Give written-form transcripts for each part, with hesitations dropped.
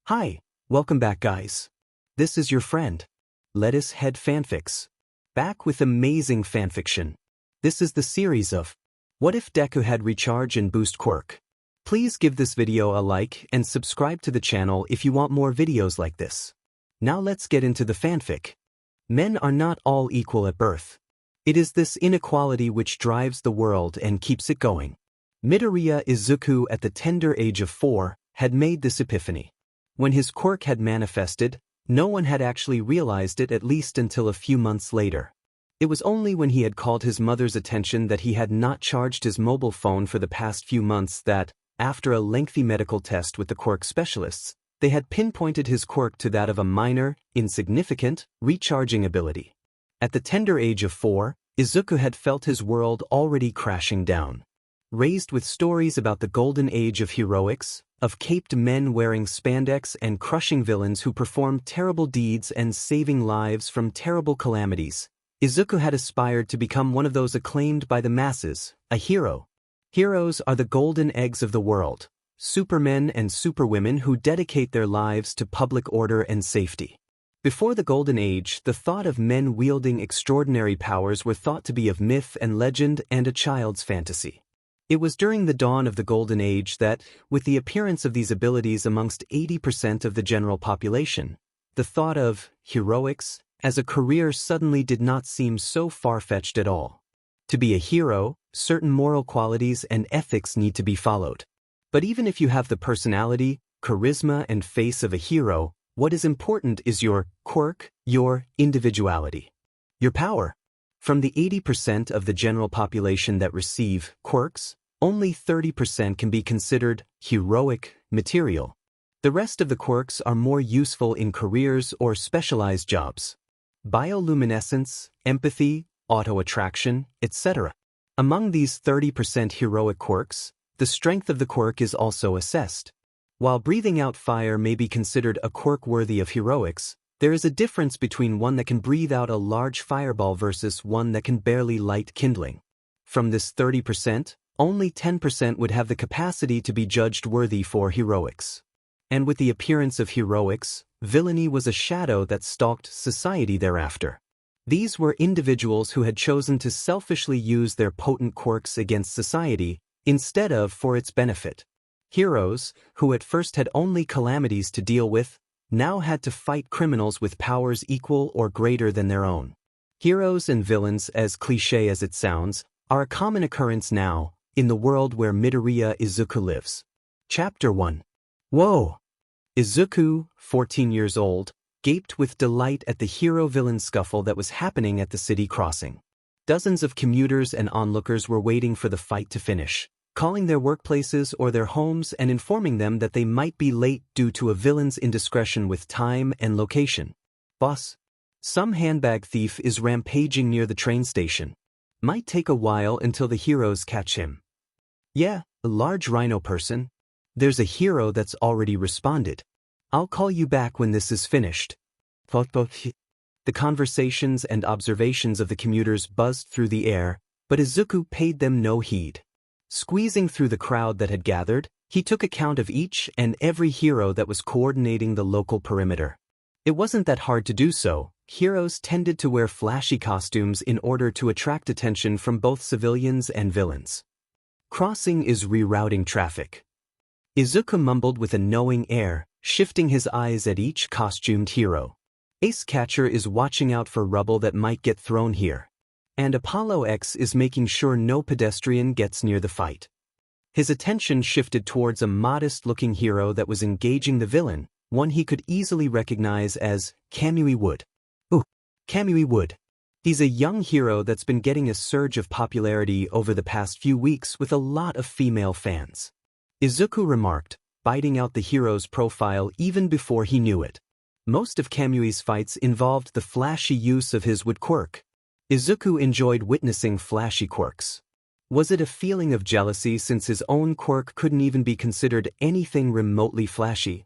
Hi, welcome back guys. This is your friend, Lettuce Head Fanfics. Back with amazing fanfiction. This is the series of What If Deku Had Recharge and Boost Quirk. Please give this video a like and subscribe to the channel if you want more videos like this. Now let's get into the fanfic. Men are not all equal at birth. It is this inequality which drives the world and keeps it going. Midoriya Izuku at the tender age of 4 had made this epiphany. When his quirk had manifested, no one had actually realized it at least until a few months later. It was only when he had called his mother's attention that he had not charged his mobile phone for the past few months that, after a lengthy medical test with the quirk specialists, they had pinpointed his quirk to that of a minor, insignificant, recharging ability. At the tender age of 4, Izuku had felt his world already crashing down. Raised with stories about the golden age of heroics, of caped men wearing spandex and crushing villains who performed terrible deeds and saving lives from terrible calamities, Izuku had aspired to become one of those acclaimed by the masses, a hero. Heroes are the golden eggs of the world, supermen and superwomen who dedicate their lives to public order and safety. Before the Golden Age, the thought of men wielding extraordinary powers were thought to be of myth and legend and a child's fantasy. It was during the dawn of the Golden Age that, with the appearance of these abilities amongst 80% of the general population, the thought of heroics as a career suddenly did not seem so far-fetched at all. To be a hero, certain moral qualities and ethics need to be followed. But even if you have the personality, charisma, and face of a hero, what is important is your quirk, your individuality, your power. From the 80% of the general population that receive quirks, only 30% can be considered heroic material. The rest of the quirks are more useful in careers or specialized jobs. Bioluminescence, empathy, auto-attraction, etc. Among these 30% heroic quirks, the strength of the quirk is also assessed. While breathing out fire may be considered a quirk worthy of heroics, there is a difference between one that can breathe out a large fireball versus one that can barely light kindling. From this 30%, only 10% would have the capacity to be judged worthy for heroics. And with the appearance of heroics, villainy was a shadow that stalked society thereafter. These were individuals who had chosen to selfishly use their potent quirks against society, instead of for its benefit. Heroes, who at first had only calamities to deal with, now had to fight criminals with powers equal or greater than their own. Heroes and villains, as cliché as it sounds, are a common occurrence now, in the world where Midoriya Izuku lives. Chapter 1. Whoa! Izuku, 14 years old, gaped with delight at the hero-villain scuffle that was happening at the city crossing. Dozens of commuters and onlookers were waiting for the fight to finish, calling their workplaces or their homes and informing them that they might be late due to a villain's indiscretion with time and location. Boss, some handbag thief is rampaging near the train station. Might take a while until the heroes catch him. Yeah, a large rhino person. There's a hero that's already responded. I'll call you back when this is finished. The conversations and observations of the commuters buzzed through the air, but Izuku paid them no heed. Squeezing through the crowd that had gathered, he took account of each and every hero that was coordinating the local perimeter. It wasn't that hard to do so. Heroes tended to wear flashy costumes in order to attract attention from both civilians and villains. Crossing is rerouting traffic. Izuku mumbled with a knowing air, shifting his eyes at each costumed hero. Ace Catcher is watching out for rubble that might get thrown here. And Apollo X is making sure no pedestrian gets near the fight. His attention shifted towards a modest-looking hero that was engaging the villain, one he could easily recognize as Kamui Wood. Ooh, Kamui Wood. He's a young hero that's been getting a surge of popularity over the past few weeks with a lot of female fans. Izuku remarked, biting out the hero's profile even before he knew it. Most of Kamui's fights involved the flashy use of his wood quirk. Izuku enjoyed witnessing flashy quirks. Was it a feeling of jealousy since his own quirk couldn't even be considered anything remotely flashy?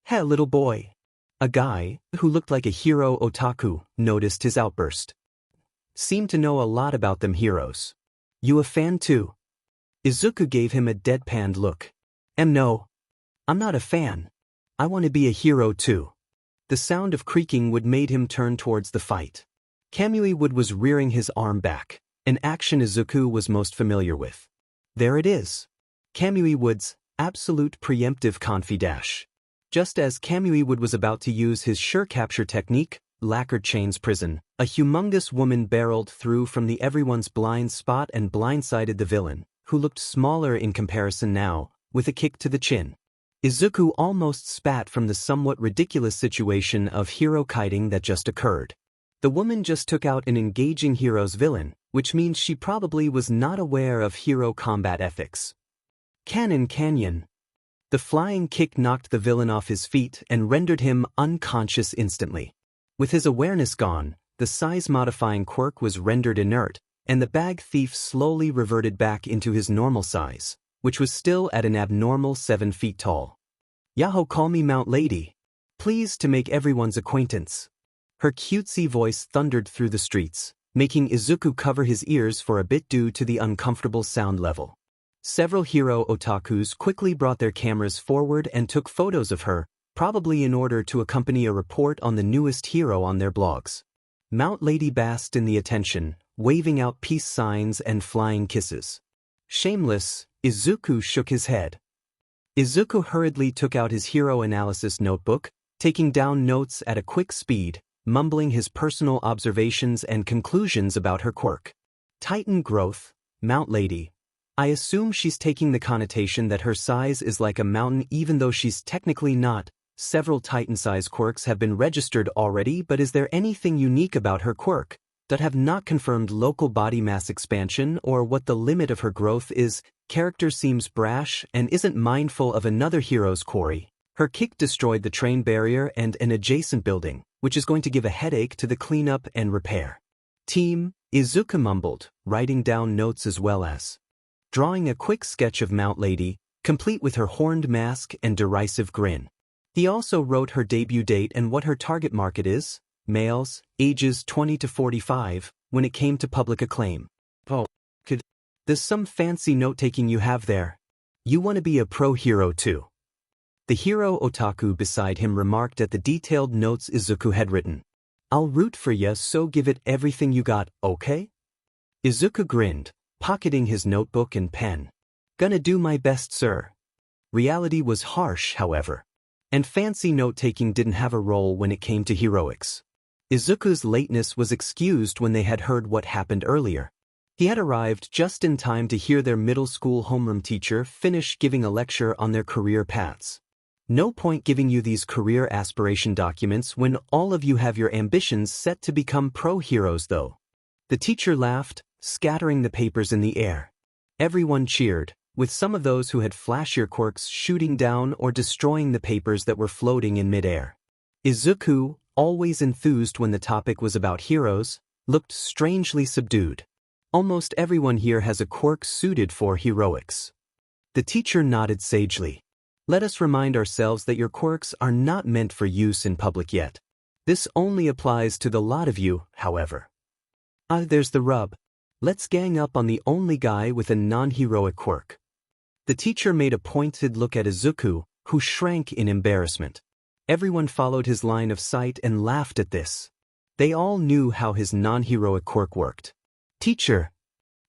Hey, little boy. A guy, who looked like a hero otaku, noticed his outburst. Seemed to know a lot about them heroes. You a fan too? Izuku gave him a deadpanned look. No. I'm not a fan. I want to be a hero too. The sound of creaking wood made him turn towards the fight. Kamui Wood was rearing his arm back, an action Izuku was most familiar with. There it is. Kamui Wood's absolute preemptive confi dash. Just as Kamui Wood was about to use his sure capture technique, lacquered chains prison, a humongous woman barreled through from the everyone's blind spot and blindsided the villain, who looked smaller in comparison now, with a kick to the chin. Izuku almost spat from the somewhat ridiculous situation of hero kiting that just occurred. The woman just took out an engaging hero's villain, which means she probably was not aware of hero combat ethics. Canyon. The flying kick knocked the villain off his feet and rendered him unconscious instantly. With his awareness gone, the size-modifying quirk was rendered inert, and the bag thief slowly reverted back into his normal size, which was still at an abnormal 7 feet tall. Yaho, call me Mount Lady. Pleased to make everyone's acquaintance. Her cutesy voice thundered through the streets, making Izuku cover his ears for a bit due to the uncomfortable sound level. Several hero otakus quickly brought their cameras forward and took photos of her, probably in order to accompany a report on the newest hero on their blogs. Mount Lady basked in the attention, waving out peace signs and flying kisses. Shameless, Izuku shook his head. Izuku hurriedly took out his hero analysis notebook, taking down notes at a quick speed, mumbling his personal observations and conclusions about her quirk. Titan growth, Mount Lady. I assume she's taking the connotation that her size is like a mountain even though she's technically not. Several Titan-size quirks have been registered already, but is there anything unique about her quirk that have not confirmed local body mass expansion or what the limit of her growth is? Character seems brash and isn't mindful of another hero's quarry. Her kick destroyed the train barrier and an adjacent building, which is going to give a headache to the cleanup and repair team, Izuku mumbled, writing down notes as well as drawing a quick sketch of Mount Lady, complete with her horned mask and derisive grin. He also wrote her debut date and what her target market is, males, ages 20 to 45, when it came to public acclaim. Oh, there's some fancy note-taking you have there. You want to be a pro-hero too. The hero otaku beside him remarked at the detailed notes Izuku had written. I'll root for ya, so give it everything you got, okay? Izuku grinned, pocketing his notebook and pen. Gonna do my best, sir. Reality was harsh, however. And fancy note-taking didn't have a role when it came to heroics. Izuku's lateness was excused when they had heard what happened earlier. He had arrived just in time to hear their middle school homeroom teacher finish giving a lecture on their career paths. No point giving you these career aspiration documents when all of you have your ambitions set to become pro-heroes though. The teacher laughed, scattering the papers in the air. Everyone cheered, with some of those who had flashier quirks shooting down or destroying the papers that were floating in midair. Izuku, always enthused when the topic was about heroes, looked strangely subdued. Almost everyone here has a quirk suited for heroics. The teacher nodded sagely. Let us remind ourselves that your quirks are not meant for use in public yet. This only applies to the lot of you, however. There's the rub. Let's gang up on the only guy with a non-heroic quirk. The teacher made a pointed look at Izuku, who shrank in embarrassment. Everyone followed his line of sight and laughed at this. They all knew how his non-heroic quirk worked. Teacher!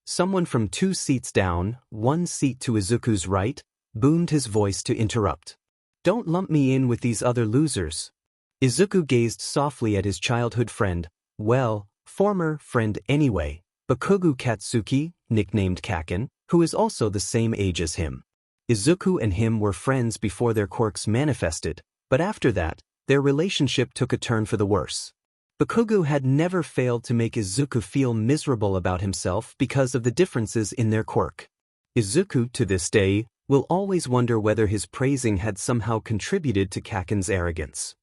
Someone from 2 seats down, 1 seat to Izuku's right, boomed his voice to interrupt. Don't lump me in with these other losers. Izuku gazed softly at his childhood friend, well, former friend anyway, Bakugo Katsuki, nicknamed Kaken, who is also the same age as him. Izuku and him were friends before their quirks manifested, but after that, their relationship took a turn for the worse. Bakugo had never failed to make Izuku feel miserable about himself because of the differences in their quirk. Izuku, to this day, will always wonder whether his praising had somehow contributed to Kaken's arrogance.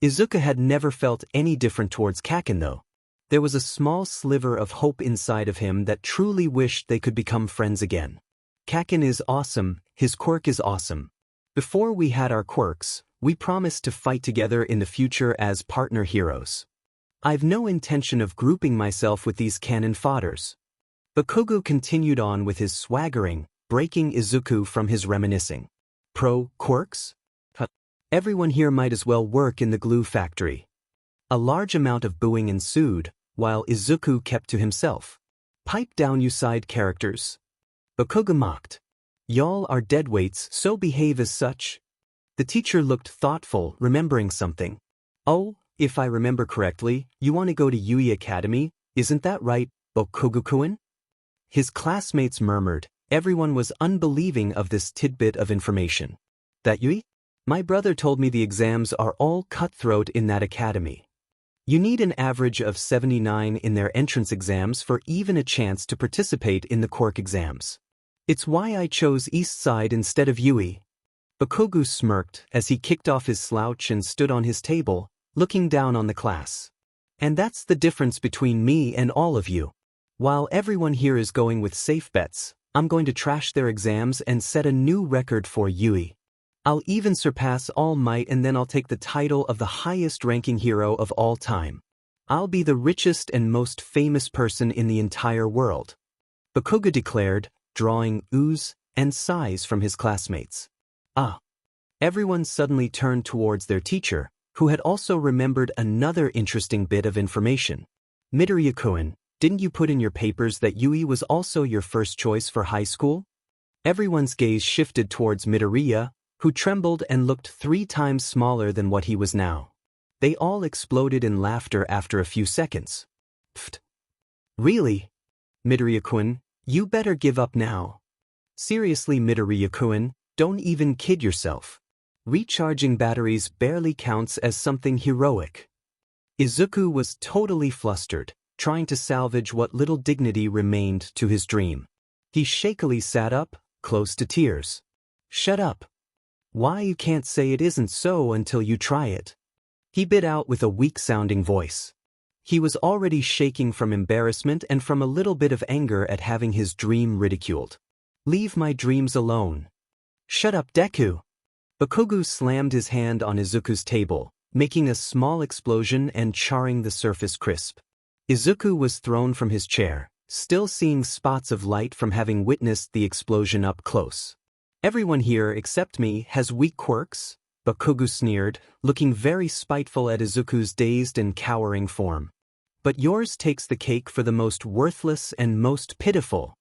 Izuku had never felt any different towards Kaken though. There was a small sliver of hope inside of him that truly wished they could become friends again. Kaken is awesome, his quirk is awesome. Before we had our quirks, we promised to fight together in the future as partner heroes. I've no intention of grouping myself with these cannon fodders. Bakugo continued on with his swaggering, breaking Izuku from his reminiscing. Pro quirks? Everyone here might as well work in the glue factory. A large amount of booing ensued, while Izuku kept to himself. Pipe down, you side characters. Bakugo mocked. Y'all are deadweights, so behave as such. The teacher looked thoughtful, remembering something. Oh, if I remember correctly, you want to go to Yui Academy, isn't that right, Bakugo-kun? His classmates murmured. Everyone was unbelieving of this tidbit of information. That Yui? My brother told me the exams are all cutthroat in that academy. You need an average of 79 in their entrance exams for even a chance to participate in the Quirk exams. It's why I chose East Side instead of Yui. Bakugo smirked as he kicked off his slouch and stood on his table, looking down on the class. And that's the difference between me and all of you. While everyone here is going with safe bets, I'm going to trash their exams and set a new record for Yui. I'll even surpass All Might, and then I'll take the title of the highest-ranking hero of all time. I'll be the richest and most famous person in the entire world. Bakugo declared, drawing oohs and sighs from his classmates. Ah! Everyone suddenly turned towards their teacher, who had also remembered another interesting bit of information. Midoriya-kun, didn't you put in your papers that Yui was also your first choice for high school? Everyone's gaze shifted towards Midoriya, who trembled and looked 3 times smaller than what he was now. They all exploded in laughter after a few seconds. Pfft. Really? Midoriya-kun, you better give up now. Seriously, Midoriya-kun, don't even kid yourself. Recharging batteries barely counts as something heroic. Izuku was totally flustered, trying to salvage what little dignity remained to his dream. He shakily sat up, close to tears. Shut up. Why, you can't say it isn't so until you try it. He bit out with a weak-sounding voice. He was already shaking from embarrassment and from a little bit of anger at having his dream ridiculed. Leave my dreams alone. Shut up, Deku. Bakugo slammed his hand on Izuku's table, making a small explosion and charring the surface crisp. Izuku was thrown from his chair, still seeing spots of light from having witnessed the explosion up close. Everyone here except me has weak quirks, Bakugo sneered, looking very spiteful at Izuku's dazed and cowering form. But yours takes the cake for the most worthless and most pitiful.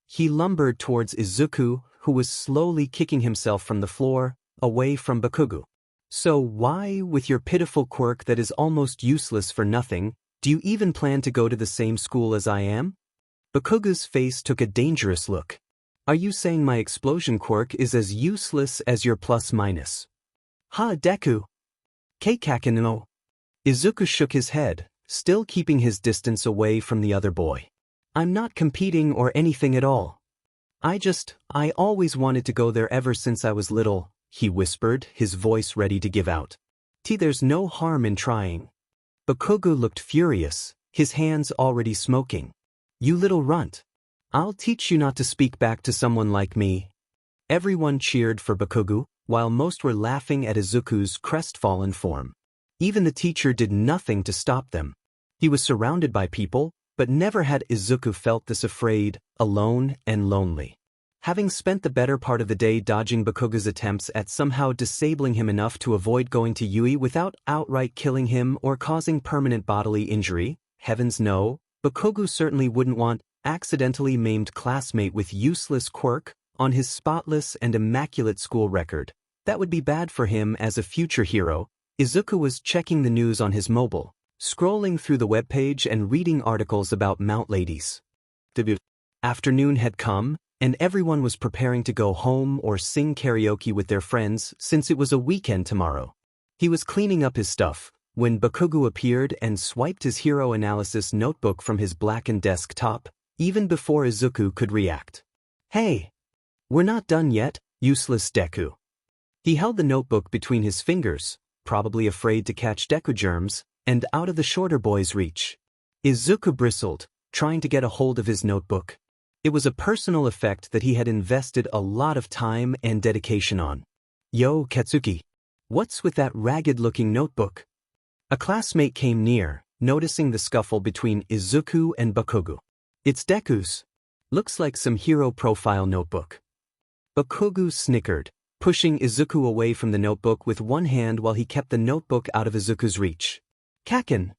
He lumbered towards Izuku, who was slowly kicking himself from the floor, away from Bakugo. So why, with your pitiful quirk that is almost useless for nothing, do you even plan to go to the same school as I am? Bakugo's face took a dangerous look. Are you saying my explosion quirk is as useless as your plus-minus? Ha, Deku! Keikaku-no. Izuku shook his head, still keeping his distance away from the other boy. I'm not competing or anything at all. I always wanted to go there ever since I was little, he whispered, his voice ready to give out. There's no harm in trying. Bakugo looked furious, his hands already smoking. You little runt. I'll teach you not to speak back to someone like me. Everyone cheered for Bakugo, while most were laughing at Izuku's crestfallen form. Even the teacher did nothing to stop them. He was surrounded by people, but never had Izuku felt this afraid, alone, and lonely. Having spent the better part of the day dodging Bakugo's attempts at somehow disabling him enough to avoid going to Yui without outright killing him or causing permanent bodily injury, heavens no, Bakugo certainly wouldn't want accidentally maimed classmate with useless quirk on his spotless and immaculate school record. That would be bad for him as a future hero. Izuku was checking the news on his mobile, scrolling through the webpage and reading articles about Mount Ladies. The afternoon had come, and everyone was preparing to go home or sing karaoke with their friends since it was a weekend tomorrow. He was cleaning up his stuff when Bakugo appeared and swiped his hero analysis notebook from his blackened desktop, even before Izuku could react. Hey! We're not done yet, useless Deku. He held the notebook between his fingers, probably afraid to catch Deku germs, and out of the shorter boy's reach. Izuku bristled, trying to get a hold of his notebook. It was a personal effect that he had invested a lot of time and dedication on. Yo, Katsuki. What's with that ragged-looking notebook? A classmate came near, noticing the scuffle between Izuku and Bakugo. It's Deku's. Looks like some hero profile notebook. Bakugo snickered, pushing Izuku away from the notebook with one hand while he kept the notebook out of Izuku's reach. "Kaken!"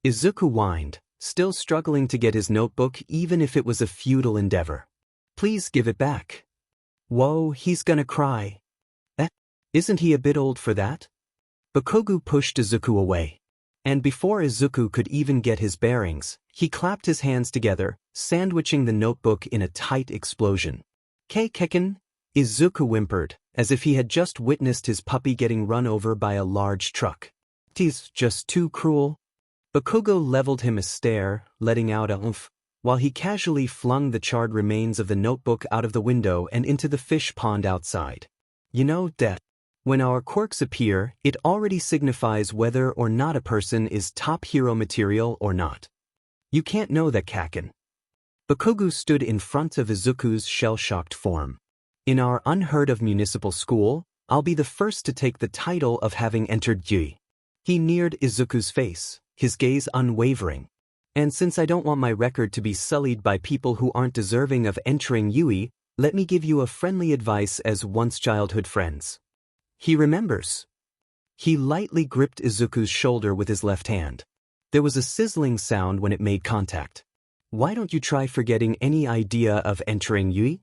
Izuku whined, still struggling to get his notebook even if it was a futile endeavor. "Please give it back." "Whoa, he's gonna cry." Isn't he a bit old for that?" Bakugo pushed Izuku away. And before Izuku could even get his bearings, he clapped his hands together, sandwiching the notebook in a tight explosion. "Kaken!" Izuku whimpered, as if he had just witnessed his puppy getting run over by a large truck. "'Tis just too cruel." Bakugo leveled him a stare, letting out a oomph, while he casually flung the charred remains of the notebook out of the window and into the fish pond outside. "You know, when our quirks appear, it already signifies whether or not a person is top hero material or not. You can't know that, Kaken." Bakugo stood in front of Izuku's shell-shocked form. "In our unheard-of municipal school, I'll be the first to take the title of having entered Yui." He neared Izuku's face, his gaze unwavering. "And since I don't want my record to be sullied by people who aren't deserving of entering Yui, let me give you a friendly advice as once childhood friends." He remembers. He lightly gripped Izuku's shoulder with his left hand. There was a sizzling sound when it made contact. "Why don't you try forgetting any idea of entering Yui?"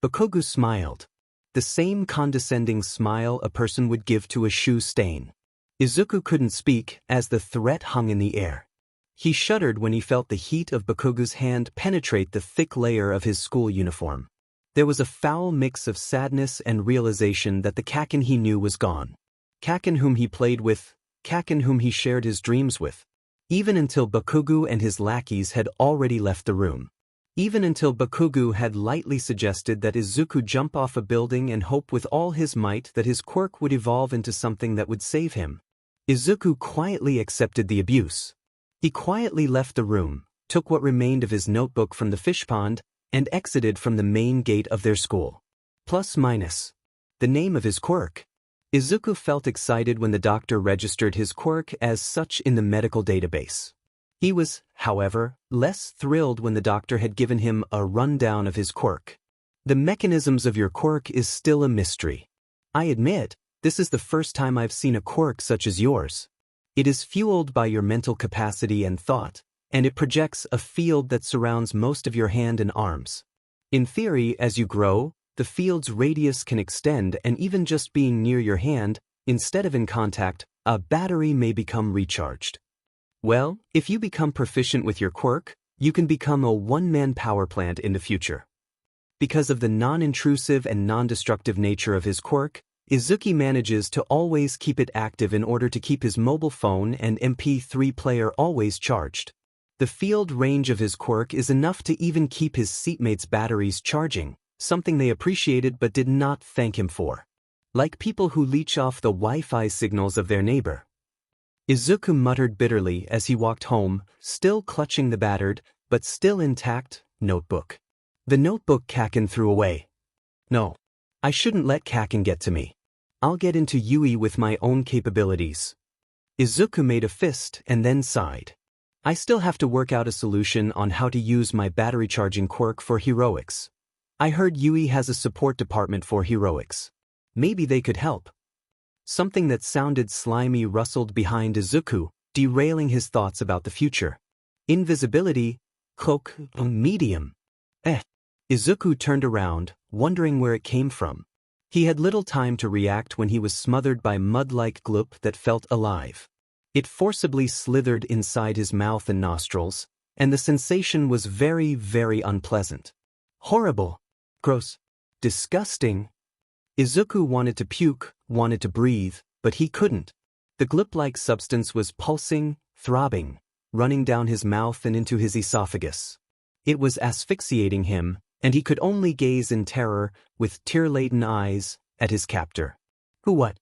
Bakugo smiled. The same condescending smile a person would give to a shoe stain. Izuku couldn't speak as the threat hung in the air. He shuddered when he felt the heat of Bakugo's hand penetrate the thick layer of his school uniform. There was a foul mix of sadness and realization that the Kaken he knew was gone. Kaken whom he played with, Kaken whom he shared his dreams with. Even until Bakugo and his lackeys had already left the room. Even until Bakugo had lightly suggested that Izuku jump off a building and hope with all his might that his quirk would evolve into something that would save him. Izuku quietly accepted the abuse. He quietly left the room, took what remained of his notebook from the fish pond, and exited from the main gate of their school. Plus minus. The name of his quirk. Izuku felt excited when the doctor registered his quirk as such in the medical database. He was, however, less thrilled when the doctor had given him a rundown of his quirk. "The mechanisms of your quirk is still a mystery. I admit, this is the first time I've seen a quirk such as yours. It is fueled by your mental capacity and thought, and it projects a field that surrounds most of your hand and arms. In theory, as you grow, the field's radius can extend, and even just being near your hand, instead of in contact, a battery may become recharged. Well, if you become proficient with your quirk, you can become a one-man power plant in the future." Because of the non-intrusive and non-destructive nature of his quirk, Izuku manages to always keep it active in order to keep his mobile phone and MP3 player always charged. The field range of his quirk is enough to even keep his seatmates' batteries charging, something they appreciated but did not thank him for. Like people who leech off the Wi-Fi signals of their neighbor. Izuku muttered bitterly as he walked home, still clutching the battered, but still intact, notebook. The notebook Kaken threw away. "No. I shouldn't let Kaken get to me. I'll get into Yui with my own capabilities." Izuku made a fist and then sighed. "I still have to work out a solution on how to use my battery charging quirk for heroics. I heard Yui has a support department for heroics. Maybe they could help." Something that sounded slimy rustled behind Izuku, derailing his thoughts about the future. Invisibility, cloak, medium. Izuku turned around, wondering where it came from. He had little time to react when he was smothered by mud-like gloop that felt alive. It forcibly slithered inside his mouth and nostrils, and the sensation was very, very unpleasant. Horrible. Gross. Disgusting. Izuku wanted to puke, wanted to breathe, but he couldn't. The gloop-like substance was pulsing, throbbing, running down his mouth and into his esophagus. It was asphyxiating him, and he could only gaze in terror, with tear-laden eyes, at his captor. "Who what?"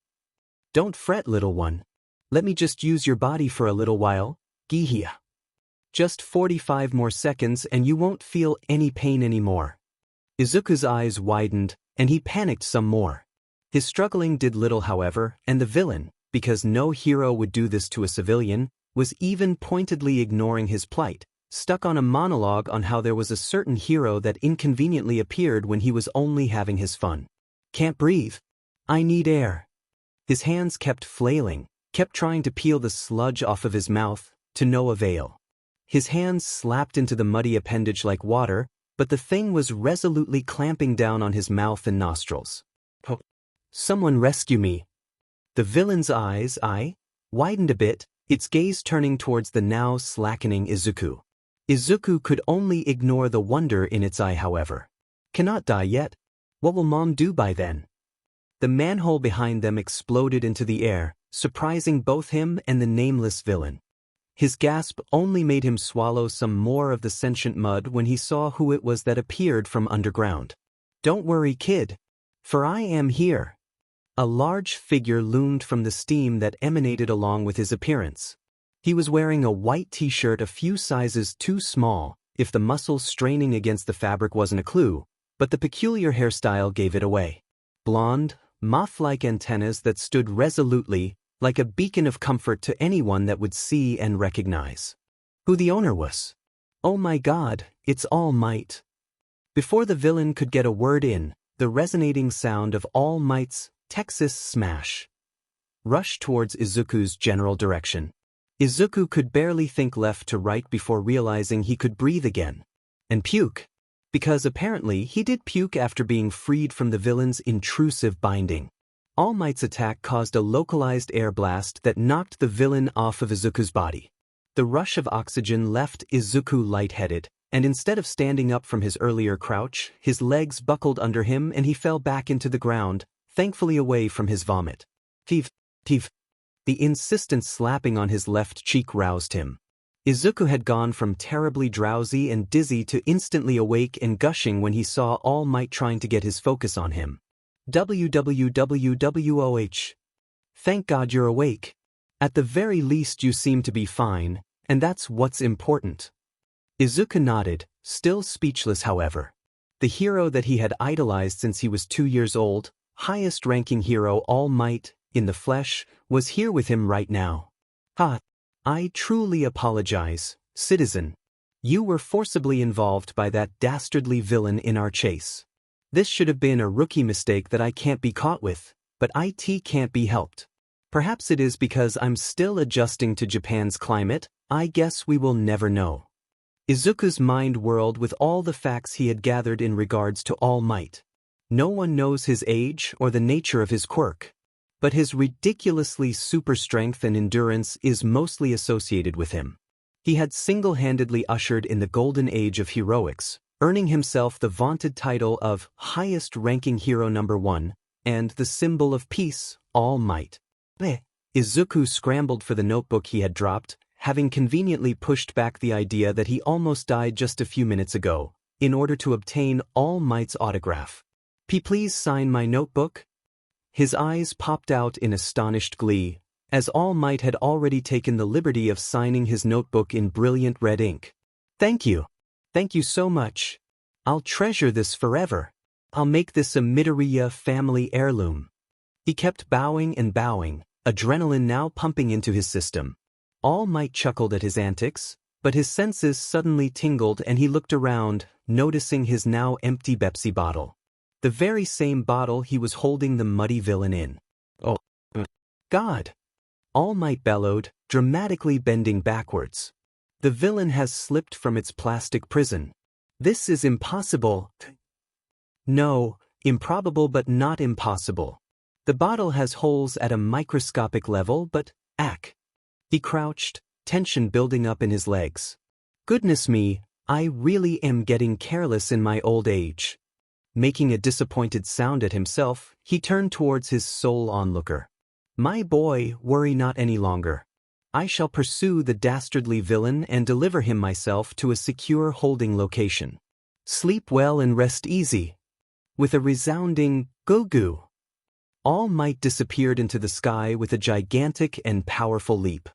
"Don't fret, little one. Let me just use your body for a little while, Gihia. Just 45 more seconds and you won't feel any pain anymore." Izuku's eyes widened, and he panicked some more. His struggling did little, however, and the villain, because no hero would do this to a civilian, was even pointedly ignoring his plight, stuck on a monologue on how there was a certain hero that inconveniently appeared when he was only having his fun. "Can't breathe." I need air. His hands kept flailing, kept trying to peel the sludge off of his mouth, to no avail. His hands slapped into the muddy appendage like water, but the thing was resolutely clamping down on his mouth and nostrils. Oh. Someone rescue me. The villain's eyes widened a bit, its gaze turning towards the now slackening Izuku. Izuku could only ignore the wonder in its eye, however. Cannot die yet? What will Mom do by then? The manhole behind them exploded into the air, surprising both him and the nameless villain. His gasp only made him swallow some more of the sentient mud when he saw who it was that appeared from underground. Don't worry, kid. For I am here. A large figure loomed from the steam that emanated along with his appearance. He was wearing a white t-shirt a few sizes too small, if the muscles straining against the fabric wasn't a clue, but the peculiar hairstyle gave it away. Blonde, moth-like antennas that stood resolutely, like a beacon of comfort to anyone that would see and recognize who the owner was. Oh my God, it's All Might. Before the villain could get a word in, the resonating sound of All Might's Texas smash rushed towards Izuku's general direction. Izuku could barely think left to right before realizing he could breathe again. And puke. Because apparently he did puke after being freed from the villain's intrusive binding. All Might's attack caused a localized air blast that knocked the villain off of Izuku's body. The rush of oxygen left Izuku lightheaded, and instead of standing up from his earlier crouch, his legs buckled under him and he fell back into the ground, thankfully away from his vomit. Teef. The insistent slapping on his left cheek roused him. Izuku had gone from terribly drowsy and dizzy to instantly awake and gushing when he saw All Might trying to get his focus on him. WWWWOH. Thank God you're awake. At the very least you seem to be fine, and that's what's important. Izuku nodded, still speechless however. The hero that he had idolized since he was 2 years old, highest-ranking hero All Might, in the flesh, was here with him right now. I truly apologize, citizen. You were forcibly involved by that dastardly villain in our chase. This should have been a rookie mistake that I can't be caught with, but IT can't be helped. Perhaps it is because I'm still adjusting to Japan's climate, I guess we will never know. Izuku's mind whirled with all the facts he had gathered in regards to All Might. No one knows his age or the nature of his quirk. But his ridiculously super strength and endurance is mostly associated with him. He had single-handedly ushered in the golden age of heroics, earning himself the vaunted title of highest-ranking hero #1, and the symbol of peace, All Might. Izuku scrambled for the notebook he had dropped, having conveniently pushed back the idea that he almost died just a few minutes ago, in order to obtain All Might's autograph. Please sign my notebook? His eyes popped out in astonished glee, as All Might had already taken the liberty of signing his notebook in brilliant red ink. Thank you. Thank you so much. I'll treasure this forever. I'll make this a Midoriya family heirloom. He kept bowing and bowing, adrenaline now pumping into his system. All Might chuckled at his antics, but his senses suddenly tingled and he looked around, noticing his now empty Pepsi bottle. The very same bottle he was holding the muddy villain in. Oh, God! All Might bellowed, dramatically bending backwards. The villain has slipped from its plastic prison. This is impossible. No, improbable but not impossible. The bottle has holes at a microscopic level but, He crouched, tension building up in his legs. Goodness me, I really am getting careless in my old age. Making a disappointed sound at himself, he turned towards his sole onlooker. My boy, worry not any longer. I shall pursue the dastardly villain and deliver him myself to a secure holding location. Sleep well and rest easy. With a resounding goo-goo, All Might disappeared into the sky with a gigantic and powerful leap.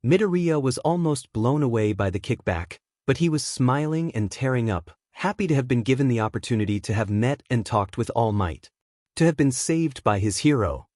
Midoriya was almost blown away by the kickback, but he was smiling and tearing up, happy to have been given the opportunity to have met and talked with All Might. To have been saved by his hero.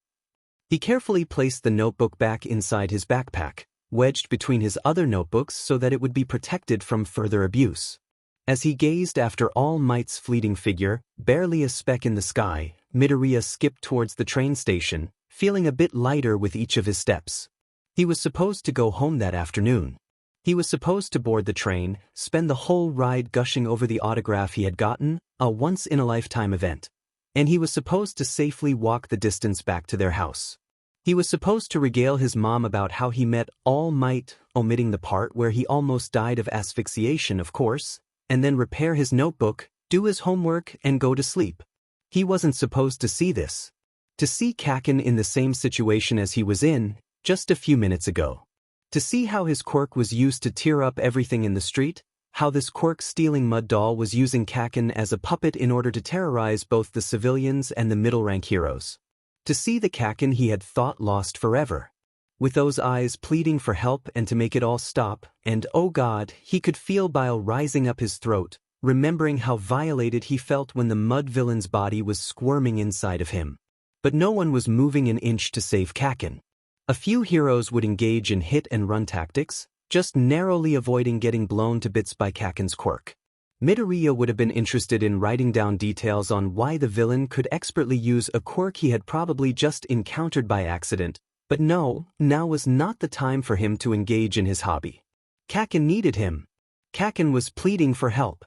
He carefully placed the notebook back inside his backpack, wedged between his other notebooks so that it would be protected from further abuse. As he gazed after All Might's fleeting figure, barely a speck in the sky, Midoriya skipped towards the train station, feeling a bit lighter with each of his steps. He was supposed to go home that afternoon. He was supposed to board the train, spend the whole ride gushing over the autograph he had gotten, a once-in-a-lifetime event. And he was supposed to safely walk the distance back to their house. He was supposed to regale his mom about how he met All Might, omitting the part where he almost died of asphyxiation, of course, and then repair his notebook, do his homework, and go to sleep. He wasn't supposed to see this. To see Kaken in the same situation as he was in, just a few minutes ago. To see how his quirk was used to tear up everything in the street, how this quirk-stealing mud doll was using Kaken as a puppet in order to terrorize both the civilians and the middle-rank heroes. To see the Kaken he had thought lost forever. With those eyes pleading for help and to make it all stop, and oh God, he could feel bile rising up his throat, remembering how violated he felt when the mud villain's body was squirming inside of him. But no one was moving an inch to save Kaken. A few heroes would engage in hit-and-run tactics, just narrowly avoiding getting blown to bits by Kaken's quirk. Midoriya would have been interested in writing down details on why the villain could expertly use a quirk he had probably just encountered by accident, but no, now was not the time for him to engage in his hobby. Kaken needed him. Kaken was pleading for help.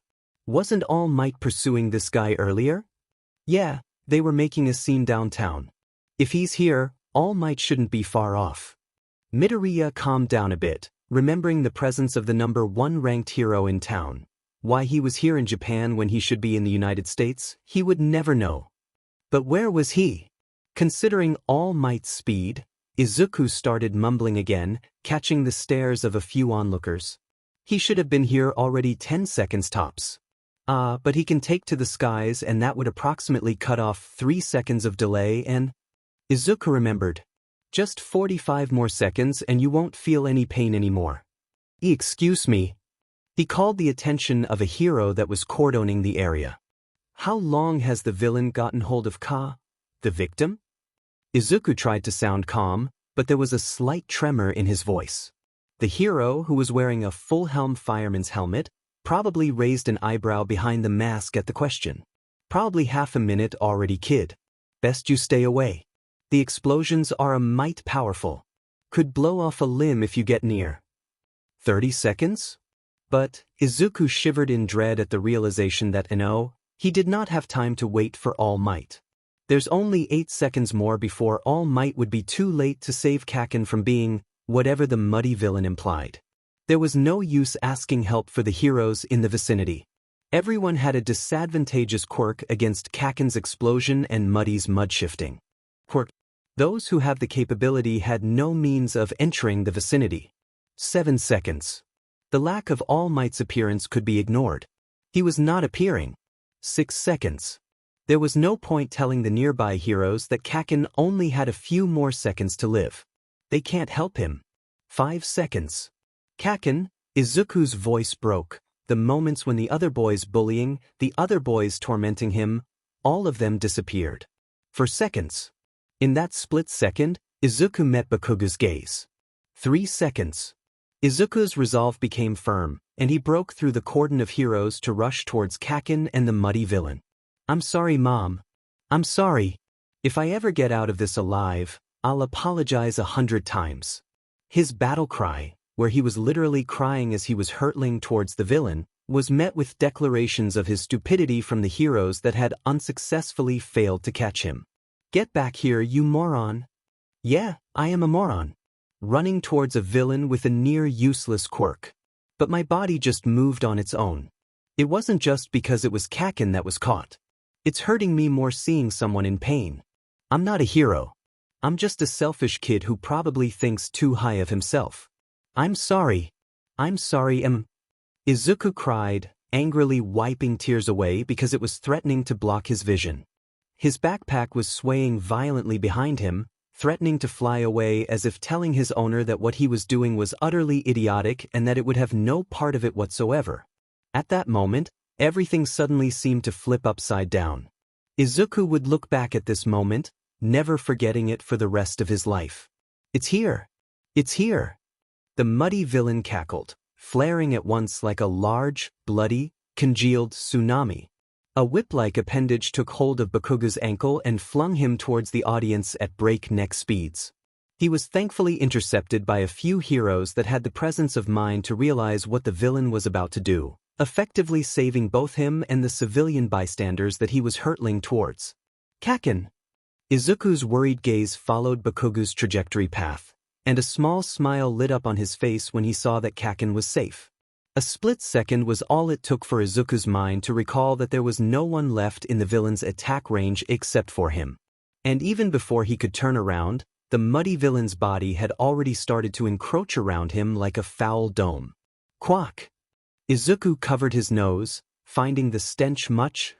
Wasn't All Might pursuing this guy earlier? Yeah, they were making a scene downtown. If he's here, All Might shouldn't be far off. Midoriya calmed down a bit, remembering the presence of the #1 ranked hero in town. Why he was here in Japan when he should be in the United States, he would never know. But where was he? Considering All Might's speed, Izuku started mumbling again, catching the stares of a few onlookers. He should have been here already 10 seconds tops. But he can take to the skies and that would approximately cut off 3 seconds of delay and… Izuku remembered. Just 45 more seconds and you won't feel any pain anymore. Excuse me. He called the attention of a hero that was cordoning the area. How long has the villain gotten hold of the victim? Izuku tried to sound calm, but there was a slight tremor in his voice. The hero, who was wearing a full-helm fireman's helmet, probably raised an eyebrow behind the mask at the question. Probably half a minute already, kid. Best you stay away. The explosions are a mite powerful. Could blow off a limb if you get near. 30 seconds? But Izuku shivered in dread at the realization that he did not have time to wait for All Might. There's only 8 seconds more before All Might would be too late to save Kaken from being whatever the muddy villain implied. There was no use asking help for the heroes in the vicinity. Everyone had a disadvantageous quirk against Kaken's explosion and Muddy's mud shifting. Quirk. Those who have the capability had no means of entering the vicinity. 7 seconds. The lack of All Might's appearance could be ignored. He was not appearing. 6 seconds. There was no point telling the nearby heroes that Kaken only had a few more seconds to live. They can't help him. 5 seconds. Kaken, Izuku's voice broke. The moments when the other boys bullying, the other boys tormenting him, all of them disappeared. For seconds. In that split second, Izuku met Bakugo's gaze. 3 seconds. Izuku's resolve became firm, and he broke through the cordon of heroes to rush towards Kaken and the muddy villain. I'm sorry, Mom. I'm sorry. If I ever get out of this alive, I'll apologize 100 times. His battle cry, where he was literally crying as he was hurtling towards the villain, was met with declarations of his stupidity from the heroes that had unsuccessfully failed to catch him. Get back here, you moron. Yeah, I am a moron. Running towards a villain with a near-useless quirk. But my body just moved on its own. It wasn't just because it was Kaken that was caught. It's hurting me more seeing someone in pain. I'm not a hero. I'm just a selfish kid who probably thinks too high of himself. I'm sorry. I'm sorry, Izuku cried, angrily wiping tears away because it was threatening to block his vision. His backpack was swaying violently behind him, threatening to fly away as if telling his owner that what he was doing was utterly idiotic and that it would have no part of it whatsoever. At that moment, everything suddenly seemed to flip upside down. Izuku would look back at this moment, never forgetting it for the rest of his life. It's here. It's here. The muddy villain cackled, flaring at once like a large, bloody, congealed tsunami. A whip-like appendage took hold of Bakugo's ankle and flung him towards the audience at breakneck speeds. He was thankfully intercepted by a few heroes that had the presence of mind to realize what the villain was about to do, effectively saving both him and the civilian bystanders that he was hurtling towards. Kaken! Izuku's worried gaze followed Bakugo's trajectory path, and a small smile lit up on his face when he saw that Kaken was safe. A split second was all it took for Izuku's mind to recall that there was no one left in the villain's attack range except for him. And even before he could turn around, the muddy villain's body had already started to encroach around him like a foul dome. Quack! Izuku covered his nose, finding the stench much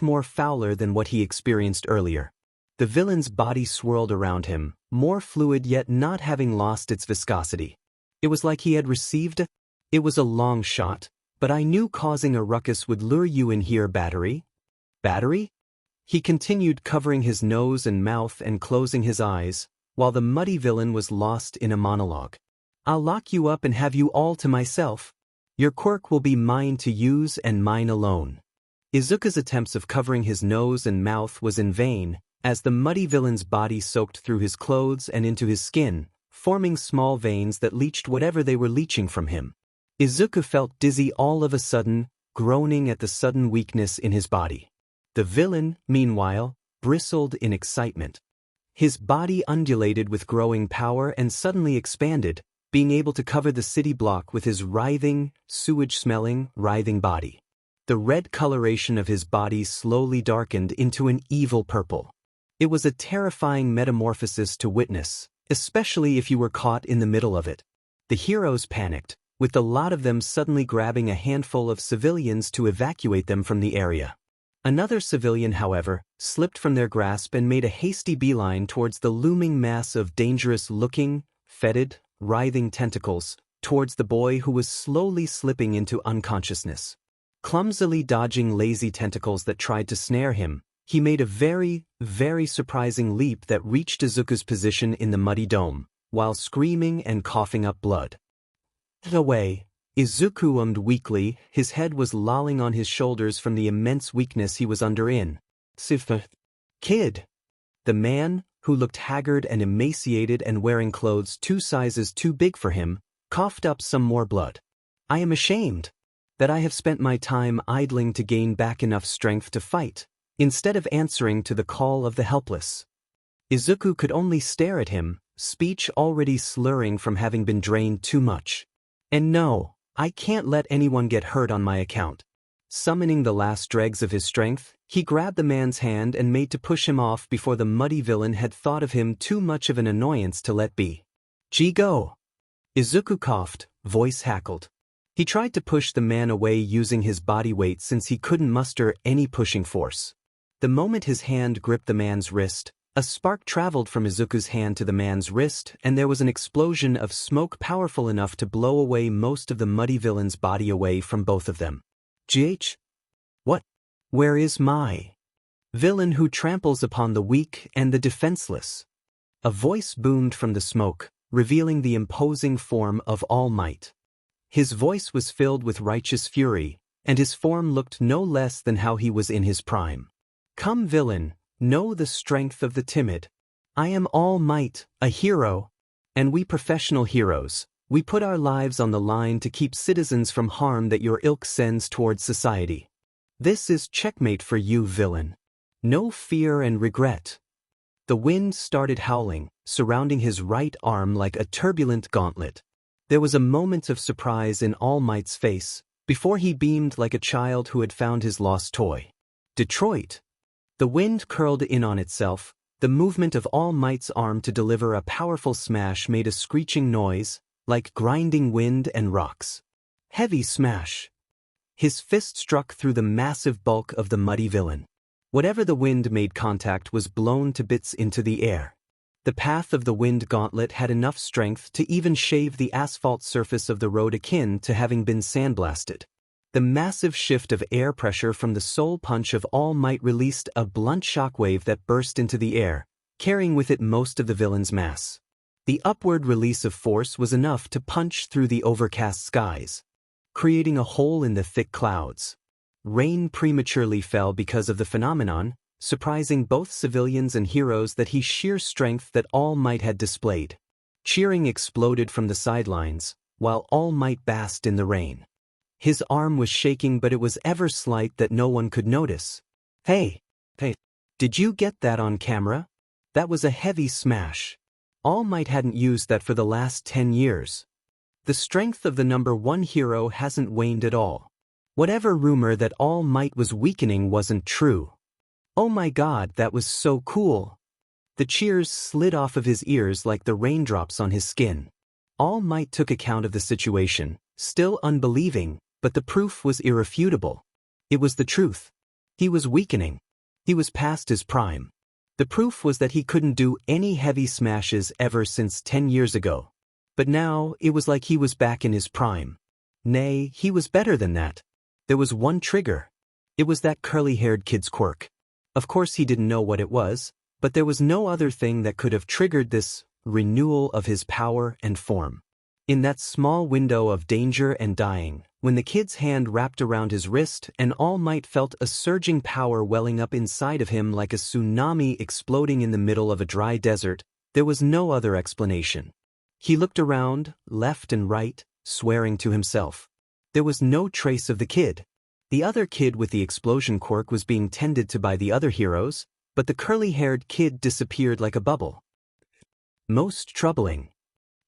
more fouler than what he experienced earlier. The villain's body swirled around him, more fluid yet not having lost its viscosity. It was like he had received. It was a long shot, but I knew causing a ruckus would lure you in here, Battery. Battery? He continued, covering his nose and mouth and closing his eyes, while the muddy villain was lost in a monologue. I'll lock you up and have you all to myself. Your quirk will be mine to use and mine alone. Izuku's attempts of covering his nose and mouth was in vain, as the muddy villain's body soaked through his clothes and into his skin, forming small veins that leached whatever they were leaching from him. Izuku felt dizzy all of a sudden, groaning at the sudden weakness in his body. The villain, meanwhile, bristled in excitement. His body undulated with growing power and suddenly expanded, being able to cover the city block with his writhing, sewage-smelling, writhing body. The red coloration of his body slowly darkened into an evil purple. It was a terrifying metamorphosis to witness, especially if you were caught in the middle of it. The heroes panicked, with the lot of them suddenly grabbing a handful of civilians to evacuate them from the area. Another civilian, however, slipped from their grasp and made a hasty beeline towards the looming mass of dangerous-looking, fetid, writhing tentacles, towards the boy who was slowly slipping into unconsciousness. Clumsily dodging lazy tentacles that tried to snare him, he made a very surprising leap that reached Izuku's position in the muddy dome, while screaming and coughing up blood. Away, Izuku ummed weakly, his head was lolling on his shoulders from the immense weakness he was under in. Kid! The man, who looked haggard and emaciated and wearing clothes 2 sizes too big for him, coughed up some more blood. I am ashamed that I have spent my time idling to gain back enough strength to fight, instead of answering to the call of the helpless. Izuku could only stare at him, speech already slurring from having been drained too much. And no, I can't let anyone get hurt on my account. Summoning the last dregs of his strength, he grabbed the man's hand and made to push him off before the muddy villain had thought of him too much of an annoyance to let be. Go! Izuku coughed, voice hackled. He tried to push the man away using his body weight since he couldn't muster any pushing force. The moment his hand gripped the man's wrist, a spark traveled from Izuku's hand to the man's wrist, and there was an explosion of smoke powerful enough to blow away most of the muddy villain's body away from both of them. What? Where is my villain who tramples upon the weak and the defenseless? A voice boomed from the smoke, revealing the imposing form of All Might. His voice was filled with righteous fury, and his form looked no less than how he was in his prime. Come, villain, know the strength of the timid. I am All Might, a hero, and we professional heroes, we put our lives on the line to keep citizens from harm that your ilk sends towards society. This is checkmate for you, villain. No fear and regret. The wind started howling, surrounding his right arm like a turbulent gauntlet. There was a moment of surprise in All Might's face, before he beamed like a child who had found his lost toy. Detroit. The wind curled in on itself. The movement of All Might's arm to deliver a powerful smash made a screeching noise, like grinding wind and rocks. Heavy smash. His fist struck through the massive bulk of the muddy villain. Whatever the wind made contact was blown to bits into the air. The path of the wind gauntlet had enough strength to even shave the asphalt surface of the road akin to having been sandblasted. The massive shift of air pressure from the soul punch of All Might released a blunt shockwave that burst into the air, carrying with it most of the villain's mass. The upward release of force was enough to punch through the overcast skies, creating a hole in the thick clouds. Rain prematurely fell because of the phenomenon, surprising both civilians and heroes that he sheer strength that All Might had displayed. Cheering exploded from the sidelines, while All Might basked in the rain. His arm was shaking, but it was ever slight that no one could notice. Hey, did you get that on camera? That was a heavy smash. All Might hadn't used that for the last 10 years. The strength of the #1 hero hasn't waned at all. Whatever rumor that All Might was weakening wasn't true. Oh my god, that was so cool. The cheers slid off of his ears like the raindrops on his skin. All Might took account of the situation, still unbelieving, but the proof was irrefutable. It was the truth. He was weakening. He was past his prime. The proof was that he couldn't do any heavy smashes ever since 10 years ago. But now, it was like he was back in his prime. Nay, he was better than that. There was one trigger. It was that curly-haired kid's quirk. Of course he didn't know what it was, but there was no other thing that could have triggered this renewal of his power and form. In that small window of danger and dying, when the kid's hand wrapped around his wrist and All Might felt a surging power welling up inside of him like a tsunami exploding in the middle of a dry desert, there was no other explanation. He looked around, left and right, swearing to himself. There was no trace of the kid. The other kid with the explosion quirk was being tended to by the other heroes, but the curly-haired kid disappeared like a bubble. Most troubling.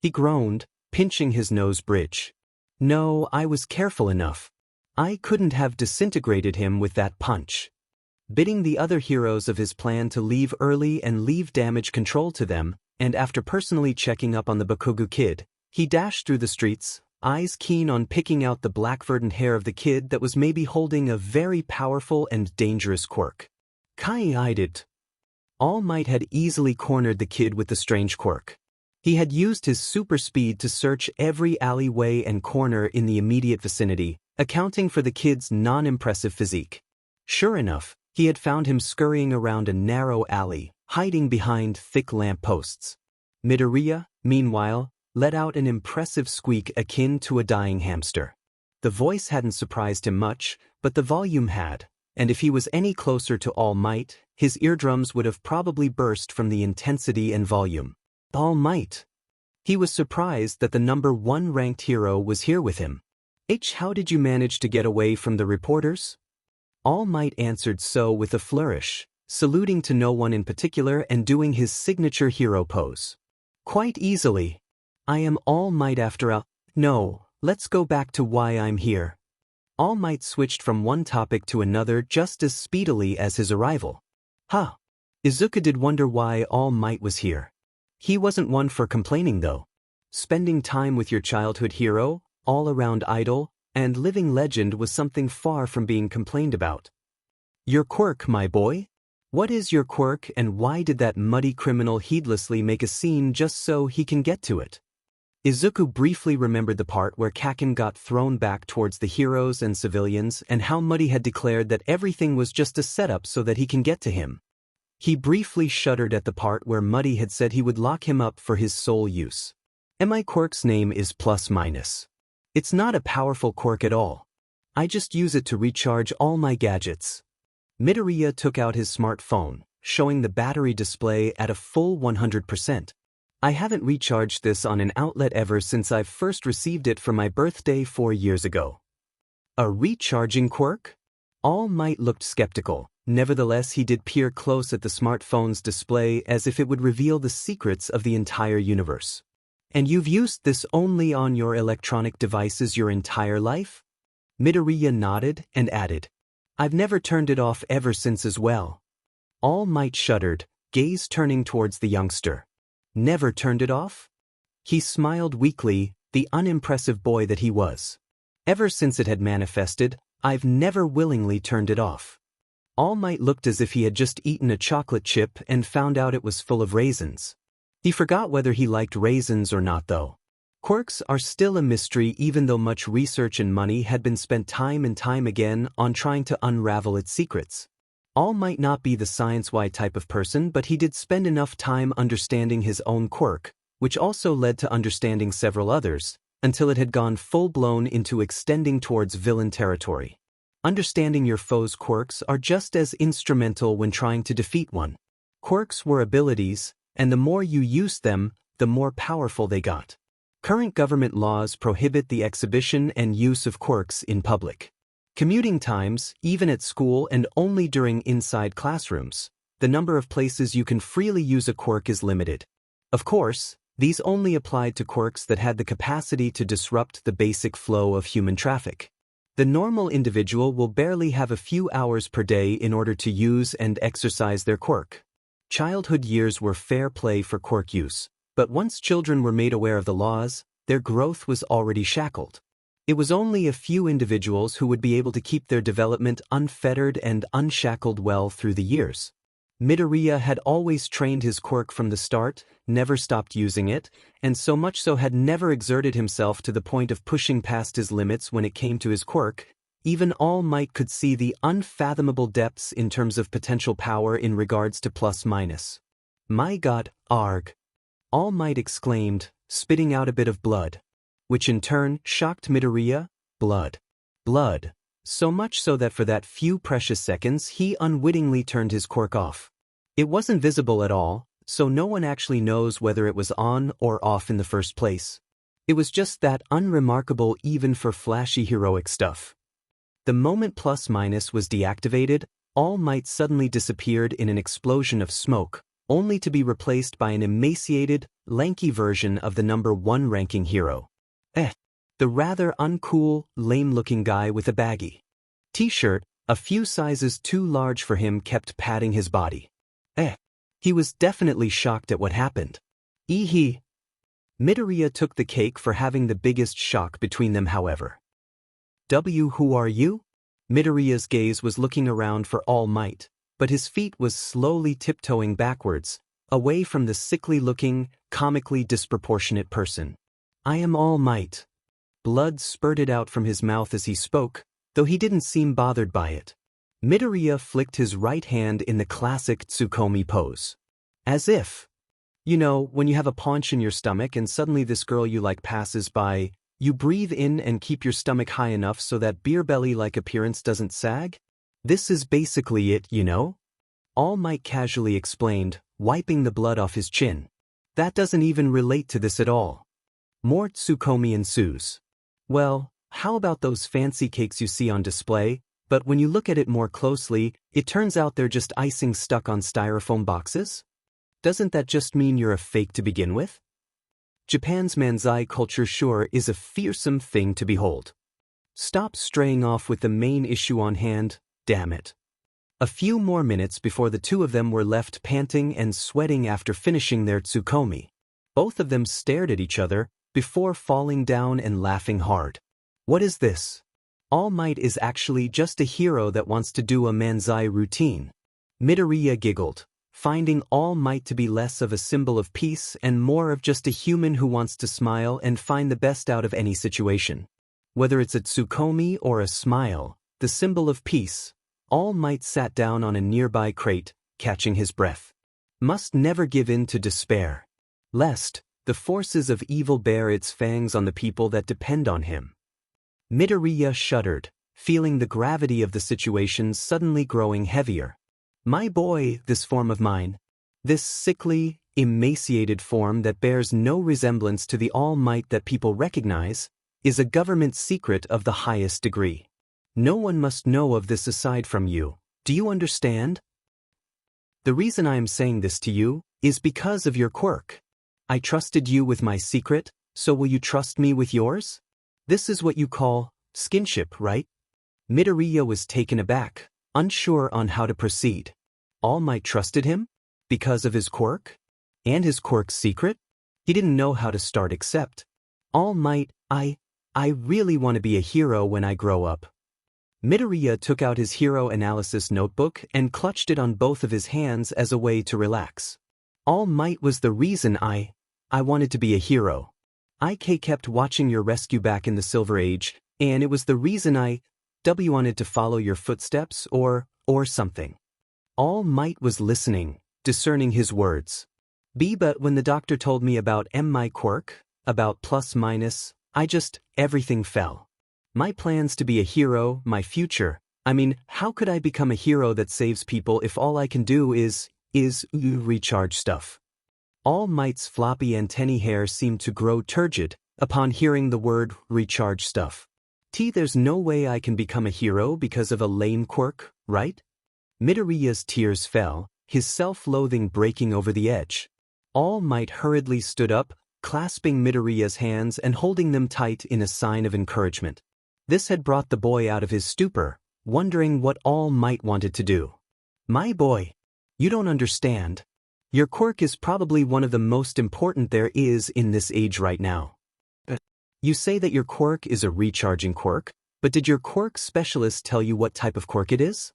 He groaned, pinching his nose bridge. No, I was careful enough. I couldn't have disintegrated him with that punch. Bidding the other heroes of his plan to leave early and leave damage control to them, and after personally checking up on the Bakugo kid, he dashed through the streets, eyes keen on picking out the black verdant hair of the kid that was maybe holding a very powerful and dangerous quirk. Kai-eyed it. All Might had easily cornered the kid with the strange quirk. He had used his super speed to search every alleyway and corner in the immediate vicinity, accounting for the kid's non-impressive physique. Sure enough, he had found him scurrying around a narrow alley, hiding behind thick lampposts. Midoriya, meanwhile, let out an impressive squeak akin to a dying hamster. The voice hadn't surprised him much, but the volume had, and if he was any closer to All Might, his eardrums would have probably burst from the intensity and volume. All Might. He was surprised that the #1 ranked hero was here with him. How did you manage to get away from the reporters? All Might answered so with a flourish, saluting to no one in particular and doing his signature hero pose. Quite easily. I am All Might after all. No, let's go back to why I'm here. All Might switched from one topic to another just as speedily as his arrival. Izuku did wonder why All Might was here. He wasn't one for complaining though. Spending time with your childhood hero, all-around idol, and living legend was something far from being complained about. Your quirk, my boy? What is your quirk and why did that muddy criminal heedlessly make a scene just so he can get to it? Izuku briefly remembered the part where Kaken got thrown back towards the heroes and civilians and how Muddy had declared that everything was just a setup so that he can get to him. He briefly shuddered at the part where Muddy had said he would lock him up for his sole use. My quirk's name is +. It's not a powerful quirk at all. I just use it to recharge all my gadgets. Midoriya took out his smartphone, showing the battery display at a full 100%. I haven't recharged this on an outlet ever since I first received it for my birthday 4 years ago. A recharging quirk? All Might looked skeptical. Nevertheless, he did peer close at the smartphone's display as if it would reveal the secrets of the entire universe. And you've used this only on your electronic devices your entire life? Midoriya nodded and added, I've never turned it off ever since as well. All Might shuddered, gaze turning towards the youngster. Never turned it off? He smiled weakly, the unimpressive boy that he was. Ever since it had manifested, I've never willingly turned it off. All Might looked as if he had just eaten a chocolate chip and found out it was full of raisins. He forgot whether he liked raisins or not though. Quirks are still a mystery even though much research and money had been spent time and time again on trying to unravel its secrets. All might not be the science-wide type of person, but he did spend enough time understanding his own quirk, which also led to understanding several others, until it had gone full-blown into extending towards villain territory. Understanding your foe's quirks are just as instrumental when trying to defeat one. Quirks were abilities, and the more you used them, the more powerful they got. Current government laws prohibit the exhibition and use of quirks in public. Commuting times, even at school and only during inside classrooms, the number of places you can freely use a quirk is limited. Of course, these only applied to quirks that had the capacity to disrupt the basic flow of human traffic. The normal individual will barely have a few hours per day in order to use and exercise their quirk. Childhood years were fair play for quirk use, but once children were made aware of the laws, their growth was already shackled. It was only a few individuals who would be able to keep their development unfettered and unshackled well through the years. Midoriya had always trained his quirk from the start, never stopped using it, and so much so had never exerted himself to the point of pushing past his limits when it came to his quirk. Even All Might could see the unfathomable depths in terms of potential power in regards to plus-minus. "My God, arg!" All Might exclaimed, spitting out a bit of blood, which in turn shocked Midoriya. Blood. Blood. So much so that for that few precious seconds he unwittingly turned his quirk off. It wasn't visible at all, so no one actually knows whether it was on or off in the first place. It was just that unremarkable even for flashy heroic stuff. The moment plus-minus was deactivated, All Might suddenly disappeared in an explosion of smoke, only to be replaced by an emaciated, lanky version of the number 1 ranking hero. The rather uncool, lame-looking guy with a baggy t-shirt, a few sizes too large for him, kept patting his body. He was definitely shocked at what happened. Midoriya took the cake for having the biggest shock between them, however. Who are you? Midoriya's gaze was looking around for All Might, but his feet was slowly tiptoeing backwards, away from the sickly-looking, comically disproportionate person. "I am All Might." Blood spurted out from his mouth as he spoke, though he didn't seem bothered by it. Midoriya flicked his right hand in the classic Tsukomi pose. As if, you know, when you have a paunch in your stomach and suddenly this girl you like passes by, you breathe in and keep your stomach high enough so that beer belly-like appearance doesn't sag? This is basically it, you know? All Might casually explained, wiping the blood off his chin. That doesn't even relate to this at all. More Tsukomi ensues. Well, how about those fancy cakes you see on display, but when you look at it more closely, it turns out they're just icing stuck on styrofoam boxes? Doesn't that just mean you're a fake to begin with? Japan's manzai culture sure is a fearsome thing to behold. Stop straying off with the main issue on hand, damn it. A few more minutes before the two of them were left panting and sweating after finishing their Tsukomi. Both of them stared at each other before falling down and laughing hard. What is this? All Might is actually just a hero that wants to do a manzai routine. Midoriya giggled, finding All Might to be less of a symbol of peace and more of just a human who wants to smile and find the best out of any situation. Whether it's a Tsukomi or a smile, the symbol of peace, All Might sat down on a nearby crate, catching his breath. Must never give in to despair, lest the forces of evil bear its fangs on the people that depend on him. Midoriya shuddered, feeling the gravity of the situation suddenly growing heavier. My boy, this form of mine, this sickly, emaciated form that bears no resemblance to the All Might that people recognize, is a government secret of the highest degree. No one must know of this aside from you. Do you understand? The reason I am saying this to you is because of your quirk. I trusted you with my secret, so will you trust me with yours? This is what you call skinship, right? Midoriya was taken aback, unsure on how to proceed. All Might trusted him? Because of his quirk? And his quirk's secret? He didn't know how to start except, All Might, I really want to be a hero when I grow up. Midoriya took out his hero analysis notebook and clutched it on both of his hands as a way to relax. All Might was the reason I wanted to be a hero. I kept watching your rescue back in the Silver Age, and it was the reason I wanted to follow your footsteps or something. All Might was listening, discerning his words. But when the doctor told me about my quirk, about plus-minus, everything fell. My plans to be a hero, my future, I mean, how could I become a hero that saves people if all I can do is recharge stuff? All Might's floppy antennae hair seemed to grow turgid upon hearing the word recharge stuff. There's no way I can become a hero because of a lame quirk, right? Midoriya's tears fell, his self-loathing breaking over the edge. All Might hurriedly stood up, clasping Midoriya's hands and holding them tight in a sign of encouragement. This had brought the boy out of his stupor, wondering what All Might wanted to do. My boy, you don't understand. Your quirk is probably one of the most important there is in this age right now. You say that your quirk is a recharging quirk, but did your quirk specialist tell you what type of quirk it is?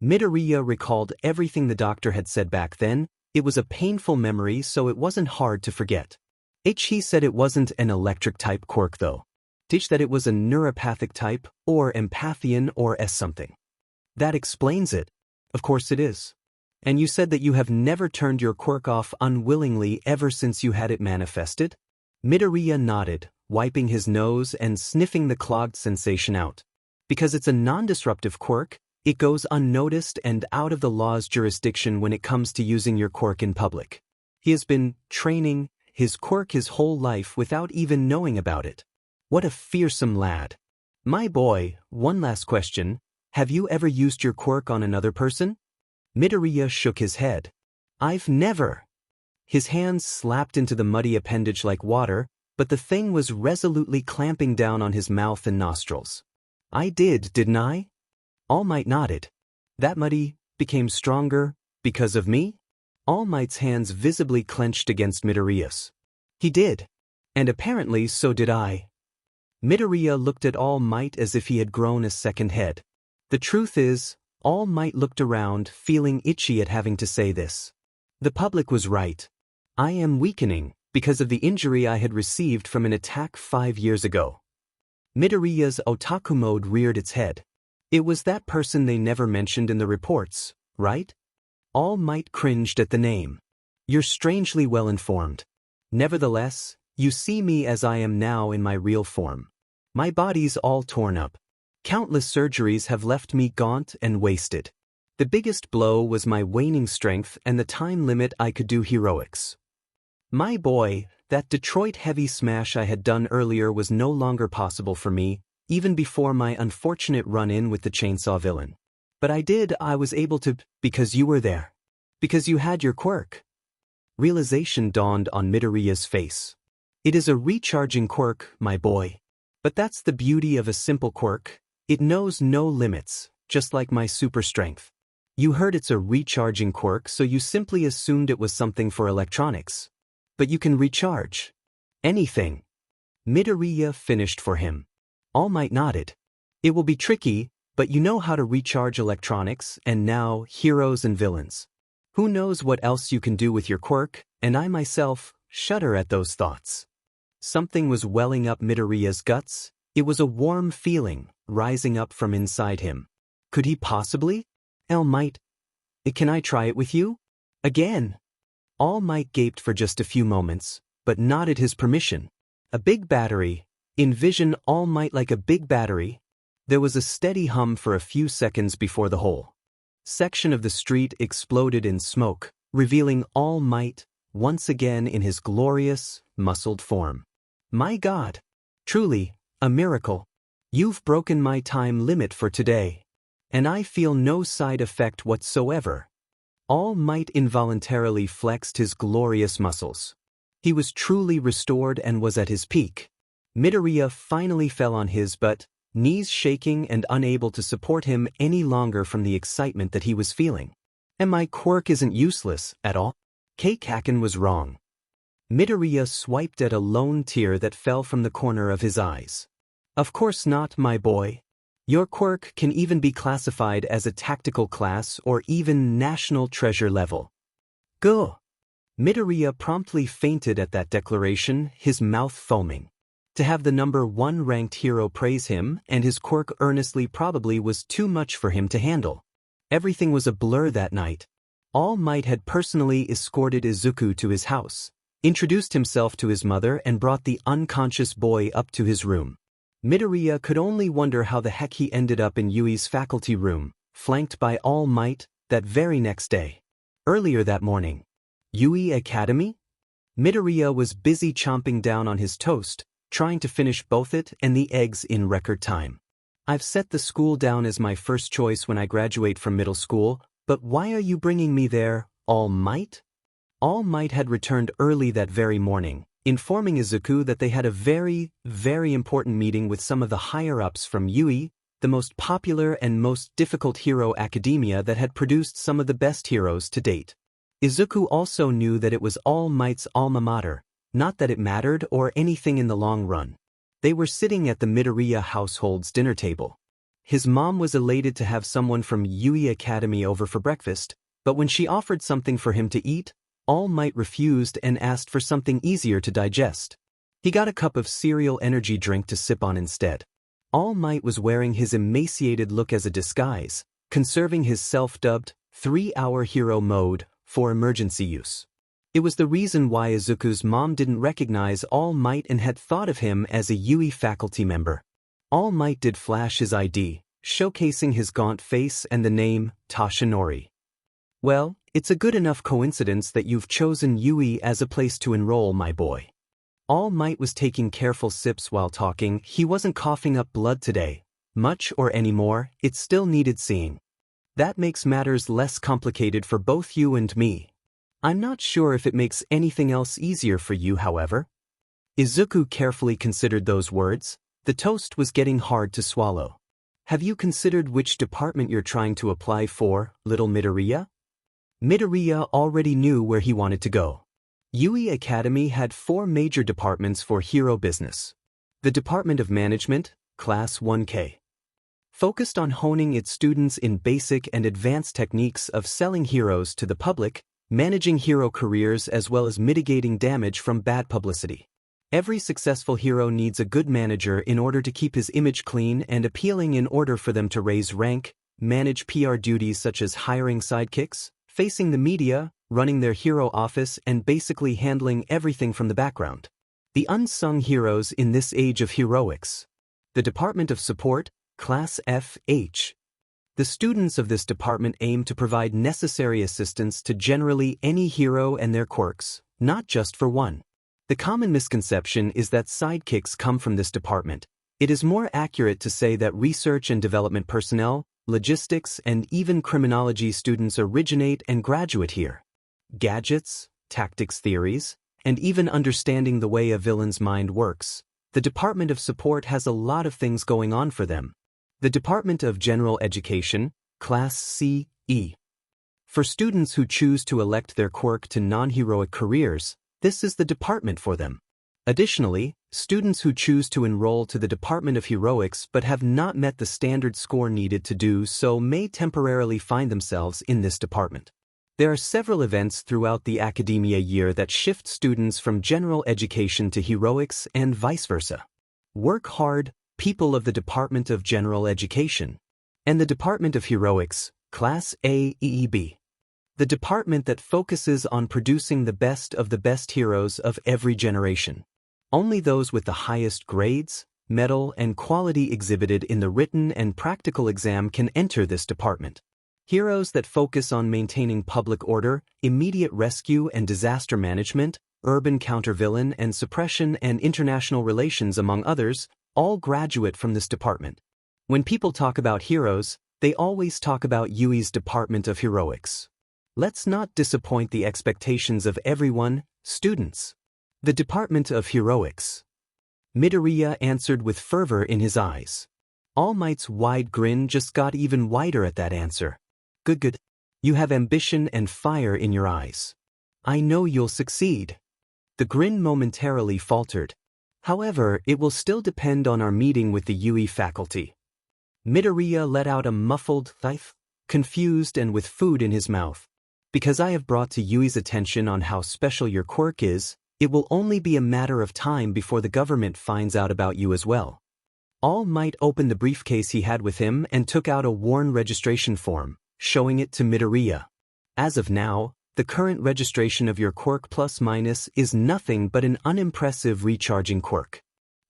Midoriya recalled everything the doctor had said back then. It was a painful memory, so it wasn't hard to forget. He said it wasn't an electric type quirk though. That it was a neuropathic type, or empathian or something. That explains it. Of course it is. And you said that you have never turned your quirk off unwillingly ever since you had it manifested? Midoriya nodded, wiping his nose and sniffing the clogged sensation out. Because it's a non-disruptive quirk, it goes unnoticed and out of the law's jurisdiction when it comes to using your quirk in public. He has been training his quirk his whole life without even knowing about it. What a fearsome lad. My boy, one last question. Have you ever used your quirk on another person? Midoriya shook his head. I've never. His hands slapped into the muddy appendage like water, but the thing was resolutely clamping down on his mouth and nostrils. I did, didn't I? All Might nodded. That muddy became stronger because of me? All Might's hands visibly clenched against Midoriya's. He did. And apparently so did I. Midoriya looked at All Might as if he had grown a second head. The truth is, All Might looked around, feeling itchy at having to say this. The public was right. I am weakening because of the injury I had received from an attack 5 years ago. Midoriya's otaku mode reared its head. It was that person they never mentioned in the reports, right? All Might cringed at the name. You're strangely well informed. Nevertheless, you see me as I am now in my real form. My body's all torn up. Countless surgeries have left me gaunt and wasted. The biggest blow was my waning strength and the time limit I could do heroics. My boy, that Detroit heavy smash I had done earlier was no longer possible for me, even before my unfortunate run-in with the chainsaw villain. But I was able to, because you were there. Because you had your quirk. Realization dawned on Midoriya's face. It is a recharging quirk, my boy. But that's the beauty of a simple quirk. It knows no limits, just like my super strength. You heard it's a recharging quirk, so you simply assumed it was something for electronics. But you can recharge anything. Midoriya finished for him. All Might nodded. It will be tricky, but you know how to recharge electronics, and now heroes and villains. Who knows what else you can do with your quirk, and I myself shudder at those thoughts. Something was welling up Midoriya's guts. It was a warm feeling, rising up from inside him. Could he possibly? All Might, can I try it with you? Again. All Might gaped for just a few moments, but nodded his permission. A big battery. Envision All Might like a big battery. There was a steady hum for a few seconds before the whole section of the street exploded in smoke, revealing All Might once again in his glorious, muscled form. My God! Truly, a miracle. You've broken my time limit for today. And I feel no side effect whatsoever. All Might involuntarily flexed his glorious muscles. He was truly restored and was at his peak. Midoriya finally fell on his butt, knees shaking and unable to support him any longer from the excitement that he was feeling. And my quirk isn't useless at all. Kaken was wrong. Midoriya swiped at a lone tear that fell from the corner of his eyes. Of course not, my boy. Your quirk can even be classified as a tactical class or even national treasure level. Go! Midoriya promptly fainted at that declaration, his mouth foaming. To have the number 1 ranked hero praise him and his quirk earnestly probably was too much for him to handle. Everything was a blur that night. All Might had personally escorted Izuku to his house, introduced himself to his mother and brought the unconscious boy up to his room. Midoriya could only wonder how the heck he ended up in Yui's faculty room, flanked by All Might, that very next day. Earlier that morning. Yui Academy? Midoriya was busy chomping down on his toast, trying to finish both it and the eggs in record time. I've set the school down as my first choice when I graduate from middle school, but why are you bringing me there, All Might? All Might had returned early that very morning, informing Izuku that they had a very, very important meeting with some of the higher-ups from Yui, the most popular and most difficult hero academia that had produced some of the best heroes to date. Izuku also knew that it was All Might's alma mater, not that it mattered or anything in the long run. They were sitting at the Midoriya household's dinner table. His mom was elated to have someone from Yui Academy over for breakfast, but when she offered something for him to eat, All Might refused and asked for something easier to digest. He got a cup of cereal energy drink to sip on instead. All Might was wearing his emaciated look as a disguise, conserving his self-dubbed 3-hour hero mode for emergency use. It was the reason why Izuku's mom didn't recognize All Might and had thought of him as a Yui faculty member. All Might did flash his ID, showcasing his gaunt face and the name Tashinori. Well, it's a good enough coincidence that you've chosen Yui as a place to enroll, my boy. All Might was taking careful sips while talking. He wasn't coughing up blood today, much or any more. It still needed seeing. That makes matters less complicated for both you and me. I'm not sure if it makes anything else easier for you, however. Izuku carefully considered those words. The toast was getting hard to swallow. Have you considered which department you're trying to apply for, little Midoriya? Midoriya already knew where he wanted to go. Yui Academy had 4 major departments for hero business. The Department of Management, Class 1K, focused on honing its students in basic and advanced techniques of selling heroes to the public, managing hero careers as well as mitigating damage from bad publicity. Every successful hero needs a good manager in order to keep his image clean and appealing in order for them to raise rank, manage PR duties such as hiring sidekicks, facing the media, running their hero office and basically handling everything from the background. The unsung heroes in this age of heroics. The Department of Support, Class FH. The students of this department aim to provide necessary assistance to generally any hero and their quirks, not just for one. The common misconception is that sidekicks come from this department. It is more accurate to say that research and development personnel, logistics, and even criminology students originate and graduate here. Gadgets, tactics theories, and even understanding the way a villain's mind works. The Department of Support has a lot of things going on for them. The Department of General Education, Class CE. For students who choose to elect their quirk to non-heroic careers, this is the department for them. Additionally, students who choose to enroll to the Department of Heroics but have not met the standard score needed to do so may temporarily find themselves in this department. There are several events throughout the academia year that shift students from general education to heroics and vice versa. Work hard, people of the Department of General Education. And the Department of Heroics, Class AEB. The department that focuses on producing the best of the best heroes of every generation. Only those with the highest grades, mettle, and quality exhibited in the written and practical exam can enter this department. Heroes that focus on maintaining public order, immediate rescue and disaster management, urban countervillain and suppression and international relations among others, all graduate from this department. When people talk about heroes, they always talk about Yui's Department of Heroics. Let's not disappoint the expectations of everyone, students. The Department of Heroics. Midoriya answered with fervor in his eyes. All Might's wide grin just got even wider at that answer. Good. You have ambition and fire in your eyes. I know you'll succeed. The grin momentarily faltered. However, it will still depend on our meeting with the Yui faculty. Midoriya let out a muffled "thith," confused and with food in his mouth. Because I have brought to Yui's attention on how special your quirk is, it will only be a matter of time before the government finds out about you as well. All Might opened the briefcase he had with him and took out a worn registration form, showing it to Midoriya. As of now, the current registration of your quirk plus minus is nothing but an unimpressive recharging quirk.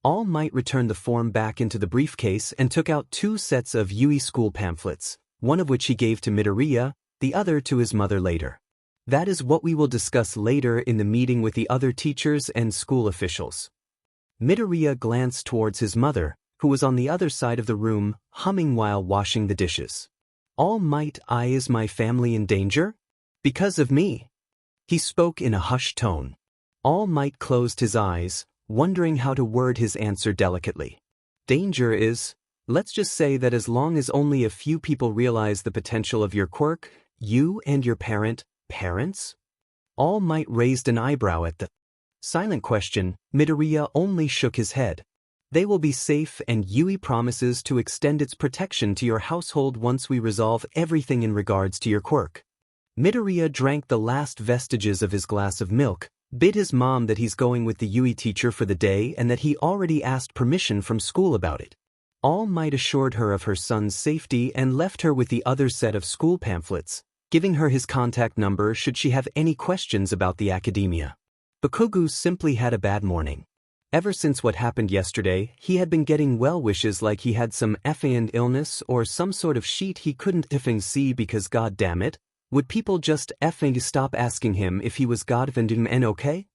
All Might returned the form back into the briefcase and took out 2 sets of Yui school pamphlets, one of which he gave to Midoriya, the other to his mother later. That is what we will discuss later in the meeting with the other teachers and school officials. Midoriya glanced towards his mother, who was on the other side of the room, humming while washing the dishes. All Might, is my family in danger? Because of me? He spoke in a hushed tone. All Might closed his eyes, wondering how to word his answer delicately. Danger is, let's just say that as long as only a few people realize the potential of your quirk, you and your parents? All Might raised an eyebrow at the silent question. Midoriya only shook his head. They will be safe, and Yui promises to extend its protection to your household once we resolve everything in regards to your quirk. Midoriya drank the last vestiges of his glass of milk, bid his mom that he's going with the Yui teacher for the day and that he already asked permission from school about it. All Might assured her of her son's safety and left her with the other set of school pamphlets, giving her his contact number should she have any questions about the academia. Bakugo simply had a bad morning. Ever since what happened yesterday, he had been getting well wishes like he had some effing illness or some sort of sheet he couldn't effing see because god damn it, would people just effing stop asking him if he was godfinding and okay?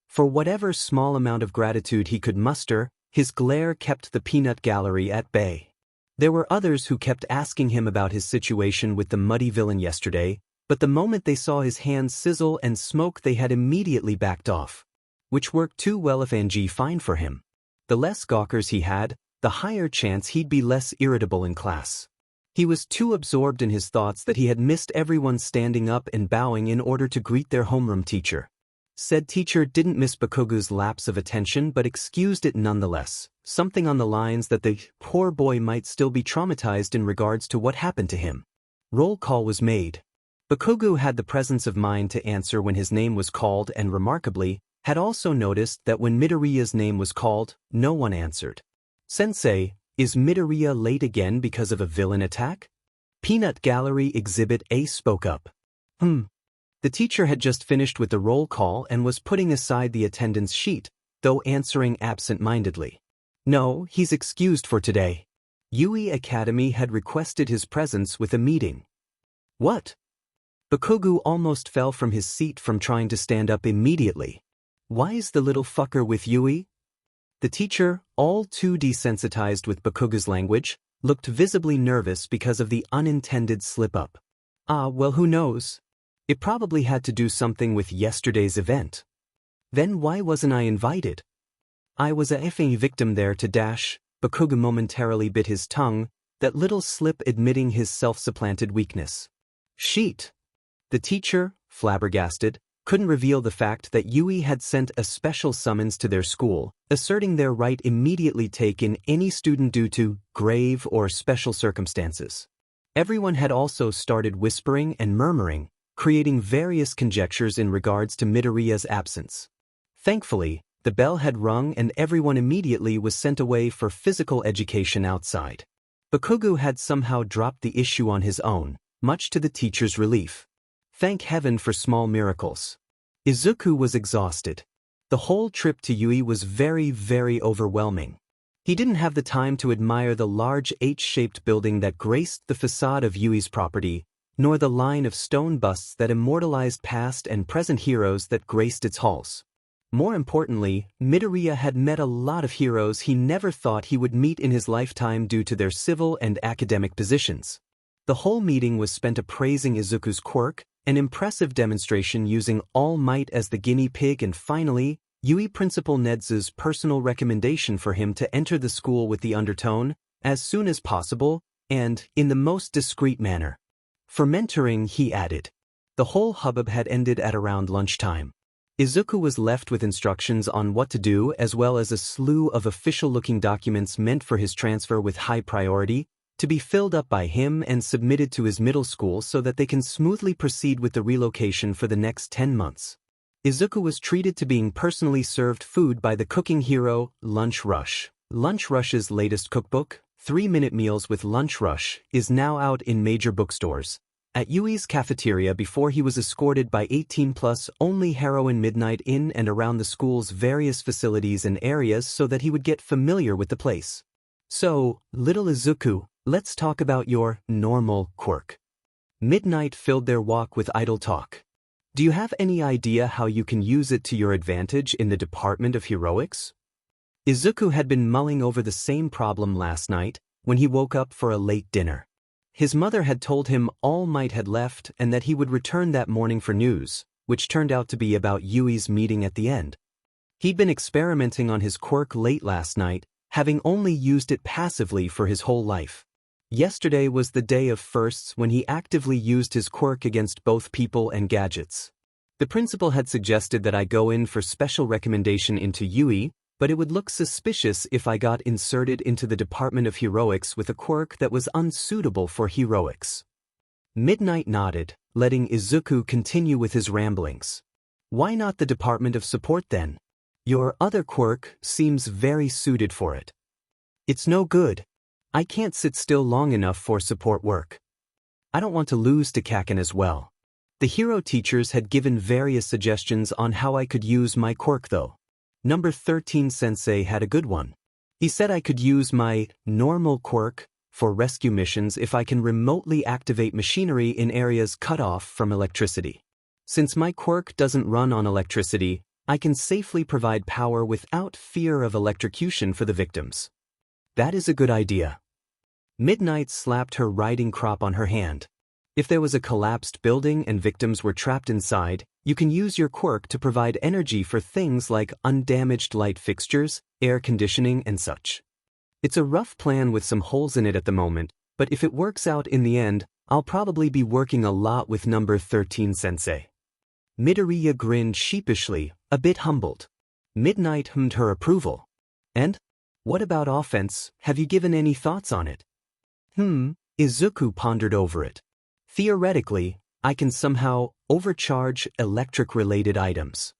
For whatever small amount of gratitude he could muster, his glare kept the peanut gallery at bay. There were others who kept asking him about his situation with the muddy villain yesterday, but the moment they saw his hands sizzle and smoke they had immediately backed off. Which worked too well if Angie fine for him. The less gawkers he had, the higher chance he'd be less irritable in class. He was too absorbed in his thoughts that he had missed everyone standing up and bowing in order to greet their homeroom teacher. Said teacher didn't miss Bakugo's lapse of attention but excused it nonetheless, something on the lines that the poor boy might still be traumatized in regards to what happened to him. Roll call was made. Bakugo had the presence of mind to answer when his name was called and remarkably, had also noticed that when Midoriya's name was called, no one answered. Sensei, is Midoriya late again because of a villain attack? Peanut Gallery Exhibit A spoke up. The teacher had just finished with the roll call and was putting aside the attendance sheet, though answering absent-mindedly. No, he's excused for today. Yui Academy had requested his presence with a meeting. What? Bakugo almost fell from his seat from trying to stand up immediately. Why is the little fucker with Yui? The teacher, all too desensitized with Bakugo's language, looked visibly nervous because of the unintended slip-up. Well, who knows? It probably had to do something with yesterday's event. Then why wasn't I invited? I was a effing victim there to dash. Bakugo momentarily bit his tongue, that little slip admitting his self-supplanted weakness. Sheet. The teacher, flabbergasted, couldn't reveal the fact that Yui had sent a special summons to their school, asserting their right immediately take in any student due to grave or special circumstances. Everyone had also started whispering and murmuring, creating various conjectures in regards to Midoriya's absence. Thankfully, the bell had rung and everyone immediately was sent away for physical education outside. Bakugo had somehow dropped the issue on his own, much to the teacher's relief. Thank heaven for small miracles. Izuku was exhausted. The whole trip to Yui was very, very overwhelming. He didn't have the time to admire the large H-shaped building that graced the facade of Yui's property, nor the line of stone busts that immortalized past and present heroes that graced its halls. More importantly, Midoriya had met a lot of heroes he never thought he would meet in his lifetime due to their civil and academic positions. The whole meeting was spent appraising Izuku's quirk, an impressive demonstration using All Might as the guinea pig, and finally, Yui Principal Nedzu's personal recommendation for him to enter the school with the undertone, as soon as possible, and in the most discreet manner. For mentoring, he added. The whole hubbub had ended at around lunchtime. Izuku was left with instructions on what to do as well as a slew of official-looking documents meant for his transfer with high priority, to be filled up by him and submitted to his middle school so that they can smoothly proceed with the relocation for the next 10 months. Izuku was treated to being personally served food by the cooking hero, Lunch Rush. Lunch Rush's latest cookbook, 3-Minute Meals with Lunch Rush, is now out in major bookstores. At Yui's cafeteria before he was escorted by 18-plus only heroine Midnight in and around the school's various facilities and areas so that he would get familiar with the place. So, little Izuku, let's talk about your normal quirk. Midnight filled their walk with idle talk. Do you have any idea how you can use it to your advantage in the Department of Heroics? Izuku had been mulling over the same problem last night when he woke up for a late dinner. His mother had told him All Might had left and that he would return that morning for news, which turned out to be about Yui's meeting at the end. He'd been experimenting on his quirk late last night, having only used it passively for his whole life. Yesterday was the day of firsts when he actively used his quirk against both people and gadgets. The principal had suggested that I go in for special recommendation into Yui, but it would look suspicious if I got inserted into the Department of Heroics with a quirk that was unsuitable for heroics. Midnight nodded, letting Izuku continue with his ramblings. Why not the Department of Support then? Your other quirk seems very suited for it. It's no good. I can't sit still long enough for support work. I don't want to lose to Kaken as well. The hero teachers had given various suggestions on how I could use my quirk though. Number 13 Sensei had a good one. He said I could use my normal quirk for rescue missions if I can remotely activate machinery in areas cut off from electricity. Since my quirk doesn't run on electricity, I can safely provide power without fear of electrocution for the victims. That is a good idea. Midnight slapped her riding crop on her hand. If there was a collapsed building and victims were trapped inside, you can use your quirk to provide energy for things like undamaged light fixtures, air conditioning, and such. It's a rough plan with some holes in it at the moment, but if it works out in the end, I'll probably be working a lot with number 13 Sensei. Midoriya grinned sheepishly, a bit humbled. Midnight hummed her approval. And? What about offense? Have you given any thoughts on it? Izuku pondered over it. Theoretically, I can somehow overcharge electric-related items.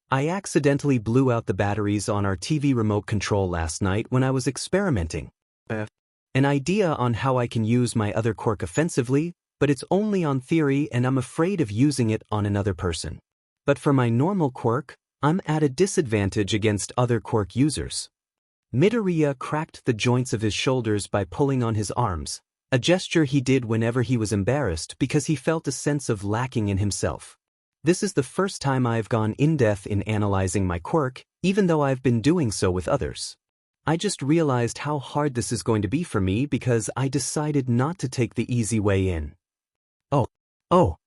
I accidentally blew out the batteries on our TV remote control last night when I was experimenting. An idea on how I can use my other quirk offensively, but it's only on theory and I'm afraid of using it on another person. But for my normal quirk, I'm at a disadvantage against other quirk users. Midoriya cracked the joints of his shoulders by pulling on his arms, a gesture he did whenever he was embarrassed because he felt a sense of lacking in himself. This is the first time I've gone in-depth in analyzing my quirk, even though I've been doing so with others. I just realized how hard this is going to be for me because I decided not to take the easy way in. Oh.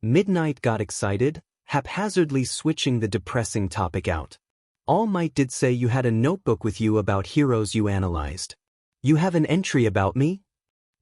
Midnight got excited, haphazardly switching the depressing topic out. All Might did say you had a notebook with you about heroes you analyzed. You have an entry about me?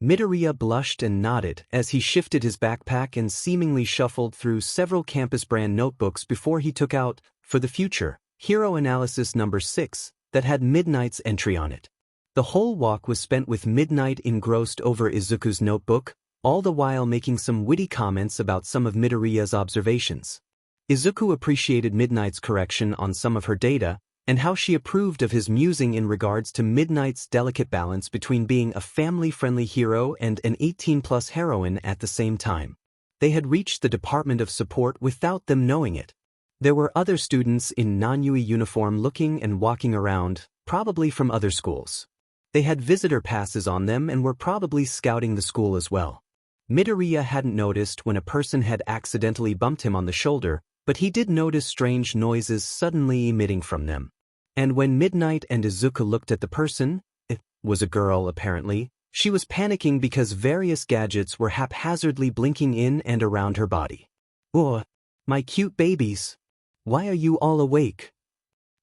Midoriya blushed and nodded as he shifted his backpack and seemingly shuffled through several campus-brand notebooks before he took out, for the future, Hero Analysis number 6, that had Midnight's entry on it. The whole walk was spent with Midnight engrossed over Izuku's notebook, all the while making some witty comments about some of Midoriya's observations. Izuku appreciated Midnight's correction on some of her data, and how she approved of his musing in regards to Midnight's delicate balance between being a family-friendly hero and an 18-plus heroine at the same time. They had reached the Department of Support without them knowing it. There were other students in non-Yui uniform looking and walking around, probably from other schools. They had visitor passes on them and were probably scouting the school as well. Midoriya hadn't noticed when a person had accidentally bumped him on the shoulder, but he did notice strange noises suddenly emitting from them. And when Midnight and Izuku looked at the person, it was a girl apparently, she was panicking because various gadgets were haphazardly blinking in and around her body. "Oh, my cute babies. Why are you all awake?"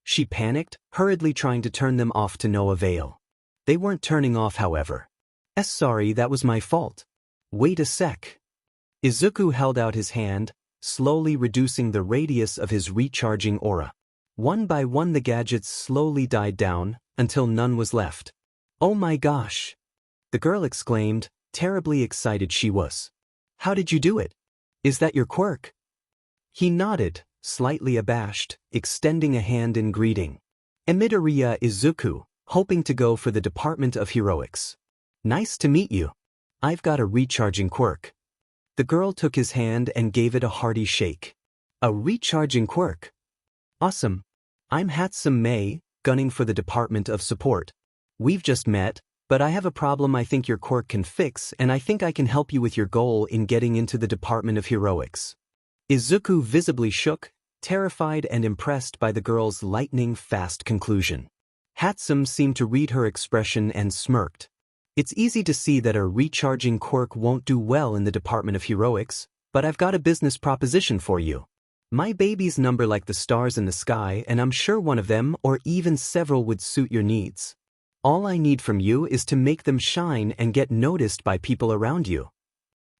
She panicked, hurriedly trying to turn them off to no avail. They weren't turning off, however. Sorry, that was my fault. Wait a sec." Izuku held out his hand, slowly reducing the radius of his recharging aura. One by one the gadgets slowly died down, until none was left. "Oh my gosh!" the girl exclaimed, terribly excited she was. "How did you do it? Is that your quirk?" He nodded, slightly abashed, extending a hand in greeting. Midoriya Izuku, hoping to go for the Department of Heroics. "Nice to meet you. I've got a recharging quirk." The girl took his hand and gave it a hearty shake. A recharging quirk. Awesome. I'm Hatsume, gunning for the Department of Support. We've just met, but I have a problem I think your quirk can fix, and I think I can help you with your goal in getting into the Department of Heroics. Izuku visibly shook, terrified and impressed by the girl's lightning-fast conclusion. Hatsume seemed to read her expression and smirked. It's easy to see that a recharging quirk won't do well in the Department of Heroics, but I've got a business proposition for you. My babies number like the stars in the sky, and I'm sure one of them, or even several, would suit your needs. All I need from you is to make them shine and get noticed by people around you.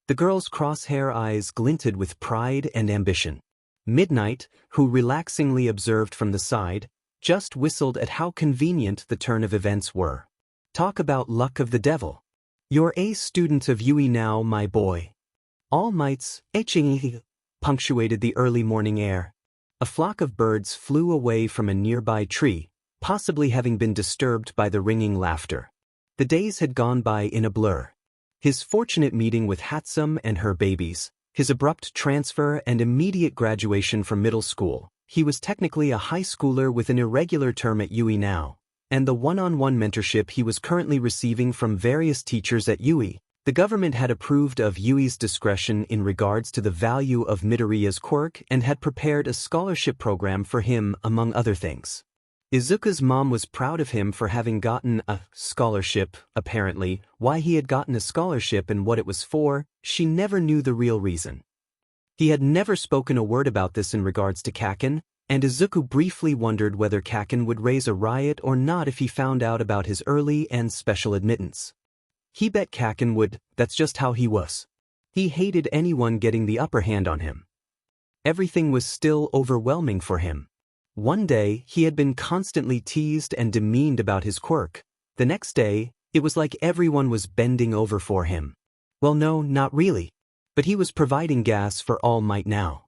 The girl's crosshair eyes glinted with pride and ambition. Midnight, who relaxingly observed from the side, just whistled at how convenient the turn of events were. Talk about luck of the devil. You're a student of Yui now, my boy. All Might's punctuated the early morning air. A flock of birds flew away from a nearby tree, possibly having been disturbed by the ringing laughter. The days had gone by in a blur. His fortunate meeting with Hatsume and her babies, his abrupt transfer and immediate graduation from middle school. He was technically a high schooler with an irregular term at Yui now, and the one-on-one mentorship he was currently receiving from various teachers at Yui. The government had approved of Yui's discretion in regards to the value of Midoriya's quirk and had prepared a scholarship program for him, among other things. Izuku's mom was proud of him for having gotten a scholarship. Apparently, why he had gotten a scholarship and what it was for, she never knew the real reason. He had never spoken a word about this in regards to Kaken, and Izuku briefly wondered whether Kaken would raise a riot or not if he found out about his early and special admittance. He bet Kaken would. That's just how he was. He hated anyone getting the upper hand on him. Everything was still overwhelming for him. One day, he had been constantly teased and demeaned about his quirk. The next day, it was like everyone was bending over for him. Well, no, not really. But he was providing gas for All Might now.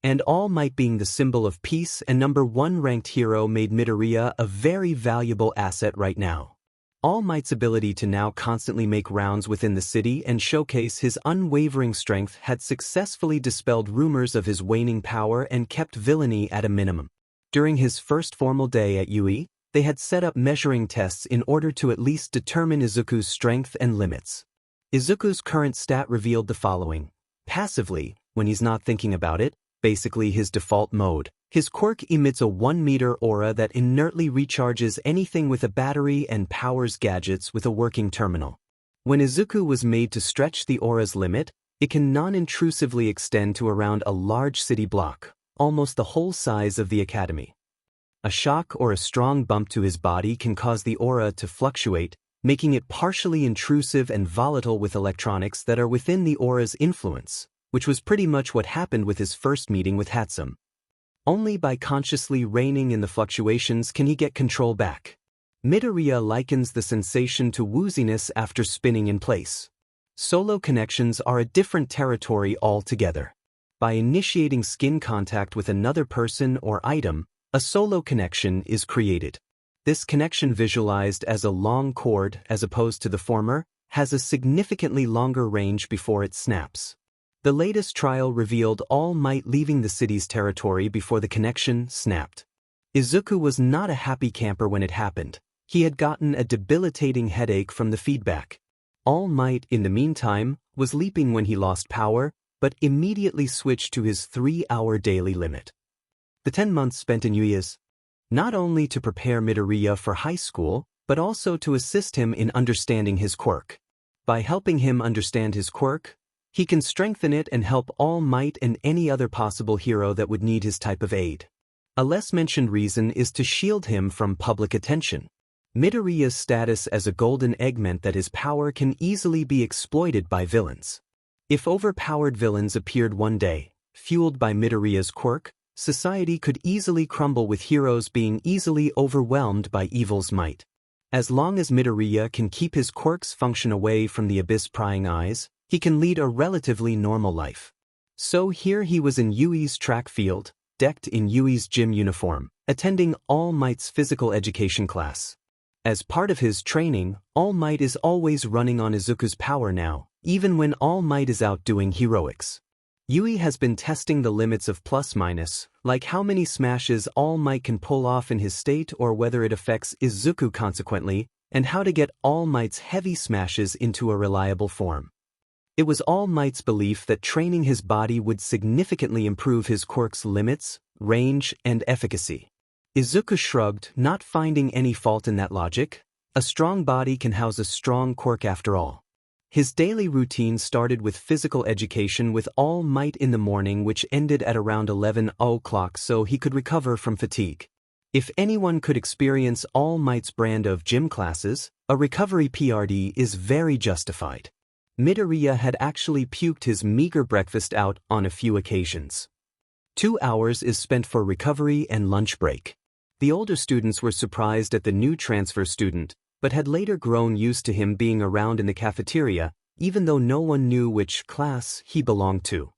And All Might being the symbol of peace and #1 ranked hero made Midoriya a very valuable asset right now. All Might's ability to now constantly make rounds within the city and showcase his unwavering strength had successfully dispelled rumors of his waning power and kept villainy at a minimum. During his first formal day at Yui, they had set up measuring tests in order to at least determine Izuku's strength and limits. Izuku's current stat revealed the following. Passively, when he's not thinking about it, basically his default mode, his quirk emits a 1-meter aura that inertly recharges anything with a battery and powers gadgets with a working terminal. When Izuku was made to stretch the aura's limit, it can non-intrusively extend to around a large city block, almost the whole size of the academy. A shock or a strong bump to his body can cause the aura to fluctuate, making it partially intrusive and volatile with electronics that are within the aura's influence, which was pretty much what happened with his first meeting with Hatsume. Only by consciously reining in the fluctuations can he get control back. Midoriya likens the sensation to wooziness after spinning in place. Solo connections are a different territory altogether. By initiating skin contact with another person or item, a solo connection is created. This connection, visualized as a long cord as opposed to the former, has a significantly longer range before it snaps. The latest trial revealed All Might leaving the city's territory before the connection snapped. Izuku was not a happy camper when it happened. He had gotten a debilitating headache from the feedback. All Might, in the meantime, was leaping when he lost power, but immediately switched to his 3-hour daily limit. The 10 months spent in Yui is not only to prepare Midoriya for high school, but also to assist him in understanding his quirk. By helping him understand his quirk, he can strengthen it and help All Might and any other possible hero that would need his type of aid. A less-mentioned reason is to shield him from public attention. Midoriya's status as a golden egg meant that his power can easily be exploited by villains. If overpowered villains appeared one day, fueled by Midoriya's quirk, society could easily crumble with heroes being easily overwhelmed by evil's might. As long as Midoriya can keep his quirk's function away from the abyss prying eyes, he can lead a relatively normal life. So here he was in Yui's track field, decked in Yui's gym uniform, attending All Might's physical education class. As part of his training, All Might is always running on Izuku's power now, even when All Might is out doing heroics. Yui has been testing the limits of plus-minus, like how many smashes All Might can pull off in his state or whether it affects Izuku consequently, and how to get All Might's heavy smashes into a reliable form. It was All Might's belief that training his body would significantly improve his quirk's limits, range, and efficacy. Izuku shrugged, not finding any fault in that logic. A strong body can house a strong quirk after all. His daily routine started with physical education with All Might in the morning, which ended at around 11 o'clock so he could recover from fatigue. If anyone could experience All Might's brand of gym classes, a recovery PRD is very justified. Midoriya had actually puked his meager breakfast out on a few occasions. 2 hours is spent for recovery and lunch break. The older students were surprised at the new transfer student, but had later grown used to him being around in the cafeteria, even though no one knew which class he belonged to.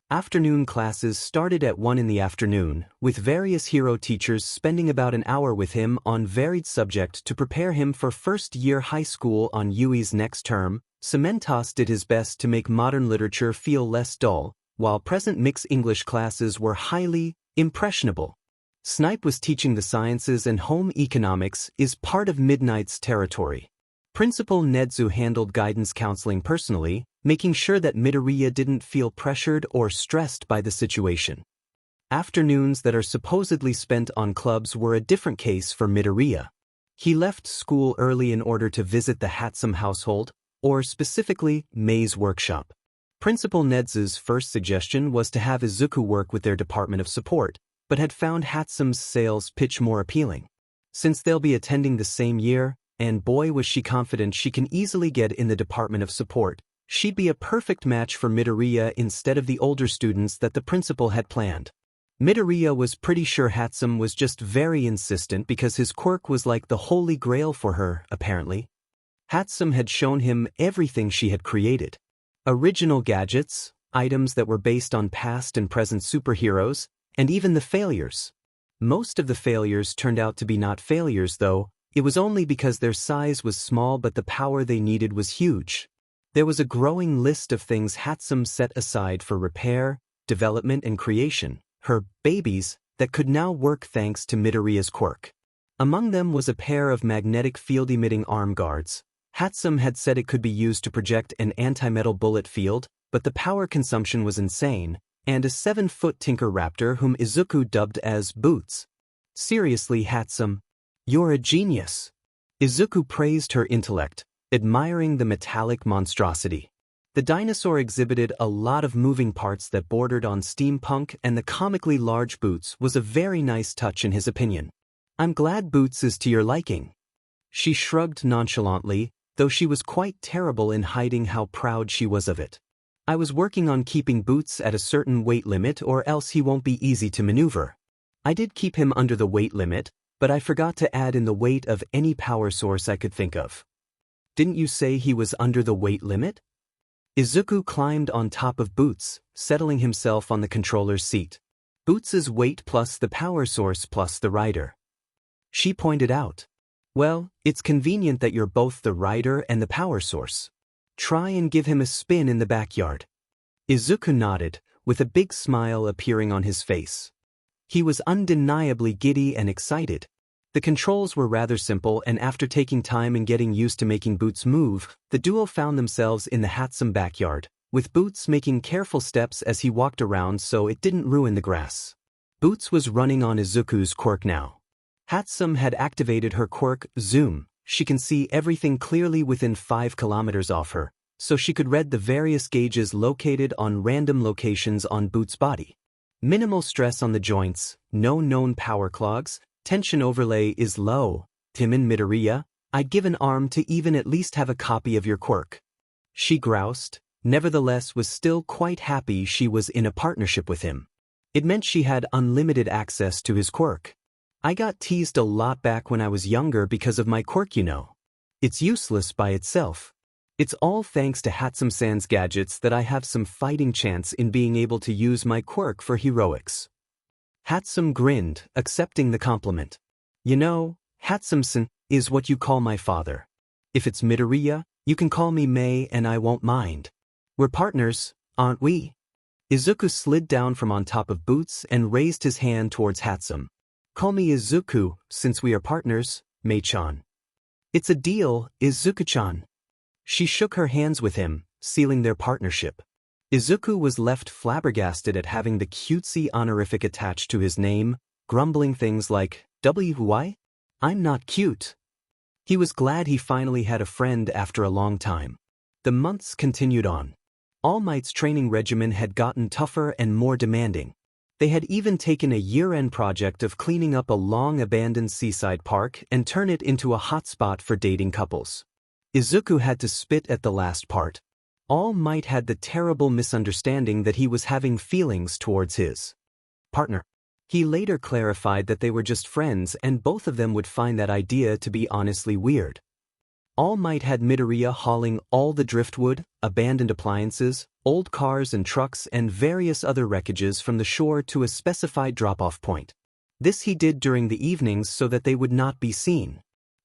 Afternoon classes started at 1 in the afternoon, with various hero teachers spending about an hour with him on varied subjects to prepare him for first-year high school on Yui's next term. Cementos did his best to make modern literature feel less dull, while present mixed English classes were highly impressionable. Snipe was teaching the sciences and home economics is part of Midnight's territory. Principal Nedzu handled guidance counseling personally, making sure that Midoriya didn't feel pressured or stressed by the situation. Afternoons that are supposedly spent on clubs were a different case for Midoriya. He left school early in order to visit the Hatsume household, or specifically, Mei's workshop. Principal Nedzu's first suggestion was to have Izuku work with their department of support, but had found Hatsume's sales pitch more appealing. Since they'll be attending the same year, and boy was she confident she can easily get in the department of support, she'd be a perfect match for Midoriya instead of the older students that the principal had planned. Midoriya was pretty sure Hatsume was just very insistent because his quirk was like the holy grail for her, apparently. Hatsume had shown him everything she had created. Original gadgets, items that were based on past and present superheroes, and even the failures. Most of the failures turned out to be not failures though, it was only because their size was small but the power they needed was huge. There was a growing list of things Hatsume set aside for repair, development and creation, her babies, that could now work thanks to Midoriya's quirk. Among them was a pair of magnetic field-emitting arm guards. Hatsume had said it could be used to project an anti-metal bullet field, but the power consumption was insane, and a 7-foot Tinker Raptor whom Izuku dubbed as Boots. Seriously, Hatsume, you're a genius. Izuku praised her intellect, admiring the metallic monstrosity. The dinosaur exhibited a lot of moving parts that bordered on steampunk, and the comically large Boots was a very nice touch in his opinion. I'm glad Boots is to your liking. She shrugged nonchalantly, though she was quite terrible in hiding how proud she was of it. I was working on keeping Boots at a certain weight limit or else he won't be easy to maneuver. I did keep him under the weight limit, but I forgot to add in the weight of any power source I could think of. Didn't you say he was under the weight limit? Izuku climbed on top of Boots, settling himself on the controller's seat. Boots's weight plus the power source plus the rider. She pointed out. Well, it's convenient that you're both the rider and the power source. Try and give him a spin in the backyard. Izuku nodded, with a big smile appearing on his face. He was undeniably giddy and excited. The controls were rather simple, and after taking time and getting used to making Boots move, the duo found themselves in the Hatsume backyard, with Boots making careful steps as he walked around so it didn't ruin the grass. Boots was running on Izuku's quirk now. Hatsume had activated her quirk, Zoom. She can see everything clearly within 5 kilometers off her, so she could read the various gauges located on random locations on Boots' body. Minimal stress on the joints, no known power clogs, tension overlay is low. Timon Midoriya, I'd give an arm to even at least have a copy of your quirk. She groused, nevertheless was still quite happy she was in a partnership with him. It meant she had unlimited access to his quirk. I got teased a lot back when I was younger because of my quirk, you know. It's useless by itself. It's all thanks to Hatsume-san's gadgets that I have some fighting chance in being able to use my quirk for heroics. Hatsume grinned, accepting the compliment. You know, Hatsume-san is what you call my father. If it's Midoriya, You can call me Mei and I won't mind. We're partners, aren't we? Izuku slid down from on top of Boots and raised his hand towards Hatsume. Call me Izuku, since we are partners, Mei-chan. It's a deal, Izuku-chan. She shook her hands with him, sealing their partnership. Izuku was left flabbergasted at having the cutesy honorific attached to his name, grumbling things like, "Why? I'm not cute." He was glad he finally had a friend after a long time. The months continued on. All Might's training regimen had gotten tougher and more demanding. They had even taken a year-end project of cleaning up a long-abandoned seaside park and turn it into a hotspot for dating couples. Izuku had to spit at the last part. All Might had the terrible misunderstanding that he was having feelings towards his partner. He later clarified that they were just friends and both of them would find that idea to be honestly weird. All Might had Midoriya hauling all the driftwood, abandoned appliances, old cars and trucks and various other wreckages from the shore to a specified drop-off point. This he did during the evenings so that they would not be seen.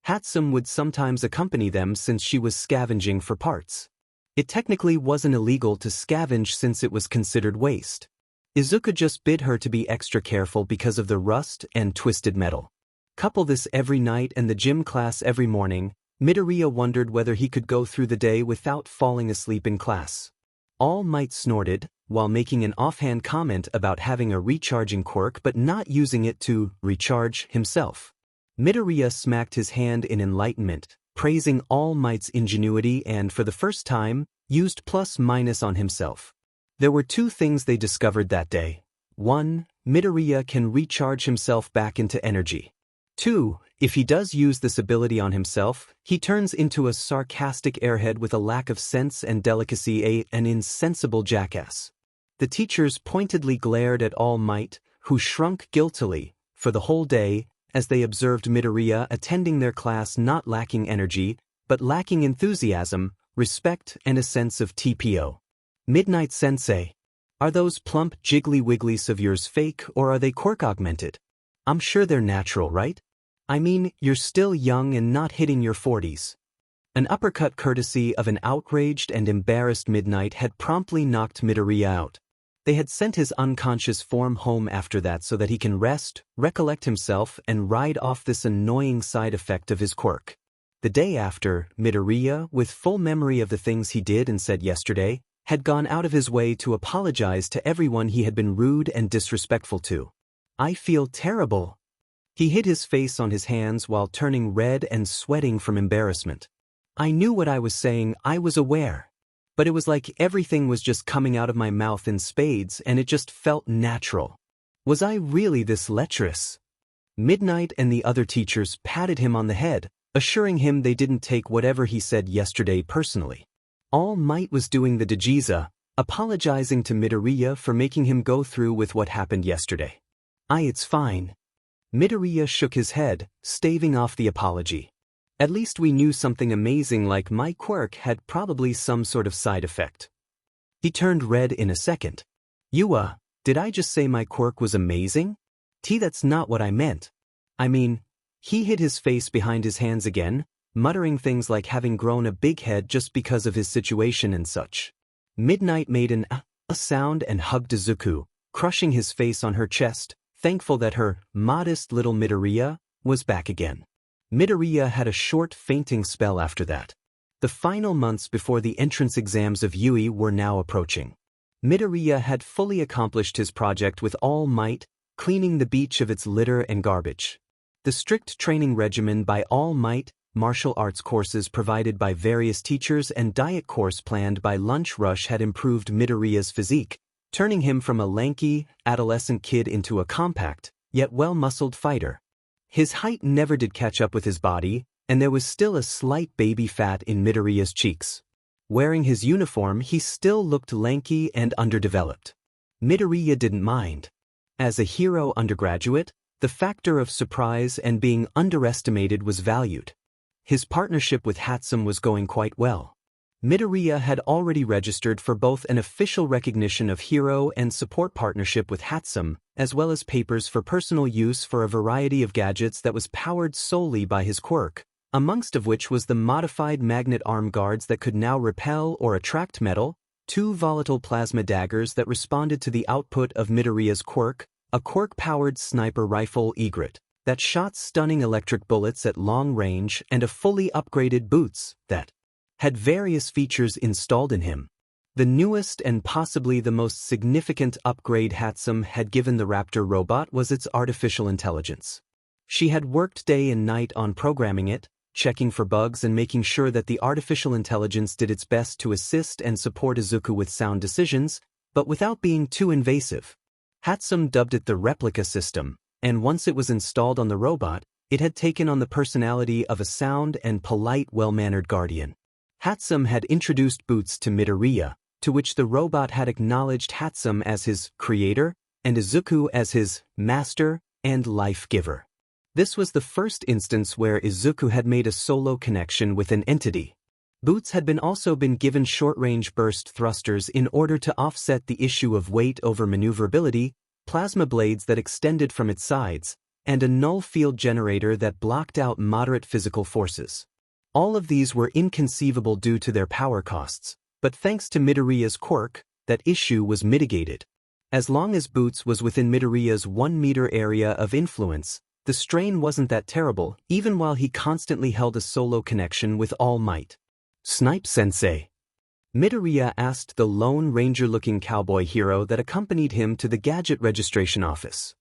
Hatsume would sometimes accompany them since she was scavenging for parts. It technically wasn't illegal to scavenge since it was considered waste. Izuku just bid her to be extra careful because of the rust and twisted metal. Couple this every night and the gym class every morning, Midoriya wondered whether he could go through the day without falling asleep in class. All Might snorted, while making an offhand comment about having a recharging quirk but not using it to recharge himself. Midoriya smacked his hand in enlightenment, praising All Might's ingenuity and, for the first time, used plus-minus on himself. There were two things they discovered that day. 1. Midoriya can recharge himself back into energy. 2. If he does use this ability on himself, he turns into a sarcastic airhead with a lack of sense and delicacy, an insensible jackass. The teachers pointedly glared at All Might, who shrunk guiltily, for the whole day, as they observed Midoriya attending their class not lacking energy, but lacking enthusiasm, respect and a sense of TPO. Midnight Sensei. Are those plump jiggly wigglies of yours fake or are they quirk augmented? I'm sure they're natural, right? I mean, you're still young and not hitting your 40s. An uppercut courtesy of an outraged and embarrassed Midnight had promptly knocked Midoriya out. They had sent his unconscious form home after that so that he can rest, recollect himself, and ride off this annoying side effect of his quirk. The day after, Midoriya, with full memory of the things he did and said yesterday, had gone out of his way to apologize to everyone he had been rude and disrespectful to. I feel terrible. He hid his face on his hands while turning red and sweating from embarrassment. I knew what I was saying, I was aware. But it was like everything was just coming out of my mouth in spades and it just felt natural. Was I really this lecherous? Midnight and the other teachers patted him on the head, assuring him they didn't take whatever he said yesterday personally. All Might was doing the Dejiza, apologizing to Midoriya for making him go through with what happened yesterday. It's fine. Midoriya shook his head, staving off the apology. At least we knew something amazing like my quirk had probably some sort of side effect. He turned red in a second. Did I just say my quirk was amazing? That's not what I meant. I mean, he hid his face behind his hands again, muttering things like having grown a big head just because of his situation and such. Midnight made an sound and hugged Izuku, crushing his face on her chest, thankful that her modest little Midoriya was back again. Midoriya had a short fainting spell after that. The final months before the entrance exams of Yui were now approaching. Midoriya had fully accomplished his project with All Might, cleaning the beach of its litter and garbage. The strict training regimen by All Might, martial arts courses provided by various teachers and diet course planned by Lunch Rush had improved Midoriya's physique, turning him from a lanky, adolescent kid into a compact, yet well-muscled fighter. His height never did catch up with his body, and there was still a slight baby fat in Midoriya's cheeks. Wearing his uniform, he still looked lanky and underdeveloped. Midoriya didn't mind. As a hero undergraduate, the factor of surprise and being underestimated was valued. His partnership with Hatsume was going quite well. Midoriya had already registered for both an official recognition of hero and support partnership with Hatsume, as well as papers for personal use for a variety of gadgets that was powered solely by his quirk, amongst of which was the modified magnet arm guards that could now repel or attract metal, 2 volatile plasma daggers that responded to the output of Midoriya's quirk, a quirk-powered sniper rifle egret that shot stunning electric bullets at long range, and a fully upgraded boots that had various features installed in him. The newest and possibly the most significant upgrade Hatsume had given the Raptor robot was its artificial intelligence. She had worked day and night on programming it, checking for bugs and making sure that the artificial intelligence did its best to assist and support Izuku with sound decisions, but without being too invasive. Hatsume dubbed it the replica system, and once it was installed on the robot, it had taken on the personality of a sound and polite, well-mannered guardian. Hatsume had introduced Boots to Midoriya, to which the robot had acknowledged Hatsume as his creator and Izuku as his master and life-giver. This was the first instance where Izuku had made a solo connection with an entity. Boots had also been given short-range burst thrusters in order to offset the issue of weight over maneuverability, plasma blades that extended from its sides, and a null field generator that blocked out moderate physical forces. All of these were inconceivable due to their power costs, but thanks to Midoriya's quirk, that issue was mitigated. As long as Boots was within Midoriya's 1-meter area of influence, the strain wasn't that terrible, even while he constantly held a solo connection with all might. Snipe-sensei. Midoriya asked the Lone Ranger-looking cowboy hero that accompanied him to the gadget registration office.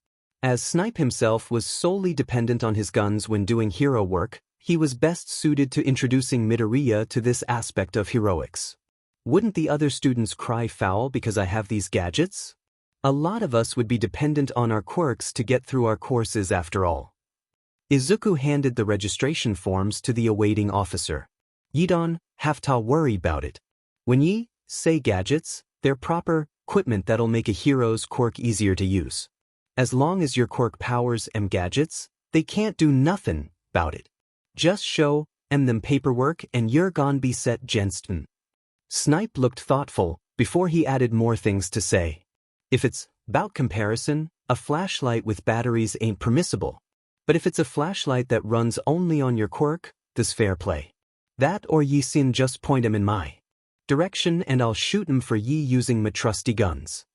As Snipe himself was solely dependent on his guns when doing hero work, he was best suited to introducing Midoriya to this aspect of heroics. Wouldn't the other students cry foul because I have these gadgets? A lot of us would be dependent on our quirks to get through our courses after all. Izuku handed the registration forms to the awaiting officer. Ye don't have to worry about it. When ye say gadgets, they're proper equipment that'll make a hero's quirk easier to use. As long as your quirk powers gadgets, they can't do nothing about it. Just show them paperwork and you're gon' be set genstin. Snipe looked thoughtful before he added more things to say. If it's about comparison, a flashlight with batteries ain't permissible. But if it's a flashlight that runs only on your quirk, this fair play. That or ye sin just point 'em in my direction and I'll shoot 'em for ye using my trusty guns.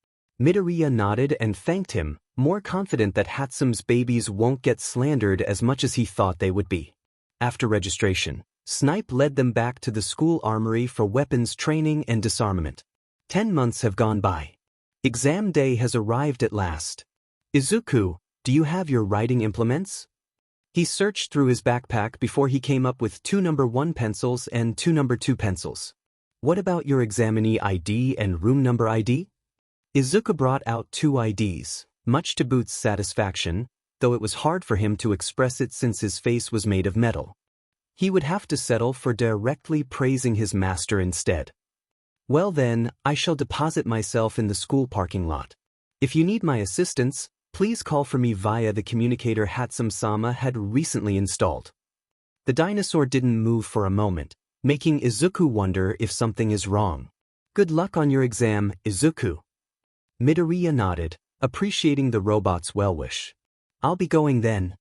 Midoriya nodded and thanked him, more confident that Hatsume's babies won't get slandered as much as he thought they would be. After registration, Snipe led them back to the school armory for weapons training and disarmament. 10 months have gone by. Exam day has arrived at last. Izuku, do you have your writing implements? He searched through his backpack before he came up with 2 number 1 pencils and 2 number 2 pencils. What about your examinee ID and room number ID? Izuku brought out 2 IDs, much to Boots' satisfaction, though it was hard for him to express it since his face was made of metal. He would have to settle for directly praising his master instead. Well then, I shall deposit myself in the school parking lot. If you need my assistance, please call for me via the communicator Hatsume-sama had recently installed. The dinosaur didn't move for a moment, making Izuku wonder if something is wrong. Good luck on your exam, Izuku. Midoriya nodded, appreciating the robot's well-wish. I'll be going then.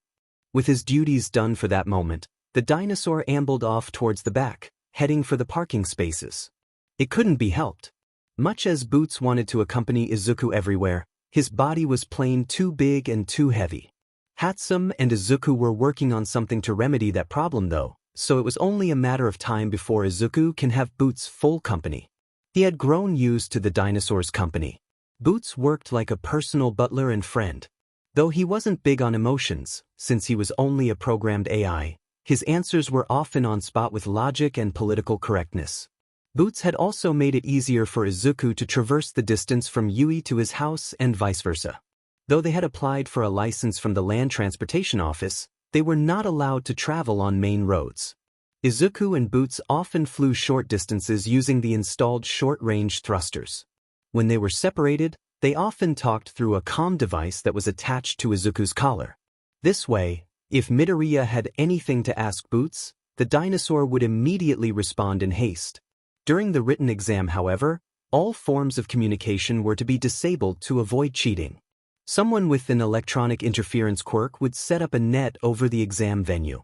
With his duties done for that moment, the dinosaur ambled off towards the back, heading for the parking spaces. It couldn't be helped. Much as Boots wanted to accompany Izuku everywhere, his body was plain too big and too heavy. Hatsume and Izuku were working on something to remedy that problem though, so it was only a matter of time before Izuku can have Boots' full company. He had grown used to the dinosaur's company. Boots worked like a personal butler and friend. Though he wasn't big on emotions, since he was only a programmed AI, his answers were often on spot with logic and political correctness. Boots had also made it easier for Izuku to traverse the distance from Yui to his house and vice versa. Though they had applied for a license from the Land Transportation Office, they were not allowed to travel on main roads. Izuku and Boots often flew short distances using the installed short-range thrusters. When they were separated, they often talked through a comm device that was attached to Izuku's collar. This way, if Midoriya had anything to ask Boots, the dinosaur would immediately respond in haste. During the written exam, however, all forms of communication were to be disabled to avoid cheating. Someone with an electronic interference quirk would set up a net over the exam venue.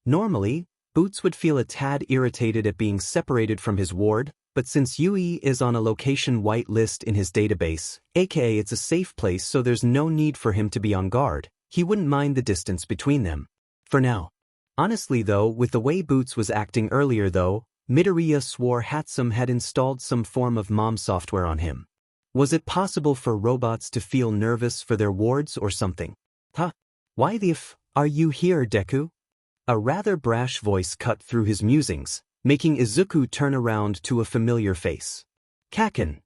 Normally, Boots would feel a tad irritated at being separated from his ward, but since Yui is on a location white list in his database, aka it's a safe place so there's no need for him to be on guard, he wouldn't mind the distance between them. For now. Honestly though, with the way Boots was acting earlier though, Midoriya swore Hatsume had installed some form of mom software on him. Was it possible for robots to feel nervous for their wards or something? Huh? Why the f are you here, Deku? A rather brash voice cut through his musings, making Izuku turn around to a familiar face. Kaken.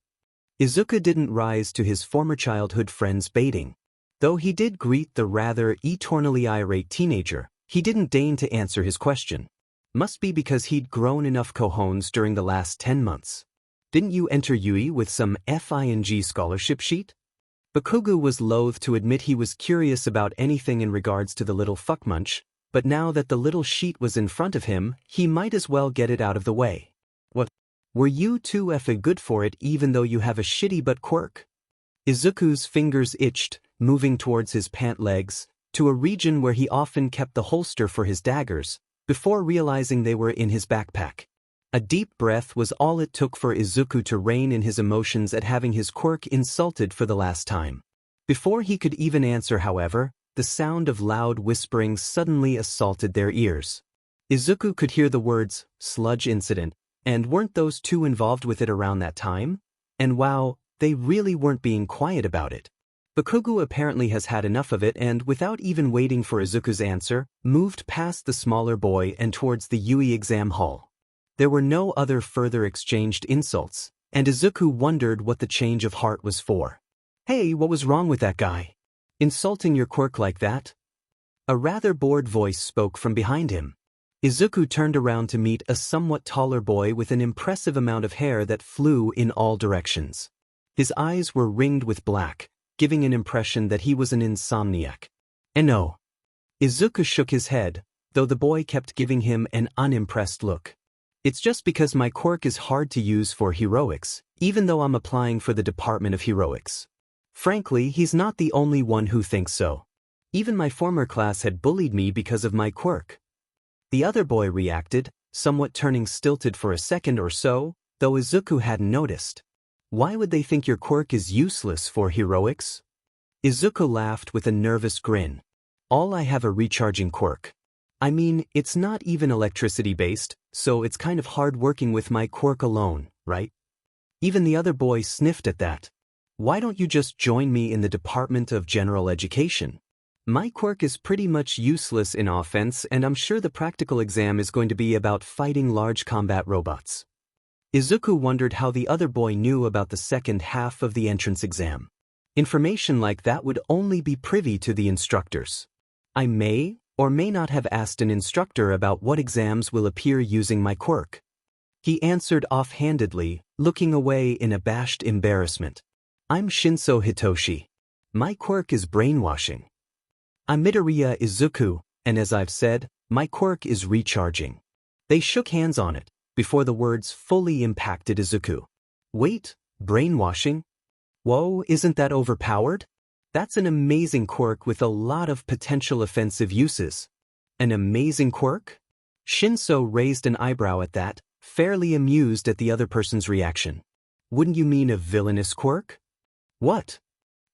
Izuku didn't rise to his former childhood friend's baiting. Though he did greet the rather eternally irate teenager, he didn't deign to answer his question. Must be because he'd grown enough cojones during the last 10 months. Didn't you enter Yui with some FING scholarship sheet? Bakugo was loath to admit he was curious about anything in regards to the little fuckmunch, but now that the little sheet was in front of him, he might as well get it out of the way. What? Were you too effa good for it even though you have a shitty butt quirk? Izuku's fingers itched, moving towards his pant legs, to a region where he often kept the holster for his daggers, before realizing they were in his backpack. A deep breath was all it took for Izuku to rein in his emotions at having his quirk insulted for the last time. Before he could even answer, however, the sound of loud whispering suddenly assaulted their ears. Izuku could hear the words, sludge incident, and weren't those two involved with it around that time? And wow, they really weren't being quiet about it. Bakugo apparently has had enough of it and, without even waiting for Izuku's answer, moved past the smaller boy and towards the Yui exam hall. There were no other further exchanged insults, and Izuku wondered what the change of heart was for. Hey, what was wrong with that guy? Insulting your quirk like that? A rather bored voice spoke from behind him. Izuku turned around to meet a somewhat taller boy with an impressive amount of hair that flew in all directions. His eyes were ringed with black, giving an impression that he was an insomniac. No. Izuku shook his head, though the boy kept giving him an unimpressed look. It's just because my quirk is hard to use for heroics, even though I'm applying for the Department of Heroics. Frankly, he's not the only one who thinks so. Even my former class had bullied me because of my quirk. The other boy reacted, somewhat turning stilted for a second or so, though Izuku hadn't noticed. Why would they think your quirk is useless for heroics? Izuku laughed with a nervous grin. I have a recharging quirk. I mean, it's not even electricity-based, so it's kind of hard working with my quirk alone, right? Even the other boy sniffed at that. Why don't you just join me in the Department of General Education? My quirk is pretty much useless in offense, and I'm sure the practical exam is going to be about fighting large combat robots. Izuku wondered how the other boy knew about the second half of the entrance exam. Information like that would only be privy to the instructors. I may or may not have asked an instructor about what exams will appear using my quirk. He answered offhandedly, looking away in abashed embarrassment. I'm Shinso Hitoshi. My quirk is brainwashing. I'm Midoriya Izuku, and as I've said, my quirk is recharging. They shook hands on it, before the words fully impacted Izuku. Wait, brainwashing? Whoa, isn't that overpowered? That's an amazing quirk with a lot of potential offensive uses. An amazing quirk? Shinso raised an eyebrow at that, fairly amused at the other person's reaction. Wouldn't you mean a villainous quirk? What?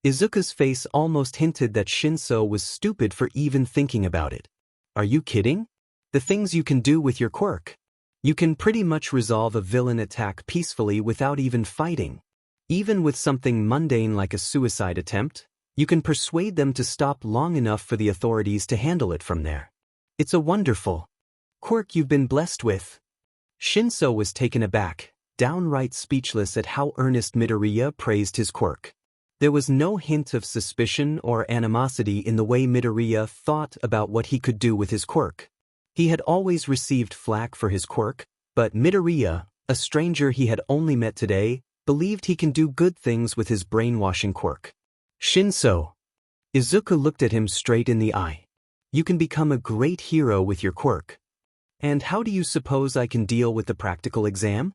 Izuku's face almost hinted that Shinso was stupid for even thinking about it. Are you kidding? The things you can do with your quirk. You can pretty much resolve a villain attack peacefully without even fighting. Even with something mundane like a suicide attempt, you can persuade them to stop long enough for the authorities to handle it from there. It's a wonderful quirk you've been blessed with. Shinso was taken aback, downright speechless at how earnest Midoriya praised his quirk. There was no hint of suspicion or animosity in the way Midoriya thought about what he could do with his quirk. He had always received flack for his quirk, but Midoriya, a stranger he had only met today, believed he can do good things with his brainwashing quirk. Shinso. Izuku looked at him straight in the eye. You can become a great hero with your quirk. And how do you suppose I can deal with the practical exam?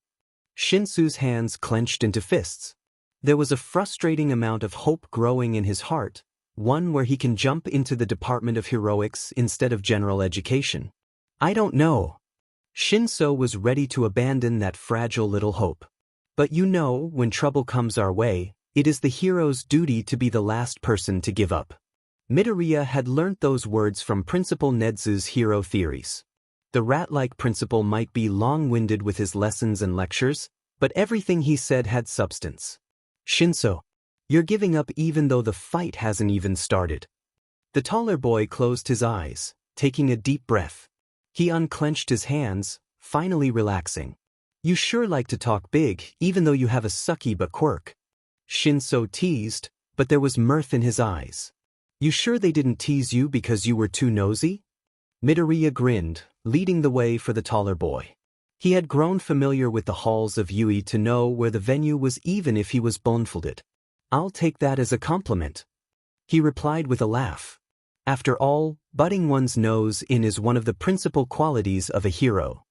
Shinsu's hands clenched into fists. There was a frustrating amount of hope growing in his heart, one where he can jump into the Department of Heroics instead of general education. I don't know. Shinso was ready to abandon that fragile little hope. But you know, when trouble comes our way, it is the hero's duty to be the last person to give up. Midoriya had learnt those words from Principal Nedzu's hero theories. The rat-like principal might be long-winded with his lessons and lectures, but everything he said had substance. Shinso, you're giving up even though the fight hasn't even started. The taller boy closed his eyes, taking a deep breath. He unclenched his hands, finally relaxing. You sure like to talk big, even though you have a sucky but quirk. Shinso teased, but there was mirth in his eyes. You sure they didn't tease you because you were too nosy? Midoriya grinned, leading the way for the taller boy. He had grown familiar with the halls of Yui to know where the venue was even if he was blindfolded. I'll take that as a compliment. He replied with a laugh. After all, butting one's nose in is one of the principal qualities of a hero.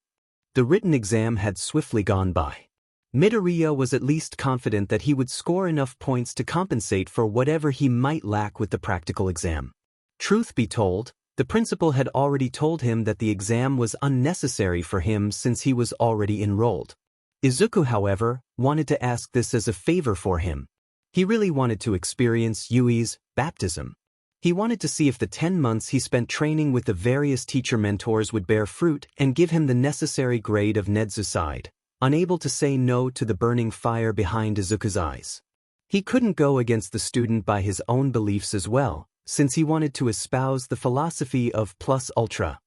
The written exam had swiftly gone by. Midoriya was at least confident that he would score enough points to compensate for whatever he might lack with the practical exam. Truth be told, the principal had already told him that the exam was unnecessary for him since he was already enrolled. Izuku, however, wanted to ask this as a favor for him. He really wanted to experience Yui's baptism. He wanted to see if the 10 months he spent training with the various teacher mentors would bear fruit and give him the necessary grade of Nedzu's side, unable to say no to the burning fire behind Izuku's eyes. He couldn't go against the student by his own beliefs as well, since he wanted to espouse the philosophy of plus ultra,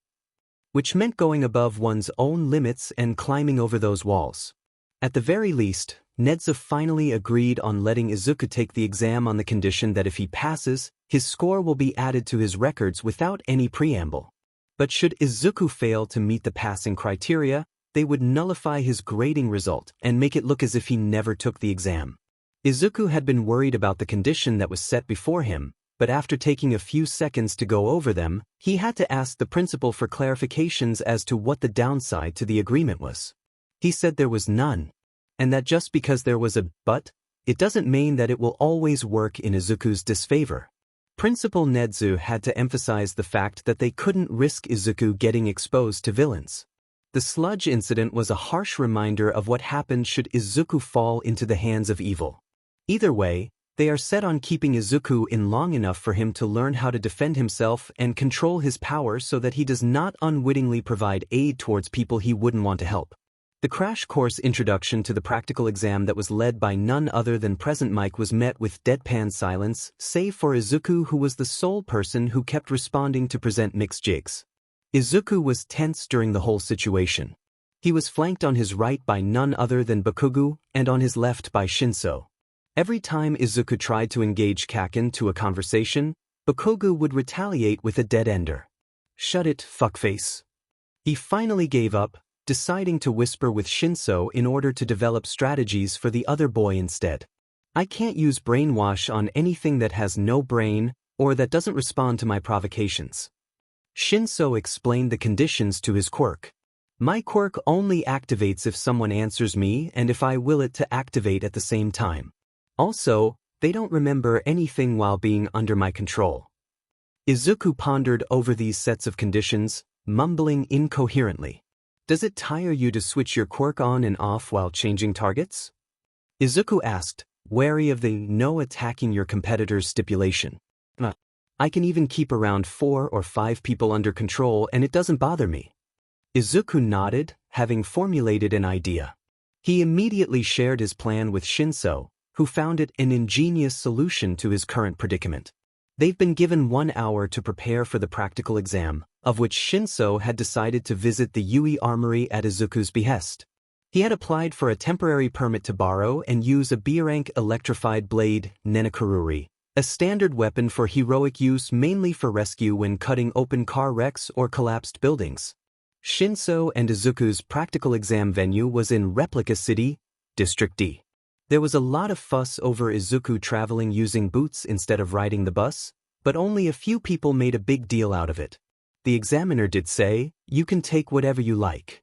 which meant going above one's own limits and climbing over those walls. At the very least, Nedzu finally agreed on letting Izuku take the exam on the condition that if he passes, his score will be added to his records without any preamble. But should Izuku fail to meet the passing criteria, they would nullify his grading result and make it look as if he never took the exam. Izuku had been worried about the condition that was set before him, but after taking a few seconds to go over them, he had to ask the principal for clarifications as to what the downside to the agreement was. He said there was none, and that just because there was a but, it doesn't mean that it will always work in Izuku's disfavor. Principal Nedzu had to emphasize the fact that they couldn't risk Izuku getting exposed to villains. The sludge incident was a harsh reminder of what happened should Izuku fall into the hands of evil. Either way, they are set on keeping Izuku in long enough for him to learn how to defend himself and control his power so that he does not unwittingly provide aid towards people he wouldn't want to help. The crash course introduction to the practical exam that was led by none other than Present Mike was met with deadpan silence, save for Izuku, who was the sole person who kept responding to present mixed jigs. Izuku was tense during the whole situation. He was flanked on his right by none other than Bakugo and on his left by Shinso. Every time Izuku tried to engage Kaken to a conversation, Bakugo would retaliate with a dead-ender. Shut it, fuckface. He finally gave up, deciding to whisper with Shinso in order to develop strategies for the other boy instead. I can't use brainwash on anything that has no brain or that doesn't respond to my provocations. Shinso explained the conditions to his quirk. My quirk only activates if someone answers me and if I will it to activate at the same time. Also, they don't remember anything while being under my control. Izuku pondered over these sets of conditions, mumbling incoherently. Does it tire you to switch your quirk on and off while changing targets? Izuku asked, wary of the no attacking your competitors stipulation. I can even keep around 4 or 5 people under control and it doesn't bother me. Izuku nodded, having formulated an idea. He immediately shared his plan with Shinso, who found it an ingenious solution to his current predicament. They've been given 1 hour to prepare for the practical exam, of which Shinso had decided to visit the Yui Armory at Izuku's behest. He had applied for a temporary permit to borrow and use a B-rank electrified blade, Nenakaruri, a standard weapon for heroic use mainly for rescue when cutting open car wrecks or collapsed buildings. Shinso and Izuku's practical exam venue was in Replica City, District D. There was a lot of fuss over Izuku traveling using boots instead of riding the bus, but only a few people made a big deal out of it. The examiner did say, "You can take whatever you like."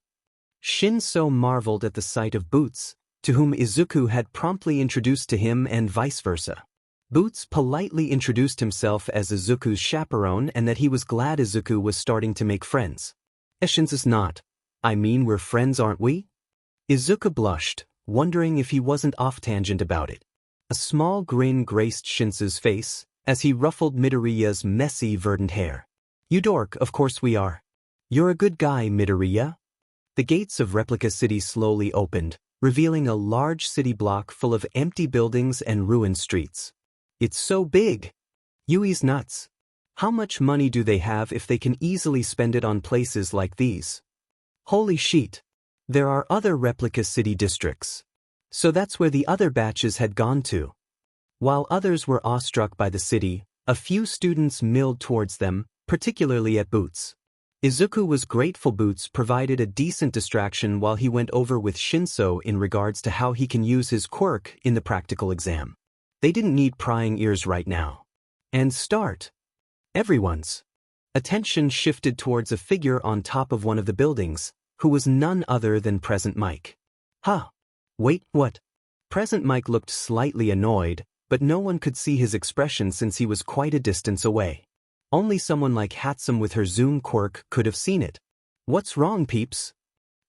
Shinso marveled at the sight of Boots, to whom Izuku had promptly introduced to him and vice versa. Boots politely introduced himself as Izuku's chaperone and that he was glad Izuku was starting to make friends. Shin's not. I mean, we're friends, aren't we? Izuku blushed, wondering if he wasn't off tangent about it. A small grin graced Shin's face as he ruffled Midoriya's messy verdant hair. You dork, of course we are. You're a good guy, Midoriya. The gates of Replica City slowly opened, revealing a large city block full of empty buildings and ruined streets. It's so big. Yui's nuts. How much money do they have if they can easily spend it on places like these? Holy shit. There are other Replica City districts. So that's where the other batches had gone to. While others were awestruck by the city, a few students milled towards them, particularly at Boots. Izuku was grateful Boots provided a decent distraction while he went over with Shinso in regards to how he can use his quirk in the practical exam. They didn't need prying ears right now. And start. Everyone's attention shifted towards a figure on top of one of the buildings, who was none other than Present Mike. Huh. Wait, what? Present Mike looked slightly annoyed, but no one could see his expression since he was quite a distance away. Only someone like Hatsume with her zoom quirk could have seen it. What's wrong, peeps?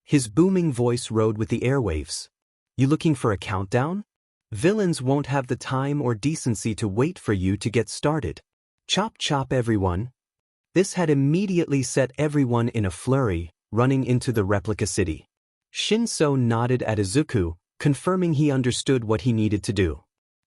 His booming voice rode with the airwaves. You looking for a countdown? Villains won't have the time or decency to wait for you to get started. Chop chop everyone. This had immediately set everyone in a flurry, running into the Replica City. Shinso nodded at Izuku, confirming he understood what he needed to do.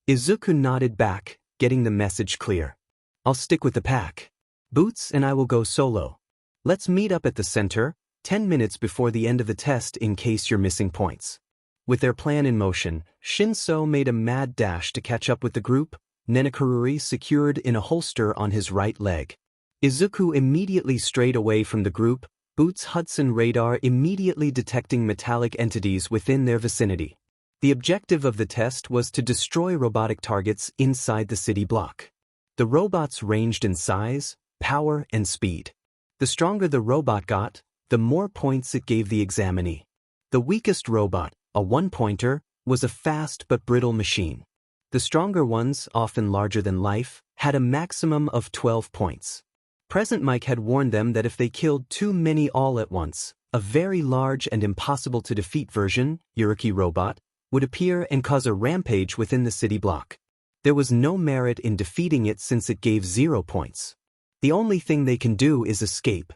Izuku nodded back, getting the message clear. I'll stick with the pack. Boots and I will go solo. Let's meet up at the center, 10 minutes before the end of the test in case you're missing points. With their plan in motion, Shinso made a mad dash to catch up with the group, Nenakaruri secured in a holster on his right leg. Izuku immediately strayed away from the group, Boots' Hudson radar immediately detecting metallic entities within their vicinity. The objective of the test was to destroy robotic targets inside the city block. The robots ranged in size, power, and speed. The stronger the robot got, the more points it gave the examinee. The weakest robot, a one-pointer, was a fast but brittle machine. The stronger ones, often larger than life, had a maximum of 12 points. Present Mike had warned them that if they killed too many all at once, a very large and impossible-to-defeat version, Yuruki robot, would appear and cause a rampage within the city block. There was no merit in defeating it since it gave 0 points. The only thing they can do is escape.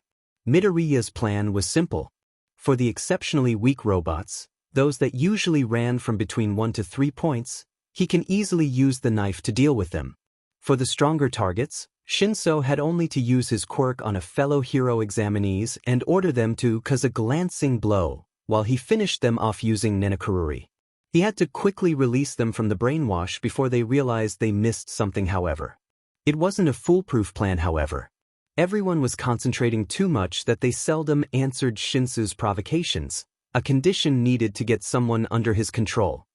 Midoriya's plan was simple. For the exceptionally weak robots, those that usually ran from between 1 to 3 points, he can easily use the knife to deal with them. For the stronger targets, Shinso had only to use his quirk on a fellow hero examinees and order them to cause a glancing blow, while he finished them off using Nenakaruri. He had to quickly release them from the brainwash before they realized they missed something, however. It wasn't a foolproof plan, however. Everyone was concentrating too much that they seldom answered Shinso's provocations, a condition needed to get someone under his control.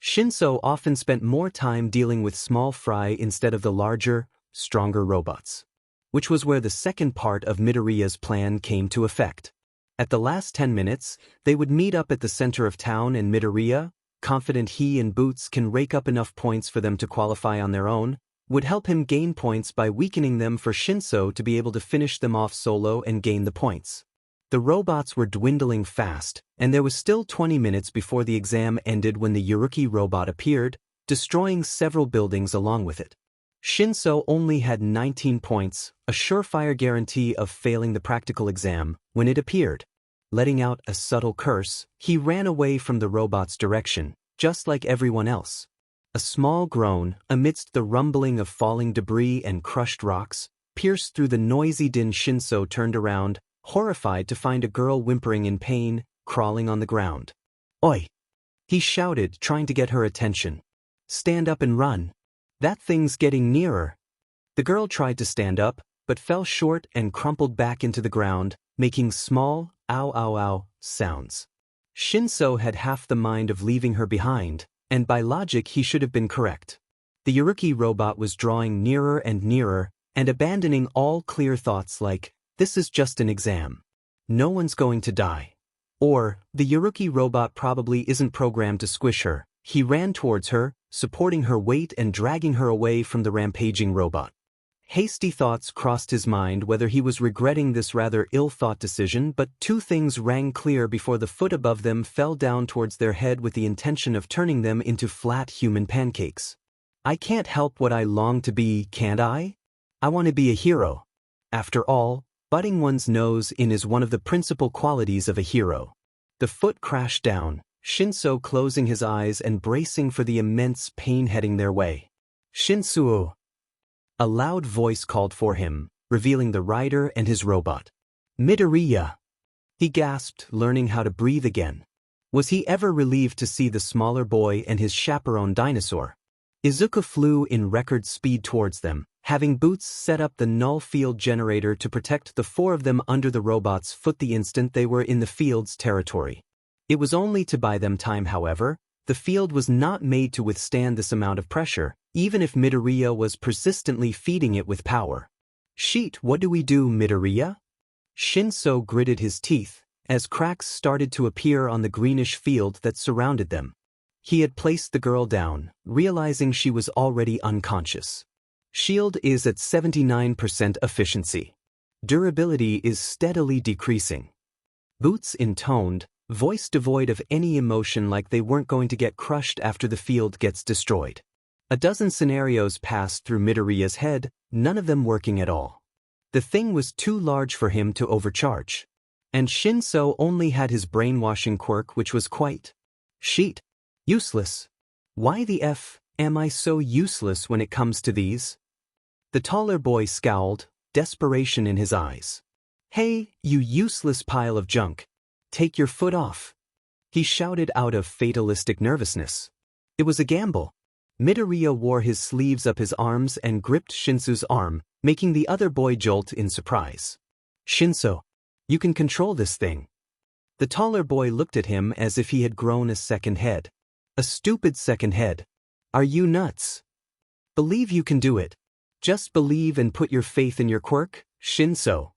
Shinso often spent more time dealing with small fry instead of the larger, stronger robots, which was where the second part of Midoriya's plan came to effect. At the last 10 minutes, they would meet up at the center of town and Midoriya, confident he and Boots can rake up enough points for them to qualify on their own, would help him gain points by weakening them for Shinso to be able to finish them off solo and gain the points. The robots were dwindling fast, and there was still 20 minutes before the exam ended when the Yuruki robot appeared, destroying several buildings along with it. Shinso only had 19 points, a surefire guarantee of failing the practical exam, when it appeared. Letting out a subtle curse, he ran away from the robot's direction, just like everyone else. A small groan, amidst the rumbling of falling debris and crushed rocks, pierced through the noisy din. Shinso turned around, horrified to find a girl whimpering in pain, crawling on the ground. Oi! He shouted, trying to get her attention. Stand up and run. That thing's getting nearer. The girl tried to stand up, but fell short and crumpled back into the ground, making small, ow ow ow, sounds. Shinso had half the mind of leaving her behind, and by logic he should have been correct. The Yuruki robot was drawing nearer and nearer, and abandoning all clear thoughts like, this is just an exam. No one's going to die. Or, the Yuruki robot probably isn't programmed to squish her. He ran towards her, supporting her weight and dragging her away from the rampaging robot. Hasty thoughts crossed his mind whether he was regretting this rather ill-thought decision, but two things rang clear before the foot above them fell down towards their head with the intention of turning them into flat human pancakes. I can't help what I long to be, can't I? I want to be a hero. After all, butting one's nose in is one of the principal qualities of a hero. The foot crashed down, Shinso closing his eyes and bracing for the immense pain heading their way. Shinsuo! A loud voice called for him, revealing the rider and his robot. Midoriya! He gasped, learning how to breathe again. Was he ever relieved to see the smaller boy and his chaperone dinosaur? Izuku flew in record speed towards them, having Boots set up the null field generator to protect the four of them under the robot's foot the instant they were in the field's territory. It was only to buy them time, however. The field was not made to withstand this amount of pressure, even if Midoriya was persistently feeding it with power. Sheet, what do we do, Midoriya? Shinso gritted his teeth, as cracks started to appear on the greenish field that surrounded them. He had placed the girl down, realizing she was already unconscious. Shield is at 79% efficiency. Durability is steadily decreasing. Boots intoned, voice devoid of any emotion, like they weren't going to get crushed after the field gets destroyed. A dozen scenarios passed through Midoriya's head, none of them working at all. The thing was too large for him to overcharge. And Shinso only had his brainwashing quirk, which was quite sheet. Useless. Why the F am I so useless when it comes to these? The taller boy scowled, desperation in his eyes. Hey, you useless pile of junk. Take your foot off. He shouted out of fatalistic nervousness. It was a gamble. Midoriya wore his sleeves up his arms and gripped Shinso's arm, making the other boy jolt in surprise. Shinso, you can control this thing. The taller boy looked at him as if he had grown a second head. A stupid second head. Are you nuts? Believe you can do it. Just believe and put your faith in your quirk, Shinso.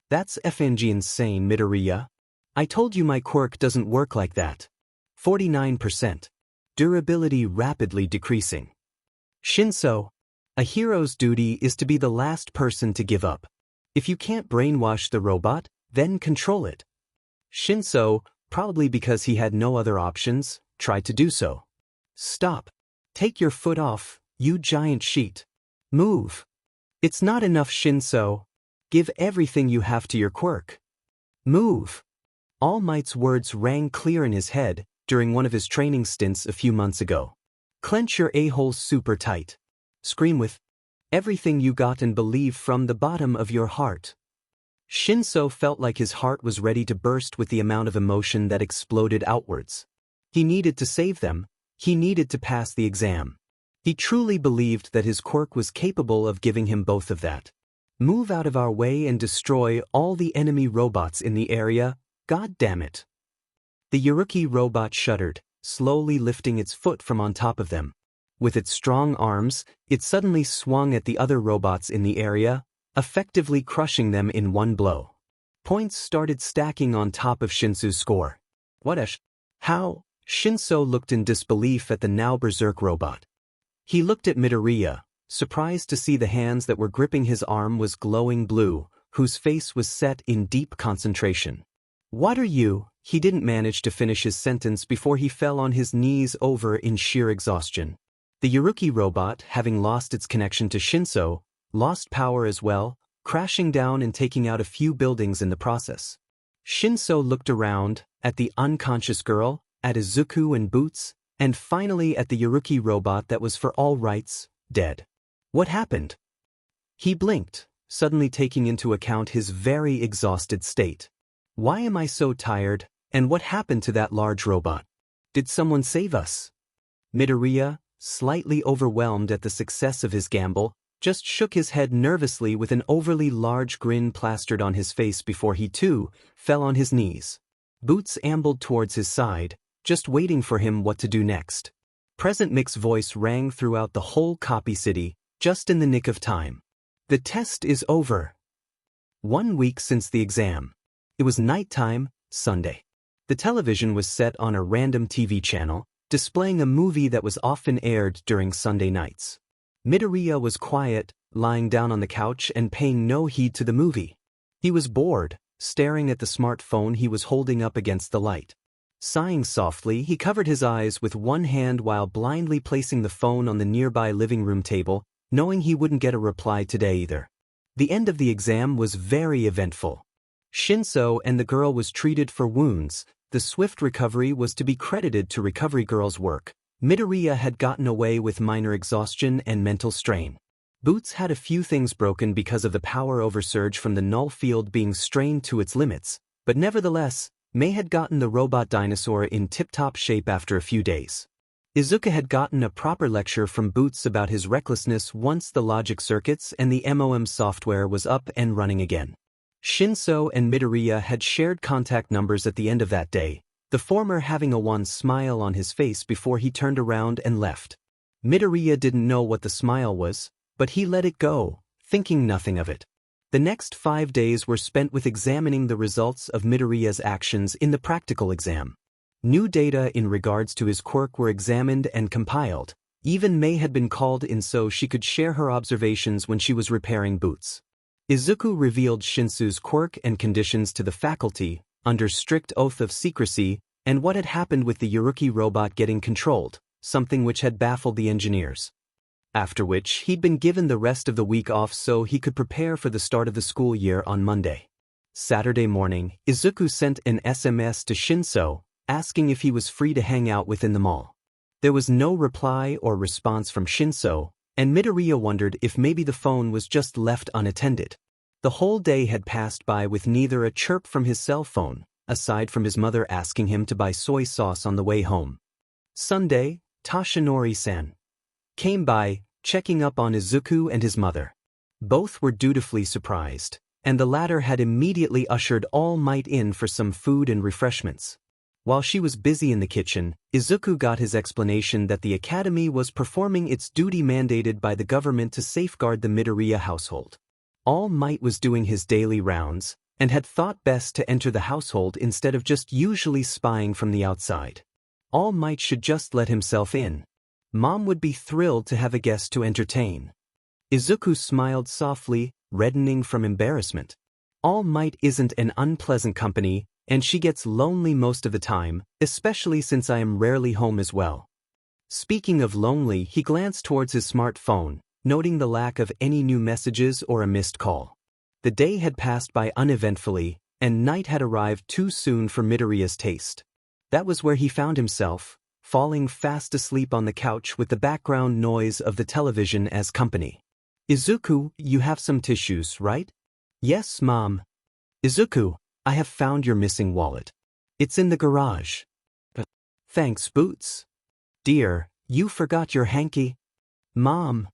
That's FNG insane, Midoriya. I told you my quirk doesn't work like that. 49%. Durability rapidly decreasing. Shinso, a hero's duty is to be the last person to give up. If you can't brainwash the robot, then control it. Shinso, probably because he had no other options, tried to do so. Stop. Take your foot off, you giant sheet. Move. It's not enough, Shinso. Give everything you have to your quirk. Move. All Might's words rang clear in his head during one of his training stints a few months ago. Clench your a-hole super tight. Scream with everything you got and believe from the bottom of your heart. Shinso felt like his heart was ready to burst with the amount of emotion that exploded outwards. He needed to save them. He needed to pass the exam. He truly believed that his quirk was capable of giving him both of that. Move out of our way and destroy all the enemy robots in the area. God damn it. The Yuruki robot shuddered, slowly lifting its foot from on top of them. With its strong arms, it suddenly swung at the other robots in the area, effectively crushing them in one blow. Points started stacking on top of Shinso's score. How? Shinso looked in disbelief at the now berserk robot. He looked at Midoriya, surprised to see the hands that were gripping his arm was glowing blue, whose face was set in deep concentration. What are you? He didn't manage to finish his sentence before he fell on his knees over in sheer exhaustion. The Yuruki robot, having lost its connection to Shinso, lost power as well, crashing down and taking out a few buildings in the process. Shinso looked around, at the unconscious girl, at Izuku and Boots, and finally at the Yuruki robot that was for all rights, dead. What happened? He blinked, suddenly taking into account his very exhausted state. Why am I so tired, and what happened to that large robot? Did someone save us? Midoriya, slightly overwhelmed at the success of his gamble, just shook his head nervously with an overly large grin plastered on his face before he too fell on his knees. Boots ambled towards his side, just waiting for him what to do next. Present Mick's voice rang throughout the whole copy city, just in the nick of time. The test is over. 1 week since the exam. It was nighttime, Sunday. The television was set on a random TV channel, displaying a movie that was often aired during Sunday nights. Midoriya was quiet, lying down on the couch and paying no heed to the movie. He was bored, staring at the smartphone he was holding up against the light. Sighing softly, he covered his eyes with one hand while blindly placing the phone on the nearby living room table, knowing he wouldn't get a reply today either. The end of the exam was very eventful. Shinso and the girl was treated for wounds. The swift recovery was to be credited to Recovery Girl's work. Midoriya had gotten away with minor exhaustion and mental strain. Boots had a few things broken because of the power oversurge from the null field being strained to its limits, but nevertheless, Mei had gotten the robot dinosaur in tip-top shape after a few days. Izuku had gotten a proper lecture from Boots about his recklessness once the logic circuits and the MOM software was up and running again. Shinso and Midoriya had shared contact numbers at the end of that day, the former having a wan smile on his face before he turned around and left. Midoriya didn't know what the smile was, but he let it go, thinking nothing of it. The next 5 days were spent with examining the results of Midoriya's actions in the practical exam. New data in regards to his quirk were examined and compiled. Even Mei had been called in so she could share her observations when she was repairing Boots. Izuku revealed Shinsu's quirk and conditions to the faculty, under strict oath of secrecy, and what had happened with the Yuruki robot getting controlled, something which had baffled the engineers. After which he'd been given the rest of the week off so he could prepare for the start of the school year on Monday. Saturday morning, Izuku sent an SMS to Shinso, asking if he was free to hang out within the mall. There was no reply or response from Shinso, and Midoriya wondered if maybe the phone was just left unattended. The whole day had passed by with neither a chirp from his cell phone, aside from his mother asking him to buy soy sauce on the way home. Sunday, Tashinori-san came by, checking up on Izuku and his mother. Both were dutifully surprised, and the latter had immediately ushered All Might in for some food and refreshments. While she was busy in the kitchen, Izuku got his explanation that the academy was performing its duty mandated by the government to safeguard the Midoriya household. All Might was doing his daily rounds, and had thought best to enter the household instead of just usually spying from the outside. All Might should just let himself in. Mom would be thrilled to have a guest to entertain. Izuku smiled softly, reddening from embarrassment. All Might isn't an unpleasant company, and she gets lonely most of the time, especially since I am rarely home as well. Speaking of lonely, he glanced towards his smartphone, noting the lack of any new messages or a missed call. The day had passed by uneventfully, and night had arrived too soon for Midoriya's taste. That was where he found himself, falling fast asleep on the couch with the background noise of the television as company. Izuku, you have some tissues, right? Yes, Mom. Izuku, I have found your missing wallet. It's in the garage. Thanks, Boots. Dear, you forgot your hanky? Mom.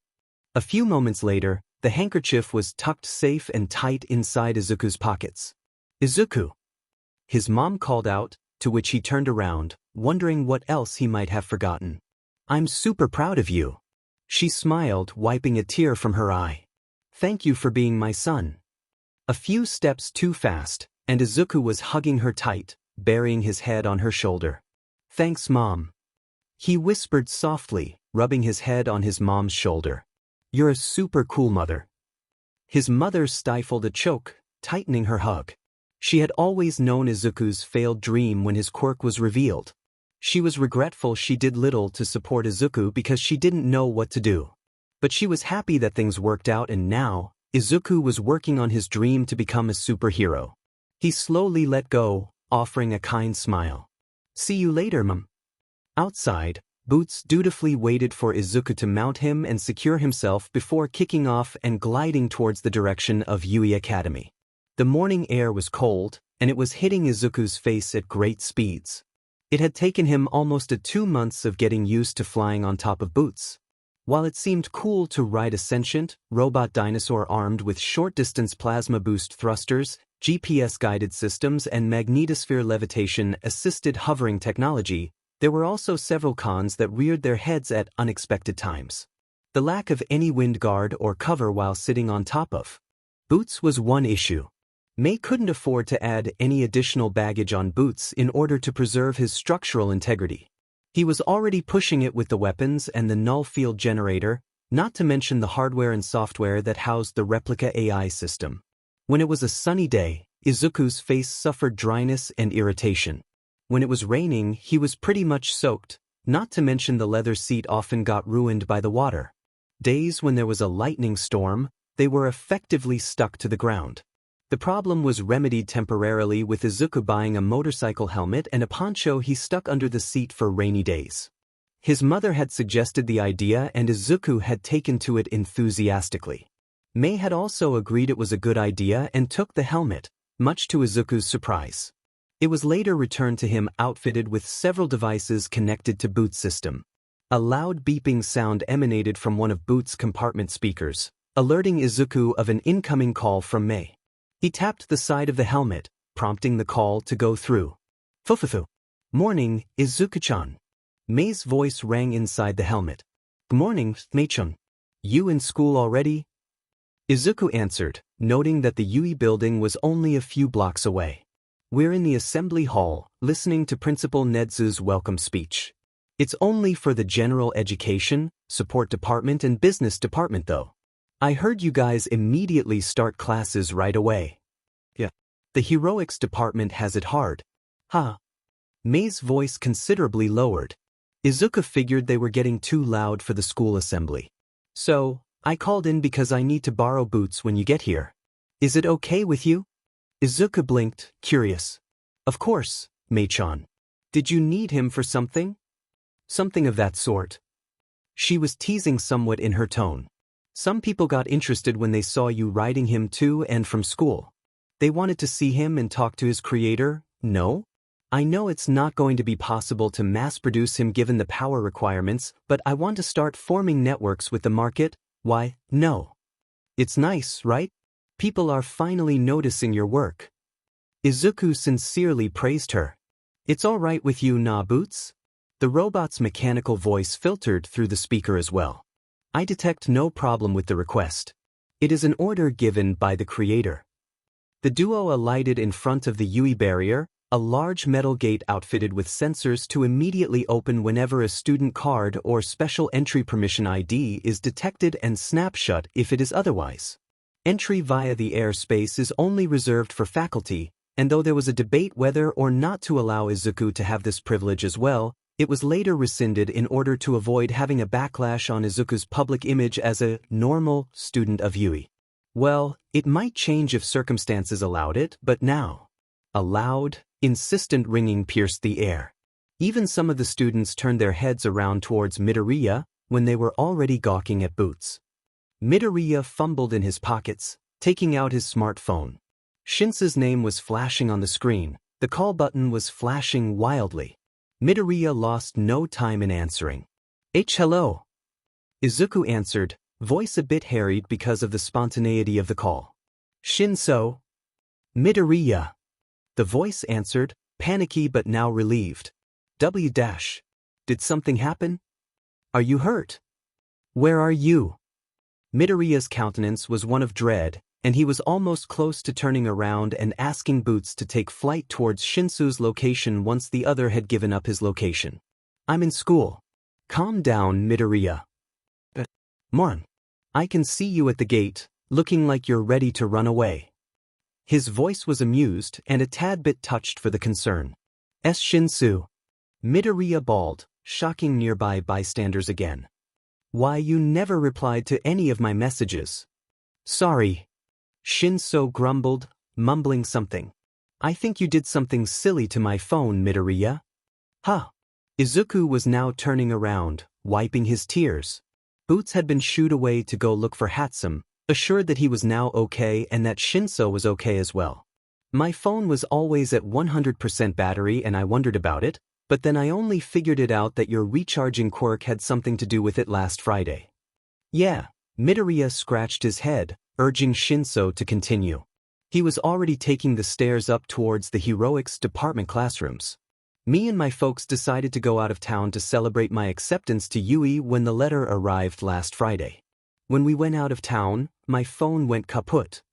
A few moments later, the handkerchief was tucked safe and tight inside Izuku's pockets. Izuku. His mom called out, to which he turned around, wondering what else he might have forgotten. I'm super proud of you. She smiled, wiping a tear from her eye. Thank you for being my son. A few steps too fast, and Izuku was hugging her tight, burying his head on her shoulder. Thanks, Mom. He whispered softly, rubbing his head on his mom's shoulder. You're a super cool mother. His mother stifled a choke, tightening her hug. She had always known Izuku's failed dream when his quirk was revealed. She was regretful she did little to support Izuku because she didn't know what to do. But she was happy that things worked out, and now, Izuku was working on his dream to become a superhero. He slowly let go, offering a kind smile. See you later, Mom. Outside, Boots dutifully waited for Izuku to mount him and secure himself before kicking off and gliding towards the direction of Yui Academy. The morning air was cold, and it was hitting Izuku's face at great speeds. It had taken him almost 2 months of getting used to flying on top of Boots. While it seemed cool to ride a sentient, robot dinosaur armed with short-distance plasma boost thrusters, GPS-guided systems and magnetosphere levitation-assisted hovering technology, there were also several cons that reared their heads at unexpected times. The lack of any wind guard or cover while sitting on top of Boots was one issue. Mei couldn't afford to add any additional baggage on Boots in order to preserve his structural integrity. He was already pushing it with the weapons and the null field generator, Not to mention the hardware and software that housed the replica AI system. When it was a sunny day, Izuku's face suffered dryness and irritation. When it was raining, he was pretty much soaked, not to mention the leather seat often got ruined by the water. Days when there was a lightning storm, they were effectively stuck to the ground. The problem was remedied temporarily with Izuku buying a motorcycle helmet and a poncho he stuck under the seat for rainy days. His mother had suggested the idea and Izuku had taken to it enthusiastically. Mei had also agreed it was a good idea and took the helmet, much to Izuku's surprise. It was later returned to him outfitted with several devices connected to Boot's system. A loud beeping sound emanated from one of Boot's compartment speakers, alerting Izuku of an incoming call from Mei. He tapped the side of the helmet, prompting the call to go through. Fufufu. Morning, Izuku-chan. Mei's voice rang inside the helmet. Good morning, Mei-chan. You in school already? Izuku answered, noting that the Yui building was only a few blocks away. We're in the assembly hall, listening to Principal Nedzu's welcome speech. It's only for the general education, support department and business department though. I heard you guys immediately start classes right away. Yeah. The heroics department has it hard. Huh. Mei's voice considerably lowered. Izuku figured they were getting too loud for the school assembly. So, I called in because I need to borrow Boots when you get here. Is it okay with you? Izuku blinked, curious. Of course, Mei-chan. Did you need him for something? Something of that sort. She was teasing somewhat in her tone. Some people got interested when they saw you riding him to and from school. They wanted to see him and talk to his creator, no? I know it's not going to be possible to mass-produce him given the power requirements, but I want to start forming networks with the market. Why, no. It's nice, right? People are finally noticing your work. Izuku sincerely praised her. It's all right with you, nah, Boots? The robot's mechanical voice filtered through the speaker as well. I detect no problem with the request. It is an order given by the creator. The duo alighted in front of the Yui barrier, a large metal gate outfitted with sensors to immediately open whenever a student card or special entry permission ID is detected and snap shut if it is otherwise. Entry via the airspace is only reserved for faculty, and though there was a debate whether or not to allow Izuku to have this privilege as well, it was later rescinded in order to avoid having a backlash on Izuku's public image as a normal student of Yui. Well, it might change if circumstances allowed it, but now. A loud, insistent ringing pierced the air. Even some of the students turned their heads around towards Midoriya when they were already gawking at Boots. Midoriya fumbled in his pockets, taking out his smartphone. Shinsu's name was flashing on the screen, the call button was flashing wildly. Midoriya lost no time in answering. Hello. Izuku answered, voice a bit harried because of the spontaneity of the call. Shinso. Midoriya. The voice answered, panicky but now relieved. W-. Did something happen? Are you hurt? Where are you? Midoriya's countenance was one of dread, and he was almost close to turning around and asking Boots to take flight towards Shinsu's location once the other had given up his location. I'm in school. Calm down, Midoriya. Mon. I can see you at the gate, looking like you're ready to run away. His voice was amused and a tad bit touched for the concern. Shinsu. Midoriya bawled, shocking nearby bystanders again. Why, you never replied to any of my messages. Sorry. Shinso grumbled, mumbling something. I think you did something silly to my phone, Midoriya. Huh. Izuku was now turning around, wiping his tears. Boots had been shooed away to go look for Hatsume, assured that he was now okay and that Shinso was okay as well. My phone was always at 100% battery and I wondered about it, but then I only figured it out that your recharging quirk had something to do with it last Friday. Yeah, Midoriya scratched his head, urging Shinso to continue. He was already taking the stairs up towards the heroics department classrooms. Me and my folks decided to go out of town to celebrate my acceptance to Yui when the letter arrived last Friday. When we went out of town, my phone went kaput.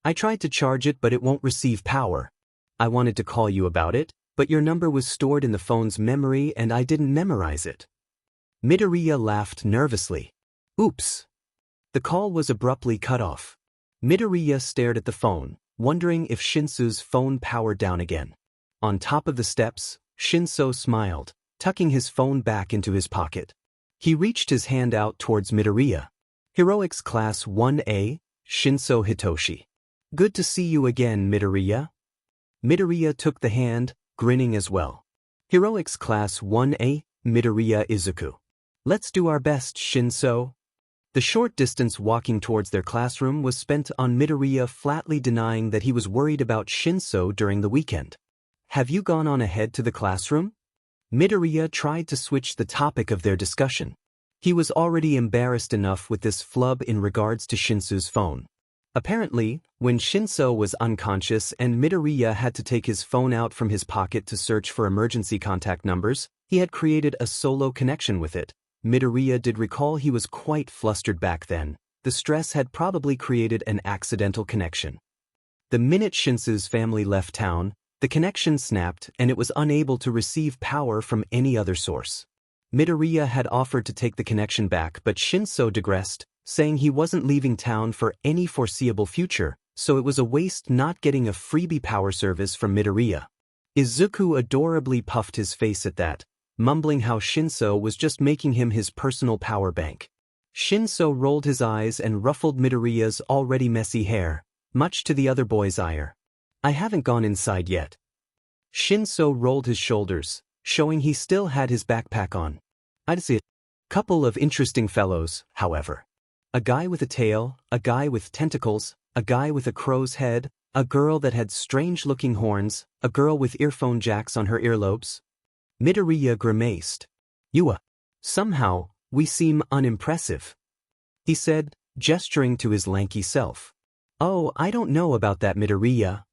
I tried to charge it but it won't receive power. I wanted to call you about it, but your number was stored in the phone's memory and I didn't memorize it. Midoriya laughed nervously. Oops. The call was abruptly cut off. Midoriya stared at the phone, wondering if Shinso's phone powered down again. On top of the steps, Shinso smiled, tucking his phone back into his pocket. He reached his hand out towards Midoriya. Heroics Class 1A, Shinso Hitoshi. Good to see you again, Midoriya. Midoriya took the hand, grinning as well. Heroics Class 1A, Midoriya Izuku. Let's do our best, Shinso. The short distance walking towards their classroom was spent on Midoriya flatly denying that he was worried about Shinso during the weekend. Have you gone on ahead to the classroom? Midoriya tried to switch the topic of their discussion. He was already embarrassed enough with this flub in regards to Shinso's phone. Apparently, when Shinso was unconscious and Midoriya had to take his phone out from his pocket to search for emergency contact numbers, he had created a solo connection with it. Midoriya did recall he was quite flustered back then. The stress had probably created an accidental connection. The minute Shinso's family left town, the connection snapped and it was unable to receive power from any other source. Midoriya had offered to take the connection back, but Shinso digressed, saying he wasn't leaving town for any foreseeable future, so it was a waste not getting a freebie power service from Midoriya. Izuku adorably puffed his face at that, mumbling how Shinso was just making him his personal power bank. Shinso rolled his eyes and ruffled Midoriya's already messy hair, much to the other boy's ire. I haven't gone inside yet. Shinso rolled his shoulders, showing he still had his backpack on. I'd see a couple of interesting fellows, however. A guy with a tail, a guy with tentacles, a guy with a crow's head, a girl that had strange-looking horns, a girl with earphone jacks on her earlobes. Midoriya grimaced. Somehow, we seem unimpressive, he said, gesturing to his lanky self. Oh, I don't know about that, Midoriya.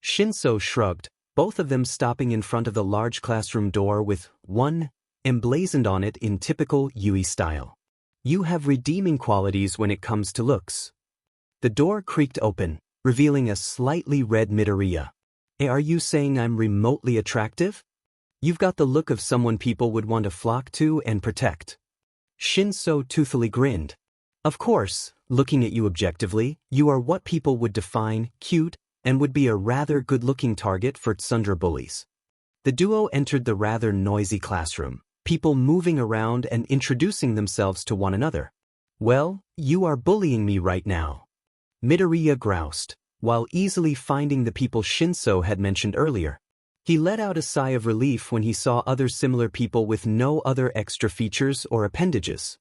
Shinso shrugged, both of them stopping in front of the large classroom door with "1" emblazoned on it in typical Yui style. You have redeeming qualities when it comes to looks. The door creaked open, revealing a slightly red Midoriya. Are you saying I'm remotely attractive? You've got the look of someone people would want to flock to and protect. Shinso toothily grinned. Of course, looking at you objectively, you are what people would define cute and would be a rather good-looking target for tsundere bullies. The duo entered the rather noisy classroom, people moving around and introducing themselves to one another. Well, you are bullying me right now. Midoriya groused, while easily finding the people Shinso had mentioned earlier. He let out a sigh of relief when he saw other similar people with no other extra features or appendages.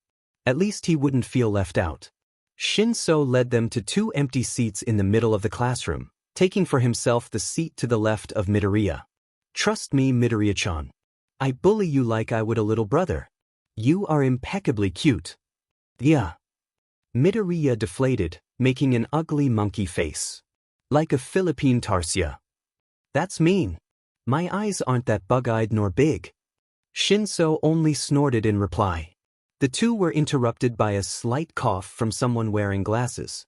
At least he wouldn't feel left out. Shinso led them to 2 empty seats in the middle of the classroom, taking for himself the seat to the left of Midoriya. Trust me, Midoriya-chan. I bully you like I would a little brother. You are impeccably cute. Yeah. Midoriya deflated, making an ugly monkey face. Like a Philippine tarsia. That's mean. My eyes aren't that bug-eyed nor big. Shinso only snorted in reply. The two were interrupted by a slight cough from someone wearing glasses.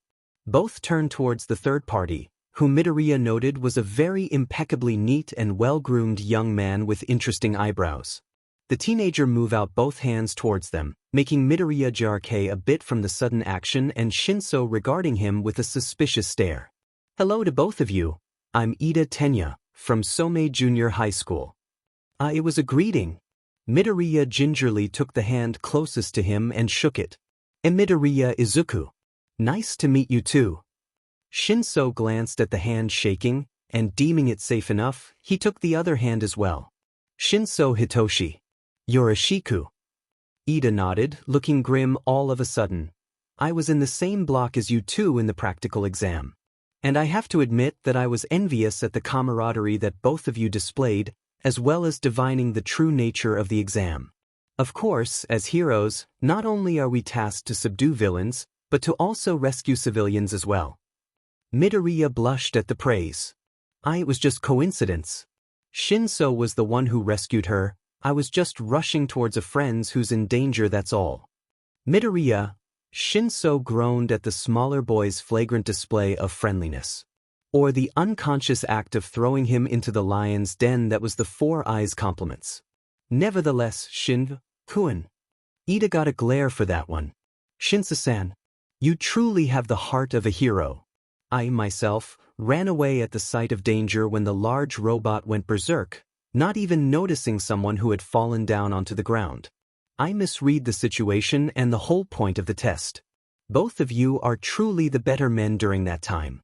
Both turned towards the third party, whom Midoriya noted was a very impeccably neat and well-groomed young man with interesting eyebrows. The teenager moved out both hands towards them, making Midoriya jerk a bit from the sudden action and Shinso regarding him with a suspicious stare. Hello to both of you. I'm Ida Tenya, from Somei Junior High School. It was a greeting. Midoriya gingerly took the hand closest to him and shook it. Midoriya Izuku. Nice to meet you too. Shinso glanced at the hand shaking, and deeming it safe enough, he took the other hand as well. Shinso Hitoshi. You're a Shiku. Ida nodded, looking grim all of a sudden. I was in the same block as you two in the practical exam. And I have to admit that I was envious at the camaraderie that both of you displayed, as well as divining the true nature of the exam. Of course, as heroes, not only are we tasked to subdue villains, but to also rescue civilians as well. Midoriya blushed at the praise. It was just coincidence. Shinso was the one who rescued her. I was just rushing towards a friend who's in danger, that's all. Midoriya. Shinso groaned at the smaller boy's flagrant display of friendliness. Or the unconscious act of throwing him into the lion's den that was the 4 eyes compliments. Nevertheless, Shin-kun. Ida got a glare for that one. Shinsa-san, you truly have the heart of a hero. I, myself, ran away at the sight of danger when the large robot went berserk, not even noticing someone who had fallen down onto the ground. I misread the situation and the whole point of the test. Both of you are truly the better men during that time.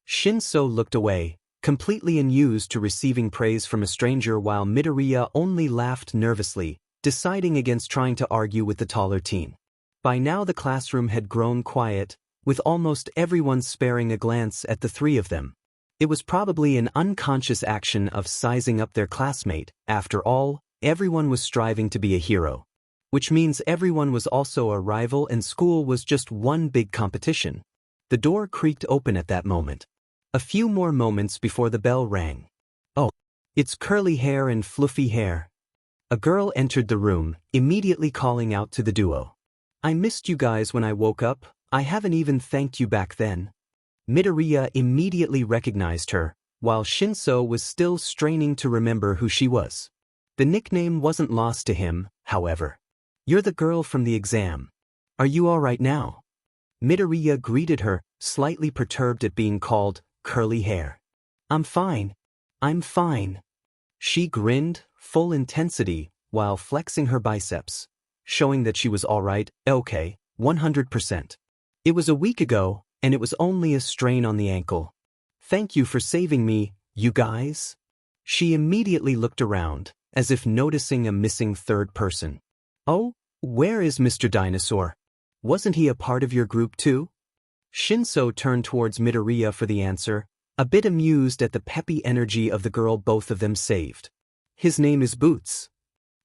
Shinso looked away, completely unused to receiving praise from a stranger, while Midoriya only laughed nervously, deciding against trying to argue with the taller teen. By now the classroom had grown quiet, with almost everyone sparing a glance at the three of them. It was probably an unconscious action of sizing up their classmate. After all, everyone was striving to be a hero. Which means everyone was also a rival and school was just one big competition. The door creaked open at that moment. A few more moments before the bell rang. Oh, it's curly hair and fluffy hair. A girl entered the room, immediately calling out to the duo. I missed you guys when I woke up. I haven't even thanked you back then. Midoriya immediately recognized her, while Shinso was still straining to remember who she was. The nickname wasn't lost to him, however. You're the girl from the exam. Are you all right now? Midoriya greeted her, slightly perturbed at being called curly hair. I'm fine. I'm fine. She grinned, full intensity, while flexing her biceps, showing that she was all right. Okay, 100%. It was a week ago, and it was only a strain on the ankle. Thank you for saving me, you guys. She immediately looked around, as if noticing a missing third person. Oh, where is Mr. Dinosaur? Wasn't he a part of your group too? Shinso turned towards Midoriya for the answer, a bit amused at the peppy energy of the girl both of them saved. His name is Boots.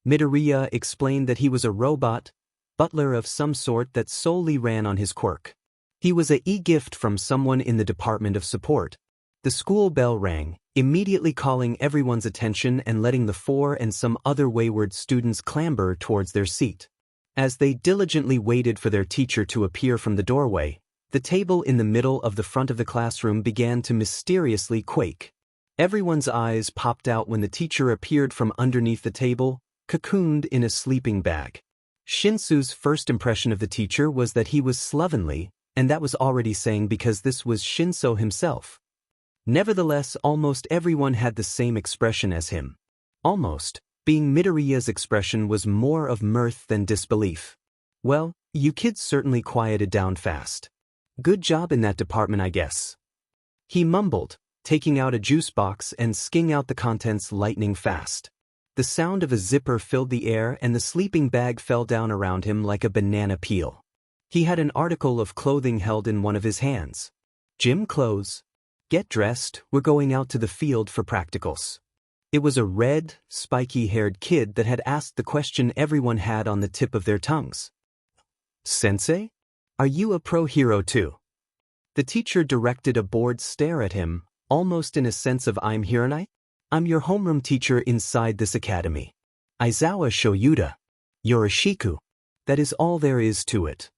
Midoriya explained that he was a robot, butler of some sort that solely ran on his quirk. He was a gift from someone in the Department of Support. The school bell rang, immediately calling everyone's attention and letting the four and some other wayward students clamber towards their seat. As they diligently waited for their teacher to appear from the doorway, the table in the middle of the front of the classroom began to mysteriously quake. Everyone's eyes popped out when the teacher appeared from underneath the table, cocooned in a sleeping bag. Shinsu's first impression of the teacher was that he was slovenly, and that was already saying because this was Shinso himself. Nevertheless, almost everyone had the same expression as him. Almost, being Midoriya's expression was more of mirth than disbelief. Well, you kids certainly quieted down fast. Good job in that department, I guess. He mumbled, taking out a juice box and skinging out the contents lightning fast. The sound of a zipper filled the air and the sleeping bag fell down around him like a banana peel. He had an article of clothing held in one of his hands. Gym clothes. Get dressed, we're going out to the field for practicals. It was a red, spiky-haired kid that had asked the question everyone had on the tip of their tongues. Sensei? Are you a pro hero too? The teacher directed a bored stare at him, almost in a sense of I'm here and I'm your homeroom teacher inside this academy. Aizawa Shoyuda. You're a Shiku. That is all there is to it.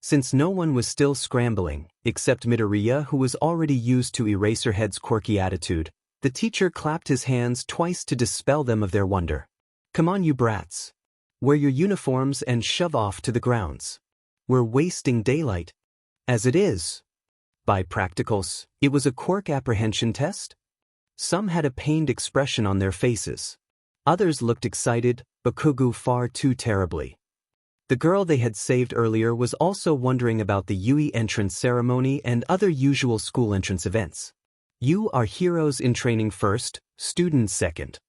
Since no one was still scrambling, except Midoriya, who was already used to Eraserhead's quirky attitude, the teacher clapped his hands twice to dispel them of their wonder. Come on, you brats. Wear your uniforms and shove off to the grounds. We're wasting daylight. As it is. By practicals, it was a quirk apprehension test? Some had a pained expression on their faces. Others looked excited, Bakugo far too terribly. The girl they had saved earlier was also wondering about the Yui entrance ceremony and other usual school entrance events. You are heroes in training first, students second.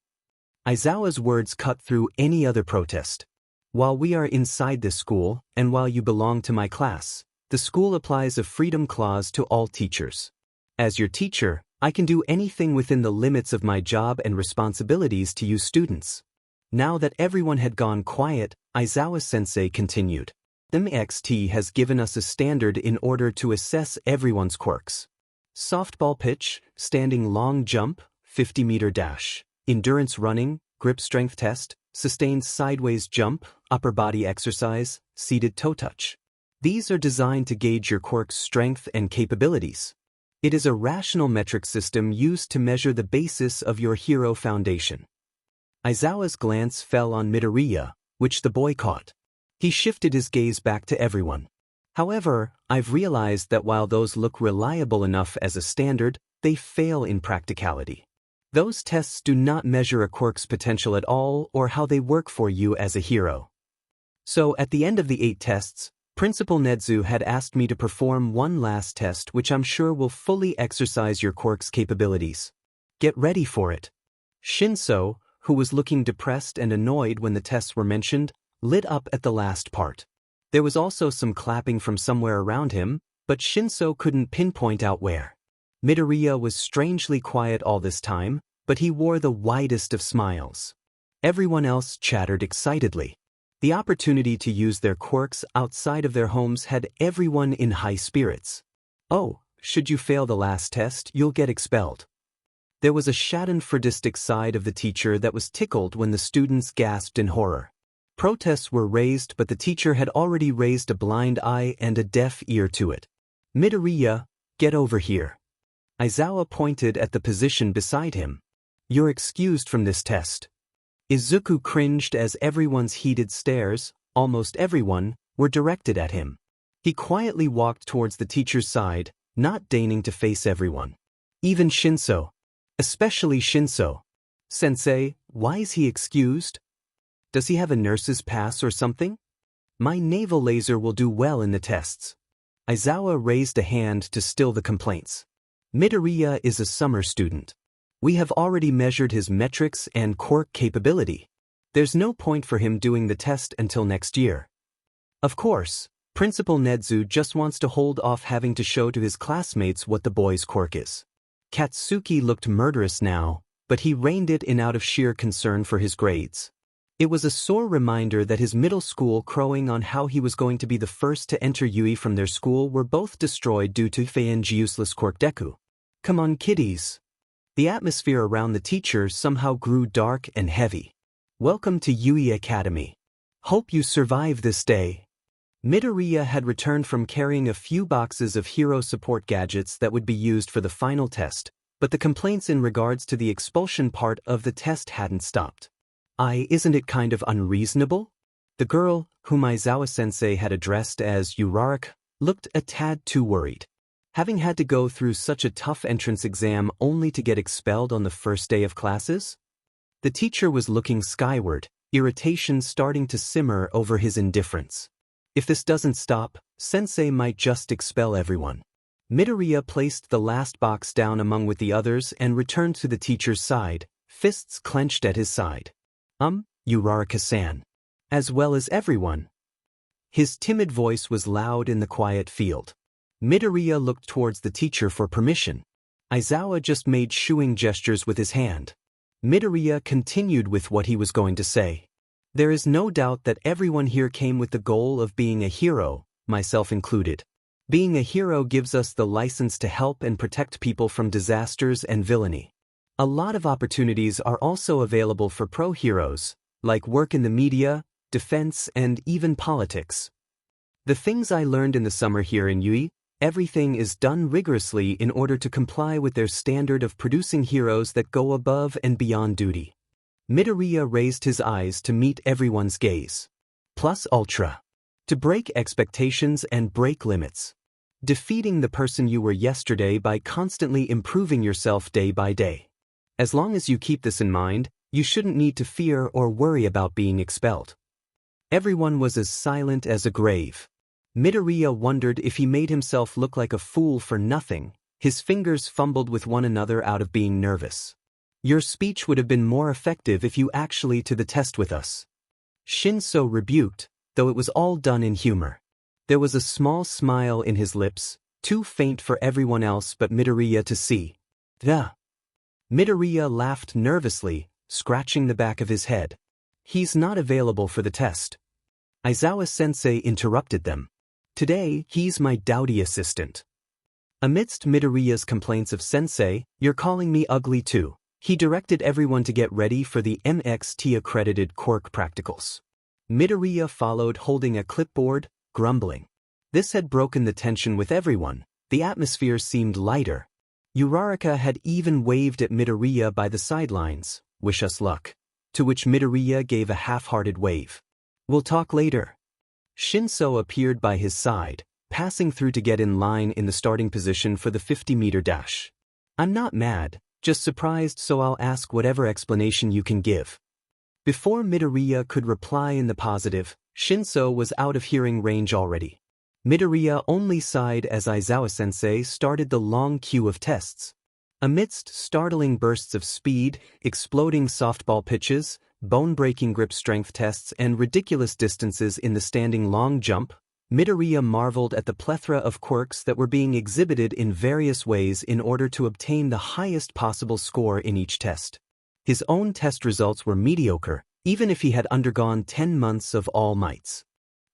Aizawa's words cut through any other protest. While we are inside this school, and while you belong to my class, the school applies a freedom clause to all teachers. As your teacher, I can do anything within the limits of my job and responsibilities to you students. Now that everyone had gone quiet, Aizawa-sensei continued. The MXT has given us a standard in order to assess everyone's quirks. Softball pitch, standing long jump, 50-meter dash, endurance running, grip strength test, sustained sideways jump, upper body exercise, seated toe touch. These are designed to gauge your quirk's strength and capabilities. It is a rational metric system used to measure the basis of your hero foundation. Aizawa's glance fell on Midoriya, which the boy caught. He shifted his gaze back to everyone. However, I've realized that while those look reliable enough as a standard, they fail in practicality. Those tests do not measure a quirk's potential at all or how they work for you as a hero. So at the end of the 8 tests, Principal Nedzu had asked me to perform one last test which I'm sure will fully exercise your quirk's capabilities. Get ready for it. Shinso, who was looking depressed and annoyed when the tests were mentioned, lit up at the last part. There was also some clapping from somewhere around him, but Shinso couldn't pinpoint out where. Midoriya was strangely quiet all this time, but he wore the widest of smiles. Everyone else chattered excitedly. The opportunity to use their quirks outside of their homes had everyone in high spirits. Oh, should you fail the last test, you'll get expelled. There was a schadenfreudistic side of the teacher that was tickled when the students gasped in horror. Protests were raised, but the teacher had already raised a blind eye and a deaf ear to it. Midoriya, get over here. Aizawa pointed at the position beside him. You're excused from this test. Izuku cringed as everyone's heated stares, almost everyone, were directed at him. He quietly walked towards the teacher's side, not deigning to face everyone. Even Shinso. Especially Shinso. Sensei, why is he excused? Does he have a nurse's pass or something? My naval laser will do well in the tests. Aizawa raised a hand to still the complaints. Midoriya is a summer student. We have already measured his metrics and quirk capability. There's no point for him doing the test until next year. Of course, Principal Nedzu just wants to hold off having to show to his classmates what the boy's quirk is. Katsuki looked murderous now, but he reined it in out of sheer concern for his grades. It was a sore reminder that his middle school crowing on how he was going to be the first to enter Yui from their school were both destroyed due to Feien's useless quirk Deku. Come on, kiddies. The atmosphere around the teacher somehow grew dark and heavy. Welcome to Yui Academy. Hope you survive this day. Midoriya had returned from carrying a few boxes of hero support gadgets that would be used for the final test, but the complaints in regards to the expulsion part of the test hadn't stopped. Isn't it kind of unreasonable? The girl, whom Aizawa-sensei had addressed as Uraraka, looked a tad too worried. Having had to go through such a tough entrance exam only to get expelled on the first day of classes? The teacher was looking skyward, irritation starting to simmer over his indifference. If this doesn't stop, sensei might just expel everyone. Midoriya placed the last box down among with the others and returned to the teacher's side, fists clenched at his side. Uraraka-san. As well as everyone. His timid voice was loud in the quiet field. Midoriya looked towards the teacher for permission. Aizawa just made shooing gestures with his hand. Midoriya continued with what he was going to say. There is no doubt that everyone here came with the goal of being a hero, myself included. Being a hero gives us the license to help and protect people from disasters and villainy. A lot of opportunities are also available for pro-heroes, like work in the media, defense, and even politics. The things I learned in the summer here in Yui, everything is done rigorously in order to comply with their standard of producing heroes that go above and beyond duty. Midoriya raised his eyes to meet everyone's gaze. Plus ultra. To break expectations and break limits. Defeating the person you were yesterday by constantly improving yourself day by day. As long as you keep this in mind, you shouldn't need to fear or worry about being expelled. Everyone was as silent as a grave. Midoriya wondered if he made himself look like a fool for nothing. His fingers fumbled with one another out of being nervous. Your speech would have been more effective if you actually to the test with us. Shinso rebuked, though it was all done in humor. There was a small smile in his lips, too faint for everyone else but Midoriya to see. Midoriya laughed nervously, scratching the back of his head. He's not available for the test. Aizawa-sensei interrupted them. Today, he's my dowdy assistant. Amidst Midoriya's complaints of sensei, you're calling me ugly too. He directed everyone to get ready for the MXT-accredited Quirk practicals. Midoriya followed holding a clipboard, grumbling. This had broken the tension with everyone. The atmosphere seemed lighter. Uraraka had even waved at Midoriya by the sidelines, wish us luck. To which Midoriya gave a half-hearted wave. We'll talk later. Shinso appeared by his side, passing through to get in line in the starting position for the 50-meter dash. I'm not mad, just surprised, so I'll ask whatever explanation you can give. Before Midoriya could reply in the positive, Shinso was out of hearing range already. Midoriya only sighed as Aizawa-sensei started the long queue of tests. Amidst startling bursts of speed, exploding softball pitches, bone-breaking grip strength tests, and ridiculous distances in the standing long jump, Midoriya marveled at the plethora of quirks that were being exhibited in various ways in order to obtain the highest possible score in each test. His own test results were mediocre, even if he had undergone 10 months of All Might's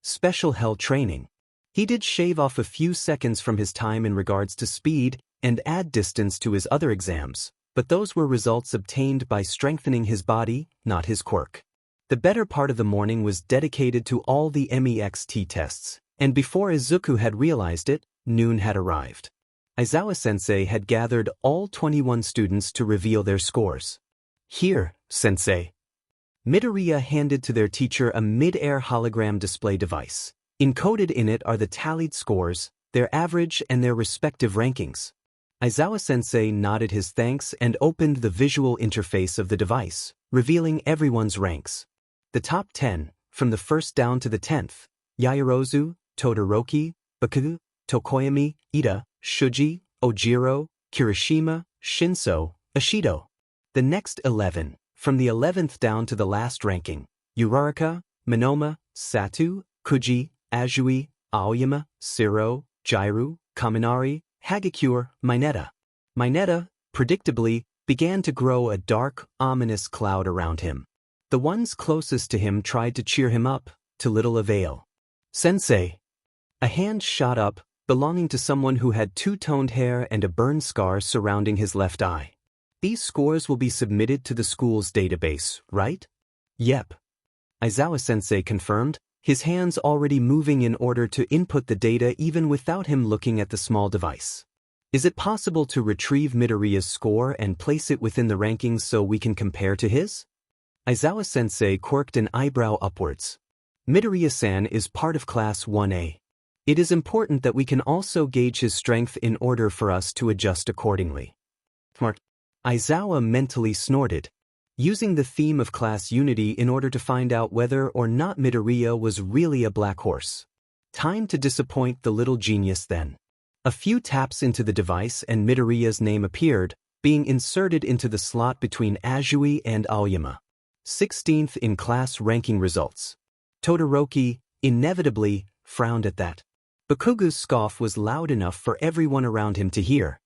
special hell training. He did shave off a few seconds from his time in regards to speed and add distance to his other exams, but those were results obtained by strengthening his body, not his quirk. The better part of the morning was dedicated to all the MEXT tests, and before Izuku had realized it, noon had arrived. Aizawa-sensei had gathered all 21 students to reveal their scores. Here, sensei. Midoriya handed to their teacher a mid-air hologram display device. Encoded in it are the tallied scores, their average and their respective rankings. Aizawa-sensei nodded his thanks and opened the visual interface of the device, revealing everyone's ranks. The top 10, from the first down to the 10th, Yaoyorozu, Todoroki, Bakugo, Tokoyami, Ida, Shuji, Ojiro, Kirishima, Shinso, Ishido. The next 11, from the 11th down to the last ranking, Uraraka, Minoma, Satu, Kuji, Azui, Aoyama, Siro, Jairu, Kaminari, Hagakure, Mineta. Mineta, predictably, began to grow a dark, ominous cloud around him. The ones closest to him tried to cheer him up, to little avail. Sensei. A hand shot up, belonging to someone who had two-toned hair and a burn scar surrounding his left eye. These scores will be submitted to the school's database, right? Yep. Aizawa-sensei confirmed, his hands already moving in order to input the data even without him looking at the small device. Is it possible to retrieve Midoriya's score and place it within the rankings so we can compare to his? Aizawa-sensei quirked an eyebrow upwards. Midoriya-san is part of Class 1A. It is important that we can also gauge his strength in order for us to adjust accordingly. Smart. Aizawa mentally snorted, using the theme of class unity in order to find out whether or not Midoriya was really a black horse. Time to disappoint the little genius then. A few taps into the device and Midoriya's name appeared, being inserted into the slot between Azui and Aoyama. 16th in class ranking results. Todoroki, inevitably, frowned at that. Bakugo's scoff was loud enough for everyone around him to hear.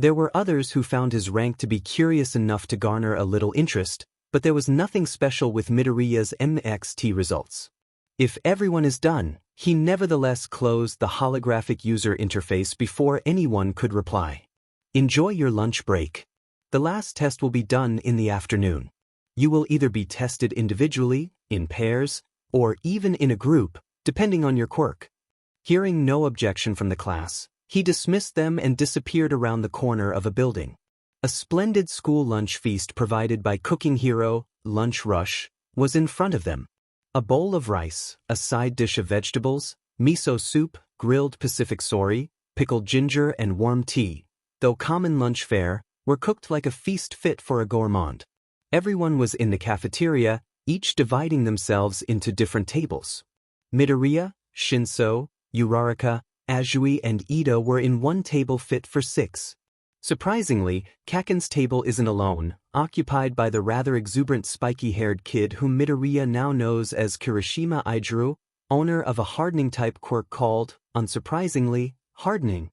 There were others who found his rank to be curious enough to garner a little interest, but there was nothing special with Midoriya's MEXT results. If everyone is done, he nevertheless closed the holographic user interface before anyone could reply. Enjoy your lunch break. The last test will be done in the afternoon. You will either be tested individually, in pairs, or even in a group, depending on your quirk. Hearing no objection from the class, he dismissed them and disappeared around the corner of a building. A splendid school lunch feast provided by cooking hero, Lunch Rush, was in front of them. A bowl of rice, a side dish of vegetables, miso soup, grilled Pacific sori, pickled ginger and warm tea, though common lunch fare, were cooked like a feast fit for a gourmand. Everyone was in the cafeteria, each dividing themselves into different tables. Midoriya, Shinso, Uraraka, Azui and Ida were in one table fit for 6. Surprisingly, Kaken's table isn't alone, occupied by the rather exuberant spiky-haired kid whom Midoriya now knows as Kirishima Aijuru, owner of a hardening-type quirk called, unsurprisingly, Hardening.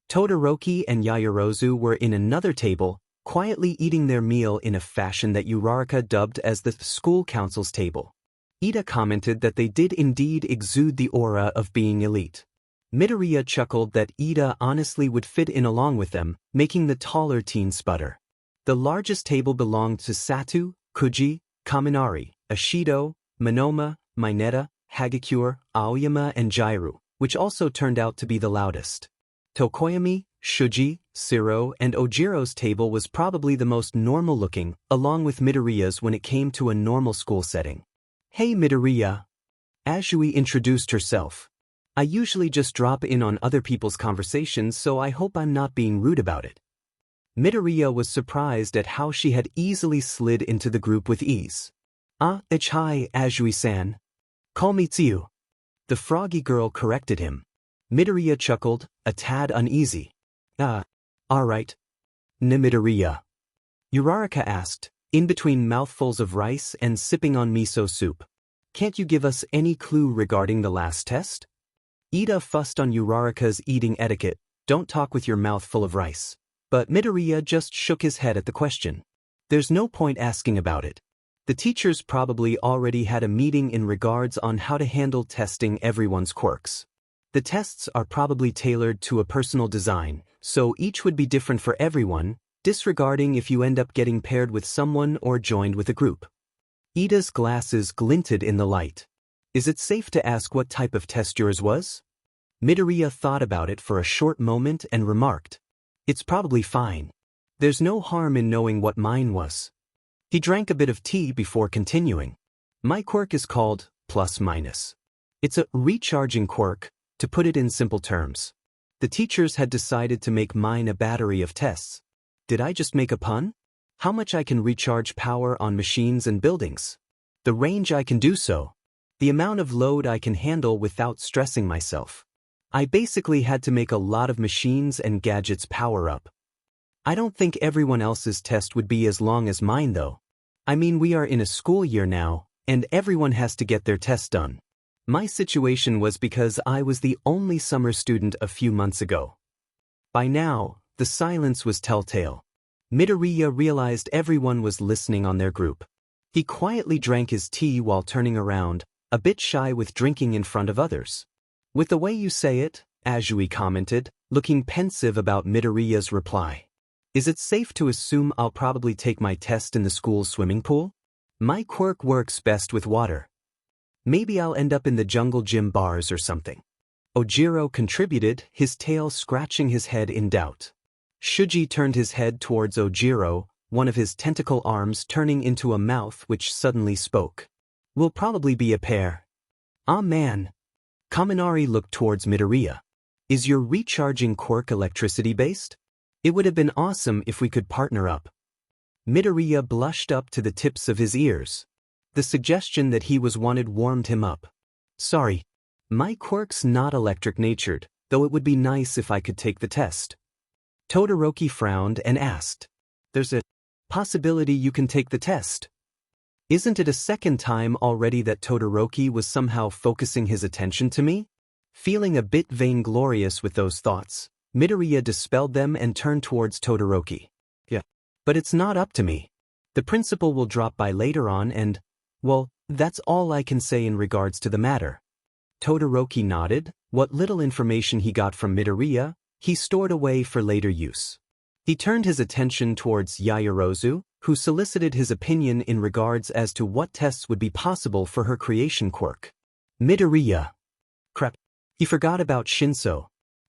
Todoroki and Yaoyorozu were in another table, quietly eating their meal in a fashion that Uraraka dubbed as the school council's table. Ida commented that they did indeed exude the aura of being elite. Midoriya chuckled that Ida honestly would fit in along with them, making the taller teen sputter. The largest table belonged to Satu, Kuji, Kaminari, Ishido, Minoma, Mineta, Hagakure, Aoyama and Jairu, which also turned out to be the loudest. Tokoyami, Shuji, Siro and Ojiro's table was probably the most normal-looking, along with Midoriya's when it came to a normal school setting. Hey Midoriya! Azui introduced herself. I usually just drop in on other people's conversations, so I hope I'm not being rude about it. Midoriya was surprised at how she had easily slid into the group with ease. It's hi, Azui-san. Call me Tsuyu. The froggy girl corrected him. Midoriya chuckled, a tad uneasy. Alright. Midoriya. Uraraka asked, in between mouthfuls of rice and sipping on miso soup. Can't you give us any clue regarding the last test? Ida fussed on Uraraka's eating etiquette, don't talk with your mouth full of rice. But Midoriya just shook his head at the question. There's no point asking about it. The teachers probably already had a meeting in regards on how to handle testing everyone's quirks. The tests are probably tailored to a personal design, so each would be different for everyone, disregarding if you end up getting paired with someone or joined with a group. Ida's glasses glinted in the light. Is it safe to ask what type of test yours was? Midoriya thought about it for a short moment and remarked. It's probably fine. There's no harm in knowing what mine was. He drank a bit of tea before continuing. My quirk is called plus minus. It's a recharging quirk, to put it in simple terms. The teachers had decided to make mine a battery of tests. Did I just make a pun? How much I can recharge power on machines and buildings. The range I can do so. The amount of load I can handle without stressing myself. I basically had to make a lot of machines and gadgets power up. I don't think everyone else's test would be as long as mine though. I mean, we are in a school year now, and everyone has to get their test done. My situation was because I was the only summer student a few months ago. By now, the silence was telltale. Midoriya realized everyone was listening on their group. He quietly drank his tea while turning around, a bit shy with drinking in front of others. With the way you say it, Azui commented, looking pensive about Midoriya's reply. Is it safe to assume I'll probably take my test in the school's swimming pool? My quirk works best with water. Maybe I'll end up in the jungle gym bars or something. Ojiro contributed, his tail scratching his head in doubt. Shuji turned his head towards Ojiro, one of his tentacle arms turning into a mouth which suddenly spoke. We'll probably be a pair. Ah man. Kaminari looked towards Midoriya. Is your recharging quirk electricity-based? It would have been awesome if we could partner up. Midoriya blushed up to the tips of his ears. The suggestion that he was wanted warmed him up. Sorry. My quirk's not electric-natured, though it would be nice if I could take the test. Todoroki frowned and asked. There's a possibility you can take the test. Isn't it a second time already that Todoroki was somehow focusing his attention to me? Feeling a bit vainglorious with those thoughts, Midoriya dispelled them and turned towards Todoroki. Yeah. But it's not up to me. The principal will drop by later on and, well, that's all I can say in regards to the matter. Todoroki nodded. What little information he got from Midoriya, he stored away for later use. He turned his attention towards Yaoyorozu, who solicited his opinion in regards as to what tests would be possible for her creation quirk. Midoriya. Crap. He forgot about Shinso.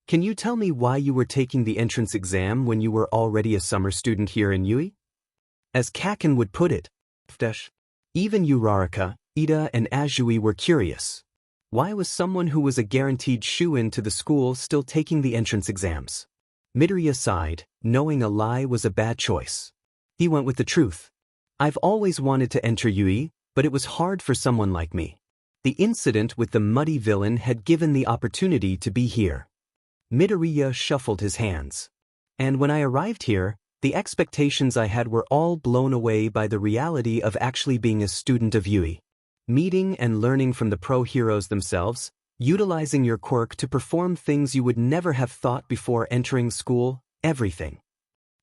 Can you tell me why you were taking the entrance exam when you were already a summer student here in Yui? As Kaken would put it, even Uraraka, Ida and Azui were curious. Why was someone who was a guaranteed shoo-in to the school still taking the entrance exams? Midoriya sighed, knowing a lie was a bad choice. He went with the truth. I've always wanted to enter Yui, but it was hard for someone like me. The incident with the muddy villain had given the opportunity to be here. Midoriya shuffled his hands. And when I arrived here, the expectations I had were all blown away by the reality of actually being a student of Yui. Meeting and learning from the pro heroes themselves, utilizing your quirk to perform things you would never have thought before entering school, everything.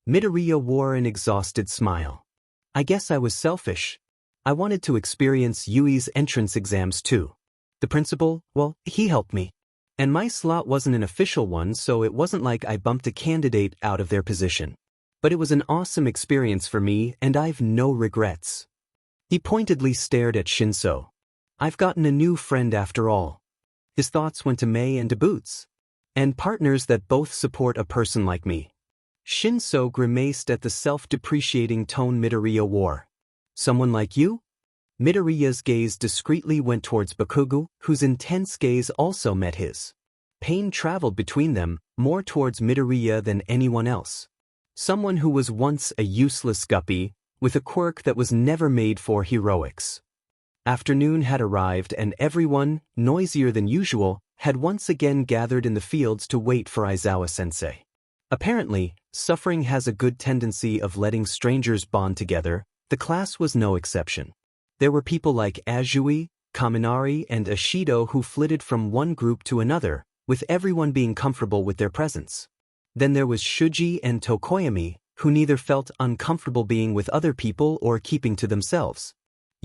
Midoriya wore an exhausted smile. I guess I was selfish. I wanted to experience Yui's entrance exams too. The principal, well, he helped me. And my slot wasn't an official one, so it wasn't like I bumped a candidate out of their position. But it was an awesome experience for me and I've no regrets. He pointedly stared at Shinso. I've gotten a new friend after all. His thoughts went to Mei and to Boots. And partners that both support a person like me. Shinso grimaced at the self-depreciating tone Midoriya wore. Someone like you? Midoriya's gaze discreetly went towards Bakugo, whose intense gaze also met his. Pain traveled between them, more towards Midoriya than anyone else. Someone who was once a useless guppy, with a quirk that was never made for heroics. Afternoon had arrived and everyone, noisier than usual, had once again gathered in the fields to wait for Aizawa-sensei. Apparently, suffering has a good tendency of letting strangers bond together. The class was no exception. There were people like Azui, Kaminari, and Ashido who flitted from one group to another, with everyone being comfortable with their presence. Then there was Shuji and Tokoyami, who neither felt uncomfortable being with other people or keeping to themselves.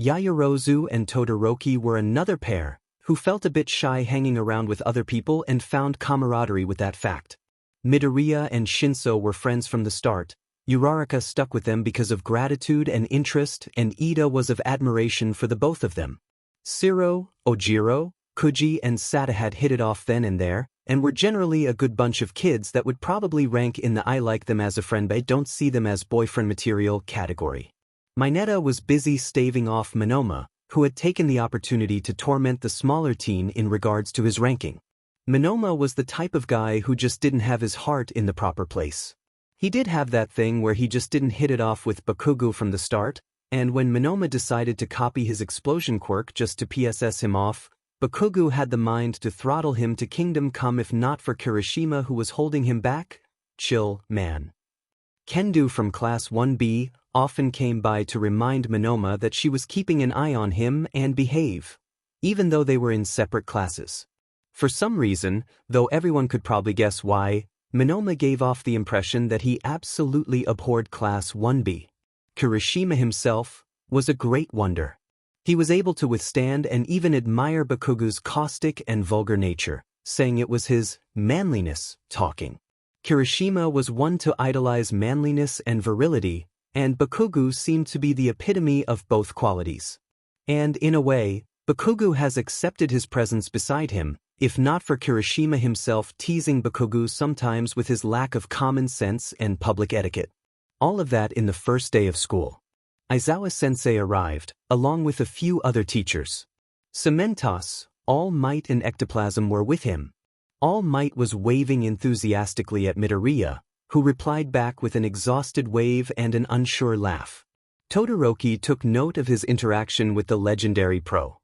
Yaoyorozu and Todoroki were another pair, who felt a bit shy hanging around with other people and found camaraderie with that fact. Midoriya and Shinso were friends from the start. Uraraka stuck with them because of gratitude and interest, and Ida was of admiration for the both of them. Shiro, Ojiro, Kuji and Sata had hit it off then and there, and were generally a good bunch of kids that would probably rank in the I like them as a friend but don't see them as boyfriend material category. Mineta was busy staving off Monoma, who had taken the opportunity to torment the smaller teen in regards to his ranking. Monoma was the type of guy who just didn't have his heart in the proper place. He did have that thing where he just didn't hit it off with Bakugo from the start, and when Monoma decided to copy his explosion quirk just to PSS him off, Bakugo had the mind to throttle him to kingdom come if not for Kirishima who was holding him back. Chill, man. Kendo from Class 1B often came by to remind Monoma that she was keeping an eye on him and behave, even though they were in separate classes. For some reason, though everyone could probably guess why, Monoma gave off the impression that he absolutely abhorred Class 1B. Kirishima himself was a great wonder. He was able to withstand and even admire Bakugo's caustic and vulgar nature, saying it was his manliness talking. Kirishima was one to idolize manliness and virility, and Bakugo seemed to be the epitome of both qualities. And in a way, Bakugo has accepted his presence beside him, if not for Kirishima himself teasing Bakugo sometimes with his lack of common sense and public etiquette. All of that in the first day of school. Aizawa-sensei arrived, along with a few other teachers. Cementos, All Might and Ectoplasm were with him. All Might was waving enthusiastically at Midoriya, who replied back with an exhausted wave and an unsure laugh. Todoroki took note of his interaction with the legendary pro.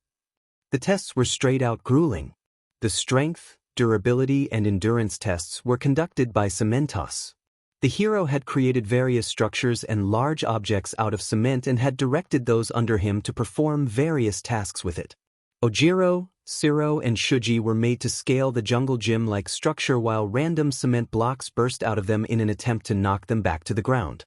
The tests were straight-out grueling. The strength, durability and endurance tests were conducted by Cementos. The hero had created various structures and large objects out of cement and had directed those under him to perform various tasks with it. Ojiro, Shiro and Shuji were made to scale the jungle gym-like structure while random cement blocks burst out of them in an attempt to knock them back to the ground.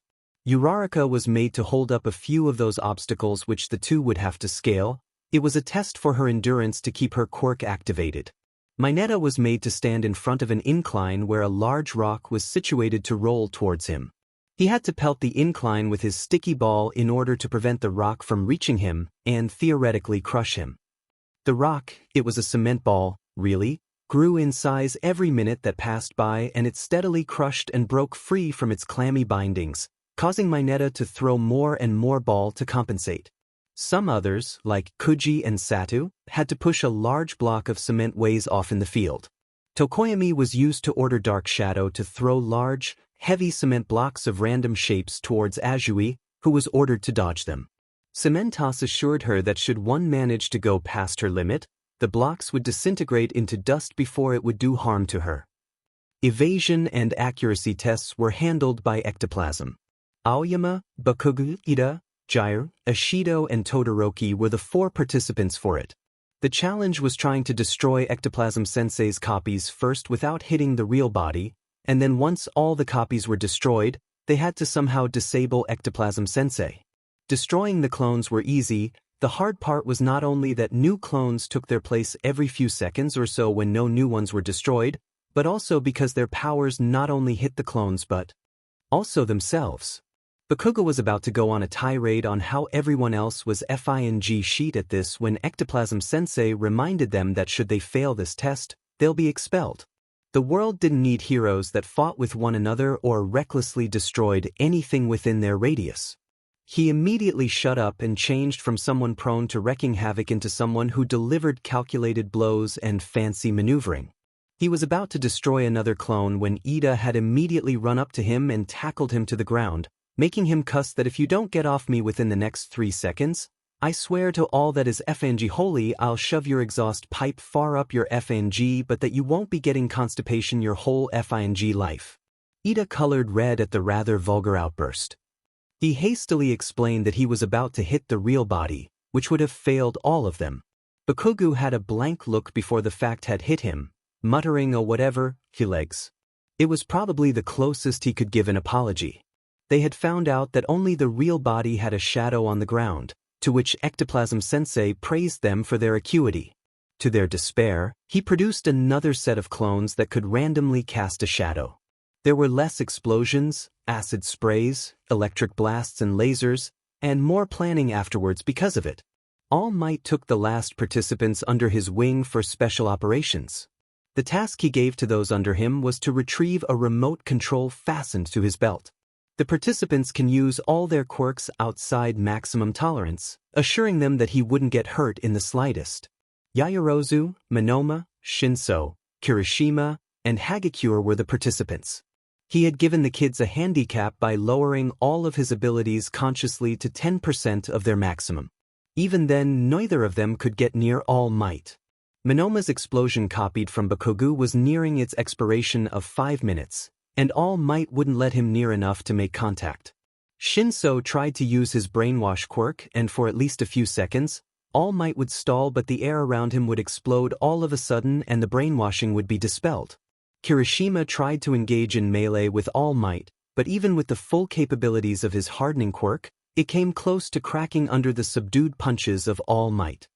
Uraraka was made to hold up a few of those obstacles which the two would have to scale. It was a test for her endurance to keep her quirk activated. Mineta was made to stand in front of an incline where a large rock was situated to roll towards him. He had to pelt the incline with his sticky ball in order to prevent the rock from reaching him and theoretically crush him. The rock, it was a cement ball, really, grew in size every minute that passed by and it steadily crushed and broke free from its clammy bindings, causing Mineta to throw more and more ball to compensate. Some others, like Kuji and Satu, had to push a large block of cement ways off in the field. Tokoyami was used to order Dark Shadow to throw large, heavy cement blocks of random shapes towards Azui, who was ordered to dodge them. Cementos assured her that should one manage to go past her limit, the blocks would disintegrate into dust before it would do harm to her. Evasion and accuracy tests were handled by Ectoplasm. Aoyama, Bakugo, Ida, Jair, Ashido and Todoroki were the 4 participants for it. The challenge was trying to destroy Ectoplasm Sensei's copies first without hitting the real body, and then once all the copies were destroyed, they had to somehow disable Ectoplasm Sensei. Destroying the clones were easy. The hard part was not only that new clones took their place every few seconds or so when no new ones were destroyed, but also because their powers not only hit the clones but also themselves. Bakugo was about to go on a tirade on how everyone else was fing sheet at this when Ectoplasm Sensei reminded them that should they fail this test, they'll be expelled. The world didn't need heroes that fought with one another or recklessly destroyed anything within their radius. He immediately shut up and changed from someone prone to wreaking havoc into someone who delivered calculated blows and fancy maneuvering. He was about to destroy another clone when Ida had immediately run up to him and tackled him to the ground, making him cuss that if you don't get off me within the next 3 seconds, I swear to all that is FNG holy I'll shove your exhaust pipe far up your FNG but that you won't be getting constipation your whole FING life. Ida colored red at the rather vulgar outburst. He hastily explained that he was about to hit the real body, which would have failed all of them. Bakugo had a blank look before the fact had hit him, muttering a whatever, he legs. It was probably the closest he could give an apology. They had found out that only the real body had a shadow on the ground, to which Ectoplasm Sensei praised them for their acuity. To their despair, he produced another set of clones that could randomly cast a shadow. There were less explosions, acid sprays, electric blasts and lasers, and more planning afterwards because of it. All Might took the last participants under his wing for special operations. The task he gave to those under him was to retrieve a remote control fastened to his belt. The participants can use all their quirks outside maximum tolerance, assuring them that he wouldn't get hurt in the slightest. Yaoyorozu, Monoma, Shinso, Kirishima, and Hagakure were the participants. He had given the kids a handicap by lowering all of his abilities consciously to 10% of their maximum. Even then, neither of them could get near All Might. Monoma's explosion copied from Bakugo was nearing its expiration of 5 minutes, and All Might wouldn't let him near enough to make contact. Shinso tried to use his brainwash quirk and for at least a few seconds, All Might would stall but the air around him would explode all of a sudden and the brainwashing would be dispelled. Kirishima tried to engage in melee with All Might, but even with the full capabilities of his hardening quirk, it came close to cracking under the subdued punches of All Might.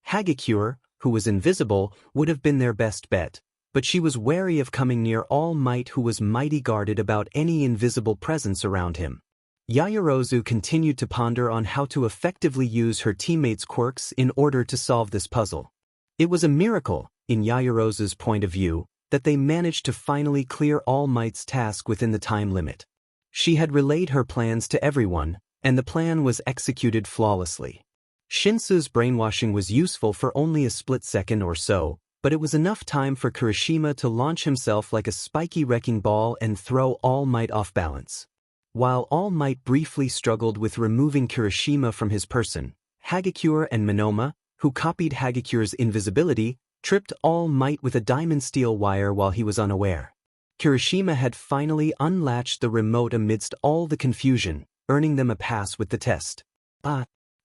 Hagakure, who was invisible, would have been their best bet, but she was wary of coming near All Might who was mighty guarded about any invisible presence around him. Yaoyorozu continued to ponder on how to effectively use her teammates' quirks in order to solve this puzzle. It was a miracle, in Yaoyorozu's point of view, that they managed to finally clear All Might's task within the time limit. She had relayed her plans to everyone, and the plan was executed flawlessly. Shinso's brainwashing was useful for only a split second or so, but it was enough time for Kirishima to launch himself like a spiky wrecking ball and throw All Might off balance. While All Might briefly struggled with removing Kirishima from his person, Hagakure and Monoma, who copied Hagakure's invisibility, tripped All Might with a diamond steel wire while he was unaware. Kirishima had finally unlatched the remote amidst all the confusion, earning them a pass with the test.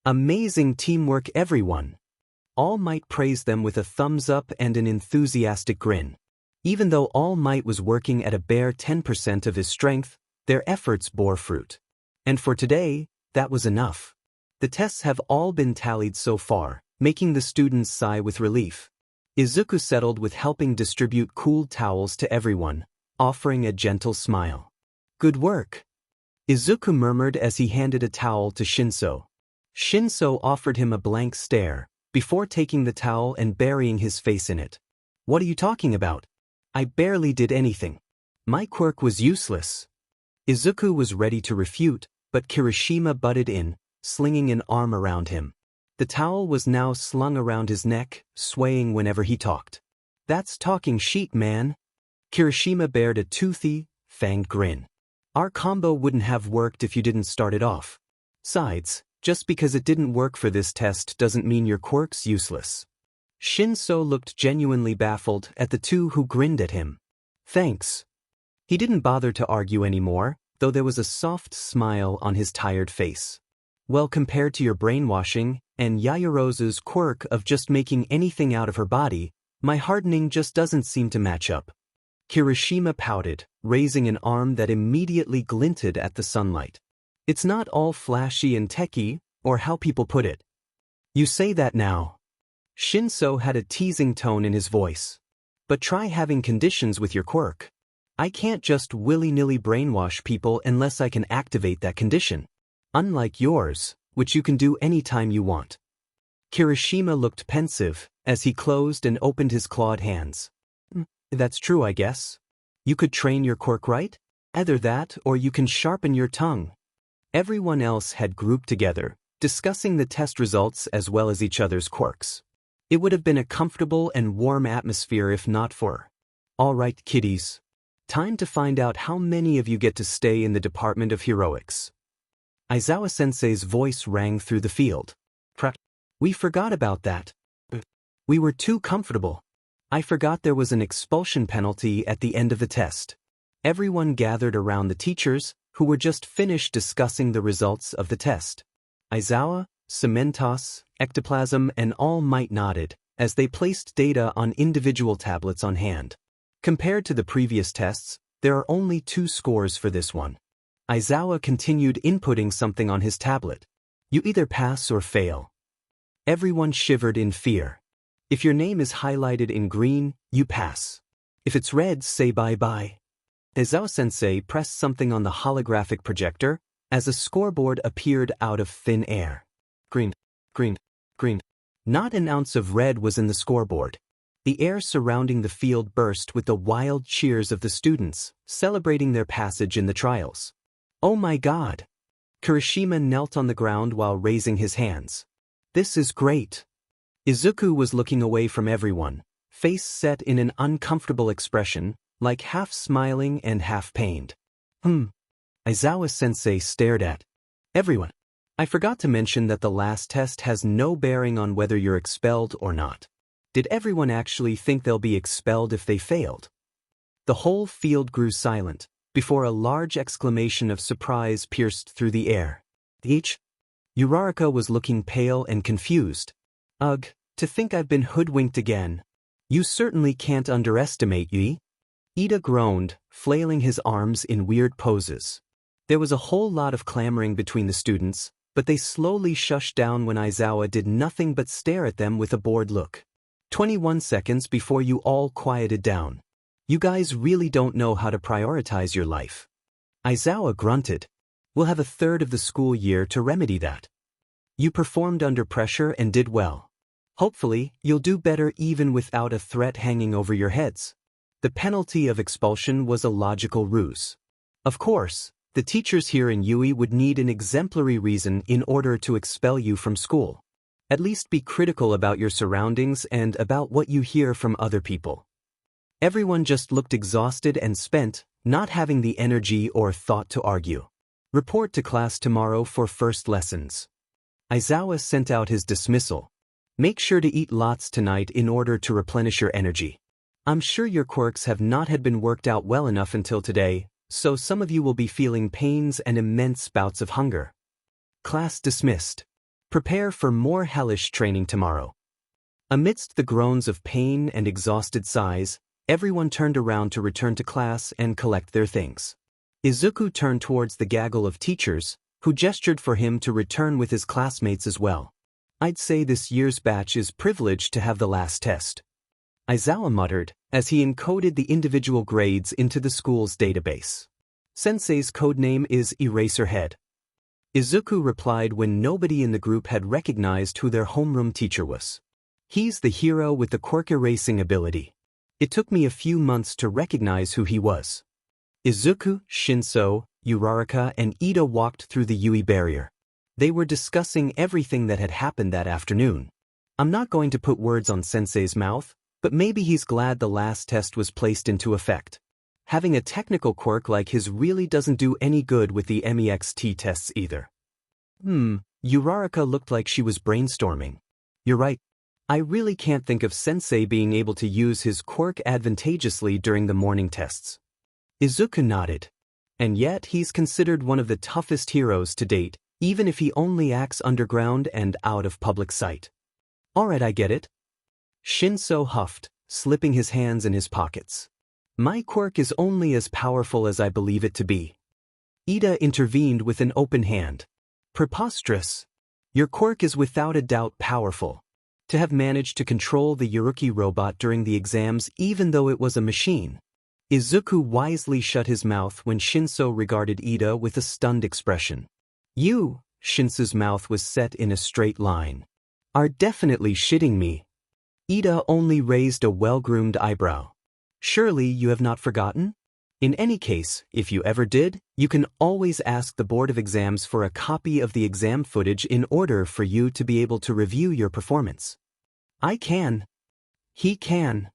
Amazing teamwork, everyone! All Might praised them with a thumbs up and an enthusiastic grin. Even though All Might was working at a bare 10% of his strength, their efforts bore fruit. And for today, that was enough. The tests have all been tallied so far, making the students sigh with relief. Izuku settled with helping distribute cool towels to everyone, offering a gentle smile. Good work, Izuku murmured as he handed a towel to Shinso. Shinso offered him a blank stare, before taking the towel and burying his face in it. What are you talking about? I barely did anything. My quirk was useless. Izuku was ready to refute, but Kirishima butted in, slinging an arm around him. The towel was now slung around his neck, swaying whenever he talked. That's talking sheet, man. Kirishima bared a toothy, fanged grin. Our combo wouldn't have worked if you didn't start it off. Besides, just because it didn't work for this test doesn't mean your quirk's useless. Shinso looked genuinely baffled at the two who grinned at him. Thanks. He didn't bother to argue anymore, though there was a soft smile on his tired face. Well, compared to your brainwashing, and Yaoyorozu's quirk of just making anything out of her body, my hardening just doesn't seem to match up. Kirishima pouted, raising an arm that immediately glinted at the sunlight. It's not all flashy and techy, or how people put it. You say that now. Shinso had a teasing tone in his voice. But try having conditions with your quirk. I can't just willy-nilly brainwash people unless I can activate that condition. Unlike yours, which you can do anytime you want. Kirishima looked pensive as he closed and opened his clawed hands. That's true, I guess. You could train your quirk right? Either that or you can sharpen your tongue. Everyone else had grouped together, discussing the test results as well as each other's quirks. It would have been a comfortable and warm atmosphere if not for. All right, kiddies. Time to find out how many of you get to stay in the Department of Heroics. Aizawa-sensei's voice rang through the field. We forgot about that. We were too comfortable. I forgot there was an expulsion penalty at the end of the test. Everyone gathered around the teachers, who were just finished discussing the results of the test. Aizawa, Cementos, Ectoplasm and All Might nodded, as they placed data on individual tablets on hand. Compared to the previous tests, there are only 2 scores for this one. Aizawa continued inputting something on his tablet. You either pass or fail. Everyone shivered in fear. If your name is highlighted in green, you pass. If it's red, say bye-bye. Aizawa-sensei pressed something on the holographic projector, as a scoreboard appeared out of thin air. Green, green, green. Not an ounce of red was in the scoreboard. The air surrounding the field burst with the wild cheers of the students, celebrating their passage in the trials. Oh my God! Kirishima knelt on the ground while raising his hands. This is great. Izuku was looking away from everyone, face set in an uncomfortable expression, like half smiling and half pained. Aizawa-sensei stared at everyone. I forgot to mention that the last test has no bearing on whether you're expelled or not. Did everyone actually think they'll be expelled if they failed? The whole field grew silent, before a large exclamation of surprise pierced through the air. Uraraka was looking pale and confused. Ugh, to think I've been hoodwinked again. You certainly can't underestimate Yui. Ida groaned, flailing his arms in weird poses. There was a whole lot of clamoring between the students, but they slowly shushed down when Aizawa did nothing but stare at them with a bored look. 21 seconds before you all quieted down. You guys really don't know how to prioritize your life. Aizawa grunted. We'll have a third of the school year to remedy that. You performed under pressure and did well. Hopefully, you'll do better even without a threat hanging over your heads. The penalty of expulsion was a logical ruse. Of course, the teachers here in Yui would need an exemplary reason in order to expel you from school. At least be critical about your surroundings and about what you hear from other people. Everyone just looked exhausted and spent, not having the energy or thought to argue. Report to class tomorrow for first lessons. Aizawa sent out his dismissal. Make sure to eat lots tonight in order to replenish your energy. I'm sure your quirks have not had been worked out well enough until today, so some of you will be feeling pains and immense bouts of hunger. Class dismissed. Prepare for more hellish training tomorrow. Amidst the groans of pain and exhausted sighs, everyone turned around to return to class and collect their things. Izuku turned towards the gaggle of teachers, who gestured for him to return with his classmates as well. I'd say this year's batch is privileged to have the last test. Aizawa muttered, as he encoded the individual grades into the school's database. Sensei's codename is Eraserhead. Izuku replied when nobody in the group had recognized who their homeroom teacher was. He's the hero with the quirk erasing ability. It took me a few months to recognize who he was. Izuku, Shinso, Uraraka and Ida walked through the Yui barrier. They were discussing everything that had happened that afternoon. I'm not going to put words on Sensei's mouth, but maybe he's glad the last test was placed into effect. Having a technical quirk like his really doesn't do any good with the MEXT tests either. Uraraka looked like she was brainstorming. You're right. I really can't think of Sensei being able to use his quirk advantageously during the morning tests. Izuku nodded. And yet he's considered one of the toughest heroes to date, even if he only acts underground and out of public sight. Alright, I get it. Shinso huffed, slipping his hands in his pockets. My quirk is only as powerful as I believe it to be. Ida intervened with an open hand. Preposterous. Your quirk is without a doubt powerful. To have managed to control the Yuruki robot during the exams even though it was a machine. Izuku wisely shut his mouth when Shinso regarded Ida with a stunned expression. You, Shinso's mouth was set in a straight line, are definitely shitting me. Ida only raised a well-groomed eyebrow. Surely you have not forgotten? In any case, if you ever did, you can always ask the Board of Exams for a copy of the exam footage in order for you to be able to review your performance. I can. He can.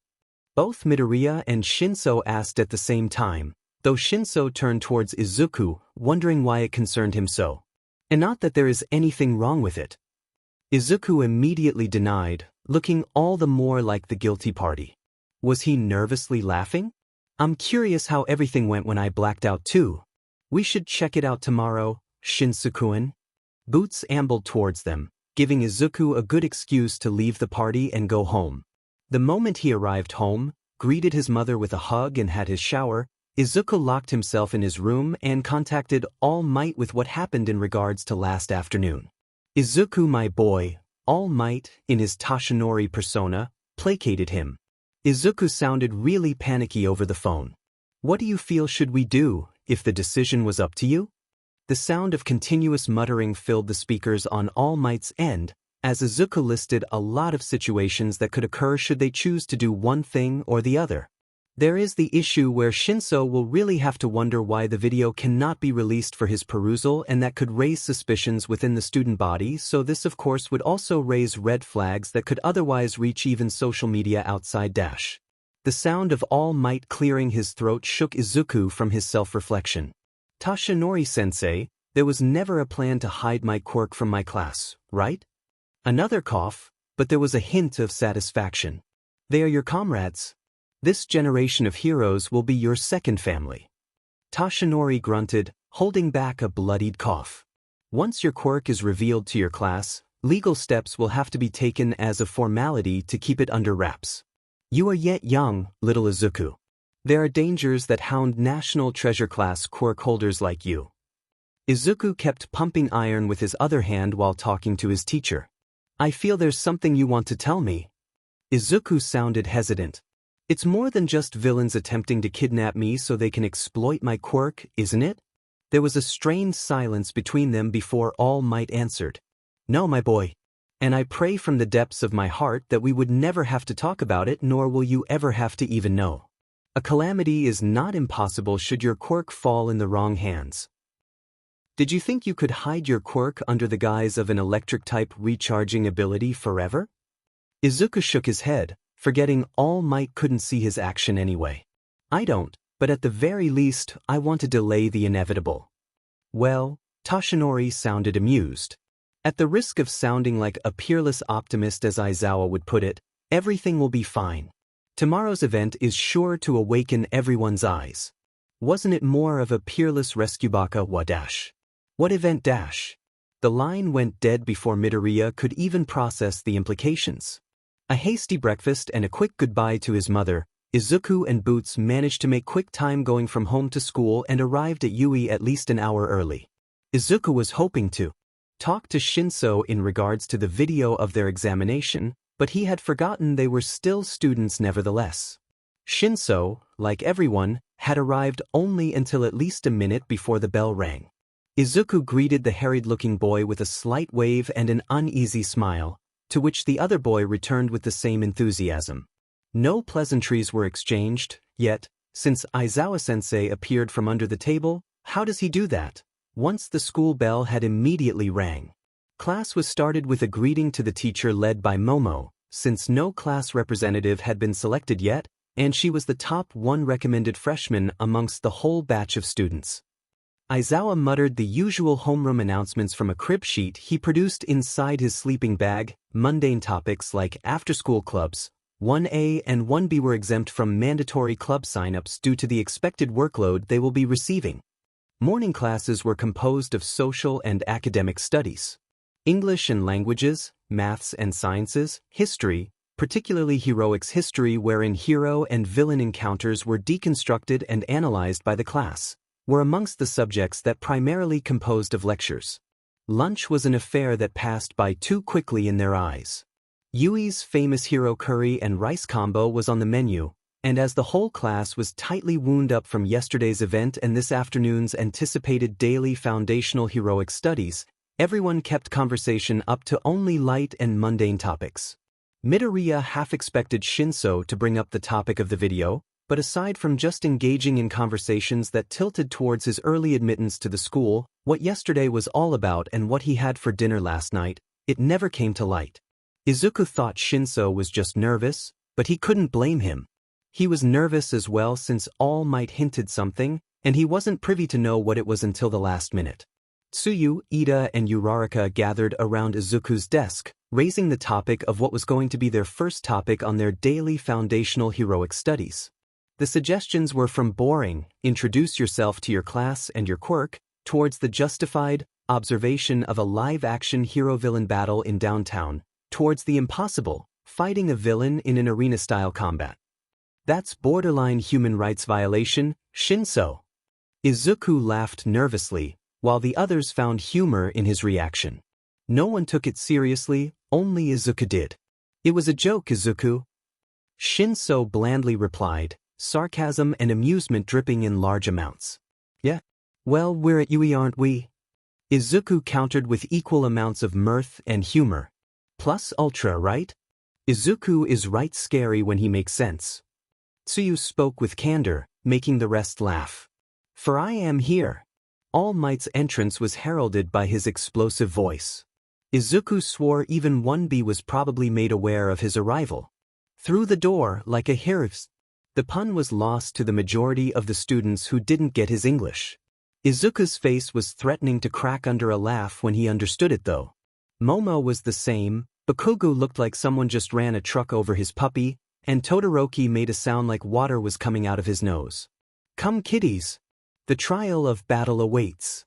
Both Midoriya and Shinso asked at the same time, though Shinso turned towards Izuku, wondering why it concerned him so. And not that there is anything wrong with it. Izuku immediately denied, looking all the more like the guilty party. Was he nervously laughing? I'm curious how everything went when I blacked out too. We should check it out tomorrow, Shinsuku-kun. Boots ambled towards them, giving Izuku a good excuse to leave the party and go home. The moment he arrived home, greeted his mother with a hug and had his shower, Izuku locked himself in his room and contacted All Might with what happened in regards to last afternoon. Izuku, my boy, All Might, in his Toshinori persona, placated him. Izuku sounded really panicky over the phone. What do you feel should we do, if the decision was up to you? The sound of continuous muttering filled the speakers on All Might's end, as Izuku listed a lot of situations that could occur should they choose to do one thing or the other. There is the issue where Shinso will really have to wonder why the video cannot be released for his perusal, and that could raise suspicions within the student body, so this of course would also raise red flags that could otherwise reach even social media outside dash. The sound of All Might clearing his throat shook Izuku from his self-reflection. Toshinori-sensei, there was never a plan to hide my quirk from my class, right? Another cough, but there was a hint of satisfaction. They are your comrades. This generation of heroes will be your second family. Toshinori grunted, holding back a bloodied cough. Once your quirk is revealed to your class, legal steps will have to be taken as a formality to keep it under wraps. You are yet young, little Izuku. There are dangers that hound national treasure class quirk holders like you. Izuku kept pumping iron with his other hand while talking to his teacher. I feel there's something you want to tell me. Izuku sounded hesitant. It's more than just villains attempting to kidnap me so they can exploit my quirk, isn't it? There was a strained silence between them before All Might answered. No, my boy. And I pray from the depths of my heart that we would never have to talk about it, nor will you ever have to even know. A calamity is not impossible should your quirk fall in the wrong hands. Did you think you could hide your quirk under the guise of an electric-type recharging ability forever? Izuku shook his head, forgetting All Might couldn't see his action anyway. I don't, but at the very least, I want to delay the inevitable. Well, Toshinori sounded amused. At the risk of sounding like a peerless optimist, as Aizawa would put it, everything will be fine. Tomorrow's event is sure to awaken everyone's eyes. Wasn't it more of a peerless rescue baka wa dash? What event dash? The line went dead before Midoriya could even process the implications. A hasty breakfast and a quick goodbye to his mother, Izuku and Boots managed to make quick time going from home to school and arrived at Yui at least an hour early. Izuku was hoping to talk to Shinso in regards to the video of their examination, but he had forgotten they were still students nevertheless. Shinso, like everyone, had arrived only until at least a minute before the bell rang. Izuku greeted the harried-looking boy with a slight wave and an uneasy smile, to which the other boy returned with the same enthusiasm. No pleasantries were exchanged, yet, since Aizawa-sensei appeared from under the table, how does he do that? Once the school bell had immediately rang. Class was started with a greeting to the teacher led by Momo, since no class representative had been selected yet, and she was the top one recommended freshman amongst the whole batch of students. Aizawa muttered the usual homeroom announcements from a crib sheet he produced inside his sleeping bag. Mundane topics like after-school clubs, 1A and 1B were exempt from mandatory club sign-ups due to the expected workload they will be receiving. Morning classes were composed of social and academic studies, English and languages, maths and sciences, history, particularly heroics history wherein hero and villain encounters were deconstructed and analyzed by the class, were amongst the subjects that primarily composed of lectures. Lunch was an affair that passed by too quickly in their eyes. Yui's famous hero curry and rice combo was on the menu, and as the whole class was tightly wound up from yesterday's event and this afternoon's anticipated daily foundational heroic studies, everyone kept conversation up to only light and mundane topics. Midoriya half expected Shinso to bring up the topic of the video, but aside from just engaging in conversations that tilted towards his early admittance to the school, what yesterday was all about and what he had for dinner last night, it never came to light. Izuku thought Shinso was just nervous, but he couldn't blame him. He was nervous as well since All Might hinted something, and he wasn't privy to know what it was until the last minute. Tsuyu, Ida, and Uraraka gathered around Izuku's desk, raising the topic of what was going to be their first topic on their daily foundational heroic studies. The suggestions were from boring, introduce yourself to your class and your quirk, towards the justified observation of a live-action hero-villain battle in downtown, towards the impossible, fighting a villain in an arena-style combat. That's borderline human rights violation, Shinso. Izuku laughed nervously, while the others found humor in his reaction. No one took it seriously, only Izuku did. It was a joke, Izuku. Shinso blandly replied, sarcasm and amusement dripping in large amounts. Yeah? Well, we're at UE, aren't we? Izuku countered with equal amounts of mirth and humor. Plus ultra, right? Izuku is right scary when he makes sense. Tsuyu spoke with candor, making the rest laugh. For I am here. All Might's entrance was heralded by his explosive voice. Izuku swore even 1B was probably made aware of his arrival. Through the door, like a hearse. The pun was lost to the majority of the students who didn't get his English. Izuku's face was threatening to crack under a laugh when he understood it though. Momo was the same, Bakugo looked like someone just ran a truck over his puppy, and Todoroki made a sound like water was coming out of his nose. Come kiddies! The trial of battle awaits.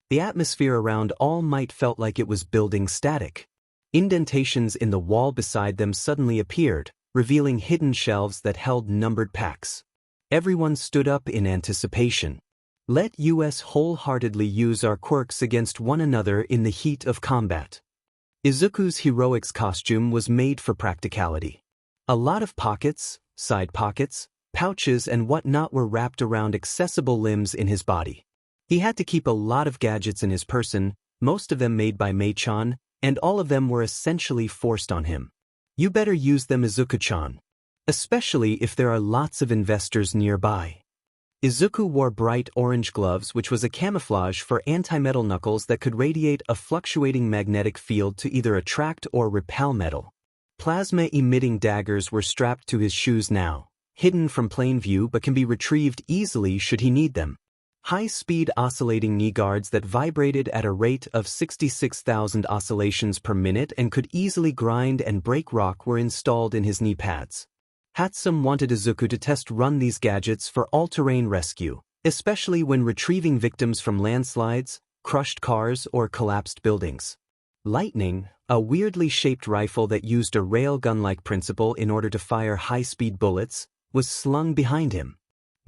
The atmosphere around All Might felt like it was building static. Indentations in the wall beside them suddenly appeared, revealing hidden shelves that held numbered packs. Everyone stood up in anticipation. Let us wholeheartedly use our quirks against one another in the heat of combat. Izuku's heroics costume was made for practicality. A lot of pockets, side pockets, pouches and whatnot were wrapped around accessible limbs in his body. He had to keep a lot of gadgets in his person, most of them made by Mei-chan, and all of them were essentially forced on him. You better use them, Izuku-chan. Especially if there are lots of investors nearby. Izuku wore bright orange gloves, which was a camouflage for anti-metal knuckles that could radiate a fluctuating magnetic field to either attract or repel metal. Plasma-emitting daggers were strapped to his shoes now, hidden from plain view but can be retrieved easily should he need them. High-speed oscillating knee guards that vibrated at a rate of 66,000 oscillations per minute and could easily grind and break rock were installed in his knee pads. Hatsume wanted Izuku to test-run these gadgets for all-terrain rescue, especially when retrieving victims from landslides, crushed cars, or collapsed buildings. Lightning, a weirdly shaped rifle that used a railgun-like principle in order to fire high-speed bullets, was slung behind him.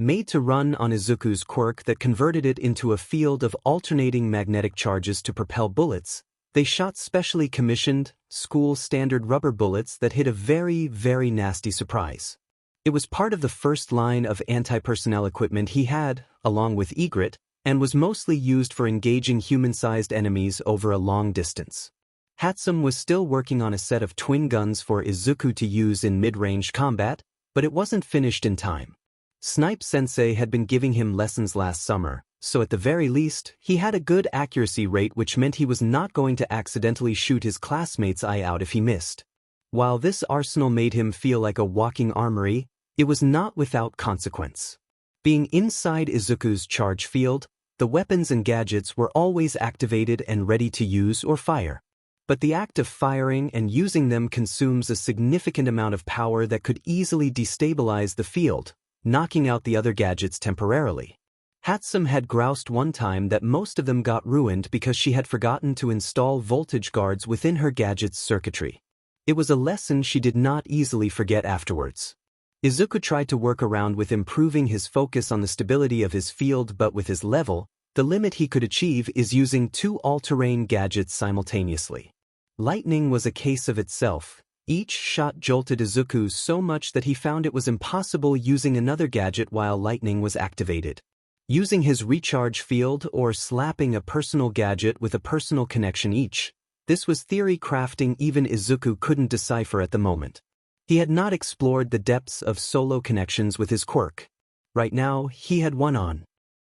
Made to run on Izuku's quirk that converted it into a field of alternating magnetic charges to propel bullets, they shot specially commissioned, school-standard rubber bullets that hit a very, very nasty surprise. It was part of the first line of anti-personnel equipment he had, along with egret, and was mostly used for engaging human-sized enemies over a long distance. Hatsume was still working on a set of twin guns for Izuku to use in mid-range combat, but it wasn't finished in time. Snipe Sensei had been giving him lessons last summer, so at the very least, he had a good accuracy rate, which meant he was not going to accidentally shoot his classmate's eye out if he missed. While this arsenal made him feel like a walking armory, it was not without consequence. Being inside Izuku's charge field, the weapons and gadgets were always activated and ready to use or fire. But the act of firing and using them consumes a significant amount of power that could easily destabilize the field, knocking out the other gadgets temporarily. Hatsume had groused one time that most of them got ruined because she had forgotten to install voltage guards within her gadget's circuitry. It was a lesson she did not easily forget afterwards. Izuku tried to work around with improving his focus on the stability of his field, but with his level, the limit he could achieve is using two all-terrain gadgets simultaneously. Lightning was a case of itself. Each shot jolted Izuku so much that he found it was impossible using another gadget while lightning was activated. Using his recharge field or slapping a personal gadget with a personal connection each, this was theory crafting even Izuku couldn't decipher at the moment. He had not explored the depths of solo connections with his quirk. Right now, he had one on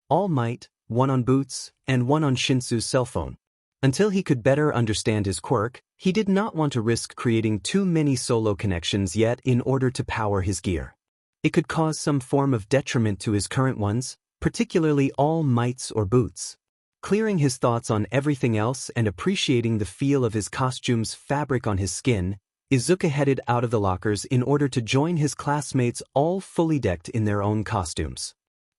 All Might, one on Boots, and one on Shinsu's cell phone. Until he could better understand his quirk, he did not want to risk creating too many solo connections yet in order to power his gear. It could cause some form of detriment to his current ones, particularly All Might's or Boots. Clearing his thoughts on everything else and appreciating the feel of his costume's fabric on his skin, Izuku headed out of the lockers in order to join his classmates all fully decked in their own costumes.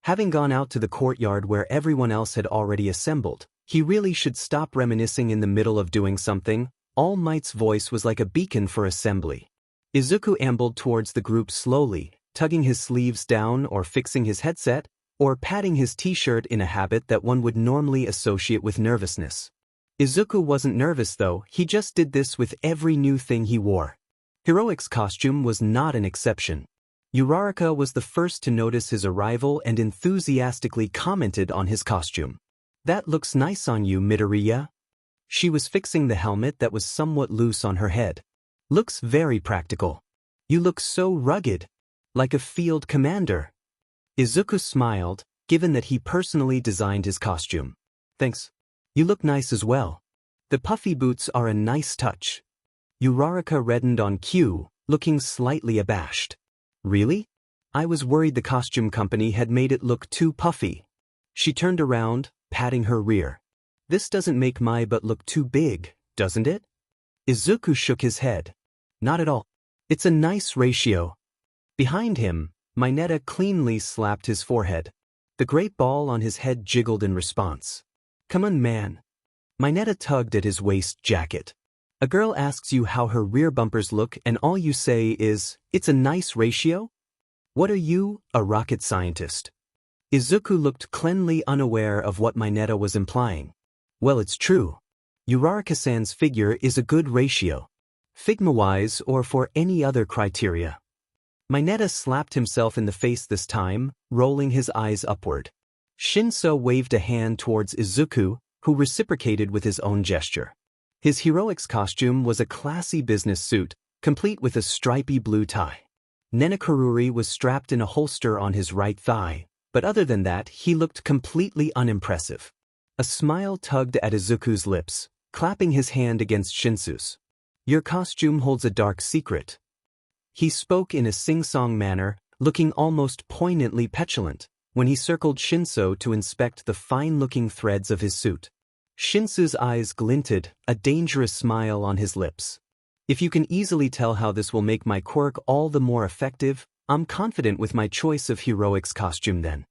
Having gone out to the courtyard where everyone else had already assembled, he really should stop reminiscing in the middle of doing something. All Might's voice was like a beacon for assembly. Izuku ambled towards the group slowly, tugging his sleeves down or fixing his headset, or patting his t-shirt in a habit that one would normally associate with nervousness. Izuku wasn't nervous though, he just did this with every new thing he wore. Heroic's costume was not an exception. Uraraka was the first to notice his arrival and enthusiastically commented on his costume. "That looks nice on you, Midoriya." She was fixing the helmet that was somewhat loose on her head. "Looks very practical. You look so rugged. Like a field commander." Izuku smiled, given that he personally designed his costume. "Thanks. You look nice as well. The puffy boots are a nice touch." Uraraka reddened on cue, looking slightly abashed. "Really? I was worried the costume company had made it look too puffy." She turned around, patting her rear. "This doesn't make my butt look too big, doesn't it?" Izuku shook his head. "Not at all. It's a nice ratio." Behind him, Mineta cleanly slapped his forehead. The great ball on his head jiggled in response. "Come on, man." Mineta tugged at his waist jacket. "A girl asks you how her rear bumpers look and all you say is, 'It's a nice ratio'? What are you, a rocket scientist?" Izuku looked cleanly unaware of what Mineta was implying. "Well, it's true. Uraraka-san's figure is a good ratio. Figma-wise or for any other criteria." Mineta slapped himself in the face this time, rolling his eyes upward. Shinso waved a hand towards Izuku, who reciprocated with his own gesture. His heroic's costume was a classy business suit, complete with a stripy blue tie. Nenakaruri was strapped in a holster on his right thigh, but other than that he looked completely unimpressive. A smile tugged at Izuku's lips, clapping his hand against Shinsu's. "Your costume holds a dark secret." He spoke in a sing-song manner, looking almost poignantly petulant, when he circled Shinso to inspect the fine-looking threads of his suit. Shinsu's eyes glinted, a dangerous smile on his lips. "If you can easily tell how this will make my quirk all the more effective, I'm confident with my choice of heroic's costume then."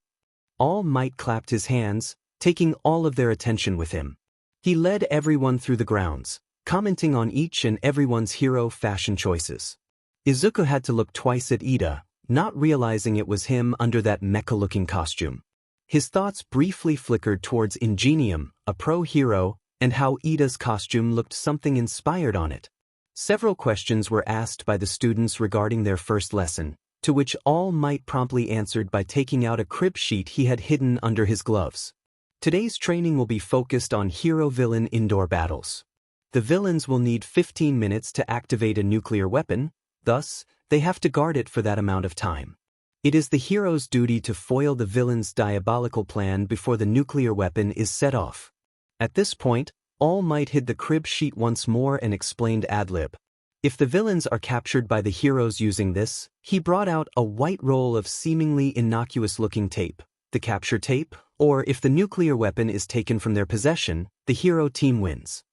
All Might clapped his hands, taking all of their attention with him. He led everyone through the grounds, commenting on each and everyone's hero fashion choices. Izuku had to look twice at Ida, not realizing it was him under that mecha-looking costume. His thoughts briefly flickered towards Ingenium, a pro-hero, and how Ida's costume looked something inspired on it. Several questions were asked by the students regarding their first lesson, to which All Might promptly answered by taking out a crib sheet he had hidden under his gloves. Today's training will be focused on hero-villain indoor battles. The villains will need 15 minutes to activate a nuclear weapon, thus, they have to guard it for that amount of time. It is the hero's duty to foil the villain's diabolical plan before the nuclear weapon is set off. At this point, All Might hid the crib sheet once more and explained ad-lib. If the villains are captured by the heroes using this, he brought out a white roll of seemingly innocuous-looking tape, the capture tape, or if the nuclear weapon is taken from their possession, the hero team wins.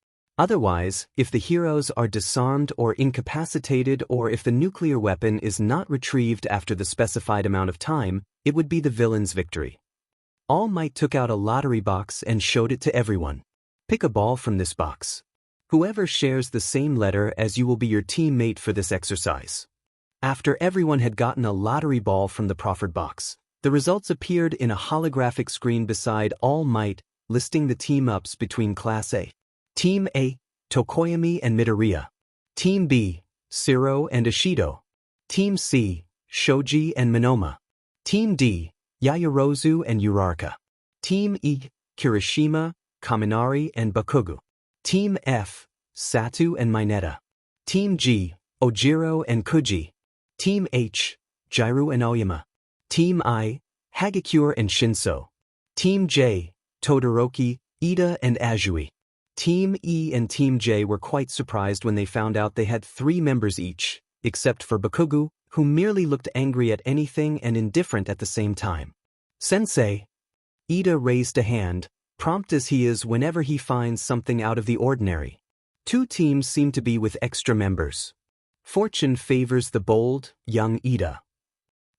Otherwise, if the heroes are disarmed or incapacitated or if the nuclear weapon is not retrieved after the specified amount of time, it would be the villain's victory. All Might took out a lottery box and showed it to everyone. "Pick a ball from this box. Whoever shares the same letter as you will be your teammate for this exercise." After everyone had gotten a lottery ball from the proffered box, the results appeared in a holographic screen beside All Might, listing the team-ups between Class A. Team A, Tokoyami and Midoriya. Team B, Siro and Ishido. Team C, Shoji and Minoma. Team D, Yaoyorozu and Uraraka. Team E, Kirishima, Kaminari and Bakugo. Team F, Satu and Mineta. Team G, Ojiro and Kuji. Team H, Jiru and Aoyama. Team I, Hagakure and Shinso. Team J, Todoroki, Ida and Azui. Team E and Team J were quite surprised when they found out they had 3 members each, except for Bakugo, who merely looked angry at anything and indifferent at the same time. Sensei. Ida raised a hand, prompt as he is whenever he finds something out of the ordinary. 2 teams seem to be with extra members. Fortune favors the bold, young Ida.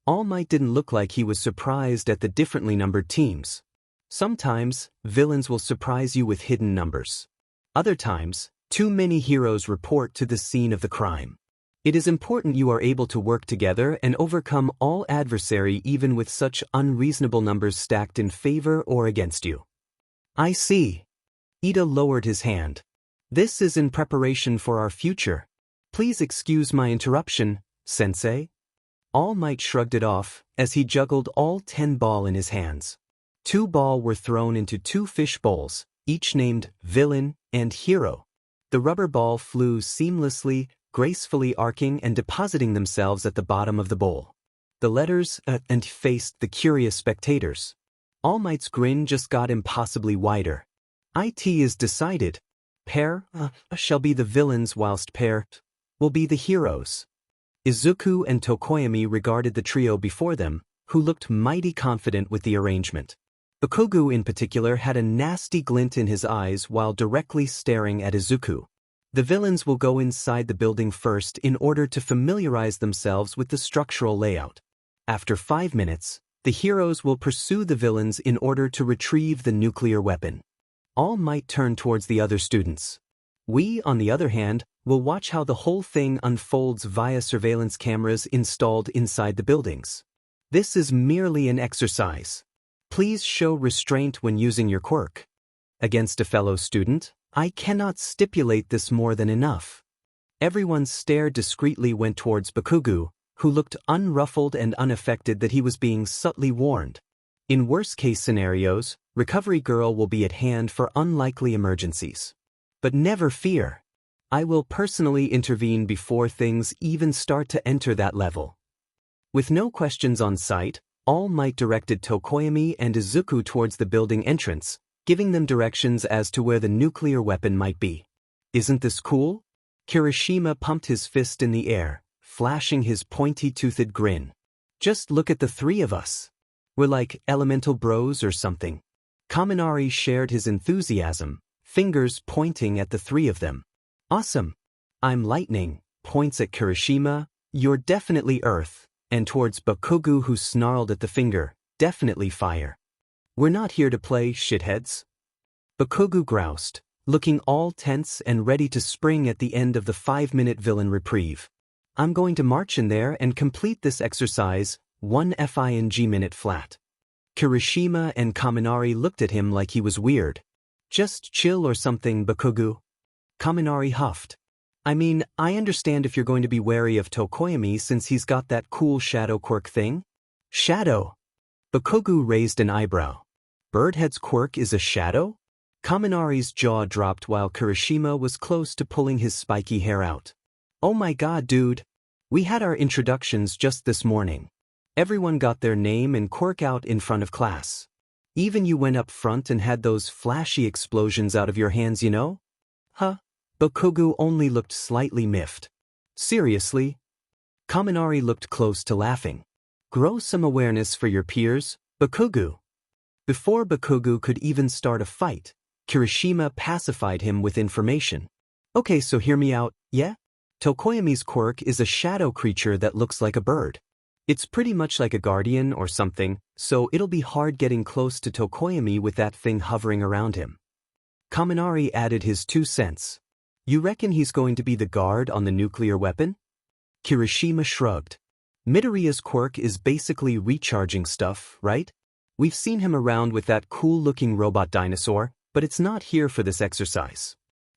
All Might didn't look like he was surprised at the differently numbered teams. Sometimes, villains will surprise you with hidden numbers. Other times, too many heroes report to the scene of the crime. It is important you are able to work together and overcome all adversary even with such unreasonable numbers stacked in favor or against you. I see. Ida lowered his hand. This is in preparation for our future. Please excuse my interruption, Sensei. All Might shrugged it off as he juggled all 10 balls in his hands. 2 balls were thrown into 2 fish bowls, each named Villain and Hero. The rubber ball flew seamlessly, gracefully arcing and depositing themselves at the bottom of the bowl. The letters and faced the curious spectators. All Might's grin just got impossibly wider. It is decided. Pair shall be the villains whilst pair will be the heroes. Izuku and Tokoyami regarded the trio before them, who looked mighty confident with the arrangement. Bakugo in particular had a nasty glint in his eyes while directly staring at Izuku. The villains will go inside the building first in order to familiarize themselves with the structural layout. After 5 minutes, the heroes will pursue the villains in order to retrieve the nuclear weapon. All Might turn towards the other students. We, on the other hand, will watch how the whole thing unfolds via surveillance cameras installed inside the buildings. This is merely an exercise. Please show restraint when using your quirk. Against a fellow student, I cannot stipulate this more than enough. Everyone's stare discreetly went towards Bakugo, who looked unruffled and unaffected that he was being subtly warned. In worst-case scenarios, Recovery Girl will be at hand for unlikely emergencies. But never fear. I will personally intervene before things even start to enter that level. With no questions on sight, All Might directed Tokoyami and Izuku towards the building entrance, giving them directions as to where the nuclear weapon might be. Isn't this cool? Kirishima pumped his fist in the air, flashing his pointy-toothed grin. Just look at the 3 of us. We're like elemental bros or something. Kaminari shared his enthusiasm, fingers pointing at the 3 of them. Awesome. I'm lightning, points at Kirishima, you're definitely earth, and towards Bakugo who snarled at the finger, definitely fire. We're not here to play, shitheads. Bakugo groused, looking all tense and ready to spring at the end of the 5-minute villain reprieve. I'm going to march in there and complete this exercise, 1 minute flat. Kirishima and Kaminari looked at him like he was weird. Just chill or something, Bakugo. Kaminari huffed. I mean, I understand if you're going to be wary of Tokoyami since he's got that cool shadow quirk thing. Shadow? Bakugo raised an eyebrow. Birdhead's quirk is a shadow? Kaminari's jaw dropped while Kirishima was close to pulling his spiky hair out. Oh my god, dude. We had our introductions just this morning. Everyone got their name and quirk out in front of class. Even you went up front and had those flashy explosions out of your hands, you know? Huh? Bakugo only looked slightly miffed. Seriously? Kaminari looked close to laughing. Grow some awareness for your peers, Bakugo. Before Bakugo could even start a fight, Kirishima pacified him with information. Okay, so hear me out, yeah? Tokoyami's quirk is a shadow creature that looks like a bird. It's pretty much like a guardian or something, so it'll be hard getting close to Tokoyami with that thing hovering around him. Kaminari added his 2 cents. You reckon he's going to be the guard on the nuclear weapon? Kirishima shrugged. Midoriya's quirk is basically recharging stuff, right? We've seen him around with that cool-looking robot dinosaur, but it's not here for this exercise.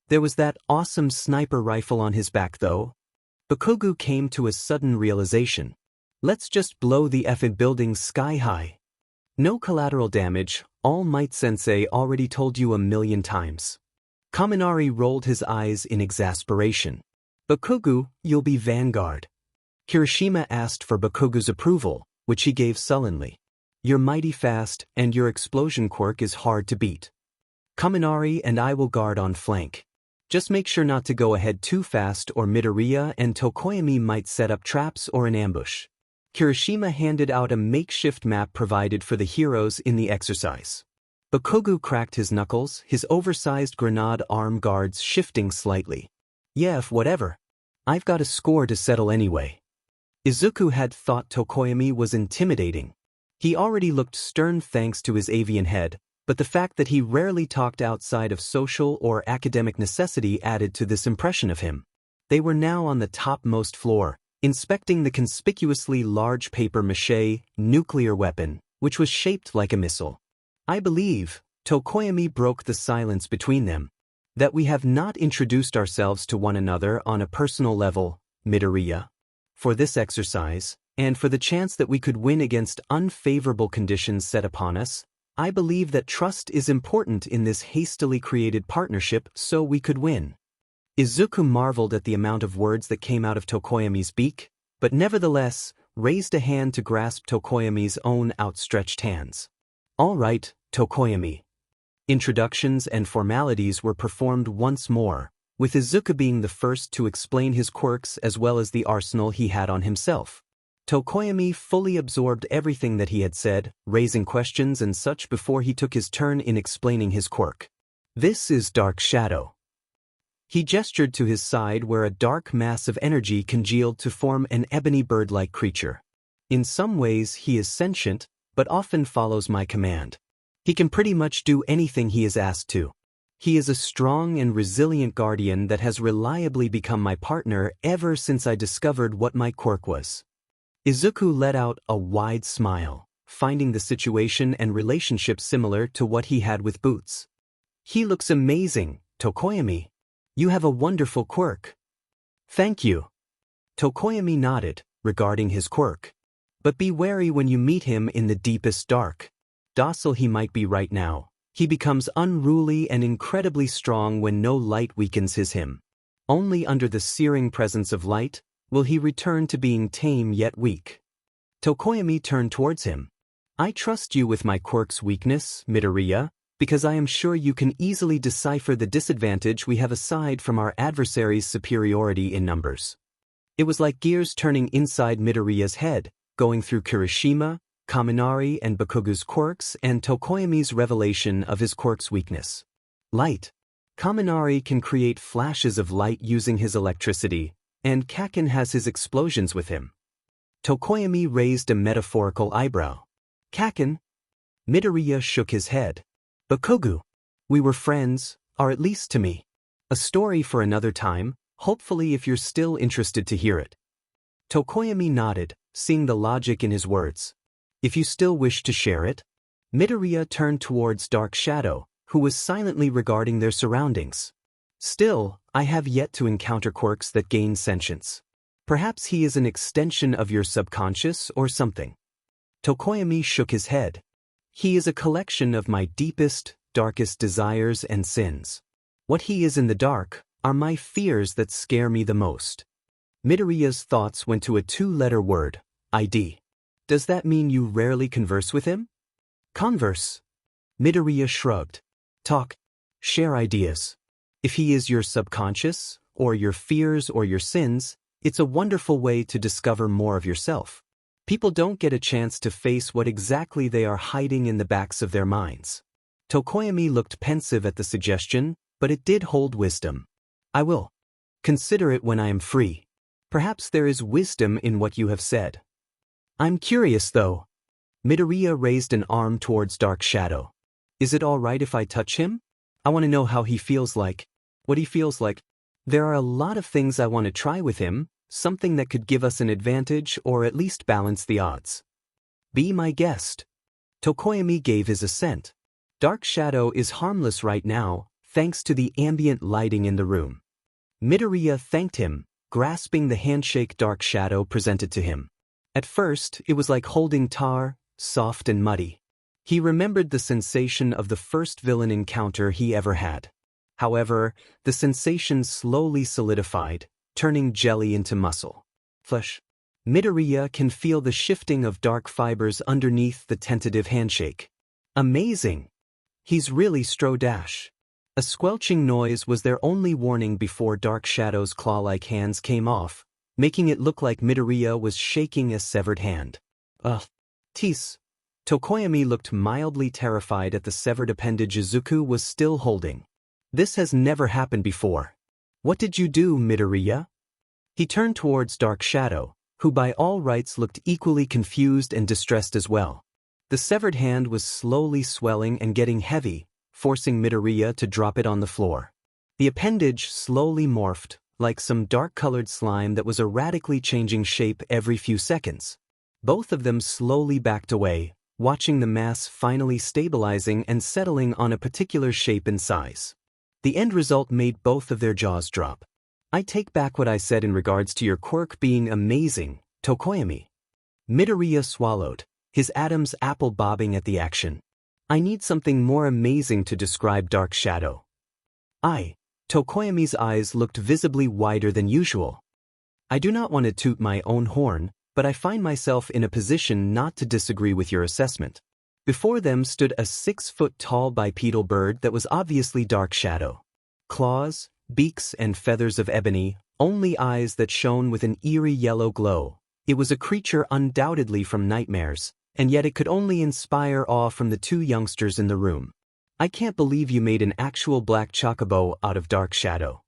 There was that awesome sniper rifle on his back though. Bakugo came to a sudden realization. Let's just blow the effing building sky high. No collateral damage, All Might Sensei already told you 1,000,000 times. Kaminari rolled his eyes in exasperation. Bakugo, you'll be vanguard. Kirishima asked for Bakugo's approval, which he gave sullenly. You're mighty fast, and your explosion quirk is hard to beat. Kaminari and I will guard on flank. Just make sure not to go ahead too fast or Midoriya and Tokoyami might set up traps or an ambush. Kirishima handed out a makeshift map provided for the heroes in the exercise. Bakugo cracked his knuckles, his oversized grenade arm guards shifting slightly. Yeah, whatever. I've got a score to settle anyway. Izuku had thought Tokoyami was intimidating. He already looked stern thanks to his avian head, but the fact that he rarely talked outside of social or academic necessity added to this impression of him. They were now on the topmost floor, inspecting the conspicuously large papier-mâché nuclear weapon, which was shaped like a missile. I believe, Tokoyami broke the silence between them, that we have not introduced ourselves to one another on a personal level, Midoriya. For this exercise, and for the chance that we could win against unfavorable conditions set upon us, I believe that trust is important in this hastily created partnership so we could win. Izuku marveled at the amount of words that came out of Tokoyami's beak, but nevertheless, raised a hand to grasp Tokoyami's own outstretched hands. All right, Tokoyami. Introductions and formalities were performed once more, with Izuku being the first to explain his quirks as well as the arsenal he had on himself. Tokoyami fully absorbed everything that he had said, raising questions and such before he took his turn in explaining his quirk. This is Dark Shadow. He gestured to his side where a dark mass of energy congealed to form an ebony bird-like creature. In some ways he is sentient, but often follows my command. He can pretty much do anything he is asked to. He is a strong and resilient guardian that has reliably become my partner ever since I discovered what my quirk was. Izuku let out a wide smile, finding the situation and relationship similar to what he had with Boots. He looks amazing, Tokoyami. You have a wonderful quirk. Thank you. Tokoyami nodded, regarding his quirk. But be wary when you meet him in the deepest dark. Docile he might be right now, he becomes unruly and incredibly strong when no light weakens him. Only under the searing presence of light will he return to being tame yet weak. Tokoyami turned towards him. I trust you with my quirk's weakness, Midoriya, because I am sure you can easily decipher the disadvantage we have aside from our adversary's superiority in numbers. It was like gears turning inside Midoriya's head, going through Kirishima, Kaminari and Bakugo's quirks and Tokoyami's revelation of his quirk's weakness. Light. Kaminari can create flashes of light using his electricity, and Kaken has his explosions with him. Tokoyami raised a metaphorical eyebrow. Kaken? Midoriya shook his head. Bakugo. We were friends, or at least to me. A story for another time, hopefully if you're still interested to hear it. Tokoyami nodded, seeing the logic in his words. If you still wish to share it? Midoriya turned towards Dark Shadow, who was silently regarding their surroundings. Still, I have yet to encounter quirks that gain sentience. Perhaps he is an extension of your subconscious or something. Tokoyami shook his head. He is a collection of my deepest, darkest desires and sins. What he is in the dark are my fears that scare me the most. Midoriya's thoughts went to a two-letter word, ID. Does that mean you rarely converse with him? Converse. Midoriya shrugged. Talk. Share ideas. If he is your subconscious, or your fears or your sins, it's a wonderful way to discover more of yourself. People don't get a chance to face what exactly they are hiding in the backs of their minds. Tokoyami looked pensive at the suggestion, but it did hold wisdom. I will consider it when I am free. Perhaps there is wisdom in what you have said. I'm curious though. Midoriya raised an arm towards Dark Shadow. Is it all right if I touch him? I want to know how he feels like. What he feels like. There are a lot of things I want to try with him, something that could give us an advantage or at least balance the odds. Be my guest. Tokoyami gave his assent. Dark Shadow is harmless right now, thanks to the ambient lighting in the room. Midoriya thanked him, grasping the handshake Dark Shadow presented to him. At first, it was like holding tar, soft and muddy. He remembered the sensation of the first villain encounter he ever had. However, the sensation slowly solidified, turning jelly into muscle. Flesh. Midoriya can feel the shifting of dark fibers underneath the tentative handshake. Amazing! He's really Dash. A squelching noise was their only warning before Dark Shadow's claw-like hands came off, making it look like Midoriya was shaking a severed hand. Tease. Tokoyami looked mildly terrified at the severed appendage Izuku was still holding. This has never happened before. What did you do, Midoriya? He turned towards Dark Shadow, who by all rights looked equally confused and distressed as well. The severed hand was slowly swelling and getting heavy, forcing Midoriya to drop it on the floor. The appendage slowly morphed, like some dark-colored slime that was erratically changing shape every few seconds. Both of them slowly backed away, watching the mass finally stabilizing and settling on a particular shape and size. The end result made both of their jaws drop. I take back what I said in regards to your quirk being amazing, Tokoyami. Midoriya swallowed, his Adam's apple bobbing at the action. I need something more amazing to describe Dark Shadow. Tokoyami's eyes looked visibly wider than usual. I do not want to toot my own horn, but I find myself in a position not to disagree with your assessment. Before them stood a 6-foot-tall bipedal bird that was obviously Dark Shadow. Claws, beaks and feathers of ebony, only eyes that shone with an eerie yellow glow. It was a creature undoubtedly from nightmares, and yet it could only inspire awe from the two youngsters in the room. I can't believe you made an actual black chocobo out of Dark Shadow.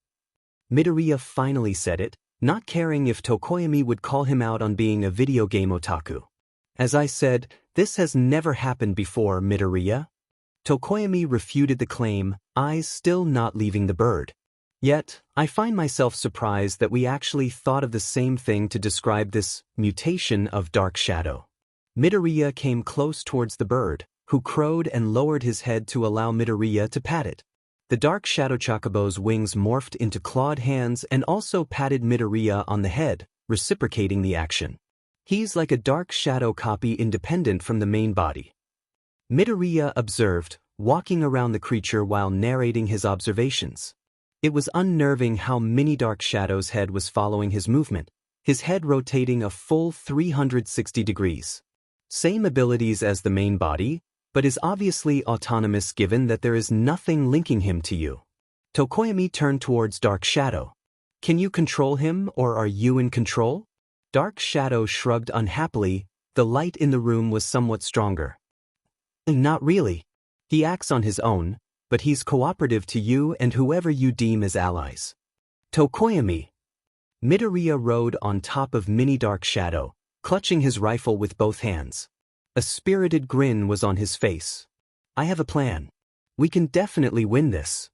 Midoriya finally said it, not caring if Tokoyami would call him out on being a video game otaku. As I said, this has never happened before, Midoriya. Tokoyami refuted the claim, eyes still not leaving the bird. Yet, I find myself surprised that we actually thought of the same thing to describe this mutation of Dark Shadow. Midoriya came close towards the bird, who crowed and lowered his head to allow Midoriya to pat it. The Dark Shadow Chocobo's wings morphed into clawed hands and also patted Midoriya on the head, reciprocating the action. He's like a Dark Shadow copy independent from the main body. Midoriya observed, walking around the creature while narrating his observations. It was unnerving how mini Dark Shadow's head was following his movement, his head rotating a full 360 degrees. Same abilities as the main body, but is obviously autonomous given that there is nothing linking him to you. Tokoyami turned towards Dark Shadow. Can you control him, or are you in control? Dark Shadow shrugged unhappily. The light in the room was somewhat stronger. Not really. He acts on his own, but he's cooperative to you and whoever you deem as allies. Tokoyami. Midoriya rode on top of mini Dark Shadow, clutching his rifle with both hands. A spirited grin was on his face. I have a plan. We can definitely win this.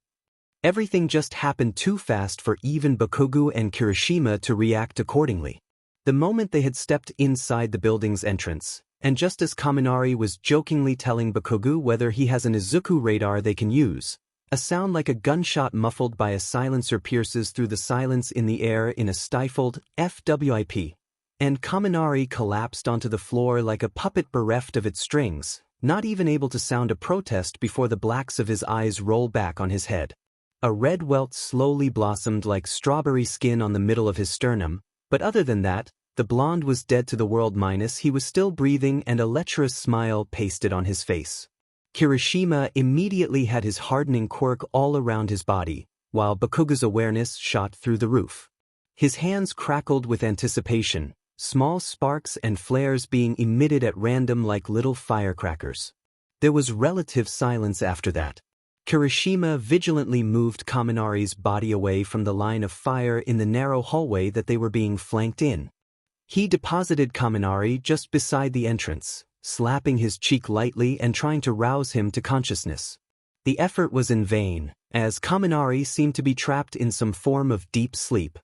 Everything just happened too fast for even Bakugo and Kirishima to react accordingly. The moment they had stepped inside the building's entrance, and just as Kaminari was jokingly telling Bakugo whether he has an Izuku radar they can use, a sound like a gunshot muffled by a silencer pierces through the silence in the air in a stifled FWIP. And Kaminari collapsed onto the floor like a puppet bereft of its strings, not even able to sound a protest before the blacks of his eyes roll back on his head. A red welt slowly blossomed like strawberry skin on the middle of his sternum, but other than that, the blonde was dead to the world minus he was still breathing and a lecherous smile pasted on his face. Kirishima immediately had his hardening quirk all around his body, while Bakugo's awareness shot through the roof. His hands crackled with anticipation, small sparks and flares being emitted at random like little firecrackers. There was relative silence after that. Kirishima vigilantly moved Kaminari's body away from the line of fire in the narrow hallway that they were being flanked in. He deposited Kaminari just beside the entrance, slapping his cheek lightly and trying to rouse him to consciousness. The effort was in vain, as Kaminari seemed to be trapped in some form of deep sleep.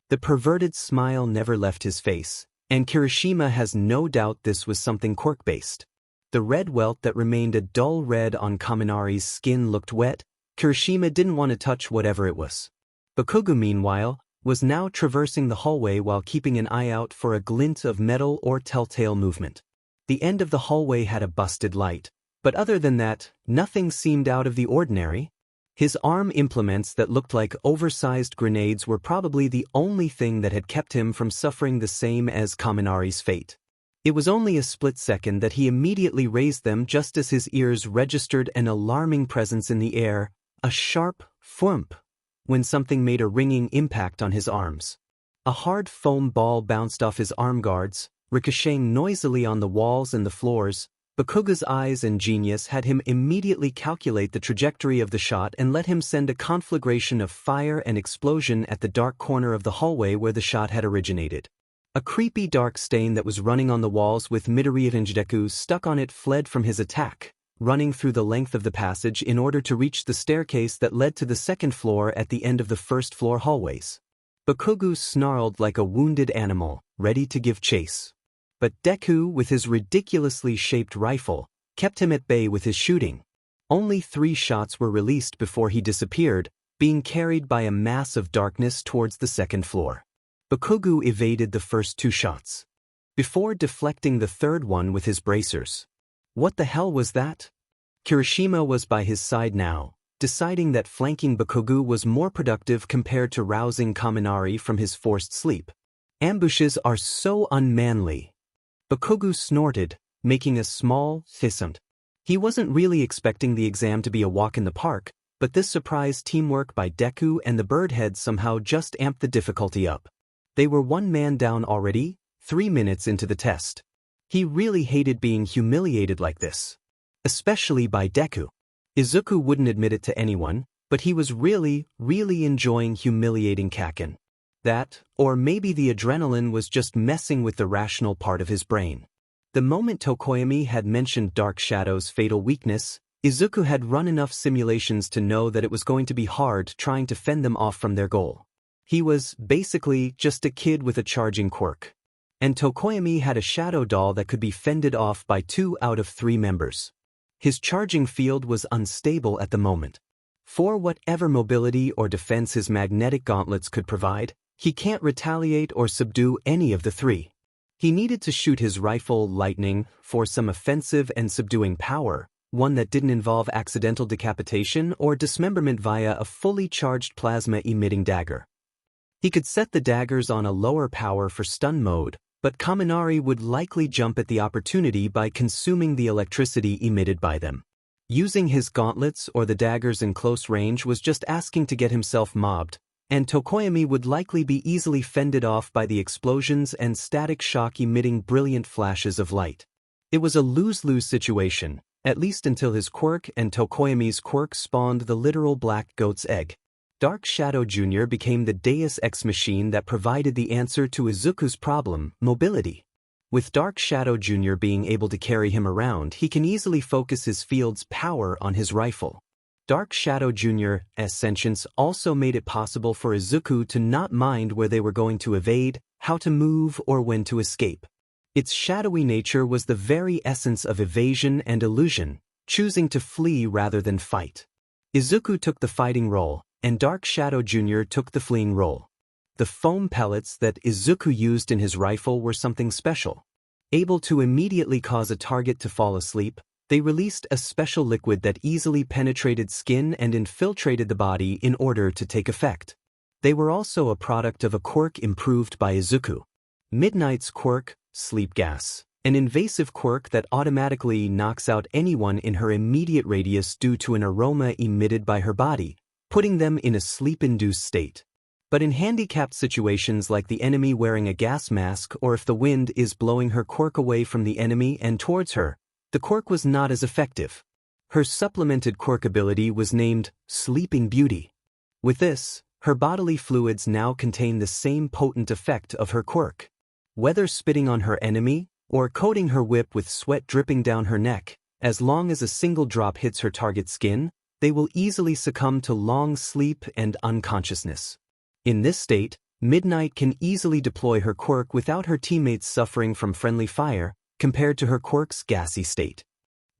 The perverted smile never left his face, and Kirishima has no doubt this was something quirk-based. The red welt that remained a dull red on Kaminari's skin looked wet. Kirishima didn't want to touch whatever it was. Bakugo, meanwhile, was now traversing the hallway while keeping an eye out for a glint of metal or telltale movement. The end of the hallway had a busted light, but other than that, nothing seemed out of the ordinary. His arm implements that looked like oversized grenades were probably the only thing that had kept him from suffering the same as Kaminari's fate. It was only a split second that he immediately raised them just as his ears registered an alarming presence in the air, a sharp thump, when something made a ringing impact on his arms. A hard foam ball bounced off his arm guards, ricocheting noisily on the walls and the floors. Bakugo's eyes and genius had him immediately calculate the trajectory of the shot and let him send a conflagration of fire and explosion at the dark corner of the hallway where the shot had originated. A creepy dark stain that was running on the walls with Midoriya Izuku stuck on it fled from his attack, running through the length of the passage in order to reach the staircase that led to the second floor at the end of the first floor hallways. Bakugo snarled like a wounded animal, ready to give chase. But Deku, with his ridiculously shaped rifle, kept him at bay with his shooting. Only 3 shots were released before he disappeared, being carried by a mass of darkness towards the second floor. Bakugo evaded the first 2 shots, before deflecting the third one with his bracers. What the hell was that? Kirishima was by his side now, deciding that flanking Bakugo was more productive compared to rousing Kaminari from his forced sleep. Ambushes are so unmanly. Bakugo snorted, making a small hissant. He wasn't really expecting the exam to be a walk in the park, but this surprise teamwork by Deku and the Birdhead somehow just amped the difficulty up. They were 1 man down already, 3 minutes into the test. He really hated being humiliated like this. Especially by Deku. Izuku wouldn't admit it to anyone, but he was really enjoying humiliating Kaken. That, or maybe the adrenaline was just messing with the rational part of his brain. The moment Tokoyami had mentioned Dark Shadow's fatal weakness, Izuku had run enough simulations to know that it was going to be hard trying to fend them off from their goal. He was, basically, just a kid with a charging quirk. And Tokoyami had a shadow doll that could be fended off by 2 out of 3 members. His charging field was unstable at the moment. For whatever mobility or defense his magnetic gauntlets could provide, he can't retaliate or subdue any of the 3. He needed to shoot his rifle lightning for some offensive and subduing power, one that didn't involve accidental decapitation or dismemberment via a fully charged plasma-emitting dagger. He could set the daggers on a lower power for stun mode, but Kaminari would likely jump at the opportunity by consuming the electricity emitted by them. Using his gauntlets or the daggers in close range was just asking to get himself mobbed, and Tokoyami would likely be easily fended off by the explosions and static shock emitting brilliant flashes of light. It was a lose-lose situation, at least until his quirk and Tokoyami's quirk spawned the literal black goat's egg. Dark Shadow Jr. became the Deus Ex Machine that provided the answer to Izuku's problem, mobility. With Dark Shadow Jr. being able to carry him around, he can easily focus his field's power on his rifle. Dark Shadow Jr.'s sentience also made it possible for Izuku to not mind where they were going to evade, how to move, or when to escape. Its shadowy nature was the very essence of evasion and illusion, choosing to flee rather than fight. Izuku took the fighting role, and Dark Shadow Jr. took the fleeing role. The foam pellets that Izuku used in his rifle were something special. Able to immediately cause a target to fall asleep, they released a special liquid that easily penetrated skin and infiltrated the body in order to take effect. They were also a product of a quirk improved by Izuku. Midnight's quirk, Sleep Gas, an invasive quirk that automatically knocks out anyone in her immediate radius due to an aroma emitted by her body, putting them in a sleep-induced state. But in handicapped situations like the enemy wearing a gas mask or if the wind is blowing her quirk away from the enemy and towards her, the quirk was not as effective. Her supplemented quirk ability was named Sleeping Beauty. With this, her bodily fluids now contain the same potent effect of her quirk. Whether spitting on her enemy or coating her whip with sweat dripping down her neck, as long as a single drop hits her target's skin, they will easily succumb to long sleep and unconsciousness. In this state, Midnight can easily deploy her quirk without her teammates suffering from friendly fire, compared to her quirk's gassy state.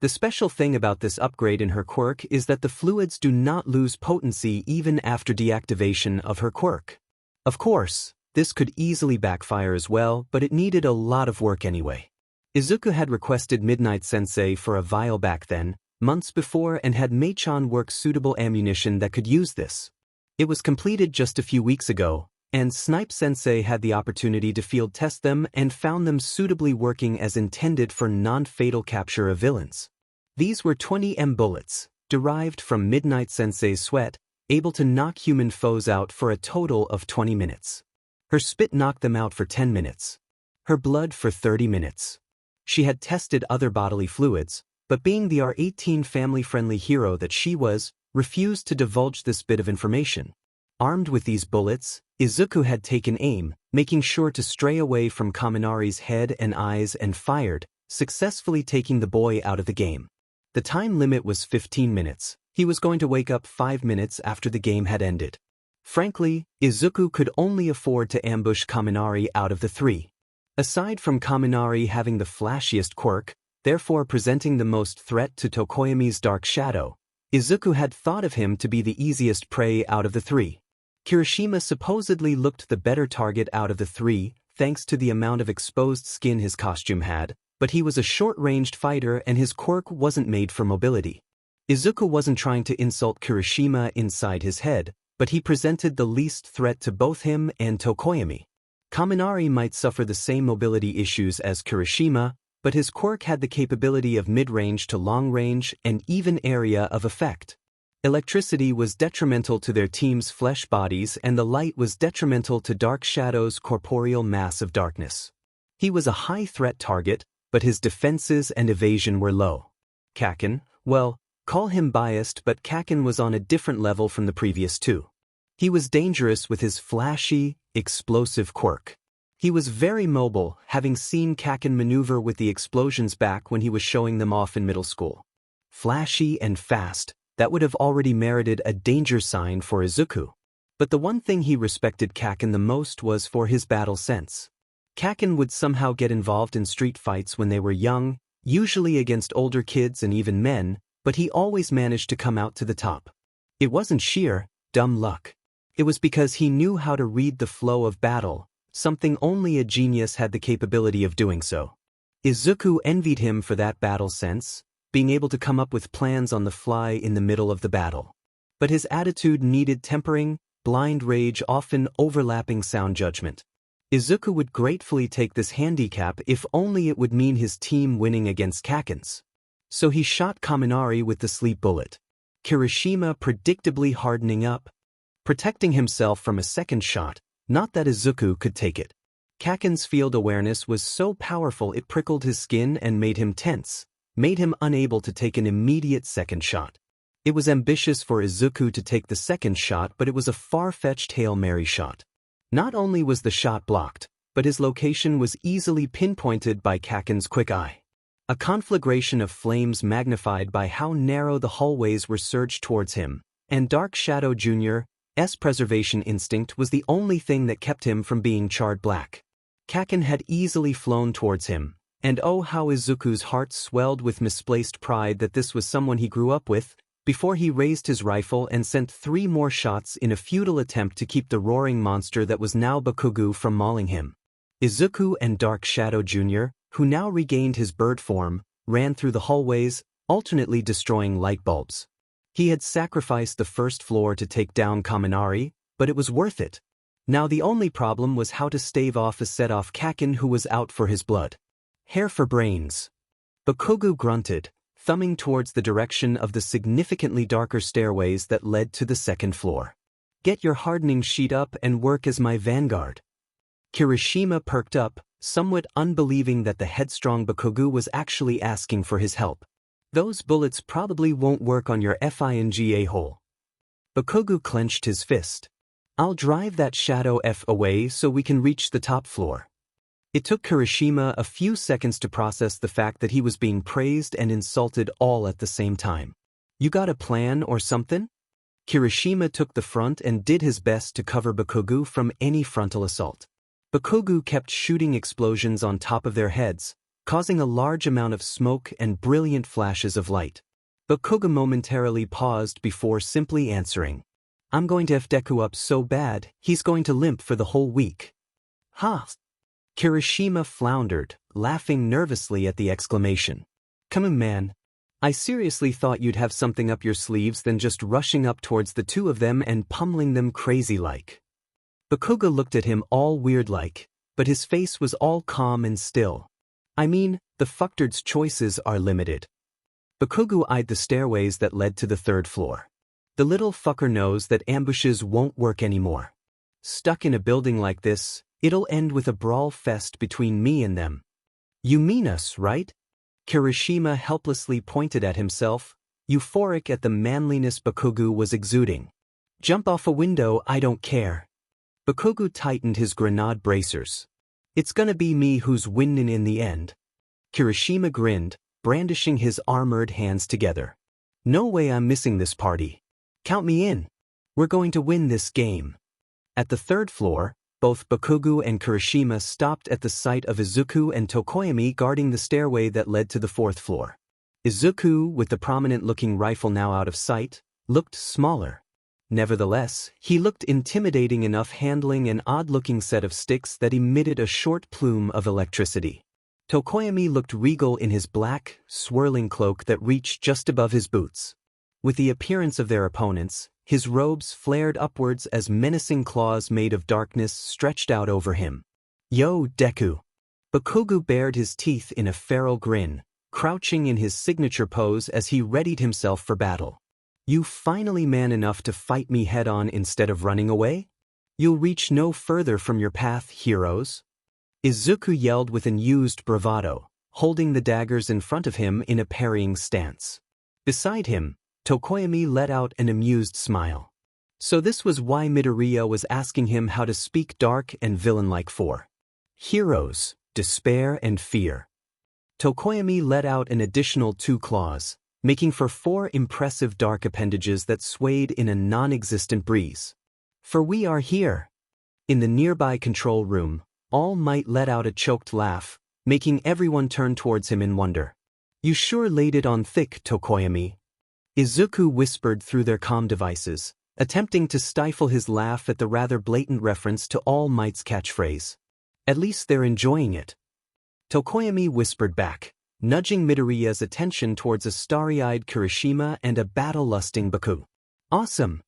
The special thing about this upgrade in her quirk is that the fluids do not lose potency even after deactivation of her quirk. Of course, this could easily backfire as well, but it needed a lot of work anyway. Izuku had requested Midnight Sensei for a vial back then, months before, and had Mei-chan work suitable ammunition that could use this. It was completed just a few weeks ago, and Snipe-sensei had the opportunity to field test them and found them suitably working as intended for non-fatal capture of villains. These were 20mm bullets, derived from Midnight Sensei's sweat, able to knock human foes out for a total of 20 minutes. Her spit knocked them out for 10 minutes. Her blood for 30 minutes. She had tested other bodily fluids, but being the R18 family-friendly hero that she was, refused to divulge this bit of information. Armed with these bullets, Izuku had taken aim, making sure to stray away from Kaminari's head and eyes, and fired, successfully taking the boy out of the game. The time limit was 15 minutes. He was going to wake up 5 minutes after the game had ended. Frankly, Izuku could only afford to ambush Kaminari out of the three. Aside from Kaminari having the flashiest quirk, therefore presenting the most threat to Tokoyami's dark shadow, Izuku had thought of him to be the easiest prey out of the three. Kirishima supposedly looked the better target out of the three, thanks to the amount of exposed skin his costume had, but he was a short-ranged fighter and his quirk wasn't made for mobility. Izuku wasn't trying to insult Kirishima inside his head, but he presented the least threat to both him and Tokoyami. Kaminari might suffer the same mobility issues as Kirishima, but his quirk had the capability of mid-range to long-range and even area of effect. Electricity was detrimental to their team's flesh bodies, and the light was detrimental to Dark Shadow's corporeal mass of darkness. He was a high-threat target, but his defenses and evasion were low. Kaken, well, call him biased, but Kaken was on a different level from the previous two. He was dangerous with his flashy, explosive quirk. He was very mobile, having seen Kaken maneuver with the explosions back when he was showing them off in middle school. Flashy and fast, that would have already merited a danger sign for Izuku. But the one thing he respected Kaken the most was for his battle sense. Kaken would somehow get involved in street fights when they were young, usually against older kids and even men, but he always managed to come out to the top. It wasn't sheer, dumb luck. It was because he knew how to read the flow of battle, something only a genius had the capability of doing so. Izuku envied him for that battle sense, being able to come up with plans on the fly in the middle of the battle. But his attitude needed tempering, blind rage often overlapping sound judgment. Izuku would gratefully take this handicap if only it would mean his team winning against Kaken's. So he shot Kaminari with the sleep bullet. Kirishima predictably hardening up, protecting himself from a second shot, not that Izuku could take it. Kaken's field awareness was so powerful it prickled his skin and made him tense, made him unable to take an immediate second shot. It was ambitious for Izuku to take the second shot, but it was a far-fetched Hail Mary shot. Not only was the shot blocked, but his location was easily pinpointed by Kaken's quick eye. A conflagration of flames magnified by how narrow the hallways were surged towards him, and Dark Shadow Jr.'s preservation instinct was the only thing that kept him from being charred black. Kaken had easily flown towards him, and oh how Izuku's heart swelled with misplaced pride that this was someone he grew up with, before he raised his rifle and sent 3 more shots in a futile attempt to keep the roaring monster that was now Bakugo from mauling him. Izuku and Dark Shadow Jr., who now regained his bird form, ran through the hallways, alternately destroying light bulbs. He had sacrificed the first floor to take down Kaminari, but it was worth it. Now the only problem was how to stave off a set-off Kaken who was out for his blood. Hair for brains. Bakugo grunted, thumbing towards the direction of the significantly darker stairways that led to the second floor. Get your hardening sheet up and work as my vanguard. Kirishima perked up, somewhat unbelieving that the headstrong Bakugo was actually asking for his help. Those bullets probably won't work on your FINGA hole. Bakugo clenched his fist. I'll drive that shadow F away so we can reach the top floor. It took Kirishima a few seconds to process the fact that he was being praised and insulted all at the same time. You got a plan or something? Kirishima took the front and did his best to cover Bakugo from any frontal assault. Bakugo kept shooting explosions on top of their heads, causing a large amount of smoke and brilliant flashes of light. Bakugo momentarily paused before simply answering. I'm going to F Deku up so bad, he's going to limp for the whole week. Ha! Kirishima floundered, laughing nervously at the exclamation. Come on, man. I seriously thought you'd have something up your sleeves than just rushing up towards the two of them and pummeling them crazy-like. Bakugo looked at him all weird-like, but his face was all calm and still. I mean, the fucktard's choices are limited. Bakugo eyed the stairways that led to the 3rd floor. The little fucker knows that ambushes won't work anymore. Stuck in a building like this, it'll end with a brawl fest between me and them. You mean us, right? Kirishima helplessly pointed at himself, euphoric at the manliness Bakugo was exuding. Jump off a window, I don't care. Bakugo tightened his grenade bracers. It's gonna be me who's winnin' in the end. Kirishima grinned, brandishing his armored hands together. No way I'm missing this party. Count me in. We're going to win this game. At the 3rd floor, both Bakugo and Kirishima stopped at the sight of Izuku and Tokoyami guarding the stairway that led to the 4th floor. Izuku, with the prominent-looking rifle now out of sight, looked smaller. Nevertheless, he looked intimidating enough handling an odd-looking set of sticks that emitted a short plume of electricity. Tokoyami looked regal in his black, swirling cloak that reached just above his boots. With the appearance of their opponents, his robes flared upwards as menacing claws made of darkness stretched out over him. Yo, Deku! Bakugo bared his teeth in a feral grin, crouching in his signature pose as he readied himself for battle. You finally man enough to fight me head-on instead of running away? You'll reach no further from your path, heroes. Izuku yelled with unused bravado, holding the daggers in front of him in a parrying stance. Beside him, Tokoyami let out an amused smile. So this was why Midoriya was asking him how to speak dark and villain-like for. Heroes, despair and fear. Tokoyami let out an additional 2 claws, making for 4 impressive dark appendages that swayed in a non-existent breeze. For we are here. In the nearby control room, All Might let out a choked laugh, making everyone turn towards him in wonder. You sure laid it on thick, Tokoyami. Izuku whispered through their comm devices, attempting to stifle his laugh at the rather blatant reference to All Might's catchphrase. At least they're enjoying it. Tokoyami whispered back, nudging Midoriya's attention towards a starry-eyed Kirishima and a battle-lusting Baku. Awesome!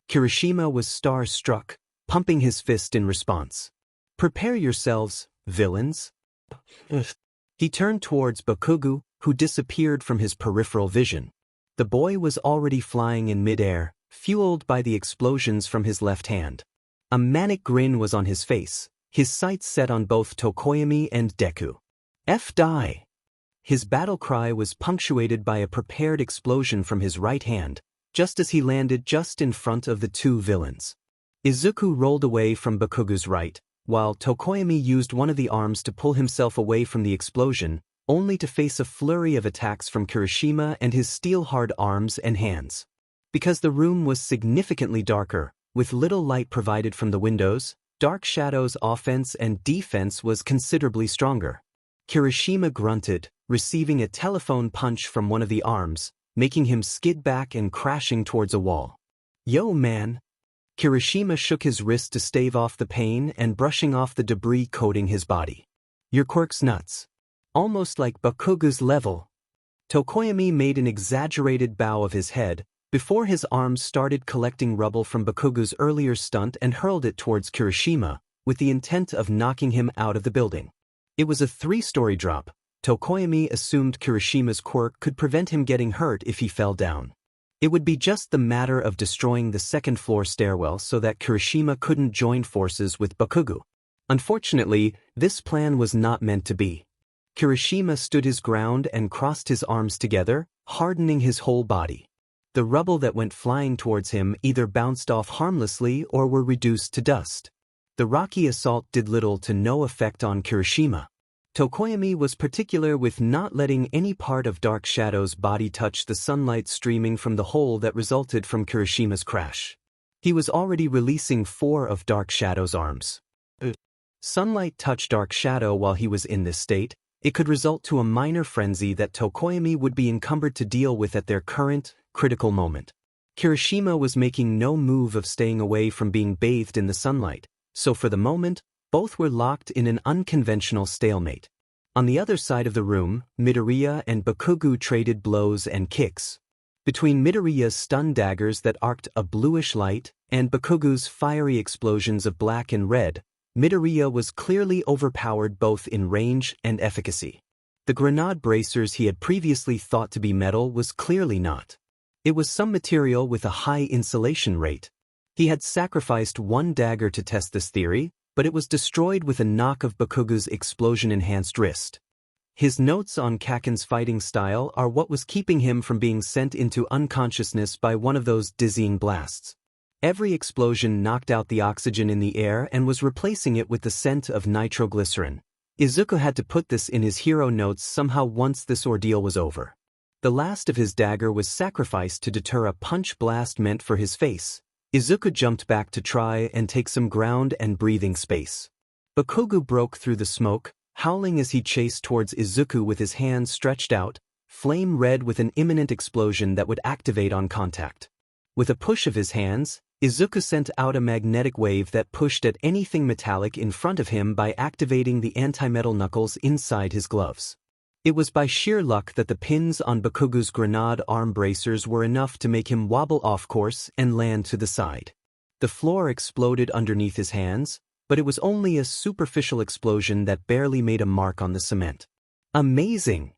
Kirishima was star-struck, pumping his fist in response. Prepare yourselves, villains. He turned towards Bakugo, who disappeared from his peripheral vision. The boy was already flying in mid-air, fueled by the explosions from his left hand. A manic grin was on his face, his sights set on both Tokoyami and Deku. F-die! His battle cry was punctuated by a prepared explosion from his right hand, just as he landed just in front of the 2 villains. Izuku rolled away from Bakugo's right, while Tokoyami used one of the arms to pull himself away from the explosion, only to face a flurry of attacks from Kirishima and his steel-hard arms and hands. Because the room was significantly darker, with little light provided from the windows, Dark Shadow's offense and defense was considerably stronger. Kirishima grunted, receiving a telephone punch from one of the arms, making him skid back and crashing towards a wall. Yo, man! Kirishima shook his wrist to stave off the pain and brushing off the debris coating his body. Your quirk's nuts. Almost like Bakugo's level. Tokoyami made an exaggerated bow of his head, before his arms started collecting rubble from Bakugo's earlier stunt and hurled it towards Kirishima, with the intent of knocking him out of the building. It was a 3-story drop. Tokoyami assumed Kirishima's quirk could prevent him getting hurt if he fell down. It would be just the matter of destroying the 2nd-floor stairwell so that Kirishima couldn't join forces with Bakugo. Unfortunately, this plan was not meant to be. Kirishima stood his ground and crossed his arms together, hardening his whole body. The rubble that went flying towards him either bounced off harmlessly or were reduced to dust. The rocky assault did little to no effect on Kirishima. Tokoyami was particular with not letting any part of Dark Shadow's body touch the sunlight streaming from the hole that resulted from Kirishima's crash. He was already releasing 4 of Dark Shadow's arms. Sunlight touched Dark Shadow while he was in this state. It could result to a minor frenzy that Tokoyami would be encumbered to deal with at their current, critical moment. Kirishima was making no move of staying away from being bathed in the sunlight, so for the moment, both were locked in an unconventional stalemate. On the other side of the room, Midoriya and Bakugo traded blows and kicks. Between Midoriya's stun daggers that arced a bluish light and Bakugo's fiery explosions of black and red, Midoriya was clearly overpowered both in range and efficacy. The grenade bracers he had previously thought to be metal was clearly not. It was some material with a high insulation rate. He had sacrificed one dagger to test this theory, but it was destroyed with a knock of Bakugo's explosion-enhanced wrist. His notes on Kaken's fighting style are what was keeping him from being sent into unconsciousness by one of those dizzying blasts. Every explosion knocked out the oxygen in the air and was replacing it with the scent of nitroglycerin. Izuku had to put this in his hero notes somehow once this ordeal was over. The last of his dagger was sacrificed to deter a punch blast meant for his face. Izuku jumped back to try and take some ground and breathing space. Bakugo broke through the smoke, howling as he chased towards Izuku with his hands stretched out, flame red with an imminent explosion that would activate on contact. With a push of his hands, Izuku sent out a magnetic wave that pushed at anything metallic in front of him by activating the anti-metal knuckles inside his gloves. It was by sheer luck that the pins on Bakugo's grenade arm bracers were enough to make him wobble off course and land to the side. The floor exploded underneath his hands, but it was only a superficial explosion that barely made a mark on the cement. Amazing!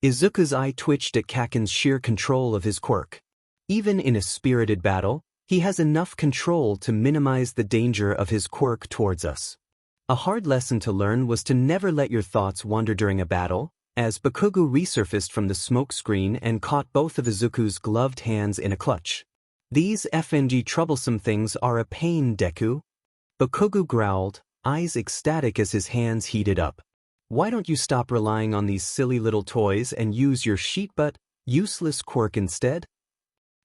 Izuku's eye twitched at Kaken's sheer control of his quirk. Even in a spirited battle, he has enough control to minimize the danger of his quirk towards us. A hard lesson to learn was to never let your thoughts wander during a battle, as Bakugo resurfaced from the smoke screen and caught both of Izuku's gloved hands in a clutch. These FNG troublesome things are a pain, Deku. Bakugo growled, eyes ecstatic as his hands heated up. Why don't you stop relying on these silly little toys and use your sheet-butt, useless quirk instead?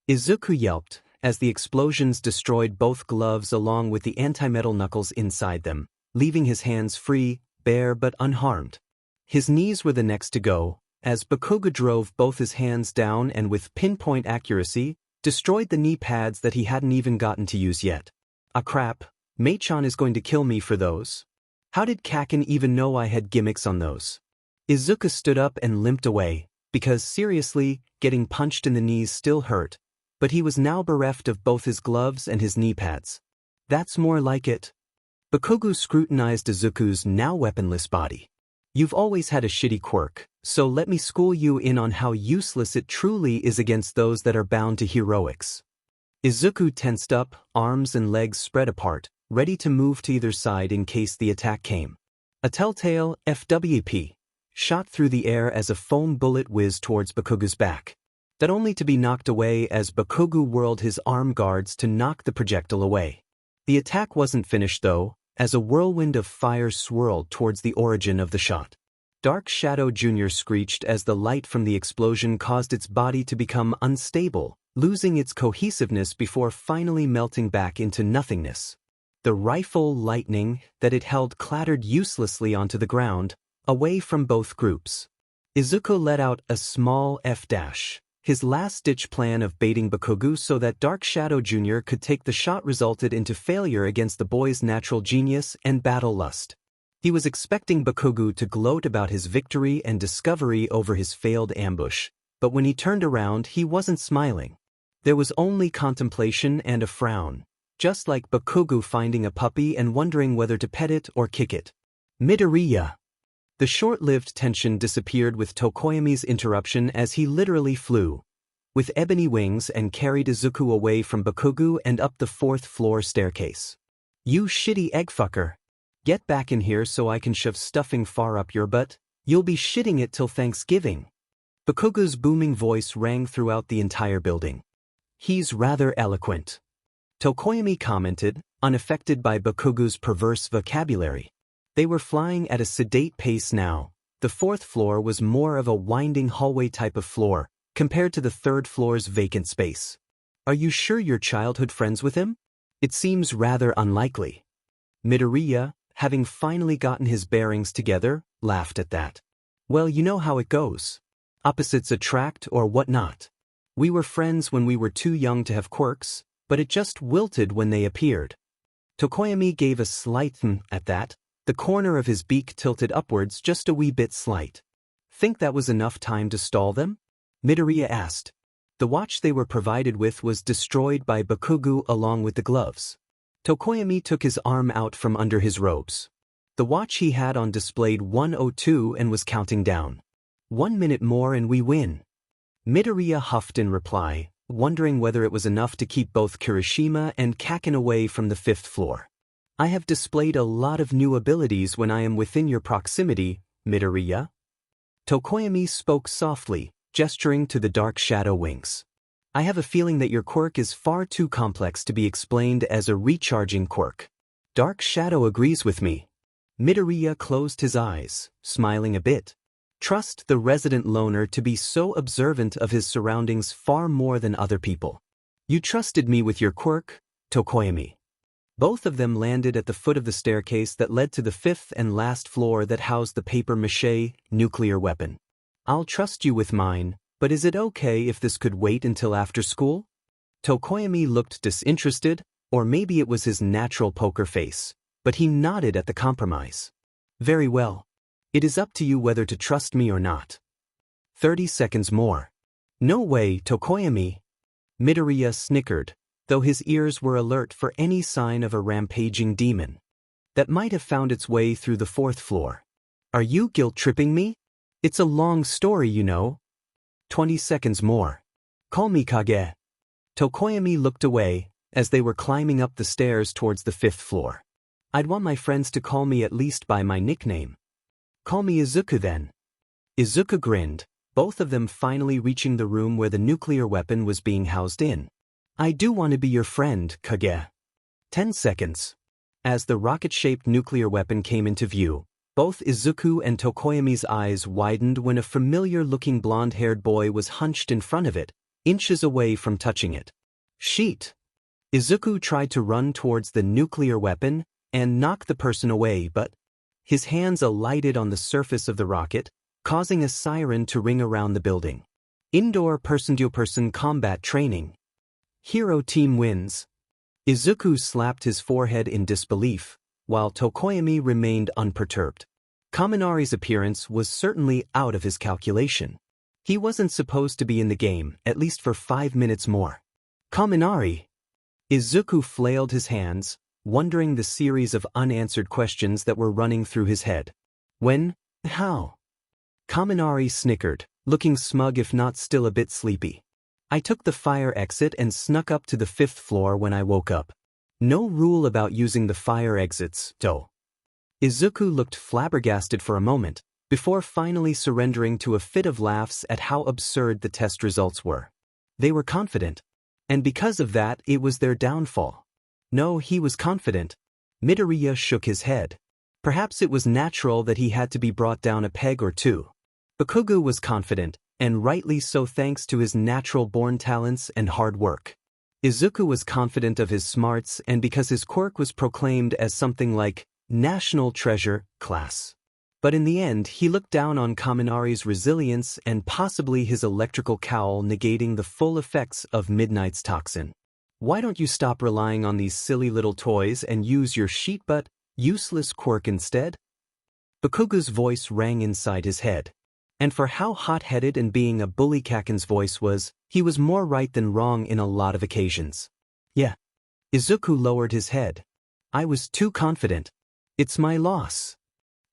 Izuku yelped, as the explosions destroyed both gloves along with the anti-metal knuckles inside them, leaving his hands free, bare but unharmed. His knees were the next to go, as Bakugo drove both his hands down and with pinpoint accuracy, destroyed the knee pads that he hadn't even gotten to use yet. Ah crap, Mei-chan is going to kill me for those. How did Kaken even know I had gimmicks on those? Izuku stood up and limped away, because seriously, getting punched in the knees still hurt, but he was now bereft of both his gloves and his knee pads. That's more like it. Bakugo scrutinized Izuku's now weaponless body. You've always had a shitty quirk, so let me school you in on how useless it truly is against those that are bound to heroics. Izuku tensed up, arms and legs spread apart, ready to move to either side in case the attack came. A telltale FWP shot through the air as a foam bullet whizzed towards Bakugo's back. That only to be knocked away as Bakugo whirled his arm guards to knock the projectile away. The attack wasn't finished though, as a whirlwind of fire swirled towards the origin of the shot. Dark Shadow Jr. screeched as the light from the explosion caused its body to become unstable, losing its cohesiveness before finally melting back into nothingness. The rifle lightning that it held clattered uselessly onto the ground, away from both groups. Izuku let out a small F-dash. His last-ditch plan of baiting Bakugo so that Dark Shadow Jr. could take the shot resulted into failure against the boy's natural genius and battle lust. He was expecting Bakugo to gloat about his victory and discovery over his failed ambush, but when he turned around he wasn't smiling. There was only contemplation and a frown, just like Bakugo finding a puppy and wondering whether to pet it or kick it. Midoriya. The short-lived tension disappeared with Tokoyami's interruption as he literally flew, with ebony wings and carried Izuku away from Bakugo and up the 4th floor staircase. You shitty egg fucker. Get back in here so I can shove stuffing far up your butt. You'll be shitting it till Thanksgiving. Bakugo's booming voice rang throughout the entire building. He's rather eloquent. Tokoyami commented, unaffected by Bakugo's perverse vocabulary. They were flying at a sedate pace now. The 4th floor was more of a winding hallway type of floor, compared to the 3rd floor's vacant space. Are you sure you're childhood friends with him? It seems rather unlikely. Midoriya, having finally gotten his bearings together, laughed at that. Well, you know how it goes. Opposites attract or whatnot. We were friends when we were too young to have quirks, but it just wilted when they appeared. Tokoyami gave a slight at that, The corner of his beak tilted upwards just a wee bit slight. Think that was enough time to stall them? Midoriya asked. The watch they were provided with was destroyed by Bakugo along with the gloves. Tokoyami took his arm out from under his robes. The watch he had on displayed 1:02 and was counting down. 1 minute more and we win. Midoriya huffed in reply, wondering whether it was enough to keep both Kirishima and Kaken away from the 5th floor. I have displayed a lot of new abilities when I am within your proximity, Midoriya. Tokoyami spoke softly, gesturing to the dark shadow wings. I have a feeling that your quirk is far too complex to be explained as a recharging quirk. Dark shadow agrees with me. Midoriya closed his eyes, smiling a bit. Trust the resident loner to be so observant of his surroundings far more than other people. You trusted me with your quirk, Tokoyami. Both of them landed at the foot of the staircase that led to the 5th and last floor that housed the papier-mâché nuclear weapon. I'll trust you with mine, but is it okay if this could wait until after school? Tokoyami looked disinterested, or maybe it was his natural poker face, but he nodded at the compromise. Very well. It is up to you whether to trust me or not. 30 seconds more. No way, Tokoyami. Midoriya snickered, though his ears were alert for any sign of a rampaging demon that might have found its way through the 4th floor. Are you guilt-tripping me? It's a long story, you know. 20 seconds more. Call me Kage. Tokoyami looked away as they were climbing up the stairs towards the 5th floor. I'd want my friends to call me at least by my nickname. Call me Izuku then. Izuku grinned, both of them finally reaching the room where the nuclear weapon was being housed in. I do want to be your friend, Kage. 10 seconds. As the rocket-shaped nuclear weapon came into view, both Izuku and Tokoyami's eyes widened when a familiar-looking blonde-haired boy was hunched in front of it, inches away from touching it. Sheet. Izuku tried to run towards the nuclear weapon and knock the person away, but his hands alighted on the surface of the rocket, causing a siren to ring around the building. Indoor person-to-person combat training. Hero team wins. Izuku slapped his forehead in disbelief, while Tokoyami remained unperturbed. Kaminari's appearance was certainly out of his calculation. He wasn't supposed to be in the game, at least for 5 minutes more. Kaminari! Izuku flailed his hands, wondering the series of unanswered questions that were running through his head. When? How? Kaminari snickered, looking smug if not still a bit sleepy. I took the fire exit and snuck up to the 5th floor when I woke up. No rule about using the fire exits, though. Izuku looked flabbergasted for a moment, before finally surrendering to a fit of laughs at how absurd the test results were. They were confident. And because of that, it was their downfall. No, he was confident. Midoriya shook his head. Perhaps it was natural that he had to be brought down a peg or two. Bakugo was confident, and rightly so thanks to his natural-born talents and hard work. Izuku was confident of his smarts and because his quirk was proclaimed as something like National Treasure class. But in the end, he looked down on Kaminari's resilience and possibly his electrical cowl negating the full effects of Midnight's toxin. Why don't you stop relying on these silly little toys and use your sheet-butt, useless quirk instead? Bakugo's voice rang inside his head. And for how hot-headed and being a bully Kaken's voice was, he was more right than wrong in a lot of occasions. Yeah. Izuku lowered his head. I was too confident. It's my loss.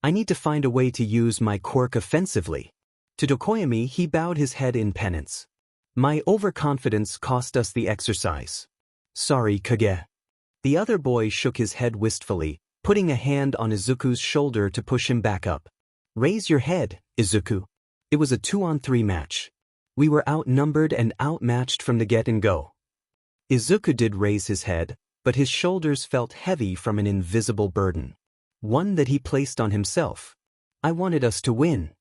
I need to find a way to use my quirk offensively. To Tokoyami, he bowed his head in penance. My overconfidence cost us the exercise. Sorry, Kage. The other boy shook his head wistfully, putting a hand on Izuku's shoulder to push him back up. Raise your head, Izuku. It was a 2-on-3 match. We were outnumbered and outmatched from the get-and-go. Izuku did raise his head, but his shoulders felt heavy from an invisible burden. One that he placed on himself. I wanted us to win.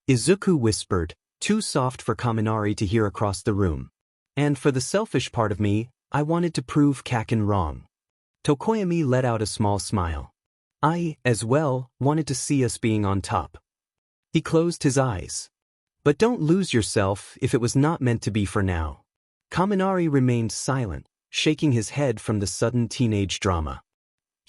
Izuku whispered, too soft for Kaminari to hear across the room. And for the selfish part of me, I wanted to prove Kaken wrong. Tokoyami let out a small smile. I, as well, wanted to see us being on top. He closed his eyes. But don't lose yourself if it was not meant to be for now. Kaminari remained silent, shaking his head from the sudden teenage drama.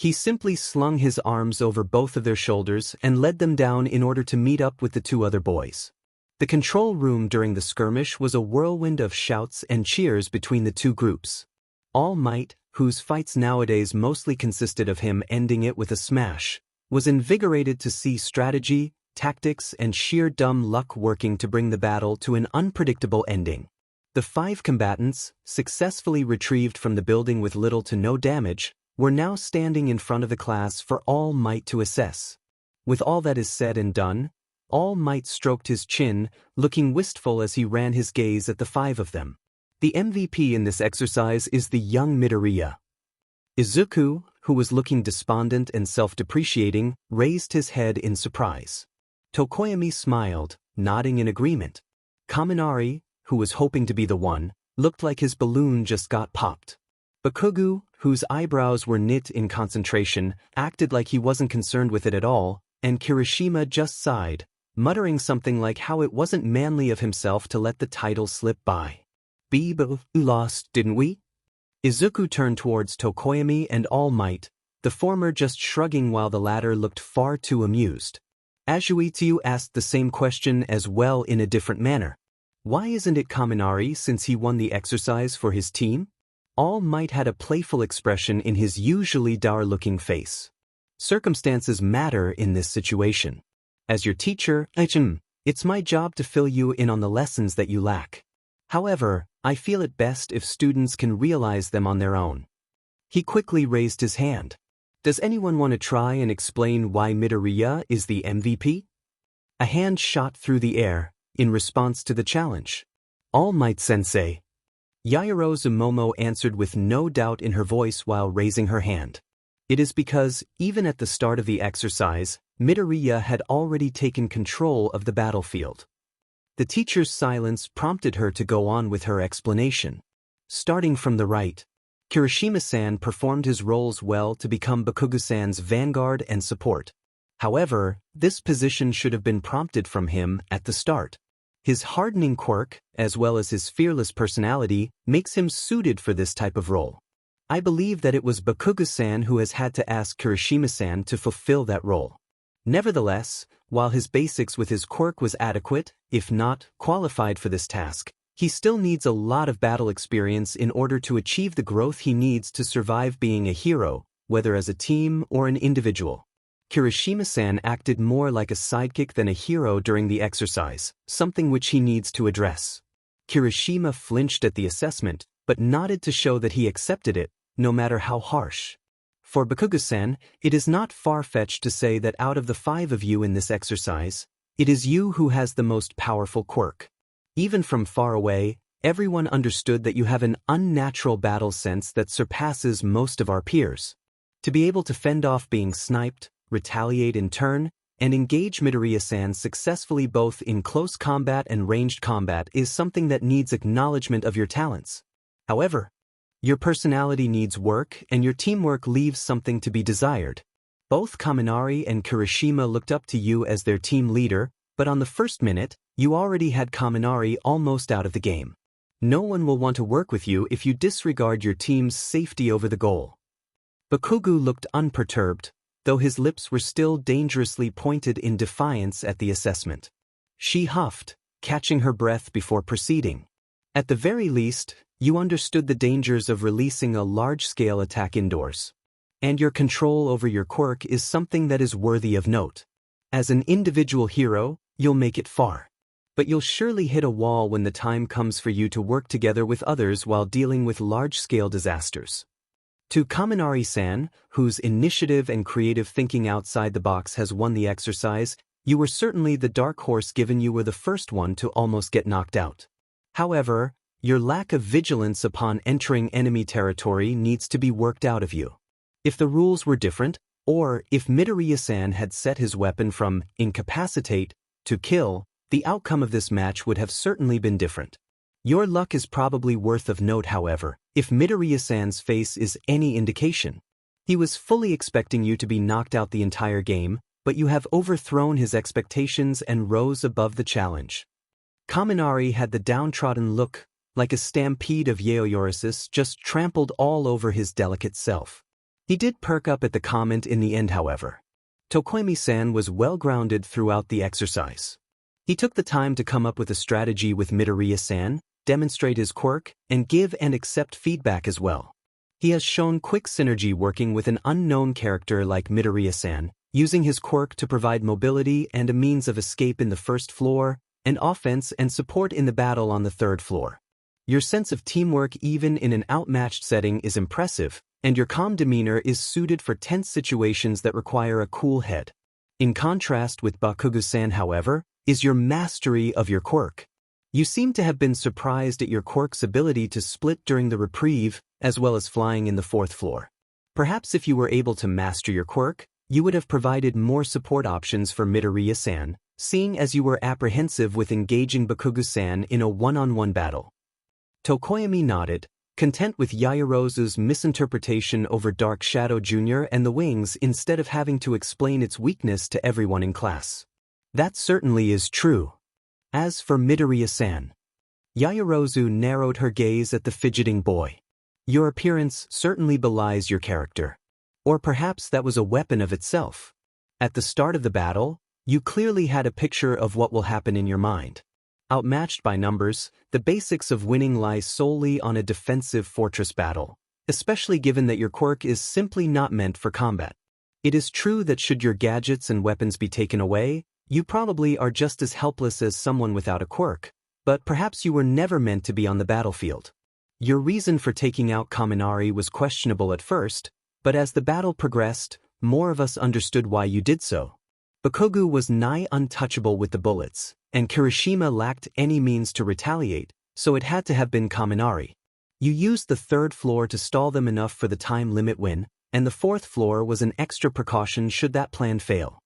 He simply slung his arms over both of their shoulders and led them down in order to meet up with the two other boys. The control room during the skirmish was a whirlwind of shouts and cheers between the two groups. All Might, whose fights nowadays mostly consisted of him ending it with a smash, was invigorated to see strategy, tactics, and sheer dumb luck working to bring the battle to an unpredictable ending. The 5 combatants, successfully retrieved from the building with little to no damage, were now standing in front of the class for All Might to assess. With all that is said and done, All Might stroked his chin, looking wistful as he ran his gaze at the 5 of them. The MVP in this exercise is the young Midoriya. Izuku, who was looking despondent and self-depreciating, raised his head in surprise. Tokoyami smiled, nodding in agreement. Kaminari, who was hoping to be the one, looked like his balloon just got popped. Bakugo, whose eyebrows were knit in concentration, acted like he wasn't concerned with it at all, and Kirishima just sighed, muttering something like how it wasn't manly of himself to let the title slip by. We lost, didn't we? Izuku turned towards Tokoyami and All Might, the former just shrugging while the latter looked far too amused. Azuitsu asked the same question as well in a different manner. Why isn't it Kaminari since he won the exercise for his team? All Might had a playful expression in his usually dour-looking face. Circumstances matter in this situation. As your teacher, it's my job to fill you in on the lessons that you lack. However, I feel it best if students can realize them on their own. He quickly raised his hand. Does anyone want to try and explain why Midoriya is the MVP? A hand shot through the air, in response to the challenge. All Might Sensei. Yairo Zumomo answered with no doubt in her voice while raising her hand. It is because, even at the start of the exercise, Midoriya had already taken control of the battlefield. The teacher's silence prompted her to go on with her explanation. Starting from the right, Kirishima-san performed his roles well to become Bakugo-san's vanguard and support. However, this position should have been prompted from him at the start. His hardening quirk, as well as his fearless personality, makes him suited for this type of role. I believe that it was Bakugo-san who has had to ask Kirishima-san to fulfill that role. Nevertheless, while his basics with his quirk was adequate, if not qualified for this task, he still needs a lot of battle experience in order to achieve the growth he needs to survive being a hero, whether as a team or an individual. Kirishima-san acted more like a sidekick than a hero during the exercise, something which he needs to address. Kirishima flinched at the assessment, but nodded to show that he accepted it, no matter how harsh. For Bakugo-san, it is not far-fetched to say that out of the 5 of you in this exercise, it is you who has the most powerful quirk. Even from far away, everyone understood that you have an unnatural battle sense that surpasses most of our peers. To be able to fend off being sniped, retaliate in turn, and engage Midoriya-san successfully both in close combat and ranged combat is something that needs acknowledgement of your talents. However, your personality needs work and your teamwork leaves something to be desired. Both Kaminari and Kirishima looked up to you as their team leader, but on the first minute, you already had Kaminari almost out of the game. No one will want to work with you if you disregard your team's safety over the goal. Bakugo looked unperturbed, though his lips were still dangerously pointed in defiance at the assessment. She huffed, catching her breath before proceeding. At the very least, you understood the dangers of releasing a large-scale attack indoors. And your control over your quirk is something that is worthy of note. As an individual hero, you'll make it far. But you'll surely hit a wall when the time comes for you to work together with others while dealing with large-scale disasters. To Kaminari-san, whose initiative and creative thinking outside the box has won the exercise, you were certainly the dark horse given you were the first one to almost get knocked out. However, your lack of vigilance upon entering enemy territory needs to be worked out of you. If the rules were different, or if Midoriya-san had set his weapon from incapacitate to kill, the outcome of this match would have certainly been different. Your luck is probably worth of note, however, if Midoriya-san's face is any indication. He was fully expecting you to be knocked out the entire game, but you have overthrown his expectations and rose above the challenge. Kaminari had the downtrodden look, like a stampede of Yaoyorosis just trampled all over his delicate self. He did perk up at the comment in the end, however. Tokoyami-san was well-grounded throughout the exercise. He took the time to come up with a strategy with Midoriya-san, demonstrate his quirk, and give and accept feedback as well. He has shown quick synergy working with an unknown character like Midoriya-san, using his quirk to provide mobility and a means of escape in the first floor, and offense and support in the battle on the third floor. Your sense of teamwork even in an outmatched setting is impressive, and your calm demeanor is suited for tense situations that require a cool head. In contrast with Bakugo-san, however, is your mastery of your quirk. You seem to have been surprised at your quirk's ability to split during the reprieve, as well as flying in the fourth floor. Perhaps if you were able to master your quirk, you would have provided more support options for Midoriya-san, seeing as you were apprehensive with engaging Bakugo-san in a one-on-one battle. Tokoyami nodded, content with Yaoyorozu's misinterpretation over Dark Shadow Jr. and the wings instead of having to explain its weakness to everyone in class. That certainly is true. As for Midoriya-san, Yaoyorozu narrowed her gaze at the fidgeting boy. Your appearance certainly belies your character. Or perhaps that was a weapon of itself. At the start of the battle, you clearly had a picture of what will happen in your mind. Outmatched by numbers, the basics of winning lie solely on a defensive fortress battle, especially given that your quirk is simply not meant for combat. It is true that should your gadgets and weapons be taken away, you probably are just as helpless as someone without a quirk, but perhaps you were never meant to be on the battlefield. Your reason for taking out Kaminari was questionable at first, but as the battle progressed, more of us understood why you did so. Bakugo was nigh untouchable with the bullets, and Kirishima lacked any means to retaliate, so it had to have been Kaminari. You used the third floor to stall them enough for the time limit win, and the fourth floor was an extra precaution should that plan fail.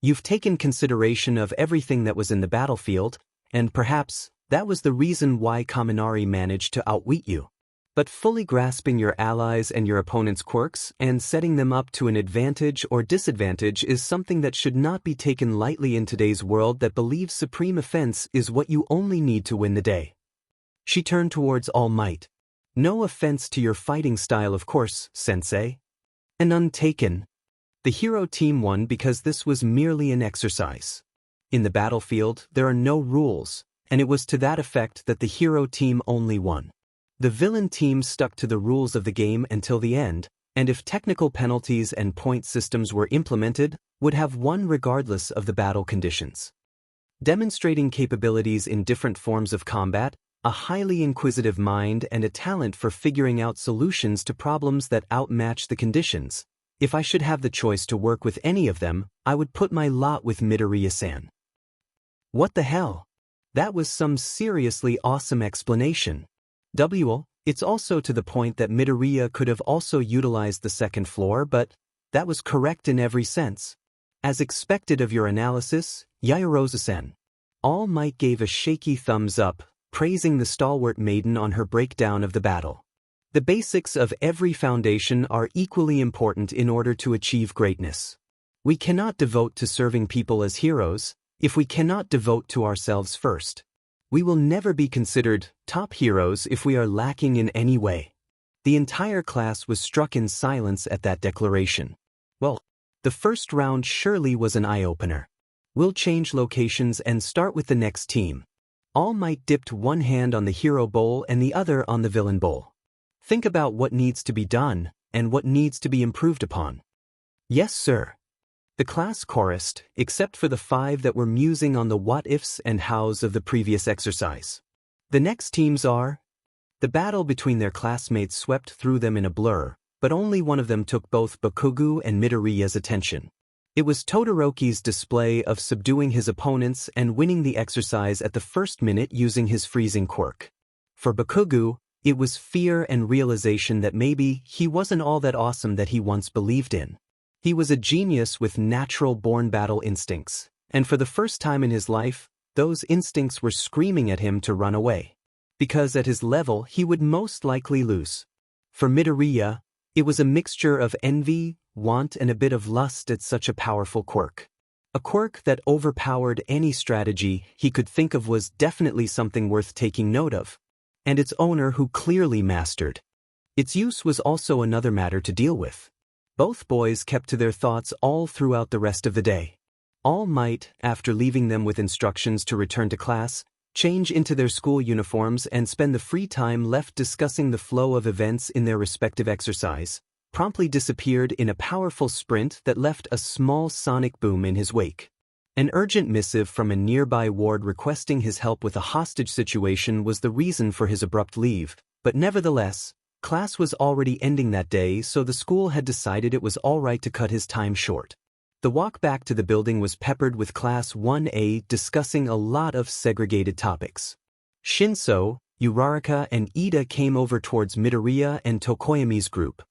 You've taken consideration of everything that was in the battlefield, and perhaps that was the reason why Kaminari managed to outwit you. But fully grasping your allies and your opponent's quirks and setting them up to an advantage or disadvantage is something that should not be taken lightly in today's world that believes supreme offense is what you only need to win the day. She turned towards All Might. No offense to your fighting style, of course, sensei. And untaken. The hero team won because this was merely an exercise. In the battlefield, there are no rules, and it was to that effect that the hero team only won. The villain team stuck to the rules of the game until the end, and if technical penalties and point systems were implemented, would have won regardless of the battle conditions. Demonstrating capabilities in different forms of combat, a highly inquisitive mind and a talent for figuring out solutions to problems that outmatch the conditions. If I should have the choice to work with any of them, I would put my lot with Midoriya-san. What the hell? That was some seriously awesome explanation. It's also to the point that Midoriya could have also utilized the second floor, but that was correct in every sense. As expected of your analysis, Yaoyorozu-san. All Might gave a shaky thumbs up, praising the stalwart maiden on her breakdown of the battle. The basics of every foundation are equally important in order to achieve greatness. We cannot devote to serving people as heroes if we cannot devote to ourselves first. We will never be considered top heroes if we are lacking in any way. The entire class was struck in silence at that declaration. Well, the first round surely was an eye-opener. We'll change locations and start with the next team. All Might dipped one hand on the hero bowl and the other on the villain bowl. Think about what needs to be done and what needs to be improved upon. Yes, sir. The class chorused, except for the 5 that were musing on the what-ifs and hows of the previous exercise. The next teams are... The battle between their classmates swept through them in a blur, but only one of them took both Bakugo and Midoriya's attention. It was Todoroki's display of subduing his opponents and winning the exercise at the first minute using his freezing quirk. For Bakugo, it was fear and realization that maybe he wasn't all that awesome that he once believed in. He was a genius with natural-born battle instincts, and for the first time in his life, those instincts were screaming at him to run away. Because at his level he would most likely lose. For Midoriya, it was a mixture of envy, want and a bit of lust at such a powerful quirk. A quirk that overpowered any strategy he could think of was definitely something worth taking note of. And its owner who clearly mastered. Its use was also another matter to deal with. Both boys kept to their thoughts all throughout the rest of the day. All might, after leaving them with instructions to return to class, change into their school uniforms and spend the free time left discussing the flow of events in their respective exercise, promptly disappeared in a powerful sprint that left a small sonic boom in his wake. An urgent missive from a nearby ward requesting his help with a hostage situation was the reason for his abrupt leave, but nevertheless, class was already ending that day, so the school had decided it was all right to cut his time short. The walk back to the building was peppered with Class 1A discussing a lot of segregated topics. Shinso, Uraraka and Ida came over towards Midoriya and Tokoyami's group.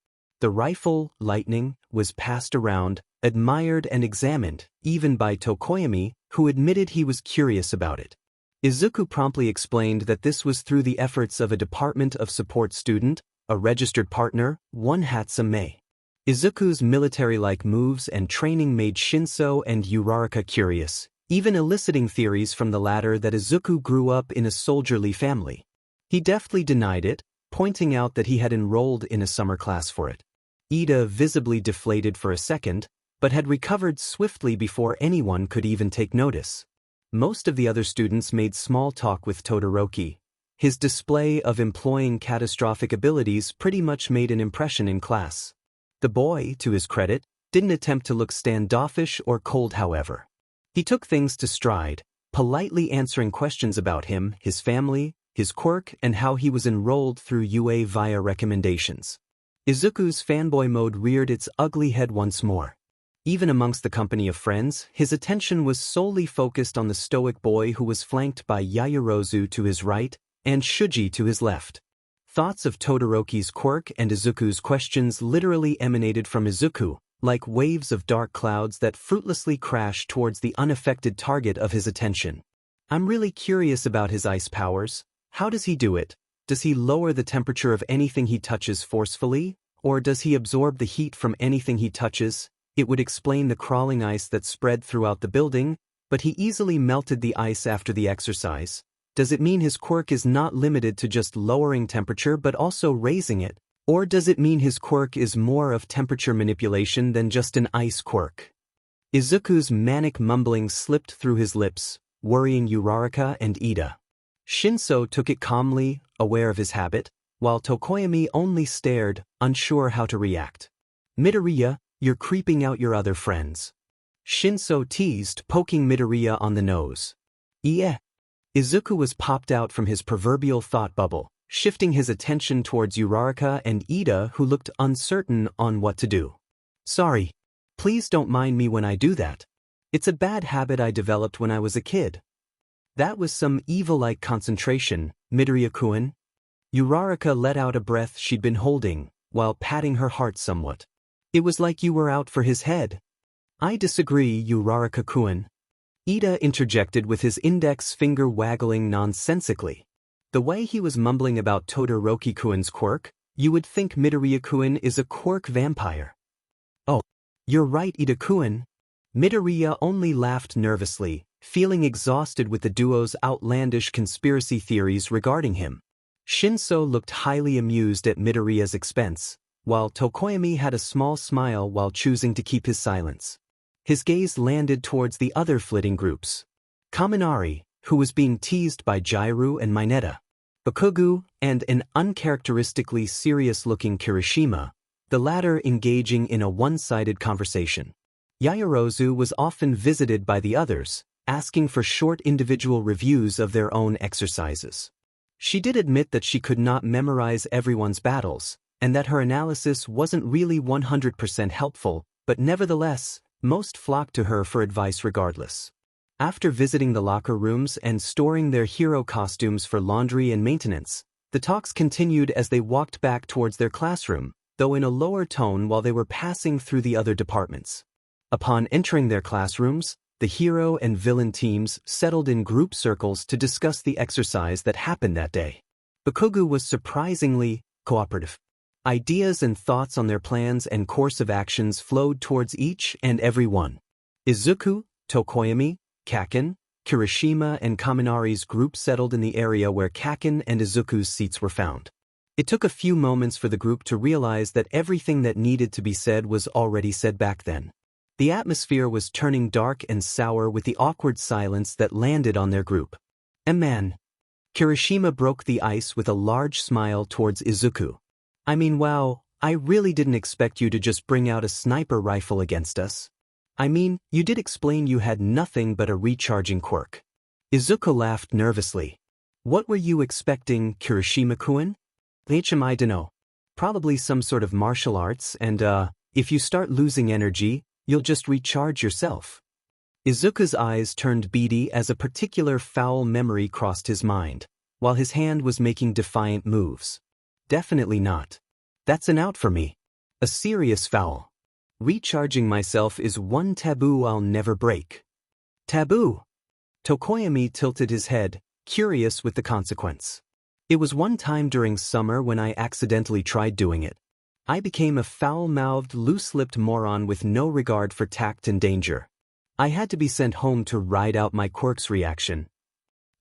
The rifle, lightning, was passed around, admired and examined, even by Tokoyami, who admitted he was curious about it. Izuku promptly explained that this was through the efforts of a Department of Support student, a registered partner, Mei Hatsume. Izuku's military-like moves and training made Shinso and Uraraka curious, even eliciting theories from the latter that Izuku grew up in a soldierly family. He deftly denied it, pointing out that he had enrolled in a summer class for it. Ida visibly deflated for a second, but had recovered swiftly before anyone could even take notice. Most of the other students made small talk with Todoroki. His display of employing catastrophic abilities pretty much made an impression in class. The boy, to his credit, didn't attempt to look standoffish or cold, however. He took things to stride, politely answering questions about him, his family, his quirk, and how he was enrolled through UA via recommendations. Izuku's fanboy mode reared its ugly head once more. Even amongst the company of friends, his attention was solely focused on the stoic boy who was flanked by Yaoyorozu to his right and Shuji to his left. Thoughts of Todoroki's quirk and Izuku's questions literally emanated from Izuku, like waves of dark clouds that fruitlessly crashed towards the unaffected target of his attention. I'm really curious about his ice powers. How does he do it? Does he lower the temperature of anything he touches forcefully, or does he absorb the heat from anything he touches? It would explain the crawling ice that spread throughout the building, but he easily melted the ice after the exercise. Does it mean his quirk is not limited to just lowering temperature but also raising it? Or does it mean his quirk is more of temperature manipulation than just an ice quirk? Izuku's manic mumbling slipped through his lips, worrying Uraraka and Ida. Shinso took it calmly, aware of his habit, while Tokoyami only stared, unsure how to react. Midoriya, you're creeping out your other friends. Shinso teased, poking Midoriya on the nose. Yeah. Izuku was popped out from his proverbial thought bubble, shifting his attention towards Uraraka and Ida, who looked uncertain on what to do. Sorry. Please don't mind me when I do that. It's a bad habit I developed when I was a kid. That was some evil-like concentration, Midoriya-kun. Uraraka let out a breath she'd been holding, while patting her heart somewhat. It was like you were out for his head. I disagree, Uraraka-kun. Ida interjected with his index finger waggling nonsensically. The way he was mumbling about Todoroki-kun's quirk, you would think Midoriya-kun is a quirk vampire. Oh, you're right, Ida-kun. Midoriya only laughed nervously, feeling exhausted with the duo's outlandish conspiracy theories regarding him. Shinso looked highly amused at Midoriya's expense, while Tokoyami had a small smile while choosing to keep his silence. His gaze landed towards the other flitting groups. Kaminari, who was being teased by Jairu and Mineta. Bakugo, and an uncharacteristically serious-looking Kirishima, the latter engaging in a one-sided conversation. Yaoyorozu was often visited by the others, asking for short individual reviews of their own exercises. She did admit that she could not memorize everyone's battles, and that her analysis wasn't really 100% helpful, but nevertheless, most flocked to her for advice regardless. After visiting the locker rooms and storing their hero costumes for laundry and maintenance, the talks continued as they walked back towards their classroom, though in a lower tone while they were passing through the other departments. Upon entering their classrooms, the hero and villain teams settled in group circles to discuss the exercise that happened that day. Bakugo was surprisingly cooperative. Ideas and thoughts on their plans and course of actions flowed towards each and every one. Izuku, Tokoyami, Kaken, Kirishima and Kaminari's group settled in the area where Kaken and Izuku's seats were found. It took a few moments for the group to realize that everything that needed to be said was already said back then. The atmosphere was turning dark and sour with the awkward silence that landed on their group. Man. Kirishima broke the ice with a large smile towards Izuku. I mean, wow, I really didn't expect you to just bring out a sniper rifle against us. I mean, you did explain you had nothing but a recharging quirk. Izuku laughed nervously. What were you expecting, Kirishima-kun? I dunno. Probably some sort of martial arts and, if you start losing energy, you'll just recharge yourself. Izuku's eyes turned beady as a particular foul memory crossed his mind, while his hand was making defiant moves. Definitely not. That's an out for me. A serious foul. Recharging myself is one taboo I'll never break. Taboo? Tokoyami tilted his head, curious with the consequence. It was one time during summer when I accidentally tried doing it. I became a foul-mouthed, loose-lipped moron with no regard for tact and danger. I had to be sent home to ride out my quirk's reaction.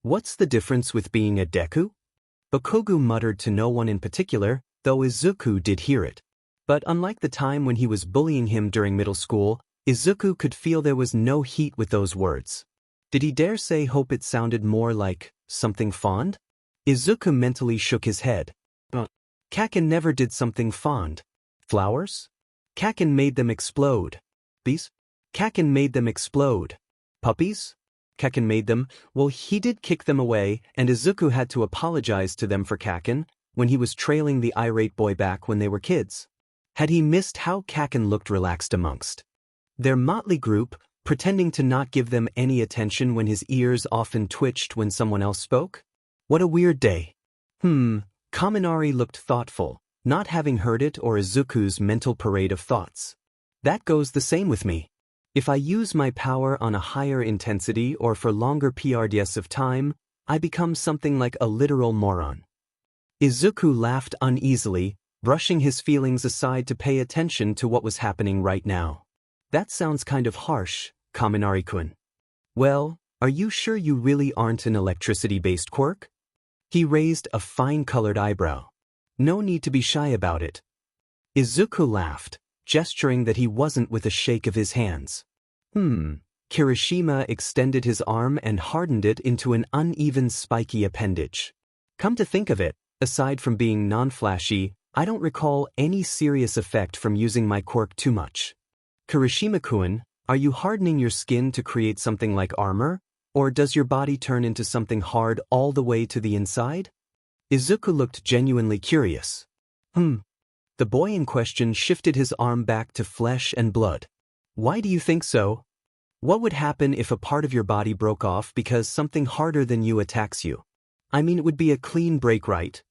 What's the difference with being a Deku? Bakugo muttered to no one in particular, though Izuku did hear it. But unlike the time when he was bullying him during middle school, Izuku could feel there was no heat with those words. Did he dare say hope it sounded more like something fond? Izuku mentally shook his head. Kaken never did something fond. Flowers? Kaken made them explode. Bees? Kaken made them explode. Puppies? Kaken made them, well, he did kick them away, and Izuku had to apologize to them for Kaken when he was trailing the irate boy back when they were kids. Had he missed how Kaken looked relaxed amongst their motley group, pretending to not give them any attention when his ears often twitched when someone else spoke? What a weird day. Kaminari looked thoughtful, not having heard it or Izuku's mental parade of thoughts. That goes the same with me. If I use my power on a higher intensity or for longer periods of time, I become something like a literal moron. Izuku laughed uneasily, brushing his feelings aside to pay attention to what was happening right now. That sounds kind of harsh, Kaminari-kun. Well, are you sure you really aren't an electricity-based quirk? He raised a fine-colored eyebrow. No need to be shy about it. Izuku laughed, gesturing that he wasn't with a shake of his hands. Kirishima extended his arm and hardened it into an uneven spiky appendage. Come to think of it, aside from being non-flashy, I don't recall any serious effect from using my quirk too much. Kirishima-kun, are you hardening your skin to create something like armor? Or does your body turn into something hard all the way to the inside? Izuku looked genuinely curious. The boy in question shifted his arm back to flesh and blood. Why do you think so? What would happen if a part of your body broke off because something harder than you attacks you? I mean, it would be a clean break, right?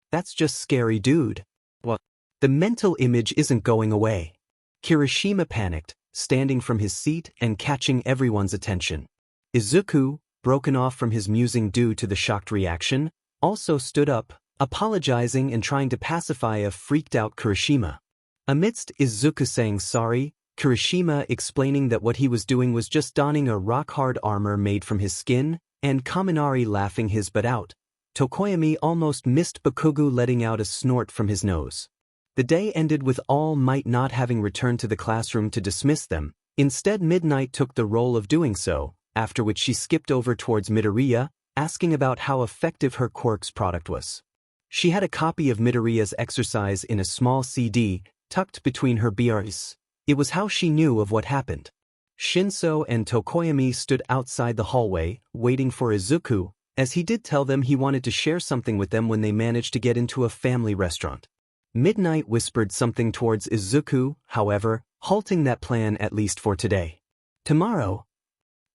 That's just scary, dude. What? The mental image isn't going away. Kirishima panicked, standing from his seat and catching everyone's attention. Izuku, broken off from his musing due to the shocked reaction, also stood up, apologizing and trying to pacify a freaked-out Kirishima. Amidst Izuku saying sorry, Kirishima explaining that what he was doing was just donning a rock-hard armor made from his skin, and Kaminari laughing his butt out, Tokoyami almost missed Bakugo letting out a snort from his nose. The day ended with All Might not having returned to the classroom to dismiss them. Instead, Midnight took the role of doing so, after which she skipped over towards Midoriya, asking about how effective her quirk's product was. She had a copy of Midoriya's exercise in a small CD, tucked between her bras. It was how she knew of what happened. Shinso and Tokoyami stood outside the hallway, waiting for Izuku, as he did tell them he wanted to share something with them when they managed to get into a family restaurant. Midnight whispered something towards Izuku, however, halting that plan at least for today. Tomorrow?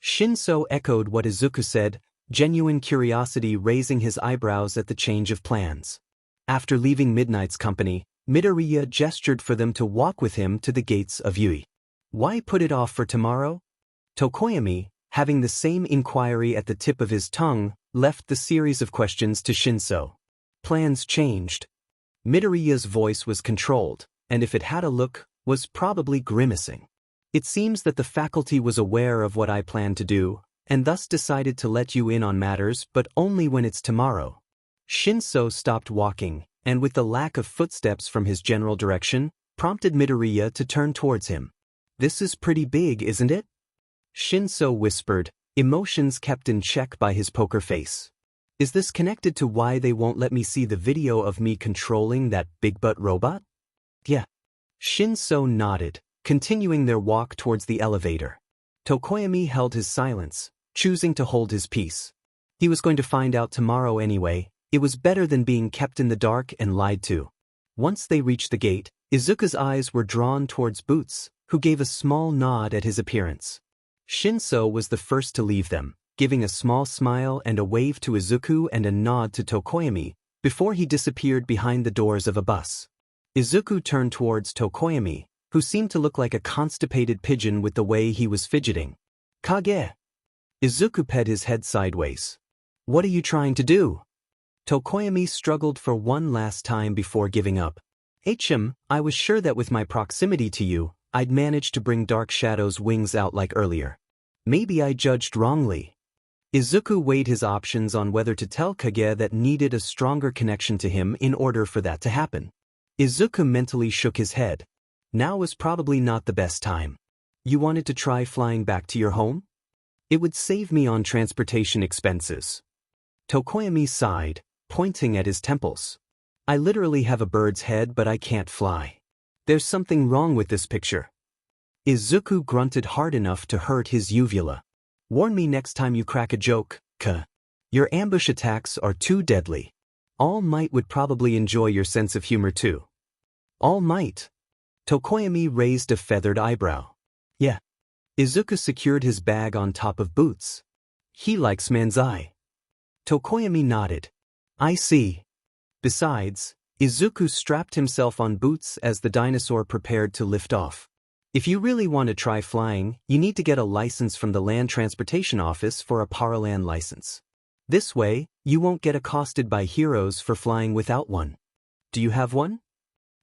Shinso echoed what Izuku said, genuine curiosity raising his eyebrows at the change of plans. After leaving Midnight's company, Midoriya gestured for them to walk with him to the gates of Yui. Why put it off for tomorrow? Tokoyami, having the same inquiry at the tip of his tongue, left the series of questions to Shinso. Plans changed. Midoriya's voice was controlled, and if it had a look, was probably grimacing. It seems that the faculty was aware of what I planned to do, and thus decided to let you in on matters, but only when it's tomorrow. Shinso stopped walking, and with the lack of footsteps from his general direction, prompted Midoriya to turn towards him. "This is pretty big, isn't it?" Shinso whispered, emotions kept in check by his poker face. "Is this connected to why they won't let me see the video of me controlling that big-butt robot?" "Yeah." Shinso nodded, continuing their walk towards the elevator. Tokoyami held his silence, choosing to hold his peace. He was going to find out tomorrow anyway. It was better than being kept in the dark and lied to. Once they reached the gate, Izuku's eyes were drawn towards Boots, who gave a small nod at his appearance. Shinso was the first to leave them, giving a small smile and a wave to Izuku and a nod to Tokoyami, before he disappeared behind the doors of a bus. Izuku turned towards Tokoyami, who seemed to look like a constipated pigeon with the way he was fidgeting. "Kage." Izuku ped his head sideways. "What are you trying to do?" Tokoyami struggled for one last time before giving up. I was sure that with my proximity to you, I'd manage to bring Dark Shadow's wings out like earlier. Maybe I judged wrongly." Izuku weighed his options on whether to tell Kage that needed a stronger connection to him in order for that to happen. Izuku mentally shook his head. Now was probably not the best time. "You wanted to try flying back to your home? It would save me on transportation expenses." Tokoyami sighed, pointing at his temples. "I literally have a bird's head, but I can't fly. There's something wrong with this picture." Izuku grunted hard enough to hurt his uvula. "Warn me next time you crack a joke, Your ambush attacks are too deadly. All Might would probably enjoy your sense of humor too." "All Might?" Tokoyami raised a feathered eyebrow. "Yeah." Izuku secured his bag on top of Boots. "He likes manzai." Tokoyami nodded. "I see." Besides, Izuku strapped himself on Boots as the dinosaur prepared to lift off. "If you really want to try flying, you need to get a license from the Land Transportation Office for a Paraland license. This way, you won't get accosted by heroes for flying without one. Do you have one?"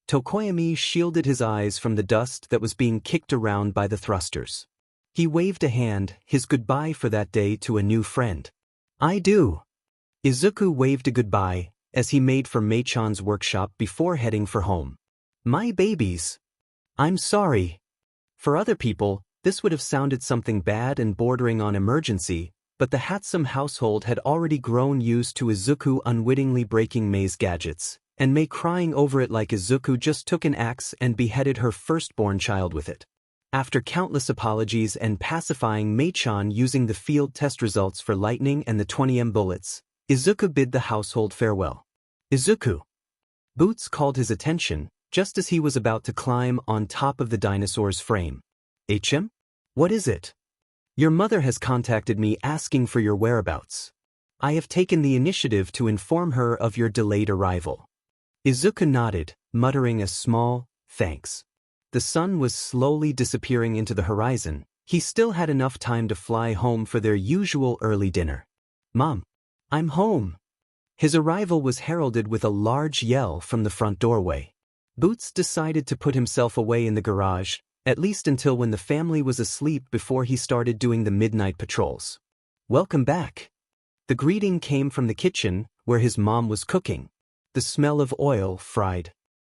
Tokoyami shielded his eyes from the dust that was being kicked around by the thrusters. He waved a hand, his goodbye for that day to a new friend. "I do." Izuku waved a goodbye as he made for Mei-chan's workshop before heading for home. "My babies. I'm sorry." For other people, this would have sounded something bad and bordering on emergency, but the Hatsume household had already grown used to Izuku unwittingly breaking Mei's gadgets, and Mei crying over it like Izuku just took an axe and beheaded her firstborn child with it. After countless apologies and pacifying Mei-chan using the field test results for lightning and the 20M bullets, Izuku bid the household farewell. "Izuku." Boots called his attention, just as he was about to climb on top of the dinosaur's frame. What is it?" "Your mother has contacted me asking for your whereabouts. I have taken the initiative to inform her of your delayed arrival." Izuku nodded, muttering a small, "thanks." The sun was slowly disappearing into the horizon. He still had enough time to fly home for their usual early dinner. "Mom, I'm home." His arrival was heralded with a large yell from the front doorway. Boots decided to put himself away in the garage, at least until when the family was asleep before he started doing the midnight patrols. "Welcome back." The greeting came from the kitchen, where his mom was cooking. The smell of oil, fried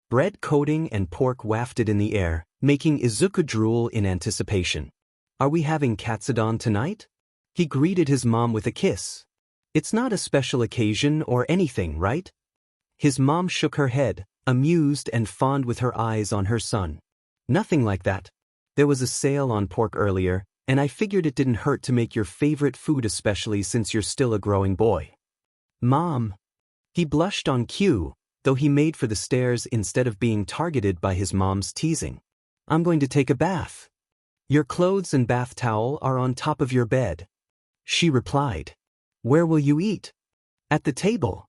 bread coating and pork wafted in the air, making Izuku drool in anticipation. "Are we having katsudon tonight?" He greeted his mom with a kiss. "It's not a special occasion or anything, right?" His mom shook her head, amused and fond with her eyes on her son. "Nothing like that. There was a sale on pork earlier, and I figured it didn't hurt to make your favorite food, especially since you're still a growing boy." "Mom." He blushed on cue, though he made for the stairs instead of being targeted by his mom's teasing. "I'm going to take a bath. Your clothes and bath towel are on top of your bed." She replied. "Where will you eat?" "At the table."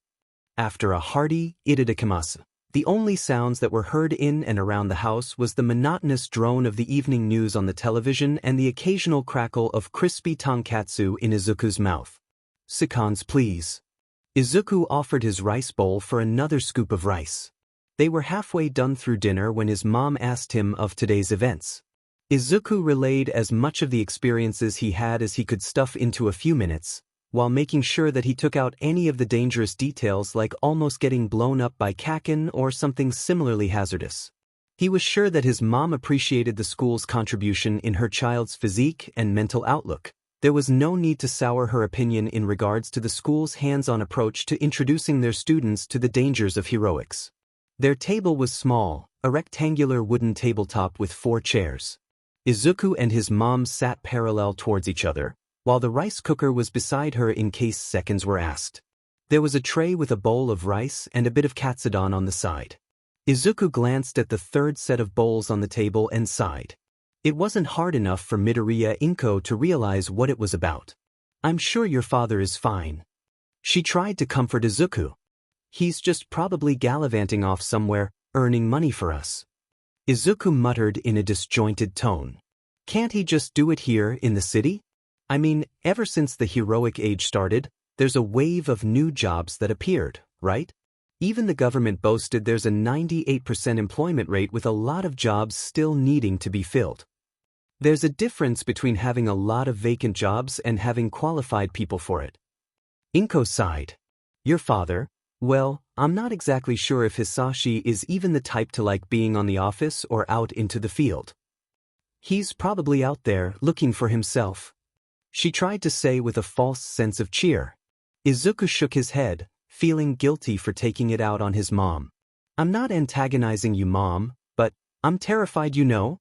After a hearty itadakimasu, the only sounds that were heard in and around the house was the monotonous drone of the evening news on the television and the occasional crackle of crispy tonkatsu in Izuku's mouth. "Seconds, please." Izuku offered his rice bowl for another scoop of rice. They were halfway done through dinner when his mom asked him of today's events. Izuku relayed as much of the experiences he had as he could stuff into a few minutes, while making sure that he took out any of the dangerous details like almost getting blown up by Kakin or something similarly hazardous. He was sure that his mom appreciated the school's contribution in her child's physique and mental outlook. There was no need to sour her opinion in regards to the school's hands-on approach to introducing their students to the dangers of heroics. Their table was small, a rectangular wooden tabletop with 4 chairs. Izuku and his mom sat parallel towards each other, while the rice cooker was beside her in case seconds were asked. There was a tray with a bowl of rice and a bit of katsudon on the side. Izuku glanced at the 3rd set of bowls on the table and sighed. It wasn't hard enough for Midoriya Izuku to realize what it was about. "I'm sure your father is fine." She tried to comfort Izuku. "He's just probably gallivanting off somewhere, earning money for us." Izuku muttered in a disjointed tone. "Can't he just do it here in the city? I mean, ever since the heroic age started, there's a wave of new jobs that appeared, right? Even the government boasted there's a 98% employment rate with a lot of jobs still needing to be filled. There's a difference between having a lot of vacant jobs and having qualified people for it." Inko sighed. "Your father? Well, I'm not exactly sure if Hisashi is even the type to like being on the office or out into the field. He's probably out there looking for himself," she tried to say with a false sense of cheer. Izuku shook his head, feeling guilty for taking it out on his mom. "I'm not antagonizing you, Mom, but I'm terrified, you know?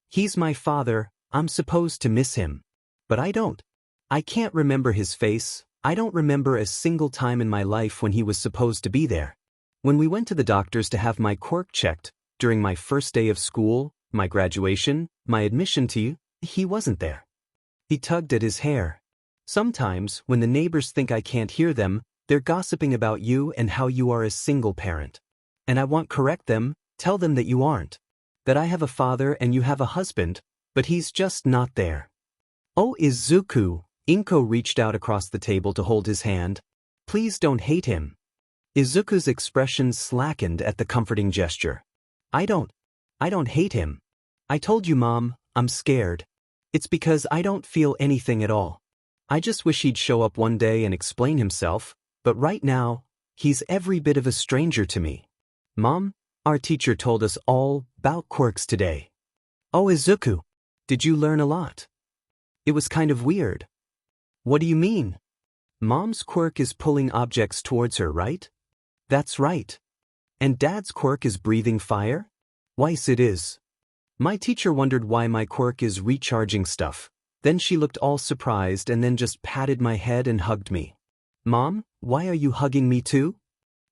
He's my father, I'm supposed to miss him. But I don't. I can't remember his face. I don't remember a single time in my life when he was supposed to be there. When we went to the doctors to have my quirk checked, during my first day of school, my graduation, my admission to you, he wasn't there." He tugged at his hair. "Sometimes, when the neighbors think I can't hear them, they're gossiping about you and how you are a single parent. And I want to correct them, tell them that you aren't. That I have a father and you have a husband, but he's just not there." "Oh, Izuku," Inko reached out across the table to hold his hand. "Please don't hate him." Izuku's expression slackened at the comforting gesture. I don't hate him. I told you, Mom, I'm scared. It's because I don't feel anything at all. I just wish he'd show up one day and explain himself, but right now, he's every bit of a stranger to me. Mom, our teacher told us all about quirks today." "Oh, Izuku, did you learn a lot?" "It was kind of weird." "What do you mean?" "Mom's quirk is pulling objects towards her, right?" "That's right." "And Dad's quirk is breathing fire?" "Yes, it is." "My teacher wondered why my quirk is recharging stuff. Then she looked all surprised and then just patted my head and hugged me." "Mom, why are you hugging me too?"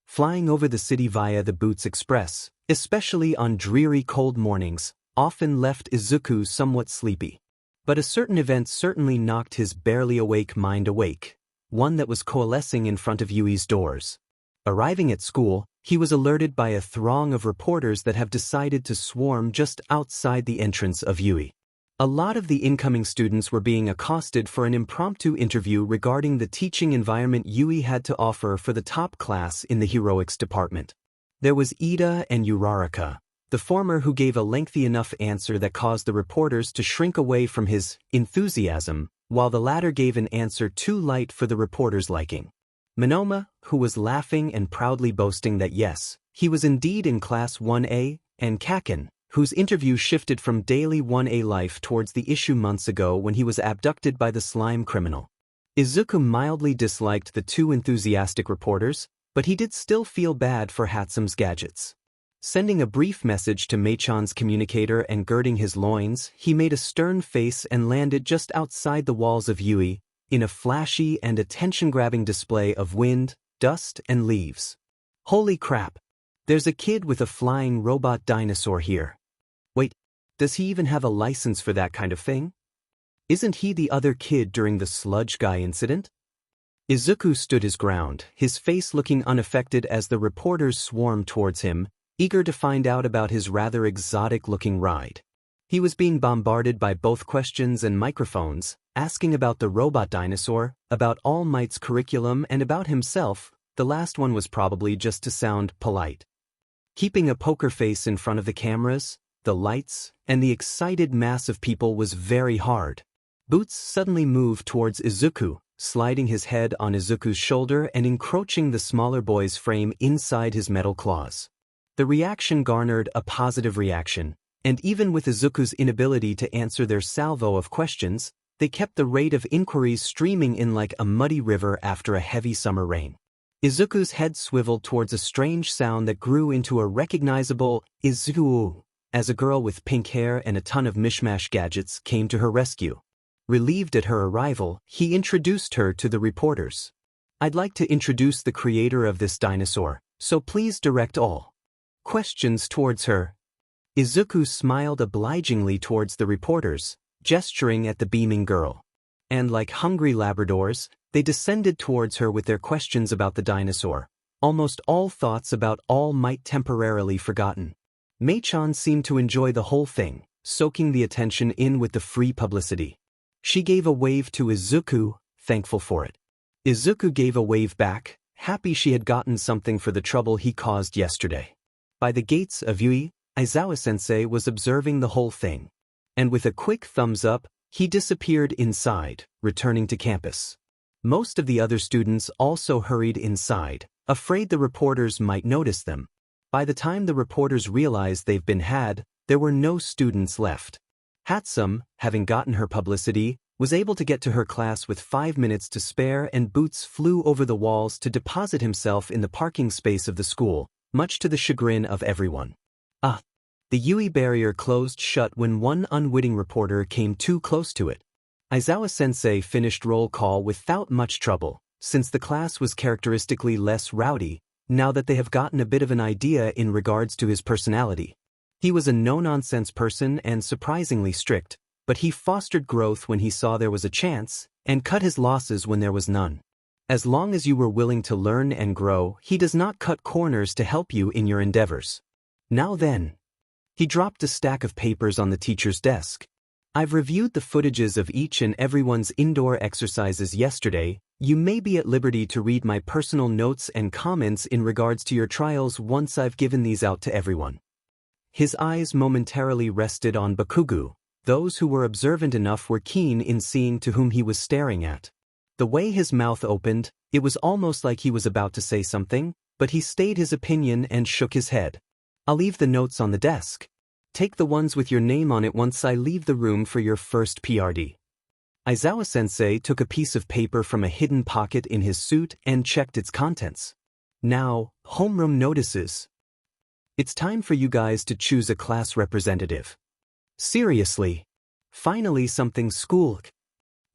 Flying over the city via the Boots Express, especially on dreary cold mornings, often left Izuku somewhat sleepy. But a certain event certainly knocked his barely awake mind awake, one that was coalescing in front of Yui's doors. Arriving at school, he was alerted by a throng of reporters that have decided to swarm just outside the entrance of Yui. A lot of the incoming students were being accosted for an impromptu interview regarding the teaching environment Yui had to offer for the top class in the heroics department. There was Ida and Uraraka, the former who gave a lengthy enough answer that caused the reporters to shrink away from his enthusiasm, while the latter gave an answer too light for the reporters' liking. Monoma, who was laughing and proudly boasting that yes, he was indeed in Class 1A, and Kakin, whose interview shifted from daily 1A life towards the issue months ago when he was abducted by the slime criminal. Izuku mildly disliked the two enthusiastic reporters, but he did still feel bad for Hatsume's gadgets. Sending a brief message to Mei-chan's communicator and girding his loins, he made a stern face and landed just outside the walls of Yui, in a flashy and attention-grabbing display of wind, dust, and leaves. Holy crap! There's a kid with a flying robot dinosaur here. Wait, does he even have a license for that kind of thing? Isn't he the other kid during the sludge guy incident? Izuku stood his ground, his face looking unaffected as the reporters swarmed towards him, eager to find out about his rather exotic-looking ride. He was being bombarded by both questions and microphones, asking about the robot dinosaur, about All Might's curriculum, and about himself. The last one was probably just to sound polite. Keeping a poker face in front of the cameras, the lights, and the excited mass of people was very hard. Boots suddenly moved towards Izuku, sliding his head on Izuku's shoulder and encroaching the smaller boy's frame inside his metal claws. The reaction garnered a positive reaction, and even with Izuku's inability to answer their salvo of questions, they kept the rate of inquiries streaming in like a muddy river after a heavy summer rain. Izuku's head swiveled towards a strange sound that grew into a recognizable Izuku as a girl with pink hair and a ton of mishmash gadgets came to her rescue. Relieved at her arrival, he introduced her to the reporters. "I'd like to introduce the creator of this dinosaur, so please direct all questions towards her." Izuku smiled obligingly towards the reporters, gesturing at the beaming girl. And like hungry Labradors, they descended towards her with their questions about the dinosaur, almost all thoughts about All Might temporarily forgotten. Mei-chan seemed to enjoy the whole thing, soaking the attention in with the free publicity. She gave a wave to Izuku, thankful for it. Izuku gave a wave back, happy she had gotten something for the trouble he caused yesterday. By the gates of Yui, Aizawa-sensei was observing the whole thing. And with a quick thumbs up, he disappeared inside, returning to campus. Most of the other students also hurried inside, afraid the reporters might notice them. By the time the reporters realized they've been had, there were no students left. Hatsume, having gotten her publicity, was able to get to her class with 5 minutes to spare, and Boots flew over the walls to deposit himself in the parking space of the school, much to the chagrin of everyone. The Yui barrier closed shut when one unwitting reporter came too close to it. Aizawa-sensei finished roll call without much trouble, since the class was characteristically less rowdy, now that they have gotten a bit of an idea in regards to his personality. He was a no-nonsense person and surprisingly strict, but he fostered growth when he saw there was a chance, and cut his losses when there was none. As long as you were willing to learn and grow, he does not cut corners to help you in your endeavors. Now then. He dropped a stack of papers on the teacher's desk. "I've reviewed the footages of each and everyone's indoor exercises yesterday. You may be at liberty to read my personal notes and comments in regards to your trials once I've given these out to everyone." His eyes momentarily rested on Bakugo. Those who were observant enough were keen in seeing to whom he was staring at. The way his mouth opened, it was almost like he was about to say something, but he stayed his opinion and shook his head. "I'll leave the notes on the desk. Take the ones with your name on it once I leave the room for your first PRD." Aizawa-sensei took a piece of paper from a hidden pocket in his suit and checked its contents. "Now, homeroom notices. It's time for you guys to choose a class representative." "Seriously? Finally something school."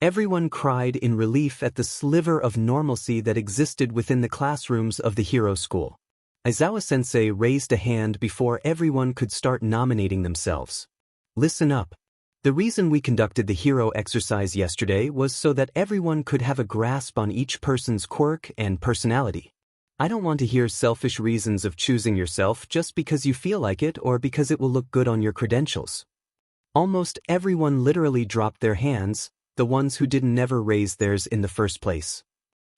Everyone cried in relief at the sliver of normalcy that existed within the classrooms of the hero school. Aizawa-sensei raised a hand before everyone could start nominating themselves. "Listen up. The reason we conducted the hero exercise yesterday was so that everyone could have a grasp on each person's quirk and personality. I don't want to hear selfish reasons of choosing yourself just because you feel like it or because it will look good on your credentials." Almost everyone literally dropped their hands, the ones who didn't never raise theirs in the first place.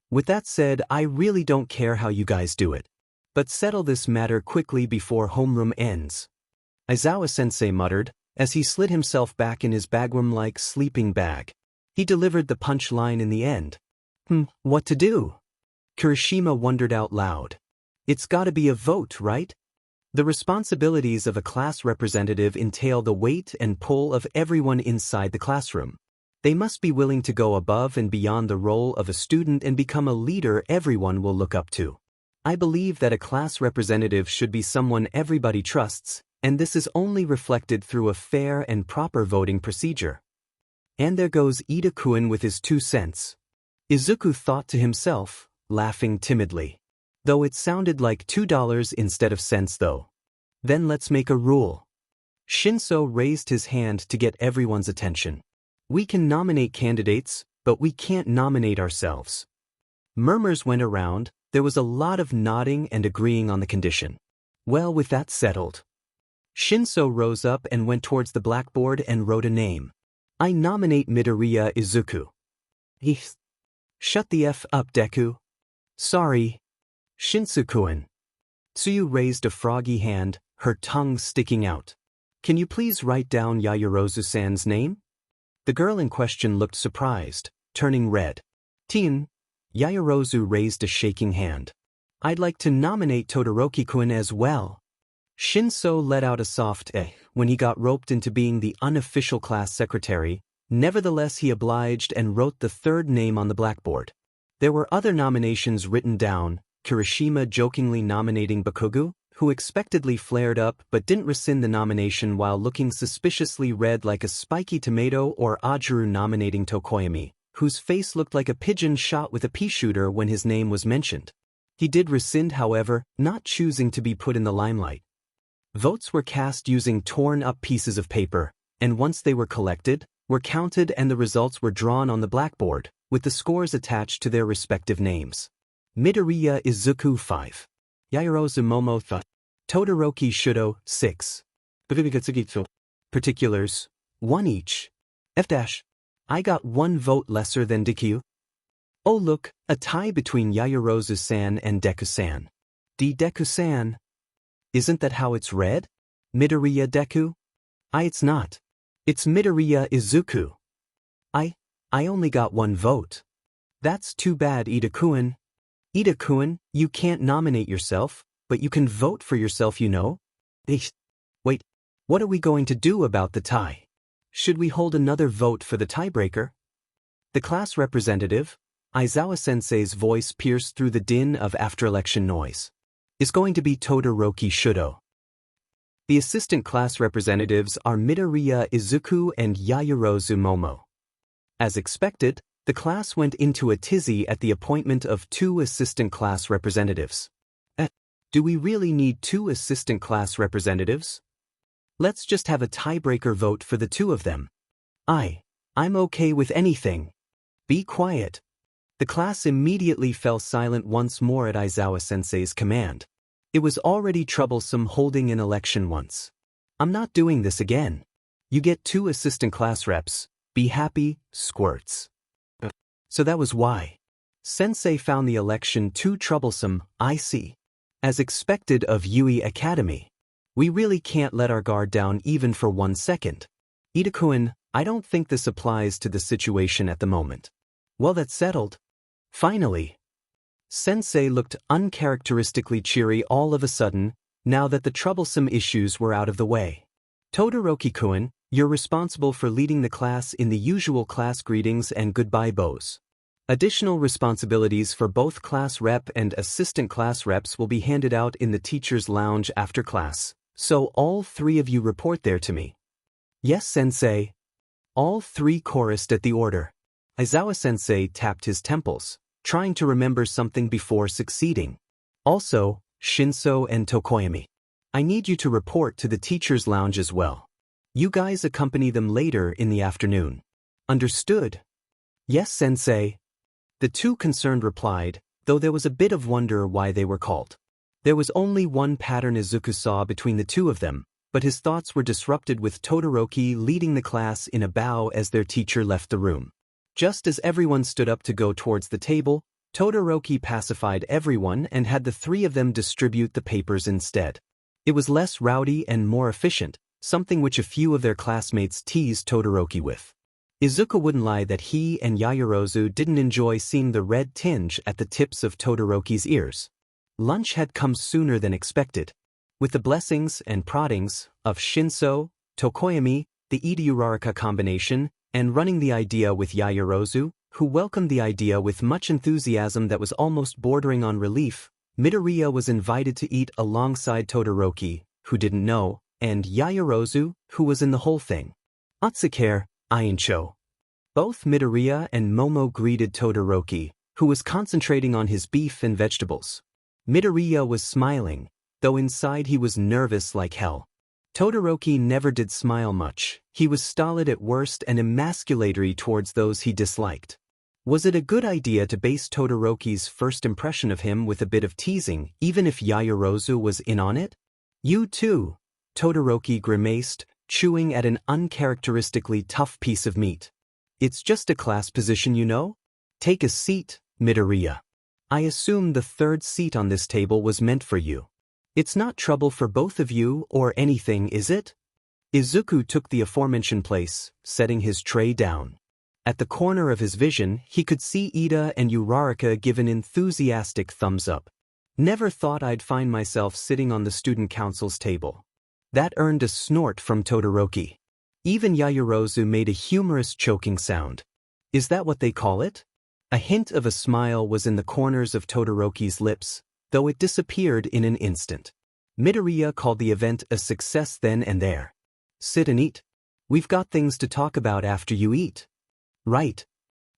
"With that said, I really don't care how you guys do it. But settle this matter quickly before homeroom ends." Aizawa-sensei muttered, as he slid himself back in his bagroom-like sleeping bag. He delivered the punch line in the end. What to do?" Kirishima wondered out loud. "It's gotta be a vote, right? The responsibilities of a class representative entail the weight and pull of everyone inside the classroom. They must be willing to go above and beyond the role of a student and become a leader everyone will look up to. I believe that a class representative should be someone everybody trusts, and this is only reflected through a fair and proper voting procedure." And there goes Ida-kun with his 2 cents. Izuku thought to himself, laughing timidly. Though it sounded like $2 instead of cents though. "Then let's make a rule." Shinso raised his hand to get everyone's attention. "We can nominate candidates, but we can't nominate ourselves." Murmurs went around. There was a lot of nodding and agreeing on the condition. Well, with that settled, Shinso rose up and went towards the blackboard and wrote a name. "I nominate Midoriya Izuku." Shut the F up, Deku. "Sorry. Shinsu-kun." Tsuyu raised a froggy hand, her tongue sticking out. "Can you please write down Yaoyorozu-san's name?" The girl in question looked surprised, turning red. Tien. Yaoyorozu raised a shaking hand. I'd like to nominate Todoroki-kun as well. Shinso let out a soft eh when he got roped into being the unofficial class secretary. Nevertheless, he obliged and wrote the third name on the blackboard. There were other nominations written down, Kirishima jokingly nominating Bakugo, who expectedly flared up but didn't rescind the nomination while looking suspiciously red like a spiky tomato, or Ajuru nominating Tokoyami, whose face looked like a pigeon shot with a pea shooter when his name was mentioned. He did rescind, however, not choosing to be put in the limelight. Votes were cast using torn-up pieces of paper, and once they were collected, were counted and the results were drawn on the blackboard, with the scores attached to their respective names. Midoriya Izuku 5. Yaoyorozu Momo 3. Todoroki Shudo 6. Particulars 1 each. F-. I got 1 vote lesser than Deku. Oh look, a tie between Yaoyorozu-san and Deku-san. Deku-san. Isn't that how it's read? Midoriya Deku? It's not. It's Midoriya Izuku. I only got 1 vote. That's too bad, Ida-kun. Ida-kun, you can't nominate yourself, but you can vote for yourself, you know? Wait, what are we going to do about the tie? Should we hold another vote for the tiebreaker? The class representative, Aizawa-sensei's voice pierced through the din of after-election noise, is going to be Todoroki Shudo. The assistant class representatives are Midoriya Izuku and Yaoyorozu Momo. As expected, the class went into a tizzy at the appointment of 2 assistant class representatives. Do we really need 2 assistant class representatives? Let's just have a tiebreaker vote for the 2 of them. I'm okay with anything. Be quiet. The class immediately fell silent once more at Aizawa-sensei's command. It was already troublesome holding an election once. I'm not doing this again. You get 2 assistant class reps. Be happy, squirts. So that was why. Sensei found the election too troublesome, I see. As expected of Yui Academy. We really can't let our guard down even for 1 second. Ida-kun, I don't think this applies to the situation at the moment. Well, that's settled. Finally. Sensei looked uncharacteristically cheery all of a sudden, now that the troublesome issues were out of the way. Todoroki-kun, you're responsible for leading the class in the usual class greetings and goodbye bows. Additional responsibilities for both class rep and assistant class reps will be handed out in the teacher's lounge after class, so all 3 of you report there to me. Yes, sensei. All 3 chorused at the order. Aizawa-sensei tapped his temples, trying to remember something before succeeding. Also, Shinso and Tokoyami. I need you to report to the teacher's lounge as well. You guys accompany them later in the afternoon. Understood? Yes, sensei. The 2 concerned replied, though there was a bit of wonder why they were called. There was only one pattern Izuku saw between the 2 of them, but his thoughts were disrupted with Todoroki leading the class in a bow as their teacher left the room. Just as everyone stood up to go towards the table, Todoroki pacified everyone and had the 3 of them distribute the papers instead. It was less rowdy and more efficient, something which a few of their classmates teased Todoroki with. Izuku wouldn't lie that he and Yaoyorozu didn't enjoy seeing the red tinge at the tips of Todoroki's ears. Lunch had come sooner than expected. With the blessings and proddings of Shinso, Tokoyami, the Ida-Uraraka combination, and running the idea with Yaoyorozu, who welcomed the idea with much enthusiasm that was almost bordering on relief, Midoriya was invited to eat alongside Todoroki, who didn't know, and Yaoyorozu, who was in the whole thing. Otsukare, Aincho. Both Midoriya and Momo greeted Todoroki, who was concentrating on his beef and vegetables. Midoriya was smiling, though inside he was nervous like hell. Todoroki never did smile much. He was stolid at worst and emasculatory towards those he disliked. Was it a good idea to base Todoroki's first impression of him with a bit of teasing, even if Yaoyorozu was in on it? You too, Todoroki grimaced, chewing at an uncharacteristically tough piece of meat. It's just a class position, you know? Take a seat, Midoriya. I assume the 3rd seat on this table was meant for you. It's not trouble for both of you or anything, is it? Izuku took the aforementioned place, setting his tray down. At the corner of his vision, he could see Ida and Uraraka give an enthusiastic thumbs up. Never thought I'd find myself sitting on the student council's table. That earned a snort from Todoroki. Even Yaoyorozu made a humorous choking sound. Is that what they call it? A hint of a smile was in the corners of Todoroki's lips, though it disappeared in an instant. Midoriya called the event a success then and there. Sit and eat. We've got things to talk about after you eat. Right.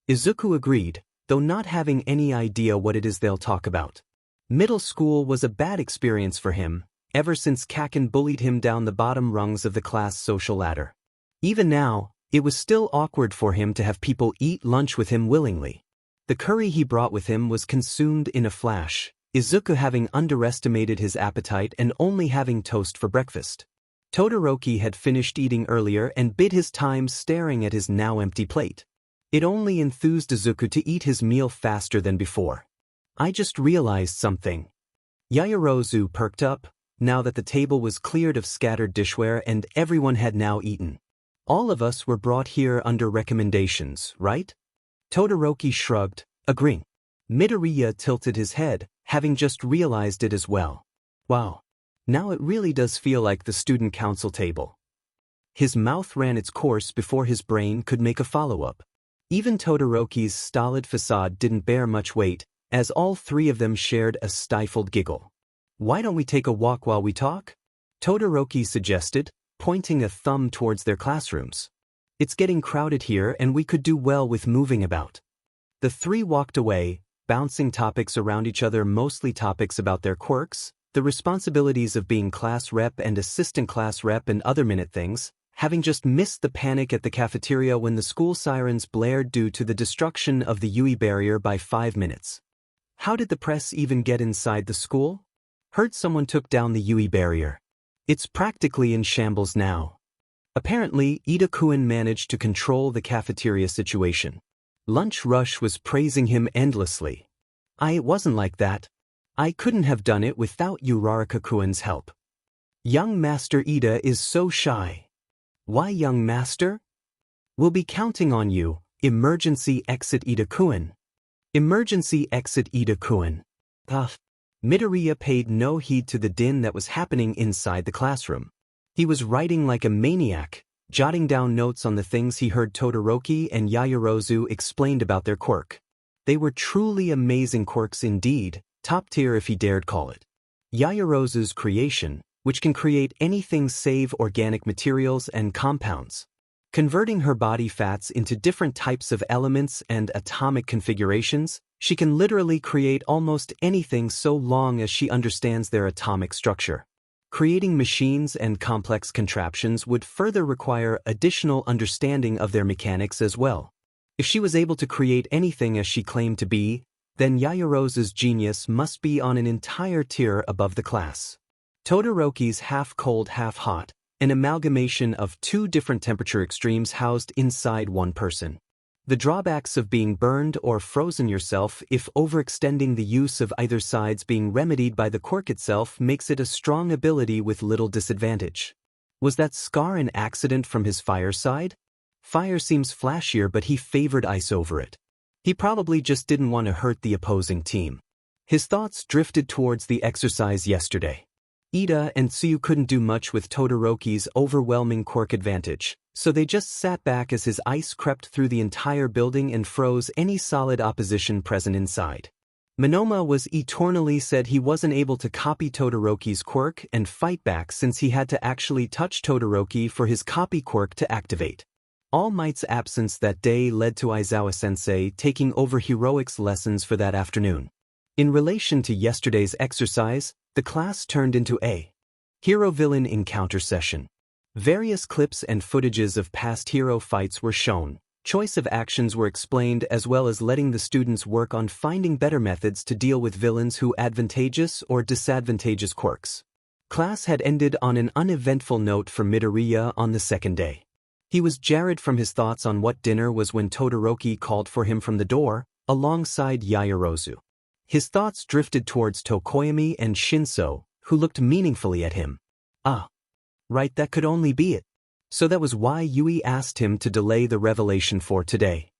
Izuku agreed, though not having any idea what it is they'll talk about. Middle school was a bad experience for him, ever since Kaken bullied him down the bottom rungs of the class social ladder. Even now, it was still awkward for him to have people eat lunch with him willingly. The curry he brought with him was consumed in a flash, Izuku having underestimated his appetite and only having toast for breakfast. Todoroki had finished eating earlier and bid his time staring at his now empty plate. It only enthused Izuku to eat his meal faster than before. I just realized something. Yaoyorozu perked up, now that the table was cleared of scattered dishware and everyone had now eaten. All of us were brought here under recommendations, right? Todoroki shrugged, agreeing. Midoriya tilted his head, having just realized it as well. Wow. Now it really does feel like the student council table. His mouth ran its course before his brain could make a follow-up. Even Todoroki's stolid facade didn't bear much weight, as all three of them shared a stifled giggle. Why don't we take a walk while we talk? Todoroki suggested, pointing a thumb towards their classrooms. It's getting crowded here and we could do well with moving about. The three walked away, bouncing topics around each other, mostly topics about their quirks, the responsibilities of being class rep and assistant class rep and other minute things, having just missed the panic at the cafeteria when the school sirens blared due to the destruction of the UE barrier by 5 minutes. How did the press even get inside the school? Heard someone took down the UE barrier. It's practically in shambles now. Apparently, Ida-kun managed to control the cafeteria situation. Lunch Rush was praising him endlessly. It wasn't like that. I couldn't have done it without Uraraka-kun's help. Young Master Ida is so shy. Why, young master? We'll be counting on you. Emergency exit Ida-kun. Emergency exit Ida-kun. Midoriya paid no heed to the din that was happening inside the classroom. He was writing like a maniac, jotting down notes on the things he heard Todoroki and Yaoyorozu explained about their quirk. They were truly amazing quirks indeed, top tier if he dared call it. Yaoyorozu's creation, which can create anything save organic materials and compounds. Converting her body fats into different types of elements and atomic configurations, she can literally create almost anything so long as she understands their atomic structure. Creating machines and complex contraptions would further require additional understanding of their mechanics as well. If she was able to create anything as she claimed to be, then Yaoyorozu's genius must be on an entire tier above the class. Todoroki's half-cold, half-hot, an amalgamation of two different temperature extremes housed inside one person. The drawbacks of being burned or frozen yourself if overextending the use of either sides being remedied by the quirk itself makes it a strong ability with little disadvantage. Was that scar an accident from his fire side? Fire seems flashier, but he favored ice over it. He probably just didn't want to hurt the opposing team. His thoughts drifted towards the exercise yesterday. Ida and Tsuyu couldn't do much with Todoroki's overwhelming quirk advantage, so they just sat back as his ice crept through the entire building and froze any solid opposition present inside. Monoma was eternally said he wasn't able to copy Todoroki's quirk and fight back since he had to actually touch Todoroki for his copy quirk to activate. All Might's absence that day led to Aizawa-sensei taking over heroics lessons for that afternoon. In relation to yesterday's exercise, the class turned into a hero-villain encounter session. Various clips and footages of past hero fights were shown, choice of actions were explained, as well as letting the students work on finding better methods to deal with villains who advantageous or disadvantageous quirks. Class had ended on an uneventful note for Midoriya on the second day. He was jarred from his thoughts on what dinner was when Todoroki called for him from the door, alongside Yaoyorozu. His thoughts drifted towards Tokoyami and Shinso, who looked meaningfully at him. Right, that could only be it. So that was why Yui asked him to delay the revelation for today.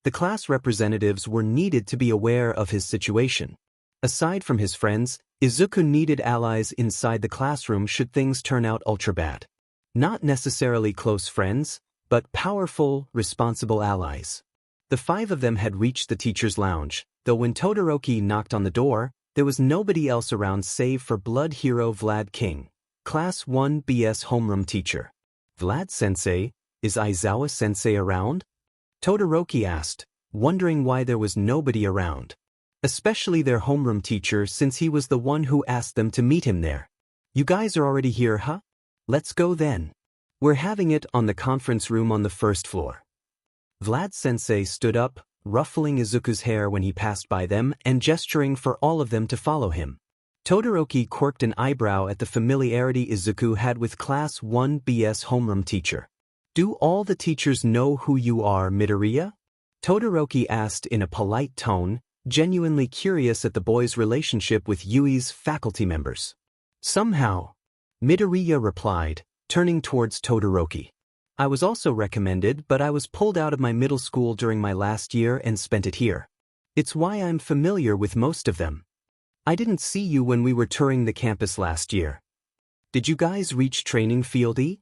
The class representatives were needed to be aware of his situation. Aside from his friends, Izuku needed allies inside the classroom should things turn out ultra bad. Not necessarily close friends, but powerful, responsible allies. The 5 of them had reached the teacher's lounge, though when Todoroki knocked on the door, there was nobody else around save for Blood Hero Vlad King, Class 1 BS homeroom teacher. Vlad-sensei, is Aizawa-sensei around? Todoroki asked, wondering why there was nobody around. Especially their homeroom teacher, since he was the one who asked them to meet him there. You guys are already here, huh? Let's go then. We're having it on the conference room on the first floor. Vlad-sensei stood up, ruffling Izuku's hair when he passed by them and gesturing for all of them to follow him. Todoroki quirked an eyebrow at the familiarity Izuku had with Class 1 BS homeroom teacher. Do all the teachers know who you are, Midoriya? Todoroki asked in a polite tone, genuinely curious at the boy's relationship with Yui's faculty members. Somehow, Midoriya replied, turning towards Todoroki. I was also recommended, but I was pulled out of my middle school during my last year and spent it here. It's why I'm familiar with most of them. I didn't see you when we were touring the campus last year. Did you guys reach training field E?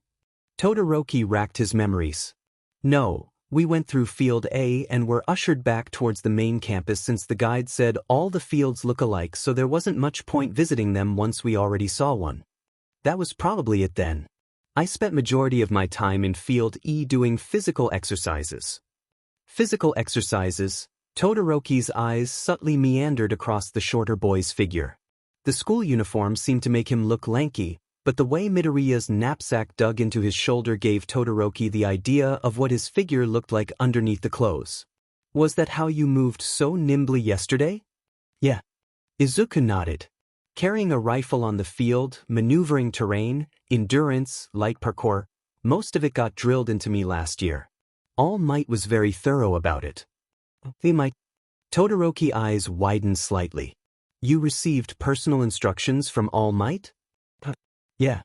Todoroki racked his memories. No. We went through Field A and were ushered back towards the main campus since the guide said all the fields look alike, so there wasn't much point visiting them once we already saw one. That was probably it then. I spent majority of my time in Field E doing physical exercises. Physical exercises? Todoroki's eyes subtly meandered across the shorter boy's figure. The school uniform seemed to make him look lanky, but the way Midoriya's knapsack dug into his shoulder gave Todoroki the idea of what his figure looked like underneath the clothes. Was that how you moved so nimbly yesterday? Yeah. Izuku nodded. Carrying a rifle on the field, maneuvering terrain, endurance, light parkour, most of it got drilled into me last year. All Might was very thorough about it. Todoroki's eyes widened slightly. You received personal instructions from All Might? Yeah.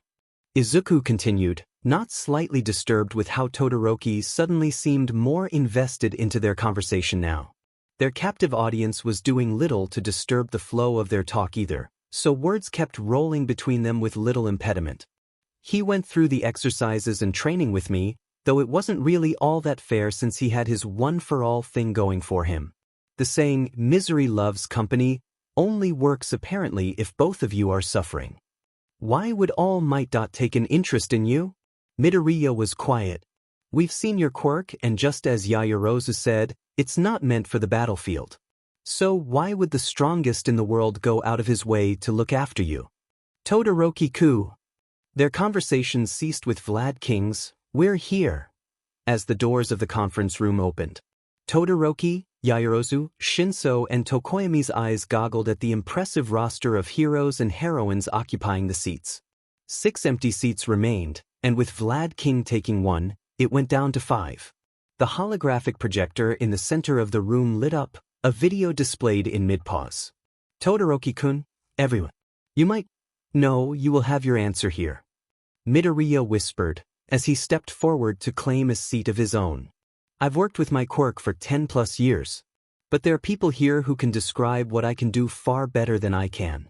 Izuku continued, not slightly disturbed with how Todoroki suddenly seemed more invested into their conversation now. Their captive audience was doing little to disturb the flow of their talk either, so words kept rolling between them with little impediment. He went through the exercises and training with me, though it wasn't really all that fair since he had his one-for-all thing going for him. The saying, misery loves company, only works apparently if both of you are suffering. Why would All Might take an interest in you? Midoriya was quiet. We've seen your quirk, and just as Yaoyorozu said, it's not meant for the battlefield. So why would the strongest in the world go out of his way to look after you? Todoroki-ku. Their conversation ceased with Vlad King's, "We're here," as the doors of the conference room opened. Todoroki, Yaoyorozu, Shinso and Tokoyami's eyes goggled at the impressive roster of heroes and heroines occupying the seats. 6 empty seats remained, and with Vlad King taking one, it went down to 5. The holographic projector in the center of the room lit up, a video displayed in mid-pause. Todoroki-kun, everyone. You might. No, you will have your answer here. Midoriya whispered, as he stepped forward to claim a seat of his own. I've worked with my quirk for 10+ years. But there are people here who can describe what I can do far better than I can.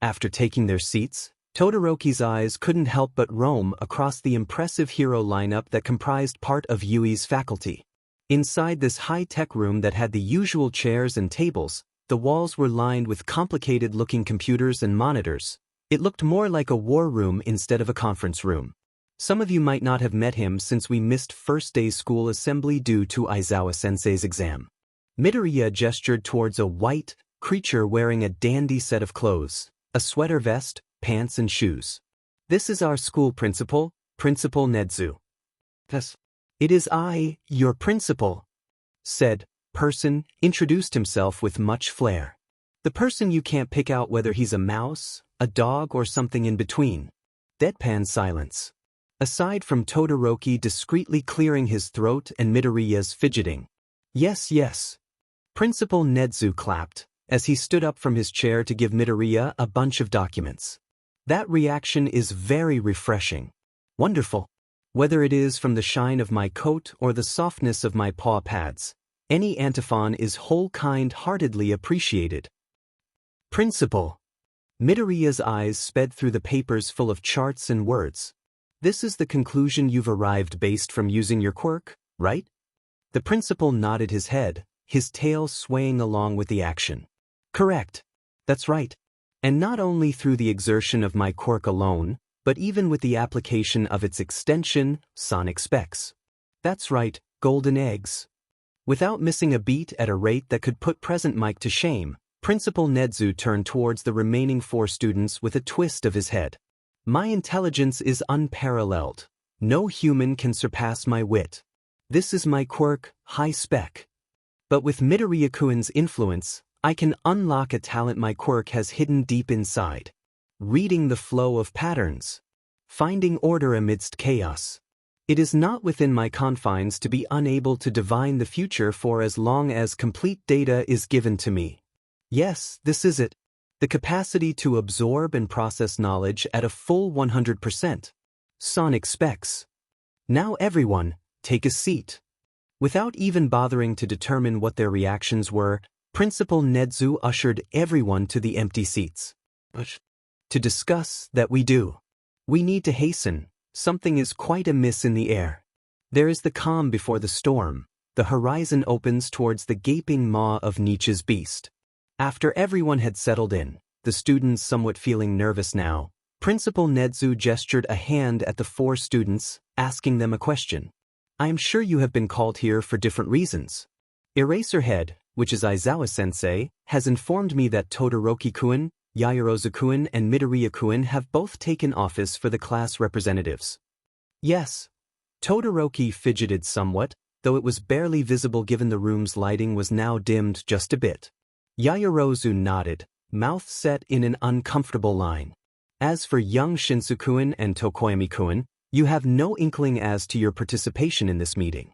After taking their seats, Todoroki's eyes couldn't help but roam across the impressive hero lineup that comprised part of Yui's faculty. Inside this high-tech room that had the usual chairs and tables, the walls were lined with complicated-looking computers and monitors. It looked more like a war room instead of a conference room. Some of you might not have met him since we missed first day school assembly due to Aizawa-sensei's exam. Midoriya gestured towards a white creature wearing a dandy set of clothes, a sweater vest, pants and shoes. This is our school principal, Principal Nedzu. Yes. It is I, your principal, said person, introduced himself with much flair. The person you can't pick out whether he's a mouse, a dog or something in between. Deadpan silence. Aside from Todoroki discreetly clearing his throat and Midoriya's fidgeting. Yes, yes. Principal Nedzu clapped, as he stood up from his chair to give Midoriya a bunch of documents. That reaction is very refreshing. Wonderful. Whether it is from the shine of my coat or the softness of my paw pads, Any antiphon is whole kind-heartedly appreciated. Principal. Midoriya's eyes sped through the papers full of charts and words. This is the conclusion you've arrived based from using your quirk, right? The principal nodded his head, his tail swaying along with the action. Correct. That's right. And not only through the exertion of my quirk alone, but even with the application of its extension, sonic specs. That's right, golden eggs. Without missing a beat at a rate that could put present Mike to shame, Principal Nedzu turned towards the remaining 4 students with a twist of his head. My intelligence is unparalleled. No human can surpass my wit. This is my quirk, high spec. But with Midoriya-kun's influence, I can unlock a talent my quirk has hidden deep inside. Reading the flow of patterns. Finding order amidst chaos. It is not within my confines to be unable to divine the future for as long as complete data is given to me. Yes, this is it. The capacity to absorb and process knowledge at a full 100%. Sonic specs. Now everyone, take a seat. Without even bothering to determine what their reactions were, Principal Nedzu ushered everyone to the empty seats. To discuss that we do. We need to hasten. Something is quite amiss in the air. There is the calm before the storm. The horizon opens towards the gaping maw of Nietzsche's beast. After everyone had settled in, the students somewhat feeling nervous now, Principal Nedzu gestured a hand at the 4 students, asking them a question. I am sure you have been called here for different reasons. Eraserhead, which is Aizawa-sensei, has informed me that Todoroki-kun, Yaoyorozu-kun and Midoriya-kun have both taken office for the class representatives. Yes. Todoroki fidgeted somewhat, though it was barely visible given the room's lighting was now dimmed just a bit. Yaoyorozu nodded, mouth set in an uncomfortable line. As for young Shinsu-kun and Tokoyami-kun, you have no inkling as to your participation in this meeting.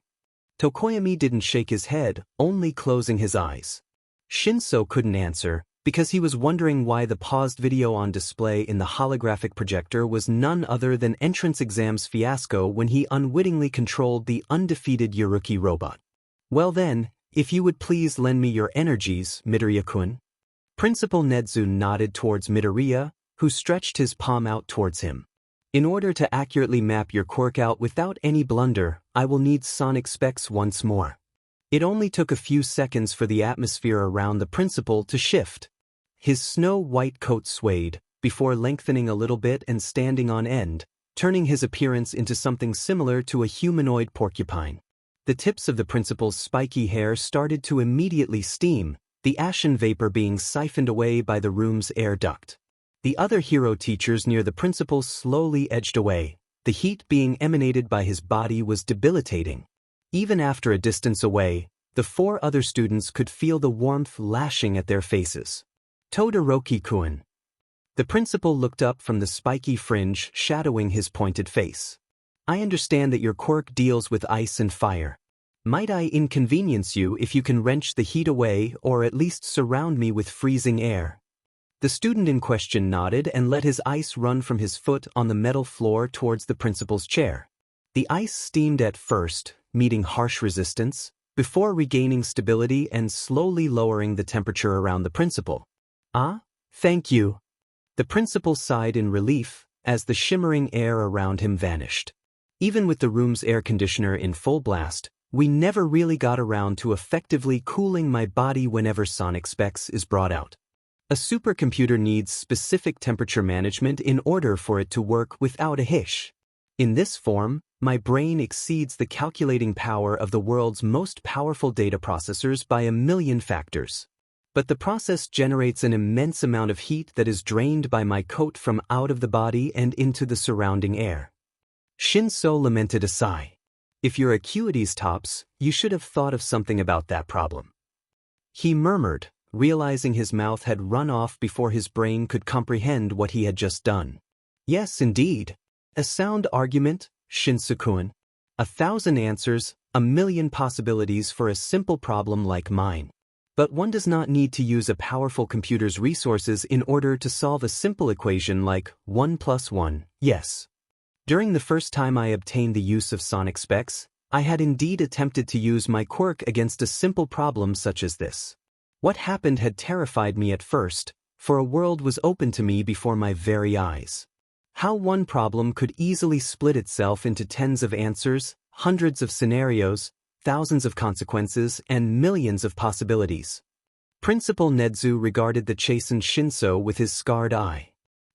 Tokoyami didn't shake his head, only closing his eyes. Shinso couldn't answer, because he was wondering why the paused video on display in the holographic projector was none other than entrance exams fiasco when he unwittingly controlled the undefeated Yuruki robot. Well then, if you would please lend me your energies, Midoriya-kun. Principal Nedzu nodded towards Midoriya, who stretched his palm out towards him. In order to accurately map your quirk out without any blunder, I will need sonic specs once more. It only took a few seconds for the atmosphere around the principal to shift. His snow-white coat swayed, before lengthening a little bit and standing on end, turning his appearance into something similar to a humanoid porcupine. The tips of the principal's spiky hair started to immediately steam, the ashen vapor being siphoned away by the room's air duct. The other hero teachers near the principal slowly edged away. The heat being emanated by his body was debilitating. Even after a distance away, the 4 other students could feel the warmth lashing at their faces. Todoroki-kun. The principal looked up from the spiky fringe shadowing his pointed face. I understand that your quirk deals with ice and fire. Might I inconvenience you if you can wrench the heat away or at least surround me with freezing air? The student in question nodded and let his ice run from his foot on the metal floor towards the principal's chair. The ice steamed at first, meeting harsh resistance, before regaining stability and slowly lowering the temperature around the principal. Ah, thank you. The principal sighed in relief as the shimmering air around him vanished. Even with the room's air conditioner in full blast, we never really got around to effectively cooling my body whenever sonic specs is brought out. A supercomputer needs specific temperature management in order for it to work without a hitch. In this form, my brain exceeds the calculating power of the world's most powerful data processors by 1,000,000 factors. But the process generates an immense amount of heat that is drained by my coat from out of the body and into the surrounding air. Shinso lamented a sigh. If your acuity's tops, you should have thought of something about that problem. He murmured, realizing his mouth had run off before his brain could comprehend what he had just done. Yes, indeed. A sound argument, Shinsu-kun. 1,000 answers, 1,000,000 possibilities for a simple problem like mine. But one does not need to use a powerful computer's resources in order to solve a simple equation like 1 + 1, yes. During the first time I obtained the use of sonic specs, I had indeed attempted to use my quirk against a simple problem such as this. What happened had terrified me at first, for a world was open to me before my very eyes. How one problem could easily split itself into tens of answers, hundreds of scenarios, thousands of consequences, and millions of possibilities. Principal Nedzu regarded the chastened Shinso with his scarred eye.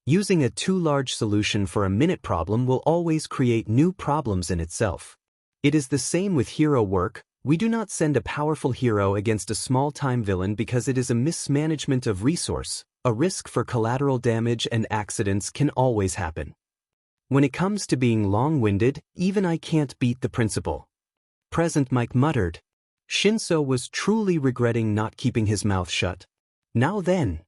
Using a too large solution for a minute problem will always create new problems in itself. It is the same with hero work. We do not send a powerful hero against a small-time villain because it is a mismanagement of resource. A risk for collateral damage and accidents can always happen. When it comes to being long-winded, even I can't beat the principal. Present Mike muttered. Shinso was truly regretting not keeping his mouth shut. Now then.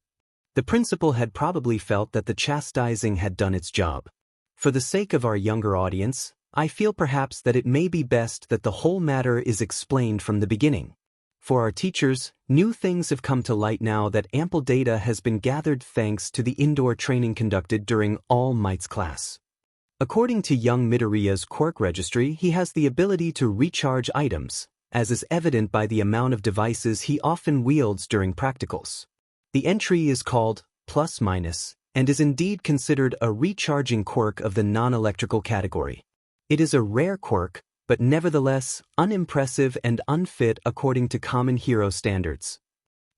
The principal had probably felt that the chastising had done its job. For the sake of our younger audience, I feel perhaps that it may be best that the whole matter is explained from the beginning. For our teachers, new things have come to light now that ample data has been gathered thanks to the indoor training conducted during All Might's class. According to young Midoriya's quirk registry, he has the ability to recharge items, as is evident by the amount of devices he often wields during practicals. The entry is called plus minus, and is indeed considered a recharging quirk of the non-electrical category. It is a rare quirk, but nevertheless unimpressive and unfit according to common hero standards.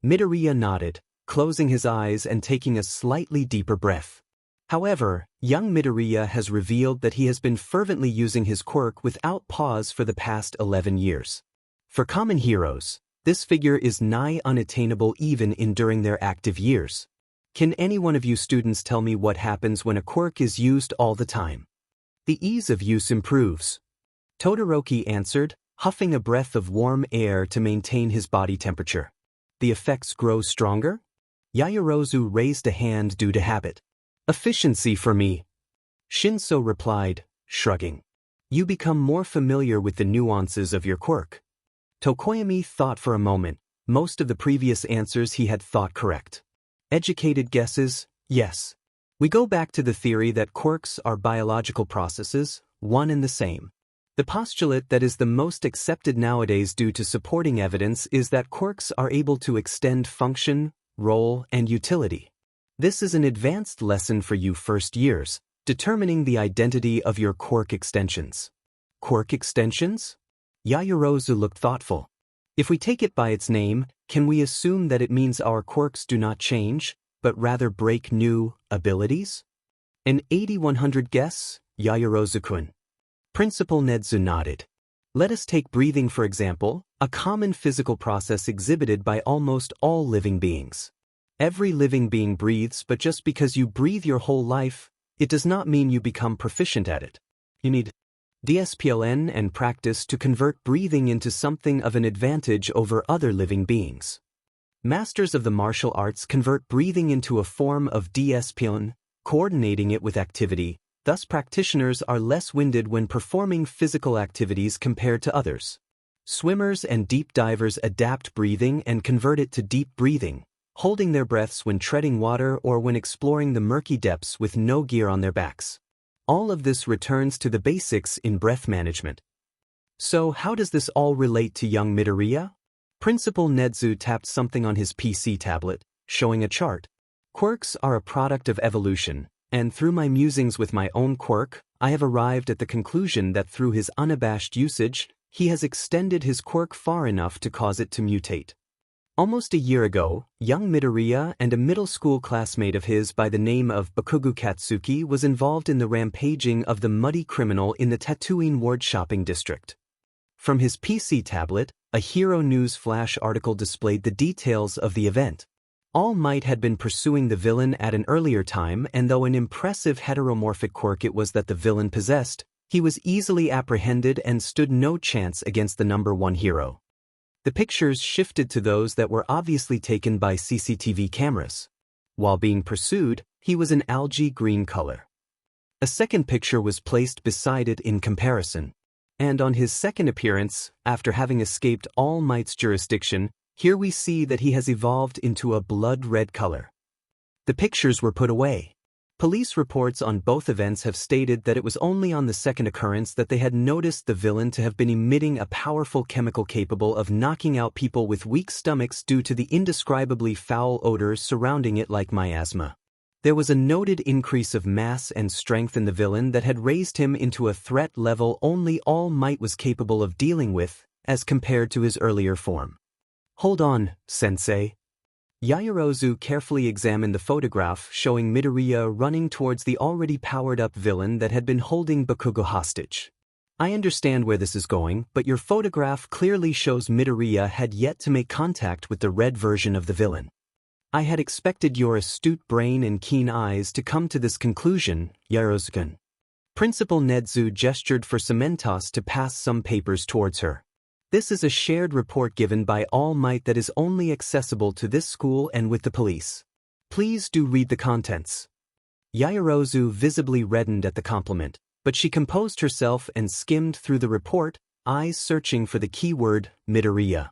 Midoriya nodded, closing his eyes and taking a slightly deeper breath. However, young Midoriya has revealed that he has been fervently using his quirk without pause for the past 11 years. For common heroes, this figure is nigh unattainable even during their active years. Can any one of you students tell me what happens when a quirk is used all the time? The ease of use improves. Todoroki answered, huffing a breath of warm air to maintain his body temperature. The effects grow stronger? Yaoyorozu raised a hand due to habit. Efficiency for me. Shinso replied, shrugging. You become more familiar with the nuances of your quirk. Tokoyami thought for a moment. Most of the previous answers he had thought correct. Educated guesses, yes. We go back to the theory that quirks are biological processes, one and the same. The postulate that is the most accepted nowadays due to supporting evidence is that quirks are able to extend function, role, and utility. This is an advanced lesson for you first years, determining the identity of your quirk extensions. Quirk extensions? Yaoyorozu looked thoughtful. If we take it by its name, can we assume that it means our quirks do not change, but rather break new abilities? An 80-100 guess, Yaoyorozu-kun. Principal Nedzu nodded. Let us take breathing for example, a common physical process exhibited by almost all living beings. Every living being breathes, but just because you breathe your whole life, it does not mean you become proficient at it. You need discipline and practice to convert breathing into something of an advantage over other living beings. Masters of the martial arts convert breathing into a form of discipline, coordinating it with activity. Thus practitioners are less winded when performing physical activities compared to others. Swimmers and deep divers adapt breathing and convert it to deep breathing, holding their breaths when treading water or when exploring the murky depths with no gear on their backs. All of this returns to the basics in breath management. So how does this all relate to young Midoriya? Principal Nedzu tapped something on his PC tablet, showing a chart. Quirks are a product of evolution. And through my musings with my own quirk, I have arrived at the conclusion that through his unabashed usage, he has extended his quirk far enough to cause it to mutate. Almost a year ago, young Midoriya and a middle school classmate of his by the name of Bakugo Katsuki was involved in the rampaging of the muddy criminal in the Tatooine Ward shopping district. From his PC tablet, a Hero News flash article displayed the details of the event. All Might had been pursuing the villain at an earlier time, and though an impressive heteromorphic quirk it was that the villain possessed, he was easily apprehended and stood no chance against the #1 hero. The pictures shifted to those that were obviously taken by CCTV cameras. While being pursued, he was an algae green color. A second picture was placed beside it in comparison. And on his second appearance, after having escaped All Might's jurisdiction, here we see that he has evolved into a blood red color. The pictures were put away. Police reports on both events have stated that it was only on the second occurrence that they had noticed the villain to have been emitting a powerful chemical capable of knocking out people with weak stomachs due to the indescribably foul odors surrounding it like miasma. There was a noted increase of mass and strength in the villain that had raised him into a threat level only All Might was capable of dealing with, as compared to his earlier form. Hold on, sensei. Yaoyorozu carefully examined the photograph showing Midoriya running towards the already powered-up villain that had been holding Bakugo hostage. I understand where this is going, but your photograph clearly shows Midoriya had yet to make contact with the red version of the villain. I had expected your astute brain and keen eyes to come to this conclusion, Yaoyorozu-kun. Principal Nedzu gestured for Cementos to pass some papers towards her. This is a shared report given by All Might that is only accessible to this school and with the police. Please do read the contents. Yaoyorozu visibly reddened at the compliment, but she composed herself and skimmed through the report, eyes searching for the keyword, Midoriya.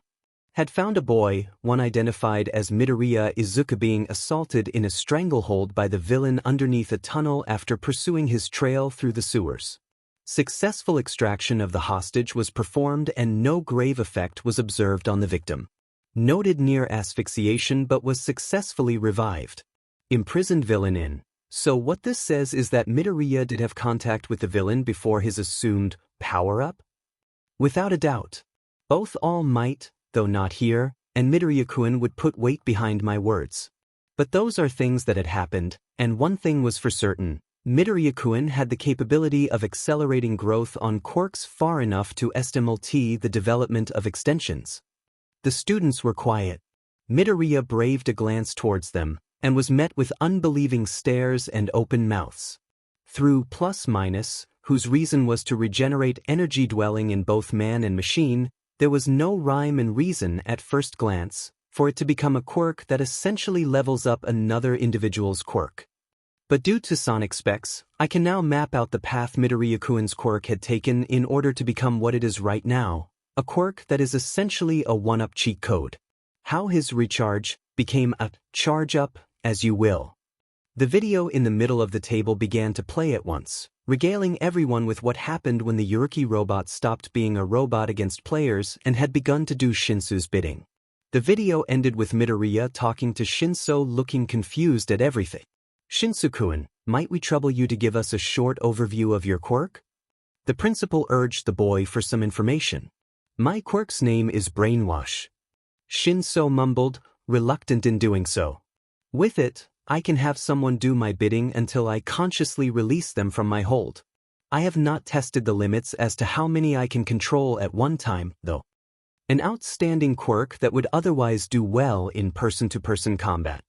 Had found a boy, one identified as Midoriya Izuku, being assaulted in a stranglehold by the villain underneath a tunnel after pursuing his trail through the sewers. Successful extraction of the hostage was performed and no grave effect was observed on the victim. Noted near asphyxiation but was successfully revived. Imprisoned villain in. So what this says is that Midoriya did have contact with the villain before his assumed power-up? Without a doubt. Both All Might, though not here, and Midoriya-kun would put weight behind my words. But those are things that had happened, and one thing was for certain. Midoriya-kun had the capability of accelerating growth on quirks far enough to estimate the development of extensions. The students were quiet. Midoriya braved a glance towards them, and was met with unbelieving stares and open mouths. Through plus-minus, whose reason was to regenerate energy dwelling in both man and machine, there was no rhyme and reason at first glance for it to become a quirk that essentially levels up another individual's quirk. But due to sonic specs, I can now map out the path Midoriya-kun's quirk had taken in order to become what it is right now, a quirk that is essentially a one-up cheat code. How his recharge became a charge-up, as you will. The video in the middle of the table began to play at once, regaling everyone with what happened when the Yuruki robot stopped being a robot against players and had begun to do Shinsu's bidding. The video ended with Midoriya talking to Shinso looking confused at everything. Shinsu-kun, might we trouble you to give us a short overview of your quirk? The principal urged the boy for some information. My quirk's name is Brainwash. Shinso mumbled, reluctant in doing so. With it, I can have someone do my bidding until I consciously release them from my hold. I have not tested the limits as to how many I can control at one time, though. An outstanding quirk that would otherwise do well in person-to-person combat.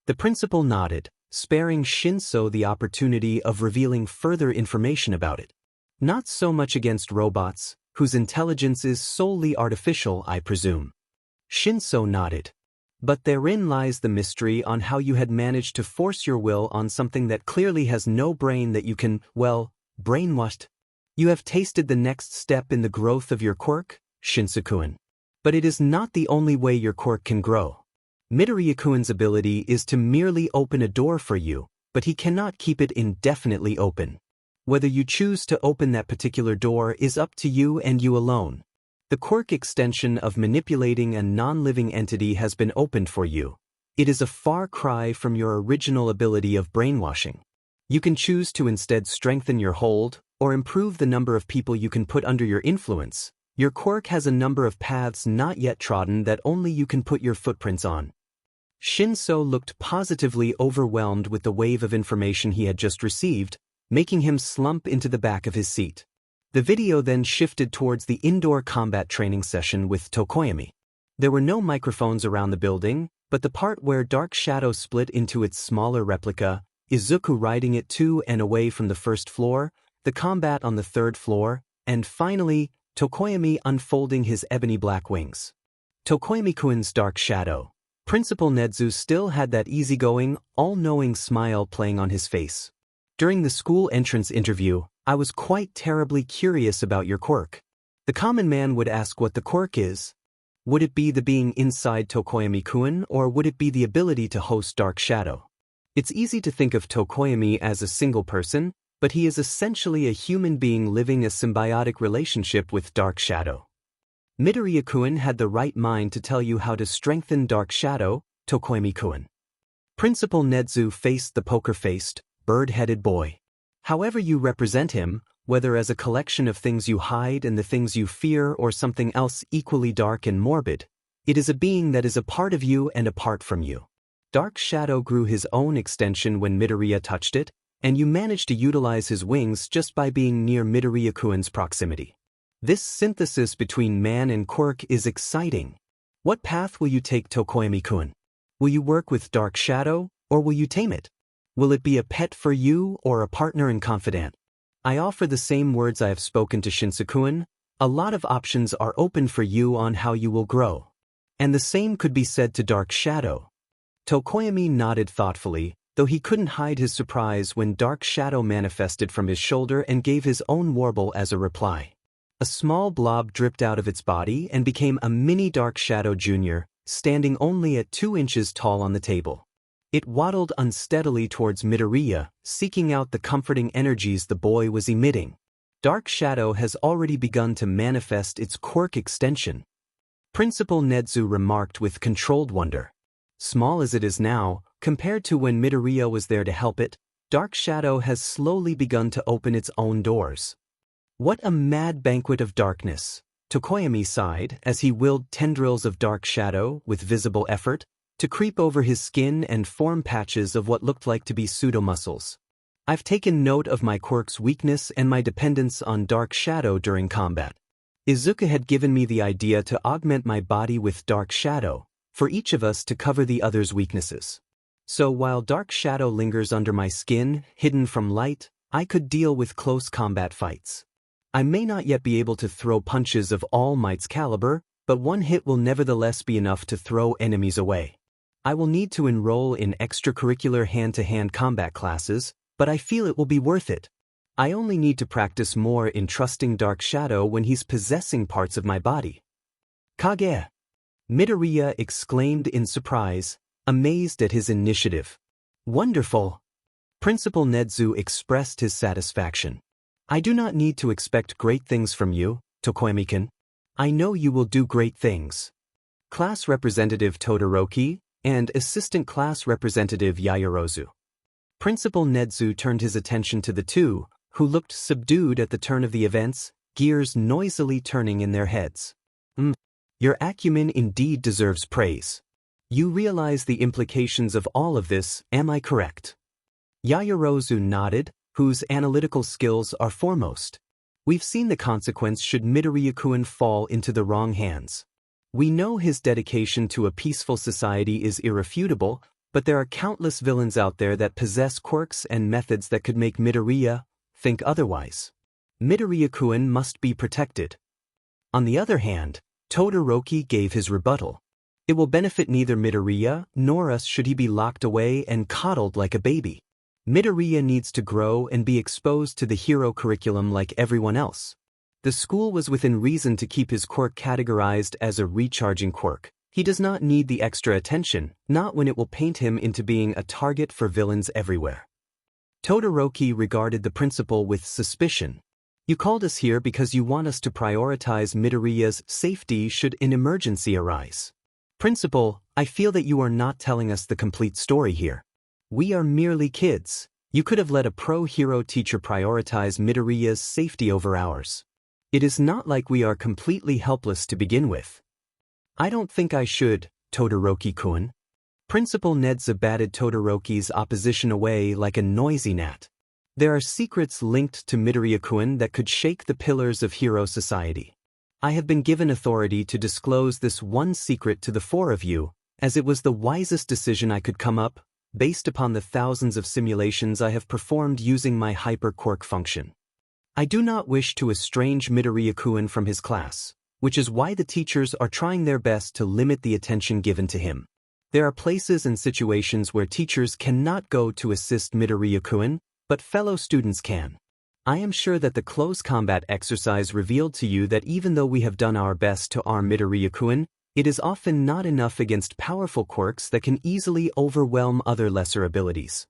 The principal nodded, sparing Shinso the opportunity of revealing further information about it. Not so much against robots, whose intelligence is solely artificial, I presume. Shinso nodded. But therein lies the mystery on how you had managed to force your will on something that clearly has no brain that you can, well, brainwashed. You have tasted the next step in the growth of your quirk, Shinsu-kun. But it is not the only way your quirk can grow. Midoriya-kun's ability is to merely open a door for you, but he cannot keep it indefinitely open. Whether you choose to open that particular door is up to you and you alone. The quirk extension of manipulating a non-living entity has been opened for you. It is a far cry from your original ability of brainwashing. You can choose to instead strengthen your hold, or improve the number of people you can put under your influence. Your quirk has a number of paths not yet trodden that only you can put your footprints on. Shinso looked positively overwhelmed with the wave of information he had just received, making him slump into the back of his seat. The video then shifted towards the indoor combat training session with Tokoyami. There were no microphones around the building, but the part where Dark Shadow split into its smaller replica, Izuku riding it to and away from the first floor, the combat on the third floor, and finally, Tokoyami unfolding his ebony black wings. Tokoyami-kun's Dark Shadow. Principal Nedzu still had that easygoing, all-knowing smile playing on his face. During the school entrance interview, I was quite terribly curious about your quirk. The common man would ask what the quirk is. Would it be the being inside Tokoyami-kun, or would it be the ability to host Dark Shadow? It's easy to think of Tokoyami as a single person, but he is essentially a human being living a symbiotic relationship with Dark Shadow. Midoriya-kun had the right mind to tell you how to strengthen Dark Shadow, Tokoyami-kun. Principal Nezu faced the poker-faced, bird-headed boy. However you represent him, whether as a collection of things you hide and the things you fear or something else equally dark and morbid, it is a being that is a part of you and apart from you. Dark Shadow grew his own extension when Midoriya touched it, and you managed to utilize his wings just by being near Midoriya-kun's proximity. This synthesis between man and quirk is exciting. What path will you take, Tokoyami-kun? Will you work with Dark Shadow, or will you tame it? Will it be a pet for you or a partner and confidant? I offer the same words I have spoken to Shinsu-kun. A lot of options are open for you on how you will grow. And the same could be said to Dark Shadow. Tokoyami nodded thoughtfully, though he couldn't hide his surprise when Dark Shadow manifested from his shoulder and gave his own warble as a reply. A small blob dripped out of its body and became a mini Dark Shadow Jr., standing only at 2 inches tall on the table. It waddled unsteadily towards Midoriya, seeking out the comforting energies the boy was emitting. Dark Shadow has already begun to manifest its quirk extension. Principal Nezu remarked with controlled wonder. Small as it is now, compared to when Midoriya was there to help it, Dark Shadow has slowly begun to open its own doors. What a mad banquet of darkness! Tokoyami sighed as he willed tendrils of Dark Shadow, with visible effort, to creep over his skin and form patches of what looked like to be pseudo-muscles. I've taken note of my quirk's weakness and my dependence on Dark Shadow during combat. Izuku had given me the idea to augment my body with Dark Shadow, for each of us to cover the other's weaknesses. So while Dark Shadow lingers under my skin, hidden from light, I could deal with close combat fights. I may not yet be able to throw punches of All Might's caliber, but one hit will nevertheless be enough to throw enemies away. I will need to enroll in extracurricular hand-to-hand combat classes, but I feel it will be worth it. I only need to practice more in trusting Dark Shadow when he's possessing parts of my body. Kage! Midoriya exclaimed in surprise, amazed at his initiative. Wonderful! Principal Nezu expressed his satisfaction. I do not need to expect great things from you, Tokoyami-kun. I know you will do great things. Class Representative Todoroki and Assistant Class Representative Yaoyorozu. Principal Nezu turned his attention to the two, who looked subdued at the turn of the events, gears noisily turning in their heads. Your acumen indeed deserves praise. You realize the implications of all of this, am I correct? Yaoyorozu nodded, whose analytical skills are foremost. We've seen the consequence should Midoriya-kun fall into the wrong hands. We know his dedication to a peaceful society is irrefutable, but there are countless villains out there that possess quirks and methods that could make Midoriya think otherwise. Midoriya-kun must be protected. On the other hand, Todoroki gave his rebuttal. It will benefit neither Midoriya nor us should he be locked away and coddled like a baby. Midoriya needs to grow and be exposed to the hero curriculum like everyone else. The school was within reason to keep his quirk categorized as a recharging quirk. He does not need the extra attention, not when it will paint him into being a target for villains everywhere. Todoroki regarded the principal with suspicion. You called us here because you want us to prioritize Midoriya's safety should an emergency arise. Principal, I feel that you are not telling us the complete story here. We are merely kids. You could have let a pro-hero teacher prioritize Midoriya's safety over ours. It is not like we are completely helpless to begin with. I don't think I should, Todoroki-kun. Principal Nezu batted Todoroki's opposition away like a noisy gnat. There are secrets linked to Midoriya-kun that could shake the pillars of hero society. I have been given authority to disclose this one secret to the four of you, as it was the wisest decision I could come up, based upon the thousands of simulations I have performed using my hyper-quirk function. I do not wish to estrange Midoriya-kun from his class, which is why the teachers are trying their best to limit the attention given to him. There are places and situations where teachers cannot go to assist Midoriya-kun, but fellow students can. I am sure that the close combat exercise revealed to you that even though we have done our best to arm Midoriya-kun, It is often not enough against powerful quirks that can easily overwhelm other lesser abilities.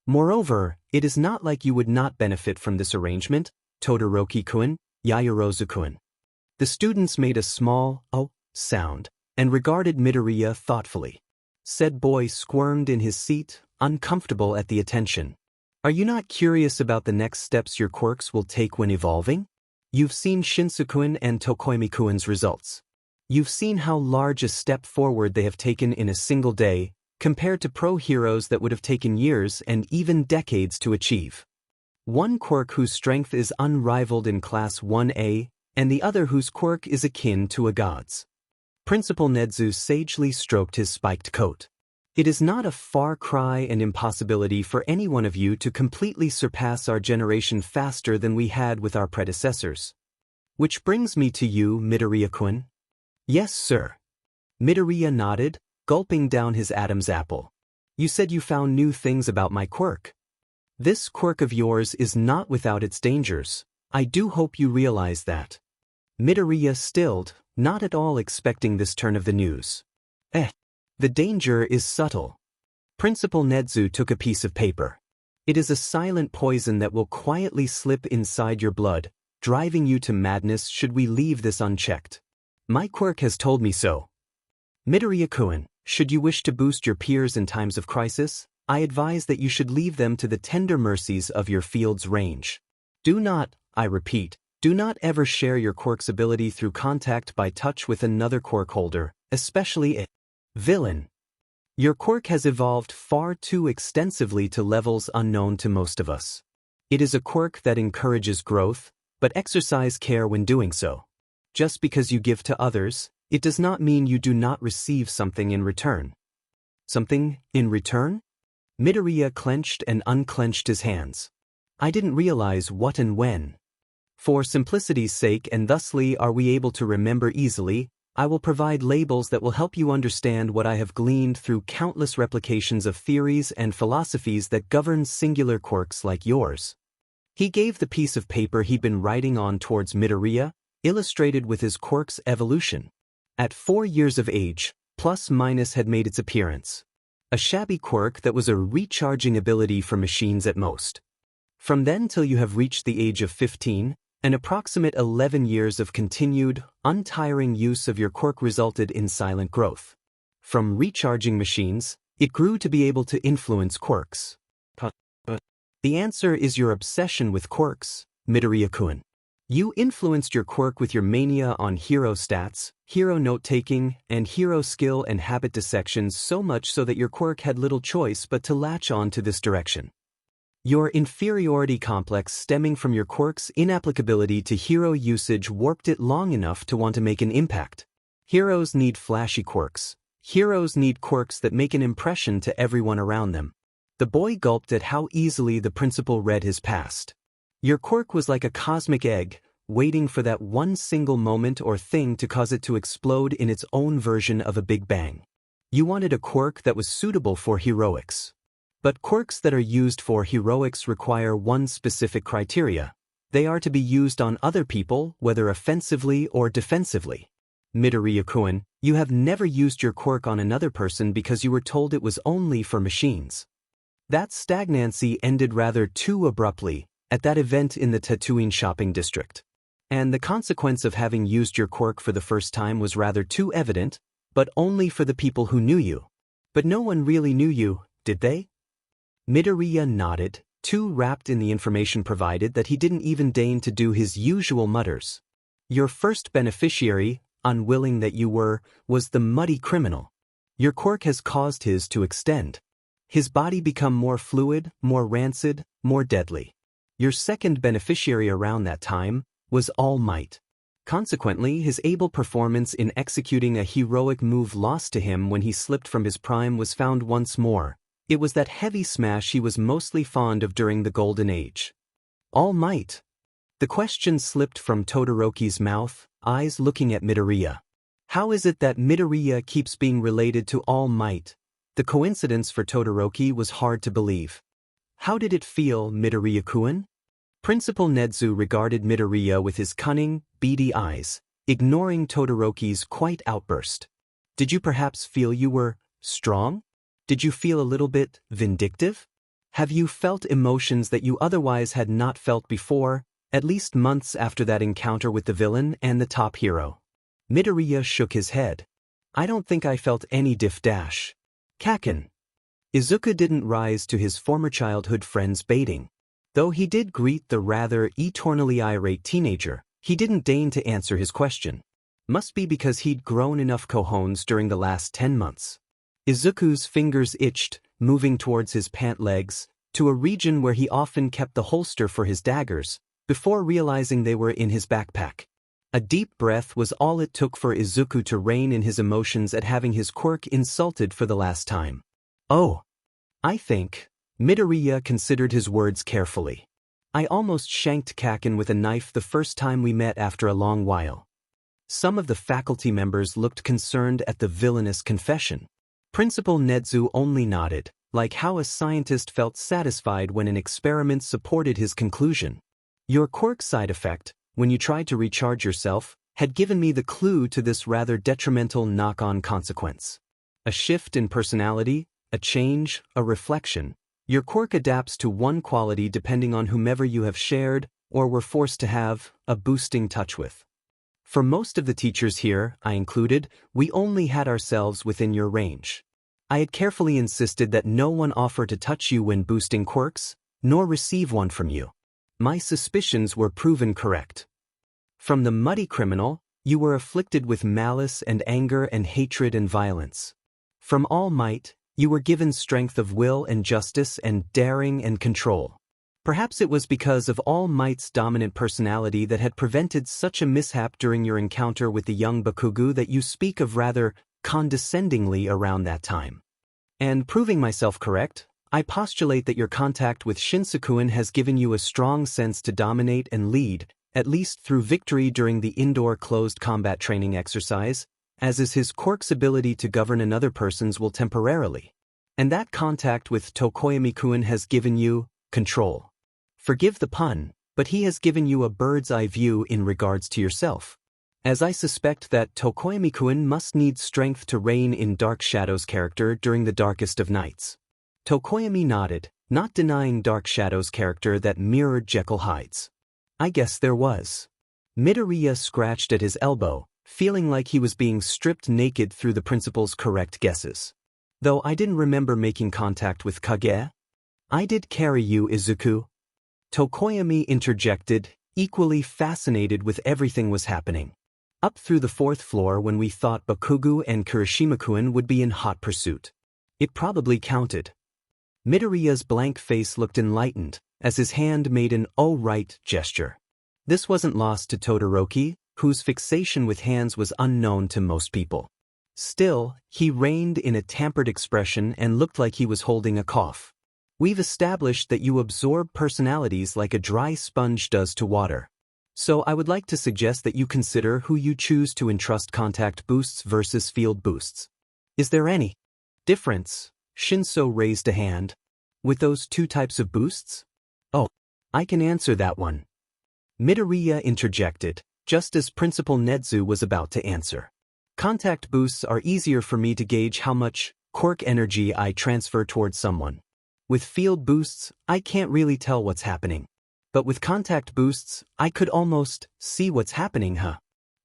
Moreover, it is not like you would not benefit from this arrangement, Todoroki-kun, Yaoyorozu-kun. The students made a small, oh, sound, and regarded Midoriya thoughtfully. Said boy squirmed in his seat, uncomfortable at the attention. Are you not curious about the next steps your quirks will take when evolving? You've seen Shinsu-kun and Tokoimi-kun's results. You've seen how large a step forward they have taken in a single day, compared to pro heroes that would have taken years and even decades to achieve. One quirk whose strength is unrivaled in Class 1A, and the other whose quirk is akin to a god's. Principal Nedzu sagely stroked his spiked coat. It is not a far cry and impossibility for any one of you to completely surpass our generation faster than we had with our predecessors. Which brings me to you, Midoriya-kun. Yes, sir. Midoriya nodded, gulping down his Adam's apple. You said you found new things about my quirk. This quirk of yours is not without its dangers. I do hope you realize that. Midoriya stilled, not at all expecting this turn of the news. The danger is subtle. Principal Nedzu took a piece of paper. It is a silent poison that will quietly slip inside your blood, driving you to madness should we leave this unchecked. My quirk has told me so. Midoriya-kun, should you wish to boost your peers in times of crisis, I advise that you should leave them to the tender mercies of your field's range. Do not, I repeat, do not ever share your quirk's ability through contact by touch with another quirk holder, especially a villain. Your quirk has evolved far too extensively to levels unknown to most of us. It is a quirk that encourages growth, but exercise care when doing so. Just because you give to others, it does not mean you do not receive something in return. Something in return? Midoriya clenched and unclenched his hands. I didn't realize what and when. For simplicity's sake and thusly are we able to remember easily, I will provide labels that will help you understand what I have gleaned through countless replications of theories and philosophies that govern singular quirks like yours. He gave the piece of paper he'd been writing on towards Midoriya, illustrated with his quirk's evolution. At 4 years of age, plus minus had made its appearance. A shabby quirk that was a recharging ability for machines at most. From then till you have reached the age of 15, an approximate 11 years of continued, untiring use of your quirk resulted in silent growth. From recharging machines, it grew to be able to influence quirks. The answer is your obsession with quirks, Midoriya-kun. You influenced your quirk with your mania on hero stats, hero note-taking, and hero skill and habit dissections so much so that your quirk had little choice but to latch on to this direction. Your inferiority complex stemming from your quirk's inapplicability to hero usage warped it long enough to want to make an impact. Heroes need flashy quirks. Heroes need quirks that make an impression to everyone around them. The boy gulped at how easily the principal read his past. Your quirk was like a cosmic egg, waiting for that one single moment or thing to cause it to explode in its own version of a big bang. You wanted a quirk that was suitable for heroics. But quirks that are used for heroics require one specific criteria. They are to be used on other people, whether offensively or defensively. Midoriya-kun, you have never used your quirk on another person because you were told it was only for machines. That stagnancy ended rather too abruptly at that event in the Tatooine shopping district. And the consequence of having used your quirk for the first time was rather too evident, but only for the people who knew you. But no one really knew you, did they? Midoriya nodded, too wrapped in the information provided that he didn't even deign to do his usual mutters. Your first beneficiary, unwilling that you were, was the muddy criminal. Your quirk has caused his to extend. His body become more fluid, more rancid, more deadly. Your second beneficiary around that time was All Might. Consequently, his able performance in executing a heroic move lost to him when he slipped from his prime was found once more. It was that heavy smash he was mostly fond of during the Golden Age. All Might. The question slipped from Todoroki's mouth, eyes looking at Midoriya. How is it that Midoriya keeps being related to All Might? The coincidence for Todoroki was hard to believe. How did it feel, Midoriya-kun? Principal Nedzu regarded Midoriya with his cunning, beady eyes, ignoring Todoroki's quiet outburst. Did you perhaps feel you were strong? Did you feel a little bit vindictive? Have you felt emotions that you otherwise had not felt before, at least months after that encounter with the villain and the top hero? Midoriya shook his head. I don't think I felt any dash. Kaken. Izuku didn't rise to his former childhood friend's baiting. Though he did greet the rather eternally irate teenager, he didn't deign to answer his question. Must be because he'd grown enough cojones during the last 10 months. Izuku's fingers itched, moving towards his pant legs, to a region where he often kept the holster for his daggers, before realizing they were in his backpack. A deep breath was all it took for Izuku to rein in his emotions at having his quirk insulted for the last time. Oh. I think. Midoriya considered his words carefully. I almost shanked Kaken with a knife the first time we met after a long while. Some of the faculty members looked concerned at the villainous confession. Principal Nezu only nodded, like how a scientist felt satisfied when an experiment supported his conclusion. Your quirk side effect, when you tried to recharge yourself, had given me the clue to this rather detrimental knock-on consequence. A shift in personality, a change, a reflection. Your quirk adapts to one quality depending on whomever you have shared, or were forced to have, a boosting touch with. For most of the teachers here, I included, we only had ourselves within your range. I had carefully insisted that no one offer to touch you when boosting quirks, nor receive one from you. My suspicions were proven correct. From the muddy criminal, you were afflicted with malice and anger and hatred and violence. From All Might, you were given strength of will and justice and daring and control. Perhaps it was because of All Might's dominant personality that had prevented such a mishap during your encounter with the young Bakugo that you speak of rather condescendingly around that time. And proving myself correct, I postulate that your contact with Shinseku has given you a strong sense to dominate and lead, at least through victory during the indoor closed combat training exercise, as is his quirk's ability to govern another person's will temporarily. And that contact with Tokoyami-kun has given you control. Forgive the pun, but he has given you a bird's-eye view in regards to yourself. As I suspect that Tokoyami-kun must need strength to reign in Dark Shadow's character during the darkest of nights. Tokoyami nodded, not denying Dark Shadow's character that mirrored Jekyll Hyde's. I guess there was. Midoriya scratched at his elbow, feeling like he was being stripped naked through the principal's correct guesses. Though I didn't remember making contact with Kage. I did carry you, Izuku. Tokoyami interjected, equally fascinated with everything was happening. Up through the 4th floor when we thought Bakugo and Kirishima-kun would be in hot pursuit. It probably counted. Midoriya's blank face looked enlightened, as his hand made an "oh right" gesture. This wasn't lost to Todoroki, whose fixation with hands was unknown to most people. Still, he reined in a tempered expression and looked like he was holding a cough. We've established that you absorb personalities like a dry sponge does to water. So I would like to suggest that you consider who you choose to entrust contact boosts versus field boosts. Is there any difference? Shinso raised a hand. With those two types of boosts? Oh, I can answer that one. Midoriya interjected, just as Principal Nezu was about to answer. Contact boosts are easier for me to gauge how much quirk energy I transfer towards someone. With field boosts, I can't really tell what's happening. But with contact boosts, I could almost see what's happening, huh?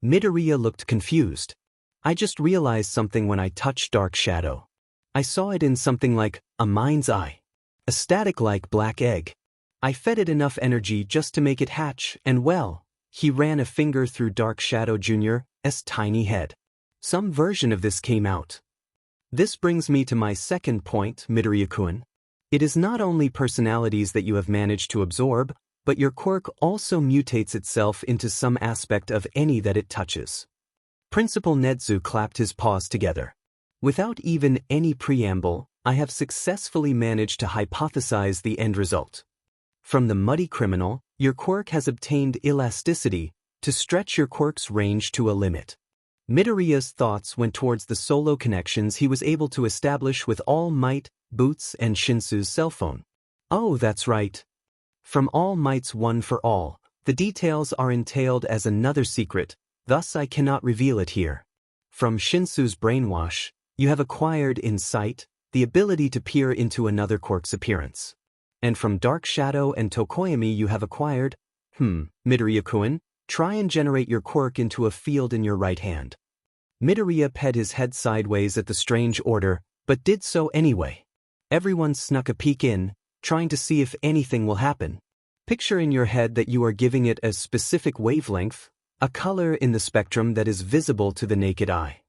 Midoriya looked confused. I just realized something when I touched Dark Shadow. I saw it in something like a mind's eye. A static-like black egg. I fed it enough energy just to make it hatch, and well, he ran a finger through Dark Shadow Jr.'s tiny head. Some version of this came out. This brings me to my second point, Midoriya-kun. It is not only personalities that you have managed to absorb, but your quirk also mutates itself into some aspect of any that it touches. Principal Nezu clapped his paws together. Without even any preamble, I have successfully managed to hypothesize the end result. From the muddy criminal, your quirk has obtained elasticity to stretch your quirk's range to a limit. Midoriya's thoughts went towards the solo connections he was able to establish with All Might, Boots, and Shinsu's cell phone. Oh, that's right. From All Might's One for All, the details are entailed as another secret, thus I cannot reveal it here. From Shinsu's brainwash, you have acquired insight, the ability to peer into another quirk's appearance. And from Dark Shadow and Tokoyami you have acquired, Midoriya-kun, try and generate your quirk into a field in your right hand. Midoriya ped his head sideways at the strange order, but did so anyway. Everyone snuck a peek in, trying to see if anything will happen. Picture in your head that you are giving it a specific wavelength, a color in the spectrum that is visible to the naked eye.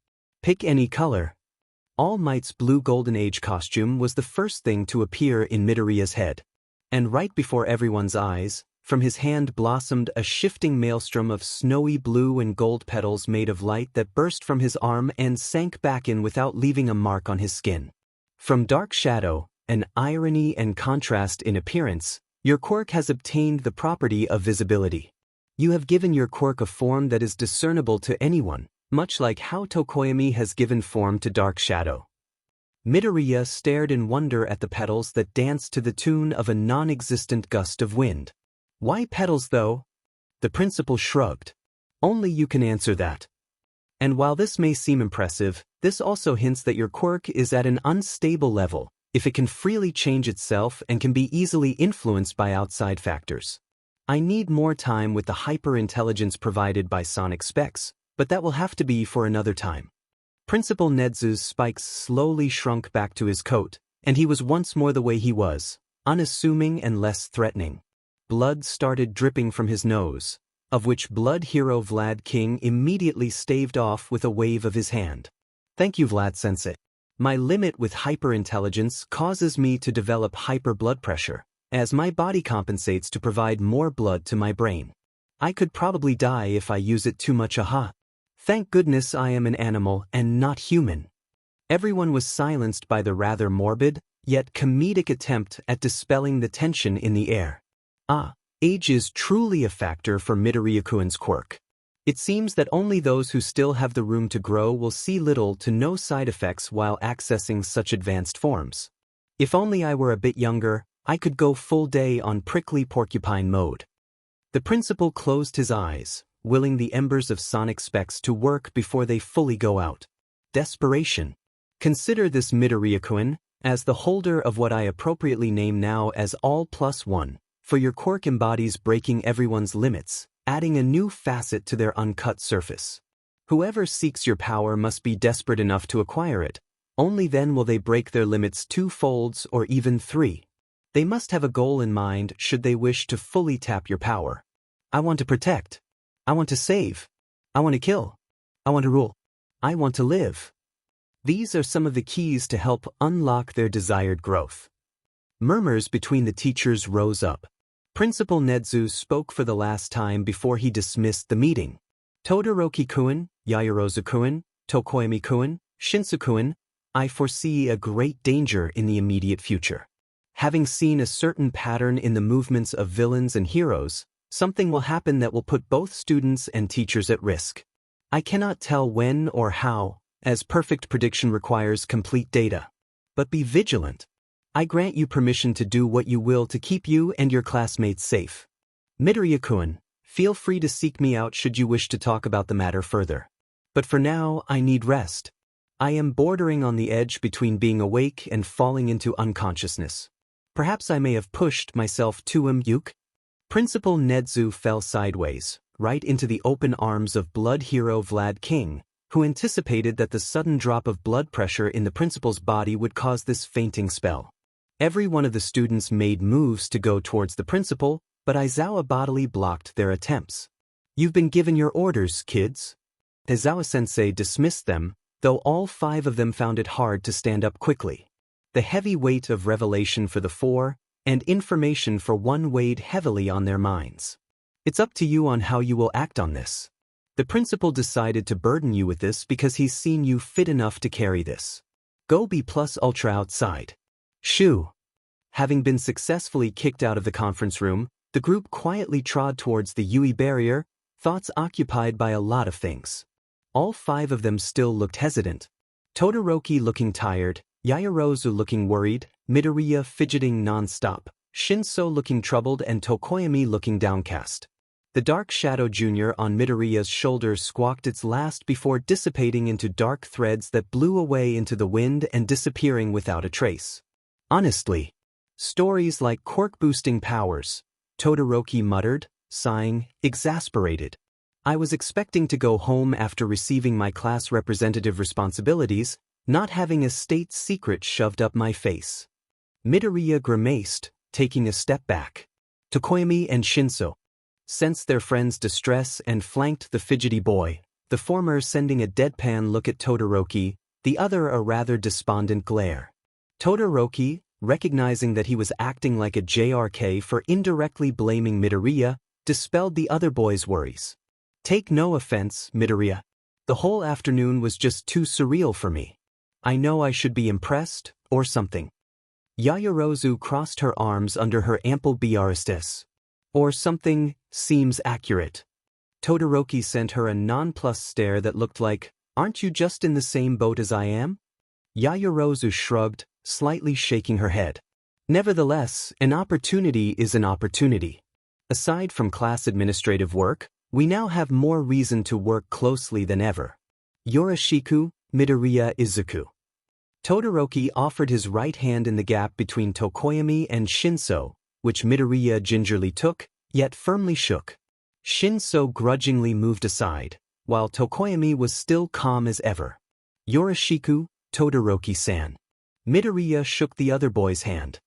Pick any color. All Might's blue Golden Age costume was the first thing to appear in Midoriya's head. And right before everyone's eyes, from his hand blossomed a shifting maelstrom of snowy blue and gold petals made of light that burst from his arm and sank back in without leaving a mark on his skin. From Dark Shadow, an irony and contrast in appearance, your quirk has obtained the property of visibility. You have given your quirk a form that is discernible to anyone, much like how Tokoyami has given form to Dark Shadow. Midoriya stared in wonder at the petals that danced to the tune of a non-existent gust of wind. Why petals though? The principal shrugged. Only you can answer that. And while this may seem impressive, this also hints that your quirk is at an unstable level, if it can freely change itself and can be easily influenced by outside factors. I need more time with the hyper-intelligence provided by Sonic Specs, but that will have to be for another time. Principal Nedzu's spikes slowly shrunk back to his coat, and he was once more the way he was, unassuming and less threatening. Blood started dripping from his nose, of which Blood Hero Vlad King immediately staved off with a wave of his hand. Thank you, Vlad-sensei. My limit with hyper-intelligence causes me to develop hyper-blood pressure, as my body compensates to provide more blood to my brain. I could probably die if I use it too much. Thank goodness I am an animal and not human. Everyone was silenced by the rather morbid, yet comedic attempt at dispelling the tension in the air. Age is truly a factor for Midoriya-kun's quirk. It seems that only those who still have the room to grow will see little to no side effects while accessing such advanced forms. If only I were a bit younger, I could go full day on prickly porcupine mode. The principal closed his eyes, willing the embers of Sonic Specs to work before they fully go out. Desperation. Consider this, Midoriya-kun, as the holder of what I appropriately name now as All Plus One, for your quirk embodies breaking everyone's limits, adding a new facet to their uncut surface. Whoever seeks your power must be desperate enough to acquire it. Only then will they break their limits 2 folds or even 3. They must have a goal in mind should they wish to fully tap your power. I want to protect. I want to save. I want to kill. I want to rule. I want to live. These are some of the keys to help unlock their desired growth. Murmurs between the teachers rose up. Principal Nedzu spoke for the last time before he dismissed the meeting. Todoroki-kun, Yaoyorozu-kun, Tokoyami-kun, Shinsu-kun, I foresee a great danger in the immediate future. Having seen a certain pattern in the movements of villains and heroes, something will happen that will put both students and teachers at risk. I cannot tell when or how, as perfect prediction requires complete data. But be vigilant. I grant you permission to do what you will to keep you and your classmates safe. Midoriya-kun, feel free to seek me out should you wish to talk about the matter further. But for now, I need rest. I am bordering on the edge between being awake and falling into unconsciousness. Perhaps I may have pushed myself too much. Principal Nedzu fell sideways, right into the open arms of Blood Hero Vlad King, who anticipated that the sudden drop of blood pressure in the principal's body would cause this fainting spell. Every one of the students made moves to go towards the principal, but Aizawa bodily blocked their attempts. You've been given your orders, kids. Aizawa-sensei dismissed them, though all 5 of them found it hard to stand up quickly. The heavy weight of revelation for the 4, and information for 1 weighed heavily on their minds. It's up to you on how you will act on this. The principal decided to burden you with this because he's seen you fit enough to carry this. Go B+ Ultra outside. Shoo! Having been successfully kicked out of the conference room, the group quietly trod towards the Yui barrier, thoughts occupied by a lot of things. All 5 of them still looked hesitant. Todoroki looking tired, Yaoyorozu looking worried, Midoriya fidgeting non-stop, Shinso looking troubled and Tokoyami looking downcast. The dark shadow junior on Midoriya's shoulder squawked its last before dissipating into dark threads that blew away into the wind and disappearing without a trace. Honestly, stories like Quirk boosting powers, Todoroki muttered, sighing, exasperated. I was expecting to go home after receiving my class representative responsibilities, not having a state secret shoved up my face. Midoriya grimaced, taking a step back. Tokoyami and Shinso sensed their friend's distress and flanked the fidgety boy, the former sending a deadpan look at Todoroki, the other a rather despondent glare. Todoroki, recognizing that he was acting like a JRK for indirectly blaming Midoriya, dispelled the other boy's worries. Take no offense, Midoriya. The whole afternoon was just too surreal for me. I know I should be impressed, or something. Yaoyorozu crossed her arms under her ample biaristes. Or something seems accurate. Todoroki sent her a nonplussed stare that looked like, aren't you just in the same boat as I am? Yaoyorozu shrugged, slightly shaking her head. Nevertheless, an opportunity is an opportunity. Aside from class administrative work, we now have more reason to work closely than ever. Yoroshiku, Midoriya Izuku. Todoroki offered his right hand in the gap between Tokoyami and Shinso, which Midoriya gingerly took, yet firmly shook. Shinso grudgingly moved aside, while Tokoyami was still calm as ever. Yoroshiku, Todoroki-san. Midoriya shook the other boy's hand.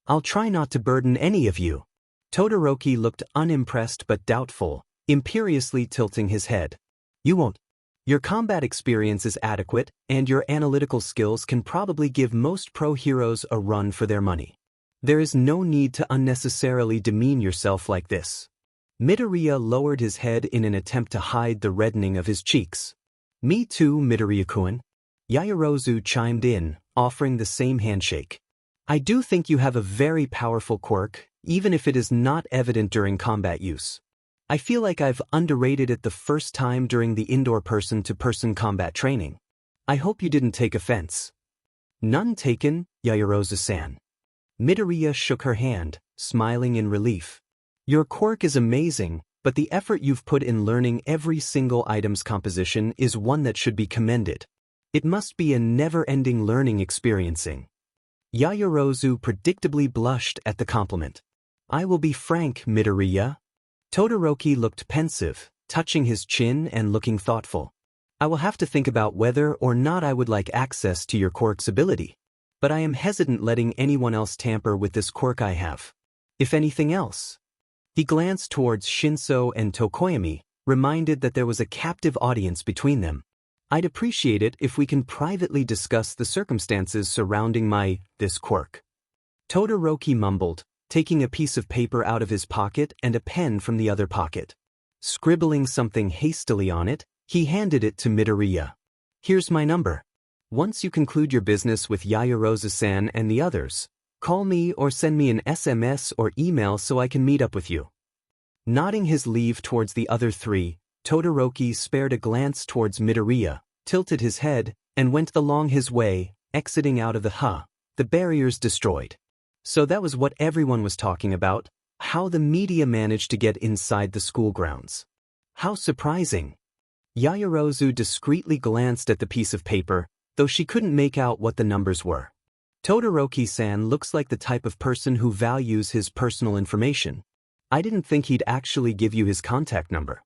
I'll try not to burden any of you. Todoroki looked unimpressed but doubtful, imperiously tilting his head. You won't. Your combat experience is adequate, and your analytical skills can probably give most pro heroes a run for their money. There is no need to unnecessarily demean yourself like this. Midoriya lowered his head in an attempt to hide the reddening of his cheeks. Me too, Midoriya-kun. Yaoyorozu chimed in, offering the same handshake. I do think you have a very powerful quirk, even if it is not evident during combat use. I feel like I've underrated it the first time during the indoor person-to-person combat training. I hope you didn't take offense. None taken, Yaoyorozu-san. Midoriya shook her hand, smiling in relief. Your quirk is amazing, but the effort you've put in learning every single item's composition is one that should be commended. It must be a never-ending learning experiencing. Yaoyorozu predictably blushed at the compliment. I will be frank, Midoriya. Todoroki looked pensive, touching his chin and looking thoughtful. I will have to think about whether or not I would like access to your quirk's ability. But I am hesitant letting anyone else tamper with this quirk I have. If anything else. He glanced towards Shinso and Tokoyami, reminded that there was a captive audience between them. I'd appreciate it if we can privately discuss the circumstances surrounding this quirk. Todoroki mumbled, taking a piece of paper out of his pocket and a pen from the other pocket. Scribbling something hastily on it, he handed it to Midoriya. Here's my number. Once you conclude your business with Yaoyorozu-san and the others, call me or send me an SMS or email so I can meet up with you. Nodding his leave towards the other three, Todoroki spared a glance towards Midoriya, tilted his head, and went along his way, exiting out of the barriers destroyed. So that was what everyone was talking about, how the media managed to get inside the school grounds. How surprising. Yaoyorozu discreetly glanced at the piece of paper, though she couldn't make out what the numbers were. Todoroki-san looks like the type of person who values his personal information. I didn't think he'd actually give you his contact number.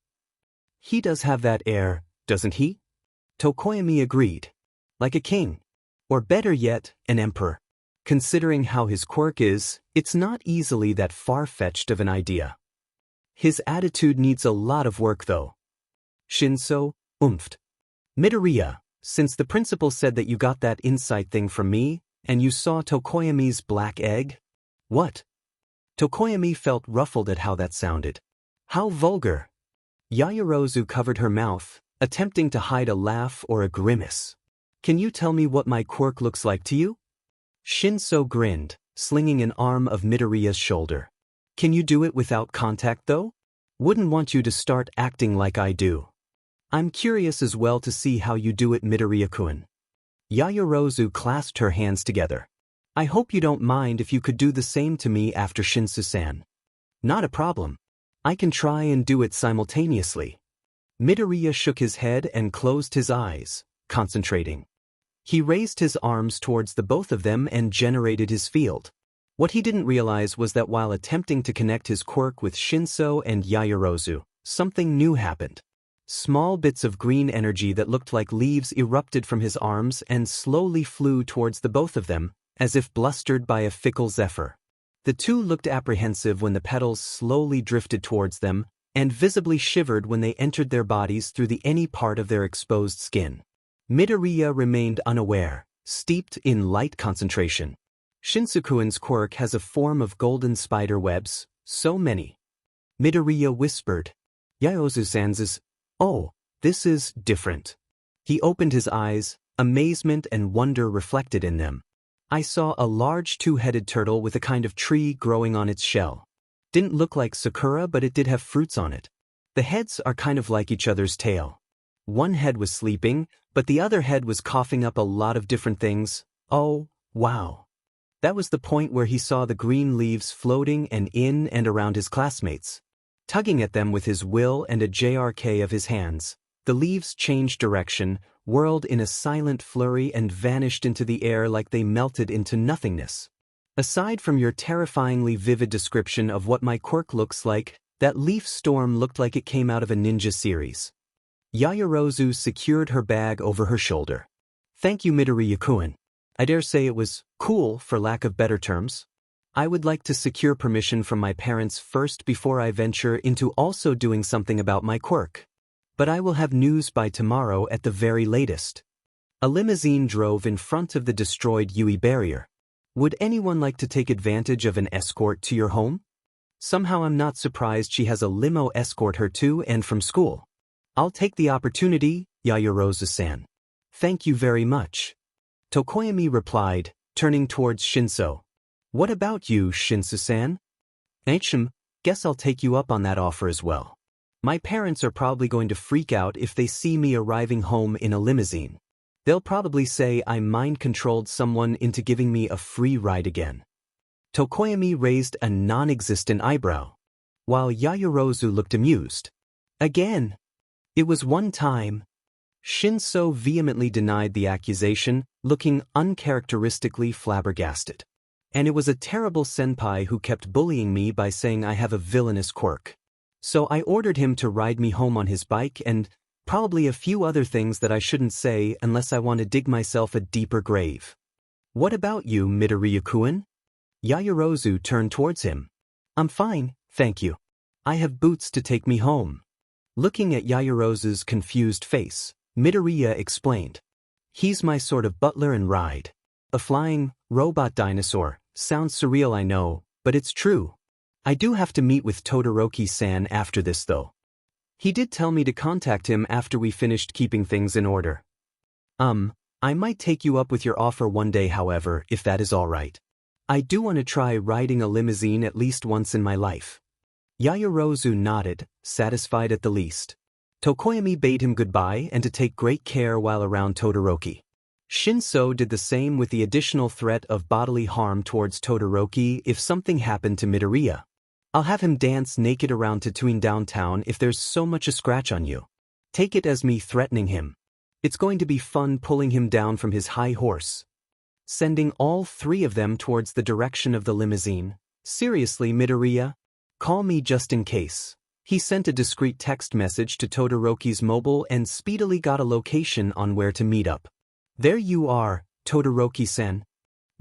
He does have that air, doesn't he? Tokoyami agreed. Like a king. Or better yet, an emperor. Considering how his quirk is, it's not easily that far-fetched of an idea. His attitude needs a lot of work though. Shinso oomphed. Midoriya, since the principal said that you got that insight thing from me, and you saw Tokoyami's black egg? What? Tokoyami felt ruffled at how that sounded. How vulgar. Yaoyorozu covered her mouth, attempting to hide a laugh or a grimace. Can you tell me what my quirk looks like to you? Shinso grinned, slinging an arm of Midoriya's shoulder. Can you do it without contact though? Wouldn't want you to start acting like I do. I'm curious as well to see how you do it, Midoriya-kun. Yaoyorozu clasped her hands together. I hope you don't mind if you could do the same to me after Shinso-san. Not a problem. I can try and do it simultaneously. Midoriya shook his head and closed his eyes, concentrating. He raised his arms towards the both of them and generated his field. What he didn't realize was that while attempting to connect his quirk with Shinso and Yaoyorozu, something new happened. Small bits of green energy that looked like leaves erupted from his arms and slowly flew towards the both of them, as if blustered by a fickle zephyr. The two looked apprehensive when the petals slowly drifted towards them, and visibly shivered when they entered their bodies through any part of their exposed skin. Midoriya remained unaware, steeped in light concentration. Shinsukuin's quirk has a form of golden spider webs, so many. Midoriya whispered. Yaozu-san's, oh, this is different. He opened his eyes, amazement and wonder reflected in them. I saw a large two-headed turtle with a kind of tree growing on its shell. Didn't look like sakura, but it did have fruits on it. The heads are kind of like each other's tail. One head was sleeping, but the other head was coughing up a lot of different things. Oh, wow. That was the point where he saw the green leaves floating and in and around his classmates. Tugging at them with his will and a JRK of his hands, the leaves changed direction, whirled in a silent flurry and vanished into the air like they melted into nothingness. Aside from your terrifyingly vivid description of what my quirk looks like, that leaf storm looked like it came out of a ninja series. Yaoyorozu secured her bag over her shoulder. Thank you, Midoriya-kun. I dare say it was cool, for lack of better terms. I would like to secure permission from my parents first before I venture into also doing something about my quirk. But I will have news by tomorrow at the very latest. A limousine drove in front of the destroyed Yui barrier. Would anyone like to take advantage of an escort to your home? Somehow I'm not surprised she has a limo escort her to and from school. I'll take the opportunity, Yaoyorozu-san. Thank you very much. Tokoyami replied, turning towards Shinso. What about you, Shinso-san? Guess I'll take you up on that offer as well. My parents are probably going to freak out if they see me arriving home in a limousine. They'll probably say I mind-controlled someone into giving me a free ride again. Tokoyami raised a non-existent eyebrow, while Yaoyorozu looked amused. Again. It was one time. Shinso vehemently denied the accusation, looking uncharacteristically flabbergasted. And it was a terrible senpai who kept bullying me by saying I have a villainous quirk. So I ordered him to ride me home on his bike and probably a few other things that I shouldn't say unless I want to dig myself a deeper grave. What about you, Midoriya-kun? Yaoyorozu turned towards him. I'm fine, thank you. I have boots to take me home. Looking at Yaoyorozu's confused face, Midoriya explained. He's my sort of butler and ride. A flying robot dinosaur. Sounds surreal, I know, but it's true. I do have to meet with Todoroki-san after this though. He did tell me to contact him after we finished keeping things in order. I might take you up with your offer one day, however, if that is all right. I do want to try riding a limousine at least once in my life. Yaoyorozu nodded, satisfied at the least. Tokoyami bade him goodbye and to take great care while around Todoroki. Shinso did the same with the additional threat of bodily harm towards Todoroki if something happened to Midoriya. I'll have him dance naked around Tatooine downtown if there's so much a scratch on you. Take it as me threatening him. It's going to be fun pulling him down from his high horse. Sending all three of them towards the direction of the limousine. Seriously, Midoriya? Call me just in case. He sent a discreet text message to Todoroki's mobile and speedily got a location on where to meet up. There you are, Todoroki-san.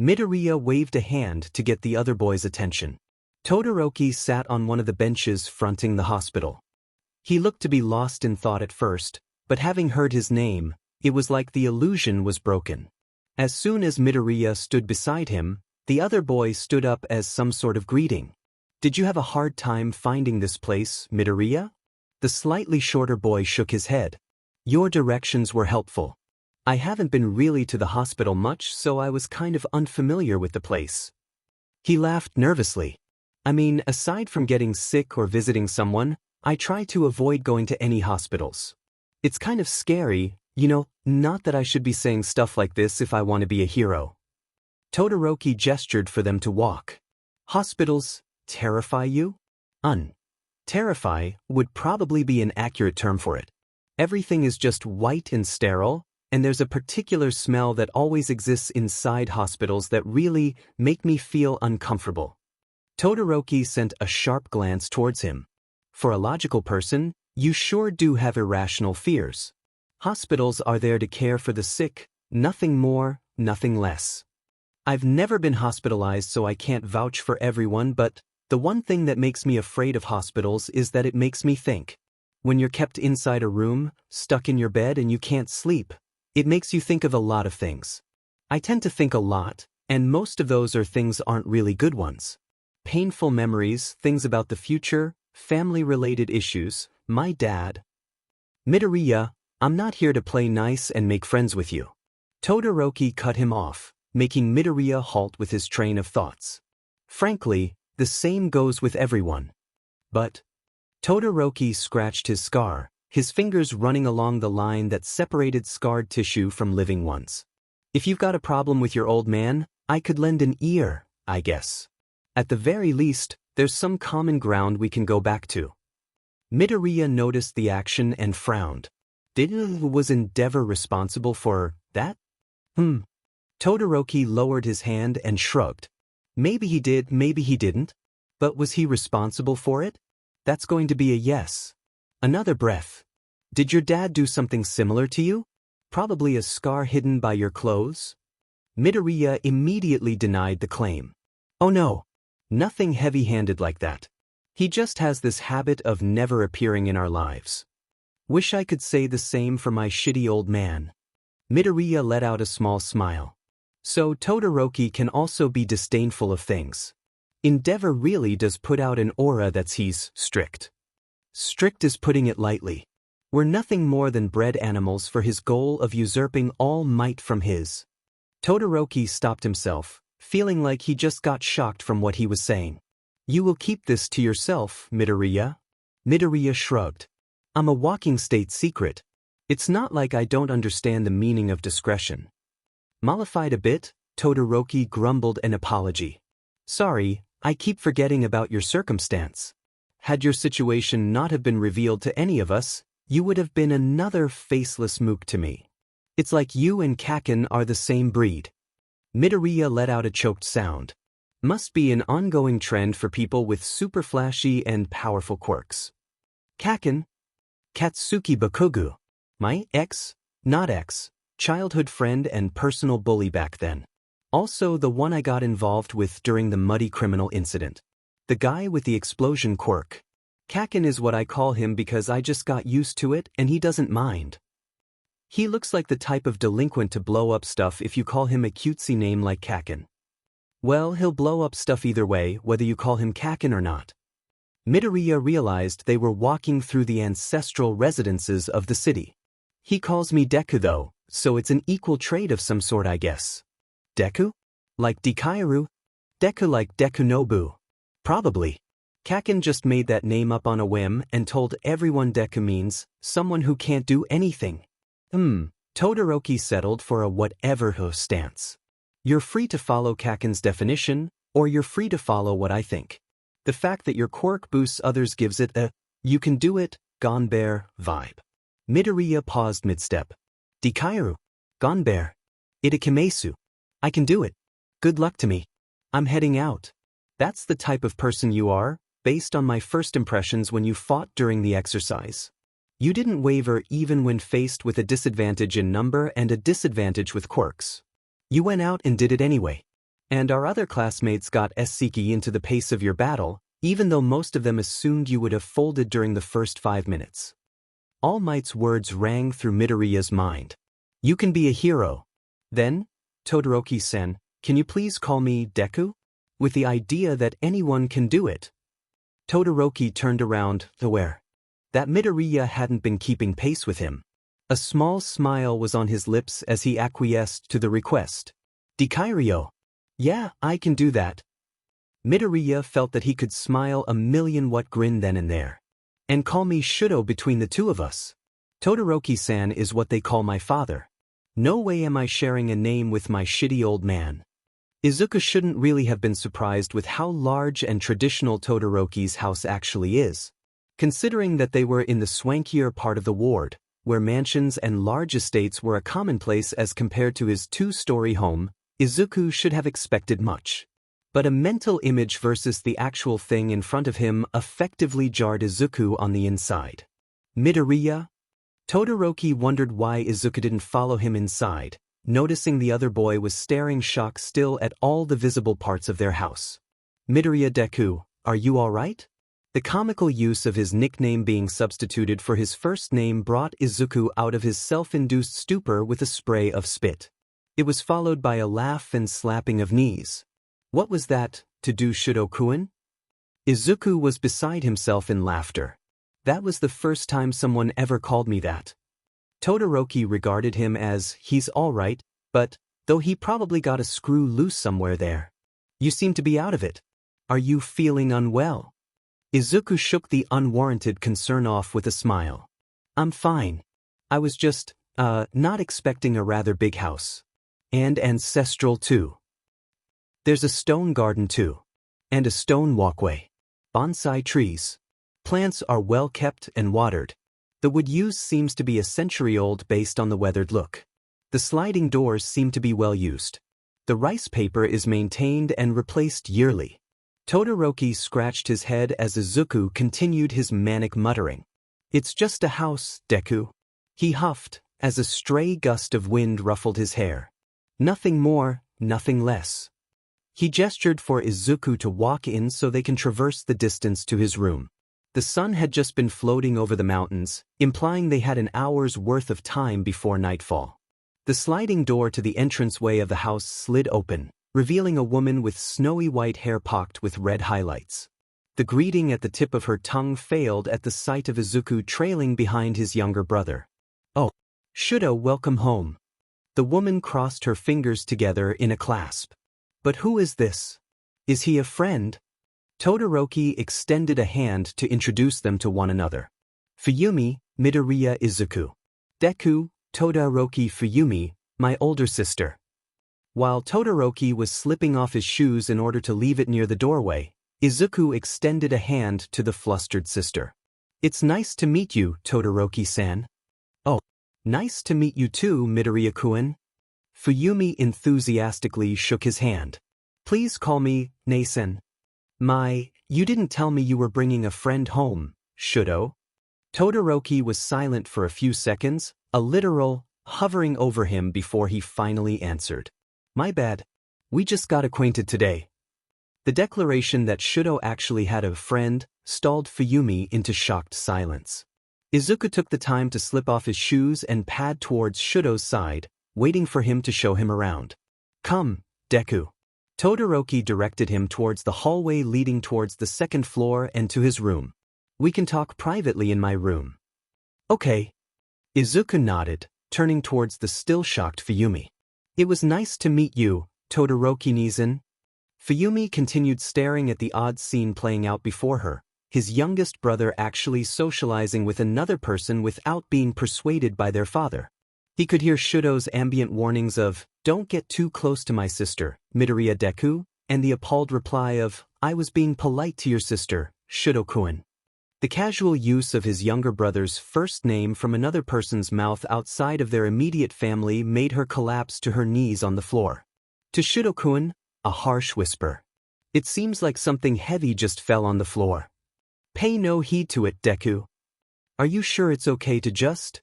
Midoriya waved a hand to get the other boy's attention. Todoroki sat on one of the benches fronting the hospital. He looked to be lost in thought at first, but having heard his name, it was like the illusion was broken. As soon as Midoriya stood beside him, the other boy stood up as some sort of greeting. Did you have a hard time finding this place, Midoriya? The slightly shorter boy shook his head. Your directions were helpful. I haven't been really to the hospital much, so I was kind of unfamiliar with the place. He laughed nervously. I mean, aside from getting sick or visiting someone, I try to avoid going to any hospitals. It's kind of scary, you know, not that I should be saying stuff like this if I want to be a hero. Todoroki gestured for them to walk. Hospitals terrify you? Terrify would probably be an accurate term for it. Everything is just white and sterile, and there's a particular smell that always exists inside hospitals that really make me feel uncomfortable. Todoroki sent a sharp glance towards him. For a logical person, you sure do have irrational fears. Hospitals are there to care for the sick, nothing more, nothing less. I've never been hospitalized, so I can't vouch for everyone, but the one thing that makes me afraid of hospitals is that it makes me think. When you're kept inside a room, stuck in your bed and you can't sleep, it makes you think of a lot of things. I tend to think a lot, and most of those are things aren't really good ones. Painful memories, things about the future, family-related issues, my dad. Midoriya, I'm not here to play nice and make friends with you. Todoroki cut him off, making Midoriya halt with his train of thoughts. Frankly, the same goes with everyone. But Todoroki scratched his scar, his fingers running along the line that separated scarred tissue from living ones. If you've got a problem with your old man, I could lend an ear, I guess. At the very least, there's some common ground we can go back to. Midoriya noticed the action and frowned. Was Endeavor responsible for that? Todoroki lowered his hand and shrugged. Maybe he did, maybe he didn't. But was he responsible for it? That's going to be a yes. Another breath. Did your dad do something similar to you? Probably a scar hidden by your clothes? Midoriya immediately denied the claim. Oh no. Nothing heavy-handed like that. He just has this habit of never appearing in our lives. Wish I could say the same for my shitty old man. Midoriya let out a small smile. So Todoroki can also be disdainful of things. Endeavor really does put out an aura that's he's strict. Strict is putting it lightly. We're nothing more than bred animals for his goal of usurping all might from his. Todoroki stopped himself, feeling like he just got shocked from what he was saying. You will keep this to yourself, Midoriya? Midoriya shrugged. I'm a walking state secret. It's not like I don't understand the meaning of discretion. Mollified a bit, Todoroki grumbled an apology. Sorry, I keep forgetting about your circumstance. Had your situation not have been revealed to any of us, you would have been another faceless mook to me. It's like you and Kaken are the same breed. Midoriya let out a choked sound. Must be an ongoing trend for people with super flashy and powerful quirks. Kaken? Katsuki Bakugo. My not ex, childhood friend and personal bully back then. Also the one I got involved with during the muddy criminal incident. The guy with the explosion quirk. Kaken is what I call him because I just got used to it and he doesn't mind. He looks like the type of delinquent to blow up stuff if you call him a cutesy name like Kaken. Well, he'll blow up stuff either way, whether you call him Kaken or not. Midoriya realized they were walking through the ancestral residences of the city. He calls me Deku though, so it's an equal trait of some sort I guess. Deku? Like Dekairu? Deku like Dekunobu? Probably. Kaken just made that name up on a whim and told everyone Deku means someone who can't do anything. Todoroki settled for a whatever ho stance. You're free to follow Kaken's definition, or you're free to follow what I think. The fact that your quirk boosts others gives it a you can do it, Gonbear vibe. Midoriya paused mid-step. Dekairu. Gonbear. Itakimesu. I can do it. Good luck to me. I'm heading out. That's the type of person you are, based on my first impressions when you fought during the exercise. You didn't waver even when faced with a disadvantage in number and a disadvantage with quirks. You went out and did it anyway. And our other classmates got Seki into the pace of your battle, even though most of them assumed you would have folded during the first 5 minutes. All Might's words rang through Midoriya's mind. You can be a hero. Then, Todoroki-sen, can you please call me Deku? With the idea that anyone can do it. Todoroki turned around, aware that Midoriya hadn't been keeping pace with him. A small smile was on his lips as he acquiesced to the request. Dekairio. Yeah, I can do that. Midoriya felt that he could smile a million-watt grin then and there. And call me Shudo between the two of us. Todoroki-san is what they call my father. No way am I sharing a name with my shitty old man. Izuku shouldn't really have been surprised with how large and traditional Todoroki's house actually is. Considering that they were in the swankier part of the ward, where mansions and large estates were a commonplace as compared to his two-story home, Izuku should have expected much. But a mental image versus the actual thing in front of him effectively jarred Izuku on the inside. Midoriya? Todoroki wondered why Izuku didn't follow him inside, noticing the other boy was staring shocked still at all the visible parts of their house. Midoriya Deku, are you alright? The comical use of his nickname being substituted for his first name brought Izuku out of his self-induced stupor with a spray of spit. It was followed by a laugh and slapping of knees. What was that, to do Shudo-kun? Izuku was beside himself in laughter. That was the first time someone ever called me that. Todoroki regarded him as, he's alright, but, though he probably got a screw loose somewhere there. You seem to be out of it. Are you feeling unwell? Izuku shook the unwarranted concern off with a smile. I'm fine. I was just, not expecting a rather big house. And ancestral too. There's a stone garden too. And a stone walkway. Bonsai trees. Plants are well kept and watered. The wood used seems to be a century old based on the weathered look. The sliding doors seem to be well used. The rice paper is maintained and replaced yearly. Todoroki scratched his head as Izuku continued his manic muttering. It's just a house, Deku. He huffed, as a stray gust of wind ruffled his hair. Nothing more, nothing less. He gestured for Izuku to walk in so they can traverse the distance to his room. The sun had just been floating over the mountains, implying they had an hour's worth of time before nightfall. The sliding door to the entranceway of the house slid open, revealing a woman with snowy white hair pocked with red highlights. The greeting at the tip of her tongue failed at the sight of Izuku trailing behind his younger brother. Oh, Shudo, welcome home. The woman crossed her fingers together in a clasp. But who is this? Is he a friend? Todoroki extended a hand to introduce them to one another. Fuyumi, Midoriya Izuku. Deku, Todoroki Fuyumi, my older sister. While Todoroki was slipping off his shoes in order to leave it near the doorway, Izuku extended a hand to the flustered sister. It's nice to meet you, Todoroki-san. Oh, nice to meet you too, Midoriya-kun. Fuyumi enthusiastically shook his hand. Please call me Nasen. You didn't tell me you were bringing a friend home, Shudo. Todoroki was silent for a few seconds, a literal hovering over him before he finally answered. My bad. We just got acquainted today. The declaration that Shudo actually had a friend stalled Fuyumi into shocked silence. Izuku took the time to slip off his shoes and pad towards Shudo's side, waiting for him to show him around. Come, Deku. Todoroki directed him towards the hallway leading towards the second floor and to his room. We can talk privately in my room. Okay. Izuku nodded, turning towards the still shocked Fuyumi. It was nice to meet you, Todoroki-nizen. Fuyumi continued staring at the odd scene playing out before her, his youngest brother actually socializing with another person without being persuaded by their father. He could hear Shudo's ambient warnings of, "Don't get too close to my sister, Midoriya Deku," and the appalled reply of, "I was being polite to your sister, Shudo-kun." The casual use of his younger brother's first name from another person's mouth outside of their immediate family made her collapse to her knees on the floor. To Shudo-kun, a harsh whisper. It seems like something heavy just fell on the floor. Pay no heed to it, Deku. Are you sure it's okay to just?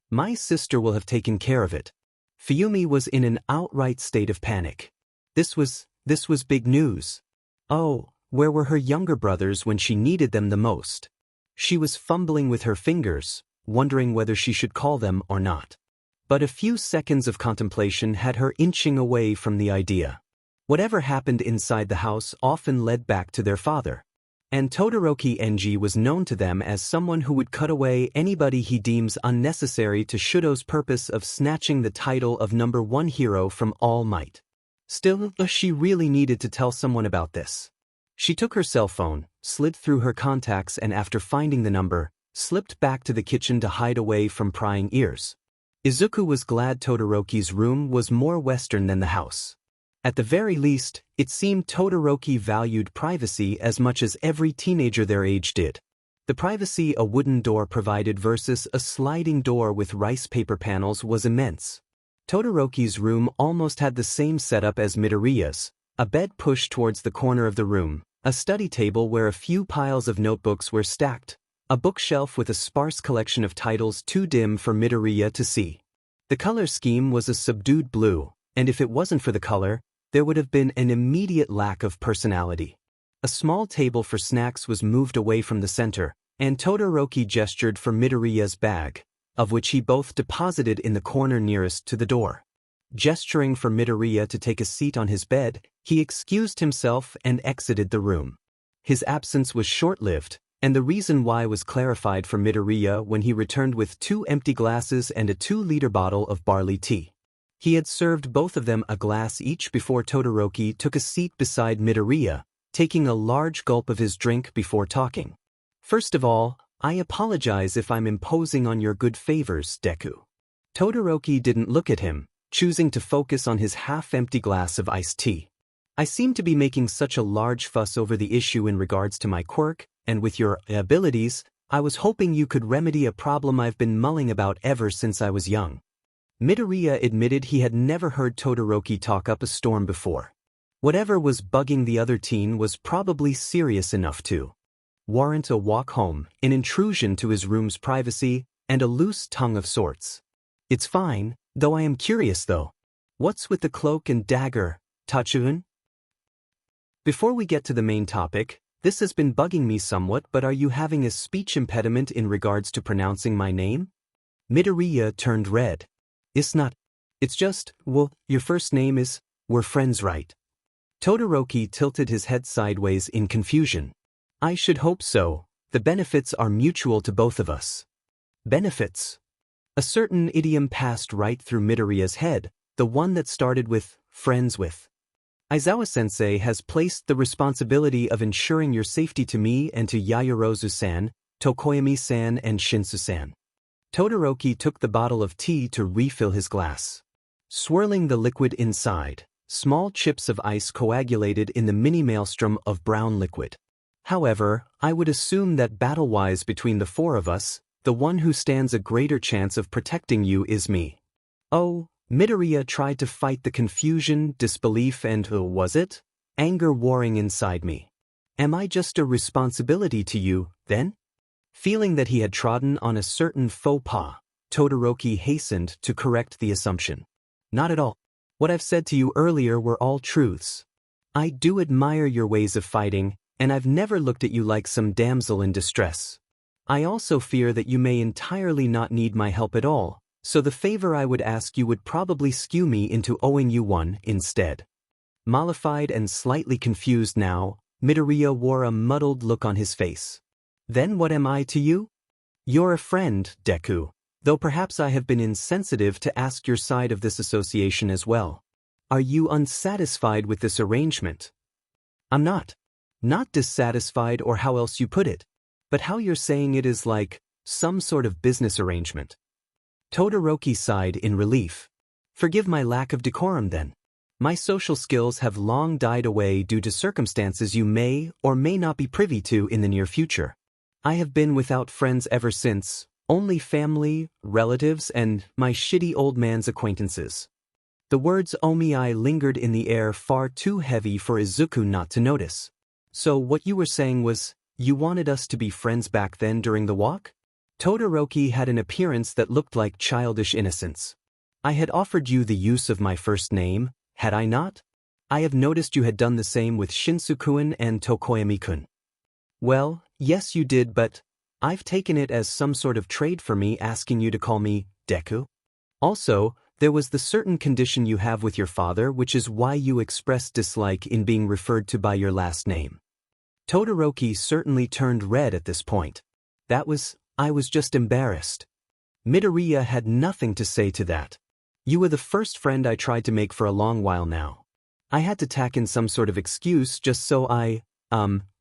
My sister will have taken care of it. Fuyumi was in an outright state of panic. This was big news. Oh, where were her younger brothers when she needed them the most? She was fumbling with her fingers, wondering whether she should call them or not. But a few seconds of contemplation had her inching away from the idea. Whatever happened inside the house often led back to their father. And Todoroki Enji was known to them as someone who would cut away anybody he deems unnecessary to Shudo's purpose of snatching the title of #1 hero from All Might. Still, she really needed to tell someone about this. She took her cell phone, slid through her contacts and after finding the number, slipped back to the kitchen to hide away from prying ears. Izuku was glad Todoroki's room was more Western than the house. At the very least, it seemed Todoroki valued privacy as much as every teenager their age did. The privacy a wooden door provided versus a sliding door with rice paper panels was immense. Todoroki's room almost had the same setup as Midoriya's, a bed pushed towards the corner of the room, a study table where a few piles of notebooks were stacked, a bookshelf with a sparse collection of titles too dim for Midoriya to see. The color scheme was a subdued blue, and if it wasn't for the color, there would have been an immediate lack of personality. A small table for snacks was moved away from the center, and Todoroki gestured for Midoriya's bag, of which he both deposited in the corner nearest to the door. Gesturing for Midoriya to take a seat on his bed, he excused himself and exited the room. His absence was short-lived, and the reason why was clarified for Midoriya when he returned with 2 empty glasses and a 2-liter bottle of barley tea. He had served both of them a glass each before Todoroki took a seat beside Midoriya, taking a large gulp of his drink before talking. "First of all, I apologize if I'm imposing on your good favors, Deku." Todoroki didn't look at him, choosing to focus on his half-empty glass of iced tea. "I seem to be making such a large fuss over the issue in regards to my quirk, and with your abilities, I was hoping you could remedy a problem I've been mulling about ever since I was young." Midoriya admitted he had never heard Todoroki talk up a storm before. Whatever was bugging the other teen was probably serious enough to warrant a walk home, an intrusion to his room's privacy, and a loose tongue of sorts. "It's fine, though I am curious though. What's with the cloak and dagger, Tachibana?" Before we get to the main topic, this has been bugging me somewhat, but are you having a speech impediment in regards to pronouncing my name? Midoriya turned red. "It's not. It's just, well, your first name is, we're friends, right?" Todoroki tilted his head sideways in confusion. "I should hope so. The benefits are mutual to both of us." Benefits? A certain idiom passed right through Midoriya's head, the one that started with, friends with. "Aizawa-sensei has placed the responsibility of ensuring your safety to me and to Yaoyorozu-san, Tokoyami-san and Shinsu-san." Todoroki took the bottle of tea to refill his glass. Swirling the liquid inside, small chips of ice coagulated in the mini maelstrom of brown liquid. "However, I would assume that battle-wise between the 4 of us, the one who stands a greater chance of protecting you is me." "Oh," Midoriya tried to fight the confusion, disbelief and, was it? Anger warring inside me. "Am I just a responsibility to you, then?" Feeling that he had trodden on a certain faux pas, Todoroki hastened to correct the assumption. "Not at all. What I've said to you earlier were all truths. I do admire your ways of fighting, and I've never looked at you like some damsel in distress. I also fear that you may entirely not need my help at all, so the favor I would ask you would probably skew me into owing you one instead." Mollified and slightly confused now, Midoriya wore a muddled look on his face. "Then what am I to you?" "You're a friend, Deku. Though perhaps I have been insensitive to ask your side of this association as well. Are you unsatisfied with this arrangement?" "I'm not. Not dissatisfied or how else you put it. But how you're saying it is like some sort of business arrangement." Todoroki sighed in relief. "Forgive my lack of decorum then. My social skills have long died away due to circumstances you may or may not be privy to in the near future. I have been without friends ever since. Only family, relatives, and my shitty old man's acquaintances." The words "omii" lingered in the air far too heavy for Izuku not to notice. "So what you were saying was, you wanted us to be friends back then during the walk?" Todoroki had an appearance that looked like childish innocence. "I had offered you the use of my first name, had I not? I have noticed you had done the same with Shinsu-kun and Tokoyami-kun." "Well, yes you did, but I've taken it as some sort of trade for me asking you to call me Deku. Also, there was the certain condition you have with your father which is why you expressed dislike in being referred to by your last name." Todoroki certainly turned red at this point. I was just embarrassed." Midoriya had nothing to say to that. "You were the first friend I tried to make for a long while now. I had to tack in some sort of excuse just so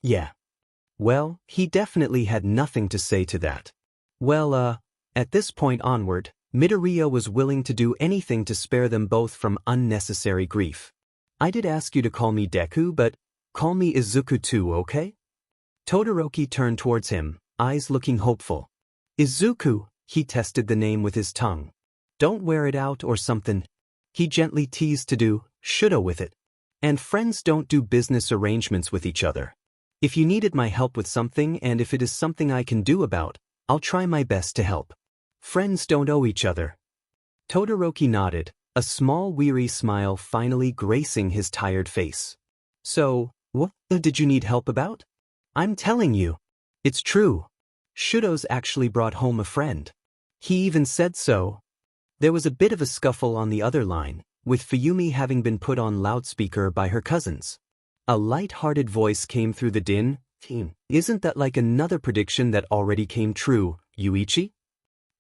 yeah." Well, he definitely had nothing to say to that. Well, at this point onward, Midoriya was willing to do anything to spare them both from unnecessary grief. "I did ask you to call me Deku, but call me Izuku too, okay?" Todoroki turned towards him, eyes looking hopeful. Izuku, he tested the name with his tongue. Don't wear it out or something. He gently teased to do shoulda with it. And friends don't do business arrangements with each other. If you needed my help with something and if it is something I can do about, I'll try my best to help. Friends don't owe each other. Todoroki nodded, a small weary smile finally gracing his tired face. So, what did you need help about? I'm telling you. It's true. Shudo's actually brought home a friend. He even said so. There was a bit of a scuffle on the other line, with Fuyumi having been put on loudspeaker by her cousins. A light-hearted voice came through the din. Isn't that like another prediction that already came true, Yuichi?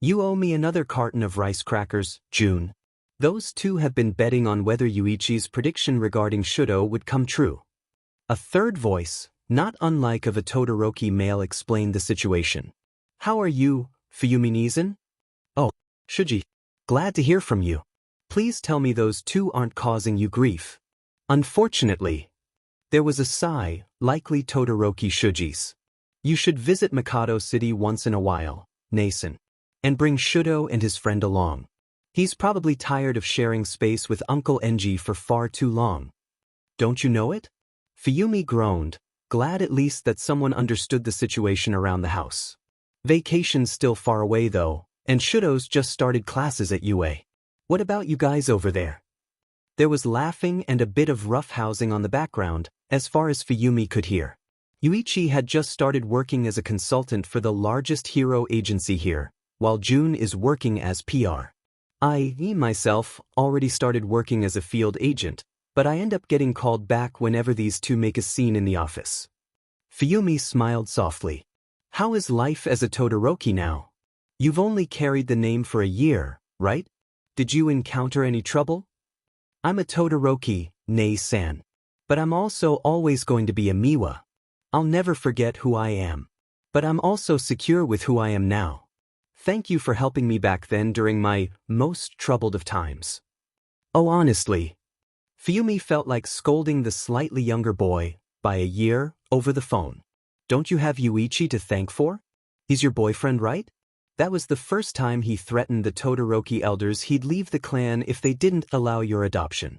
You owe me another carton of rice crackers, June. Those two have been betting on whether Yuichi's prediction regarding Shudo would come true. A third voice, not unlike of a Todoroki male, explained the situation. How are you, Fuyumi-Nizan? Oh, Shuji. Glad to hear from you. Please tell me those two aren't causing you grief. Unfortunately. There was a sigh, likely Todoroki Shuji's. You should visit Mikado City once in a while, Nason. And bring Shudo and his friend along. He's probably tired of sharing space with Uncle Enji for far too long. Don't you know it? Fuyumi groaned, glad at least that someone understood the situation around the house. Vacation's still far away though, and Shudo's just started classes at UA. What about you guys over there? There was laughing and a bit of roughhousing on the background, as far as Fuyumi could hear. Yuichi had just started working as a consultant for the largest hero agency here, while June is working as PR. I, myself, already started working as a field agent, but I end up getting called back whenever these two make a scene in the office. Fuyumi smiled softly. How is life as a Todoroki now? You've only carried the name for a year, right? Did you encounter any trouble? I'm a Todoroki, Nei-san. But I'm also always going to be a Miwa. I'll never forget who I am. But I'm also secure with who I am now. Thank you for helping me back then during my most troubled of times. Oh, honestly. Fuyumi felt like scolding the slightly younger boy, by a year, over the phone. Don't you have Yuichi to thank for? He's your boyfriend, right? That was the first time he threatened the Todoroki elders he'd leave the clan if they didn't allow your adoption.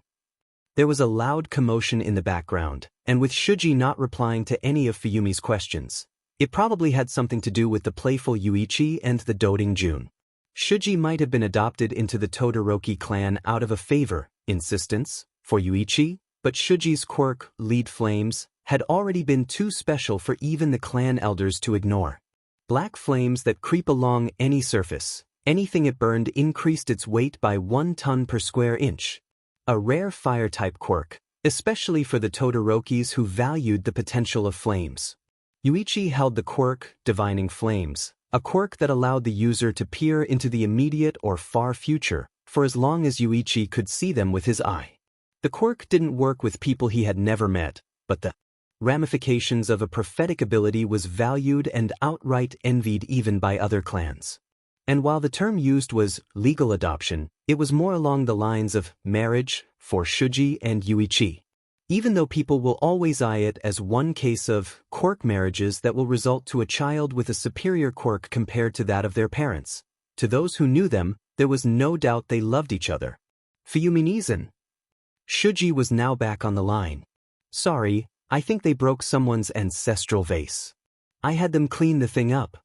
There was a loud commotion in the background, and with Shuji not replying to any of Fuyumi's questions, it probably had something to do with the playful Yuichi and the doting June. Shuji might have been adopted into the Todoroki clan out of a favor, insistence, for Yuichi, but Shuji's quirk, lead flames, had already been too special for even the clan elders to ignore. Black flames that creep along any surface, anything it burned increased its weight by 1 ton per square inch. A rare fire-type quirk, especially for the Todorokis who valued the potential of flames. Yuichi held the quirk, Divining Flames, a quirk that allowed the user to peer into the immediate or far future, for as long as Yuichi could see them with his eye. The quirk didn't work with people he had never met, but the ramifications of a prophetic ability was valued and outright envied even by other clans. And while the term used was legal adoption, it was more along the lines of marriage for Shuji and Yuichi. Even though people will always eye it as one case of quirk marriages that will result to a child with a superior quirk compared to that of their parents, to those who knew them, there was no doubt they loved each other. Fuyumi-Nizan. Shuji was now back on the line. Sorry, I think they broke someone's ancestral vase. I had them clean the thing up.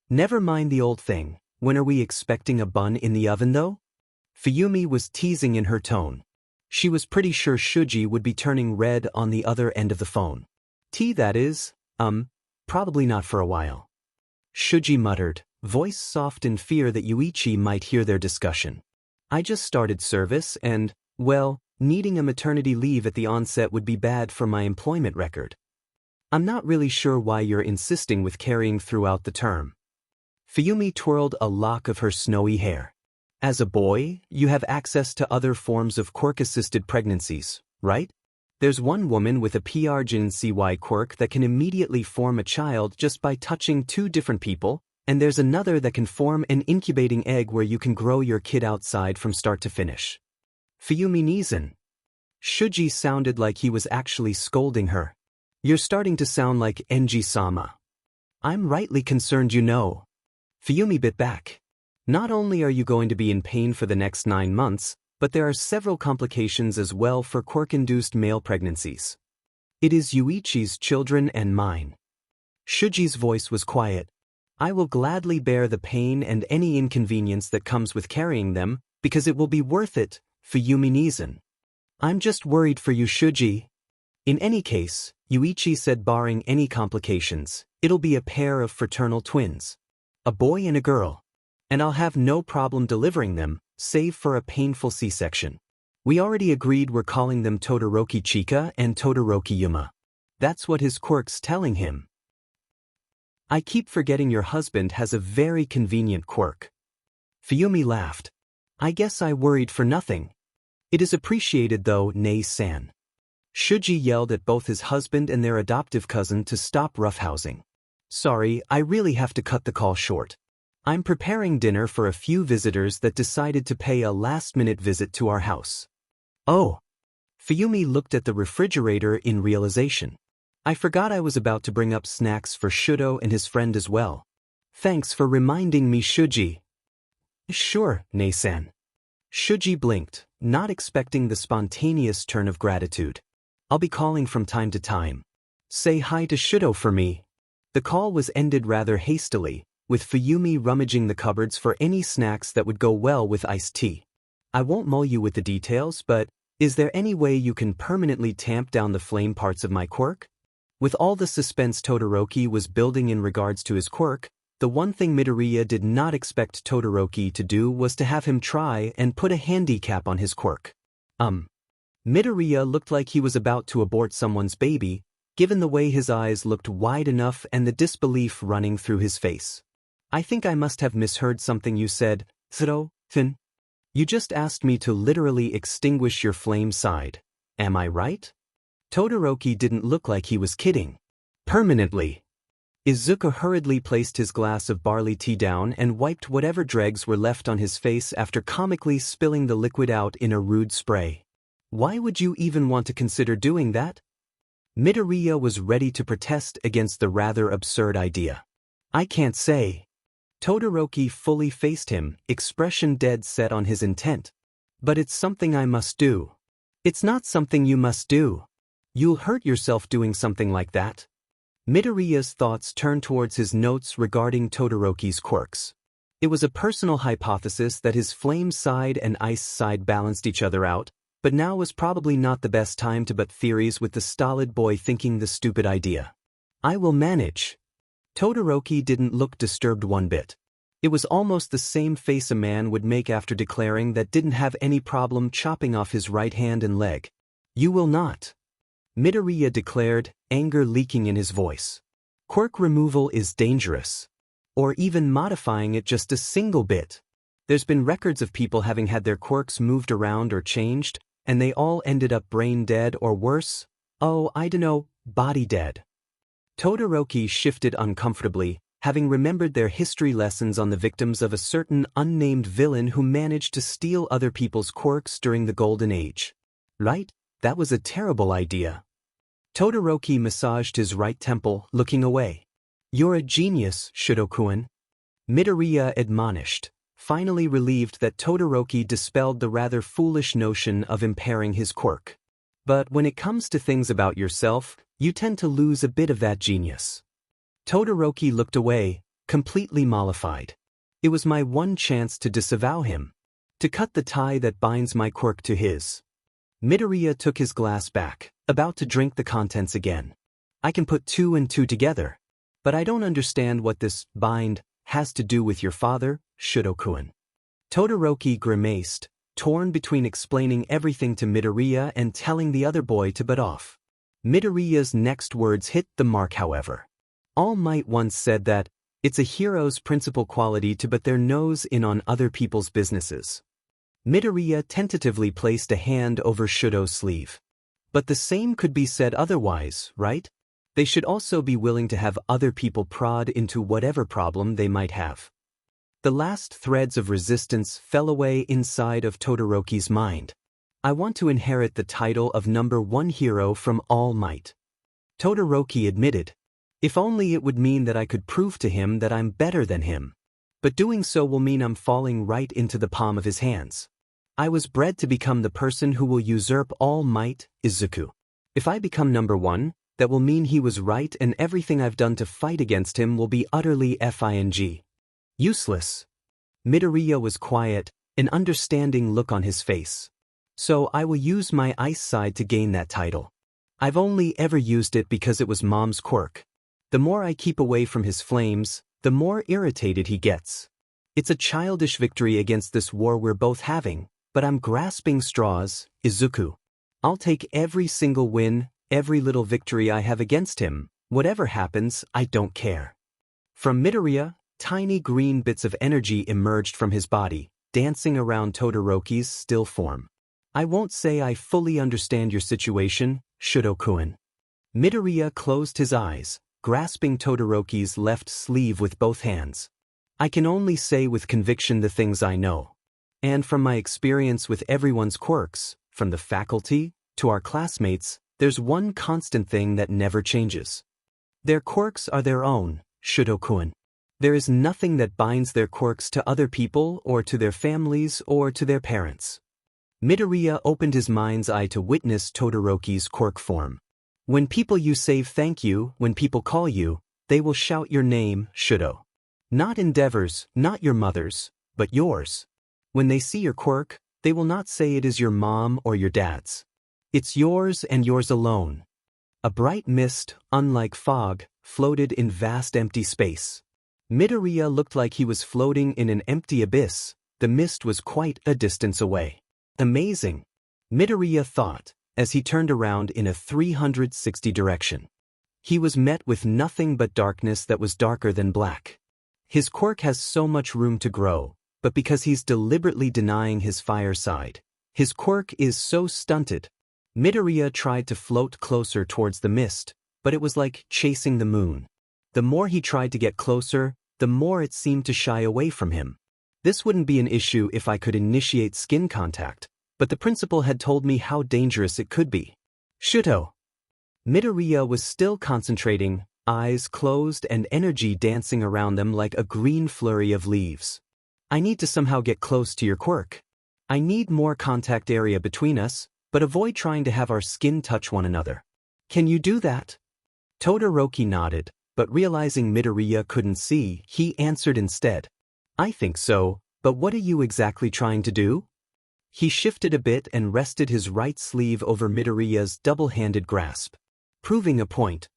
Never mind the old thing, when are we expecting a bun in the oven though? Fuyumi was teasing in her tone. She was pretty sure Shuji would be turning red on the other end of the phone. Tea, that is, probably not for a while. Shuji muttered, voice soft in fear that Yuichi might hear their discussion. I just started service and, well, needing a maternity leave at the onset would be bad for my employment record. I'm not really sure why you're insisting with carrying throughout the term. Fuyumi twirled a lock of her snowy hair. As a boy, you have access to other forms of quirk-assisted pregnancies, right? There's one woman with a PRGN-CY quirk that can immediately form a child just by touching 2 different people, and there's another that can form an incubating egg where you can grow your kid outside from start to finish. Fuyumi-Nizan. Shuji sounded like he was actually scolding her. You're starting to sound like Enji-sama. I'm rightly concerned, you know. Fuyumi bit back. Not only are you going to be in pain for the next 9 months, but there are several complications as well for quirk-induced male pregnancies. It is Yuichi's children and mine. Shuji's voice was quiet. I will gladly bear the pain and any inconvenience that comes with carrying them, because it will be worth it, Fuyumi Nizan. I'm just worried for you, Shuji. In any case, Yuichi said barring any complications, it'll be a pair of fraternal twins. A boy and a girl. And I'll have no problem delivering them, save for a painful C-section. We already agreed we're calling them Todoroki Chika and Todoroki Yuma. That's what his quirk's telling him. I keep forgetting your husband has a very convenient quirk. Fuyumi laughed. I guess I worried for nothing. It is appreciated though, Nei-san. Shuji yelled at both his husband and their adoptive cousin to stop roughhousing. Sorry, I really have to cut the call short. I'm preparing dinner for a few visitors that decided to pay a last-minute visit to our house. Oh. Fuyumi looked at the refrigerator in realization. I forgot I was about to bring up snacks for Shudo and his friend as well. Thanks for reminding me, Shuji. Sure, Nei-san. Shuji blinked, not expecting the spontaneous turn of gratitude. I'll be calling from time to time. Say hi to Shudo for me. The call was ended rather hastily, with Fuyumi rummaging the cupboards for any snacks that would go well with iced tea. I won't mull you with the details, but is there any way you can permanently tamp down the flame parts of my quirk? With all the suspense Todoroki was building in regards to his quirk, the one thing Midoriya did not expect Todoroki to do was to have him try and put a handicap on his quirk. Midoriya looked like he was about to abort someone's baby, given the way his eyes looked wide enough and the disbelief running through his face. I think I must have misheard something you said, Zoro-fin. You just asked me to literally extinguish your flame side. Am I right? Todoroki didn't look like he was kidding. Permanently. Izuku hurriedly placed his glass of barley tea down and wiped whatever dregs were left on his face after comically spilling the liquid out in a rude spray. Why would you even want to consider doing that? Midoriya was ready to protest against the rather absurd idea. I can't say. Todoroki fully faced him, expression dead set on his intent. But it's something I must do. It's not something you must do. You'll hurt yourself doing something like that. Midoriya's thoughts turned towards his notes regarding Todoroki's quirks. It was a personal hypothesis that his flame side and ice side balanced each other out, but now was probably not the best time to butt theories with the stolid boy thinking the stupid idea. I will manage. Todoroki didn't look disturbed one bit. It was almost the same face a man would make after declaring that didn't have any problem chopping off his right hand and leg. You will not. Midoriya declared, anger leaking in his voice. Quirk removal is dangerous. Or even modifying it just a single bit. There's been records of people having had their quirks moved around or changed, and they all ended up brain dead or worse. Oh, I dunno, body dead. Todoroki shifted uncomfortably, having remembered their history lessons on the victims of a certain unnamed villain who managed to steal other people's quirks during the Golden Age. Right? That was a terrible idea. Todoroki massaged his right temple, looking away. You're a genius, Shudo-kun. Midoriya admonished, finally relieved that Todoroki dispelled the rather foolish notion of impairing his quirk. But when it comes to things about yourself, you tend to lose a bit of that genius. Todoroki looked away, completely mollified. It was my one chance to disavow him. To cut the tie that binds my quirk to his. Midoriya took his glass back, about to drink the contents again. I can put 2 and 2 together. But I don't understand what this bind has to do with your father, Shudo-kun. Todoroki grimaced, torn between explaining everything to Midoriya and telling the other boy to butt off. Midoriya's next words hit the mark, however. All Might once said that, it's a hero's principal quality to butt their nose in on other people's businesses. Midoriya tentatively placed a hand over Shudo's sleeve. But the same could be said otherwise, right? They should also be willing to have other people prod into whatever problem they might have. The last threads of resistance fell away inside of Todoroki's mind. I want to inherit the title of #1 hero from All Might. Todoroki admitted. If only it would mean that I could prove to him that I'm better than him. But doing so will mean I'm falling right into the palm of his hands. I was bred to become the person who will usurp all might, Izuku. If I become number one, that will mean he was right and everything I've done to fight against him will be utterly useless. Midoriya was quiet, an understanding look on his face. So I will use my ice side to gain that title. I've only ever used it because it was Mom's quirk. The more I keep away from his flames, the more irritated he gets. It's a childish victory against this war we're both having, but I'm grasping straws, Izuku. I'll take every single win, every little victory I have against him. Whatever happens, I don't care. From Midoriya, tiny green bits of energy emerged from his body, dancing around Todoroki's still form. I won't say I fully understand your situation, Shudo-kun. Midoriya closed his eyes, grasping Todoroki's left sleeve with both hands. I can only say with conviction the things I know. And from my experience with everyone's quirks, from the faculty to our classmates, there's one constant thing that never changes. Their quirks are their own, Shudo-kun. There is nothing that binds their quirks to other people or to their families or to their parents. Midoriya opened his mind's eye to witness Todoroki's quirk form. When people you save thank you, when people call you, they will shout your name, Shudo. Not Endeavor's, not your mother's, but yours. When they see your quirk, they will not say it is your mom or your dad's. It's yours and yours alone. A bright mist, unlike fog, floated in vast empty space. Midoriya looked like he was floating in an empty abyss. The mist was quite a distance away. Amazing, Midoriya thought, as he turned around in a 360 direction. He was met with nothing but darkness that was darker than black. His quirk has so much room to grow, but because he's deliberately denying his fire side, his quirk is so stunted. Midoriya tried to float closer towards the mist, but it was like chasing the moon. The more he tried to get closer, the more it seemed to shy away from him. This wouldn't be an issue if I could initiate skin contact, but the principal had told me how dangerous it could be. Shudo. Midoriya was still concentrating, eyes closed and energy dancing around them like a green flurry of leaves. I need to somehow get close to your quirk. I need more contact area between us, but avoid trying to have our skin touch one another. Can you do that? Todoroki nodded, but realizing Midoriya couldn't see, he answered instead. I think so, but what are you exactly trying to do? He shifted a bit and rested his right sleeve over Midoriya's double-handed grasp. Proving a point.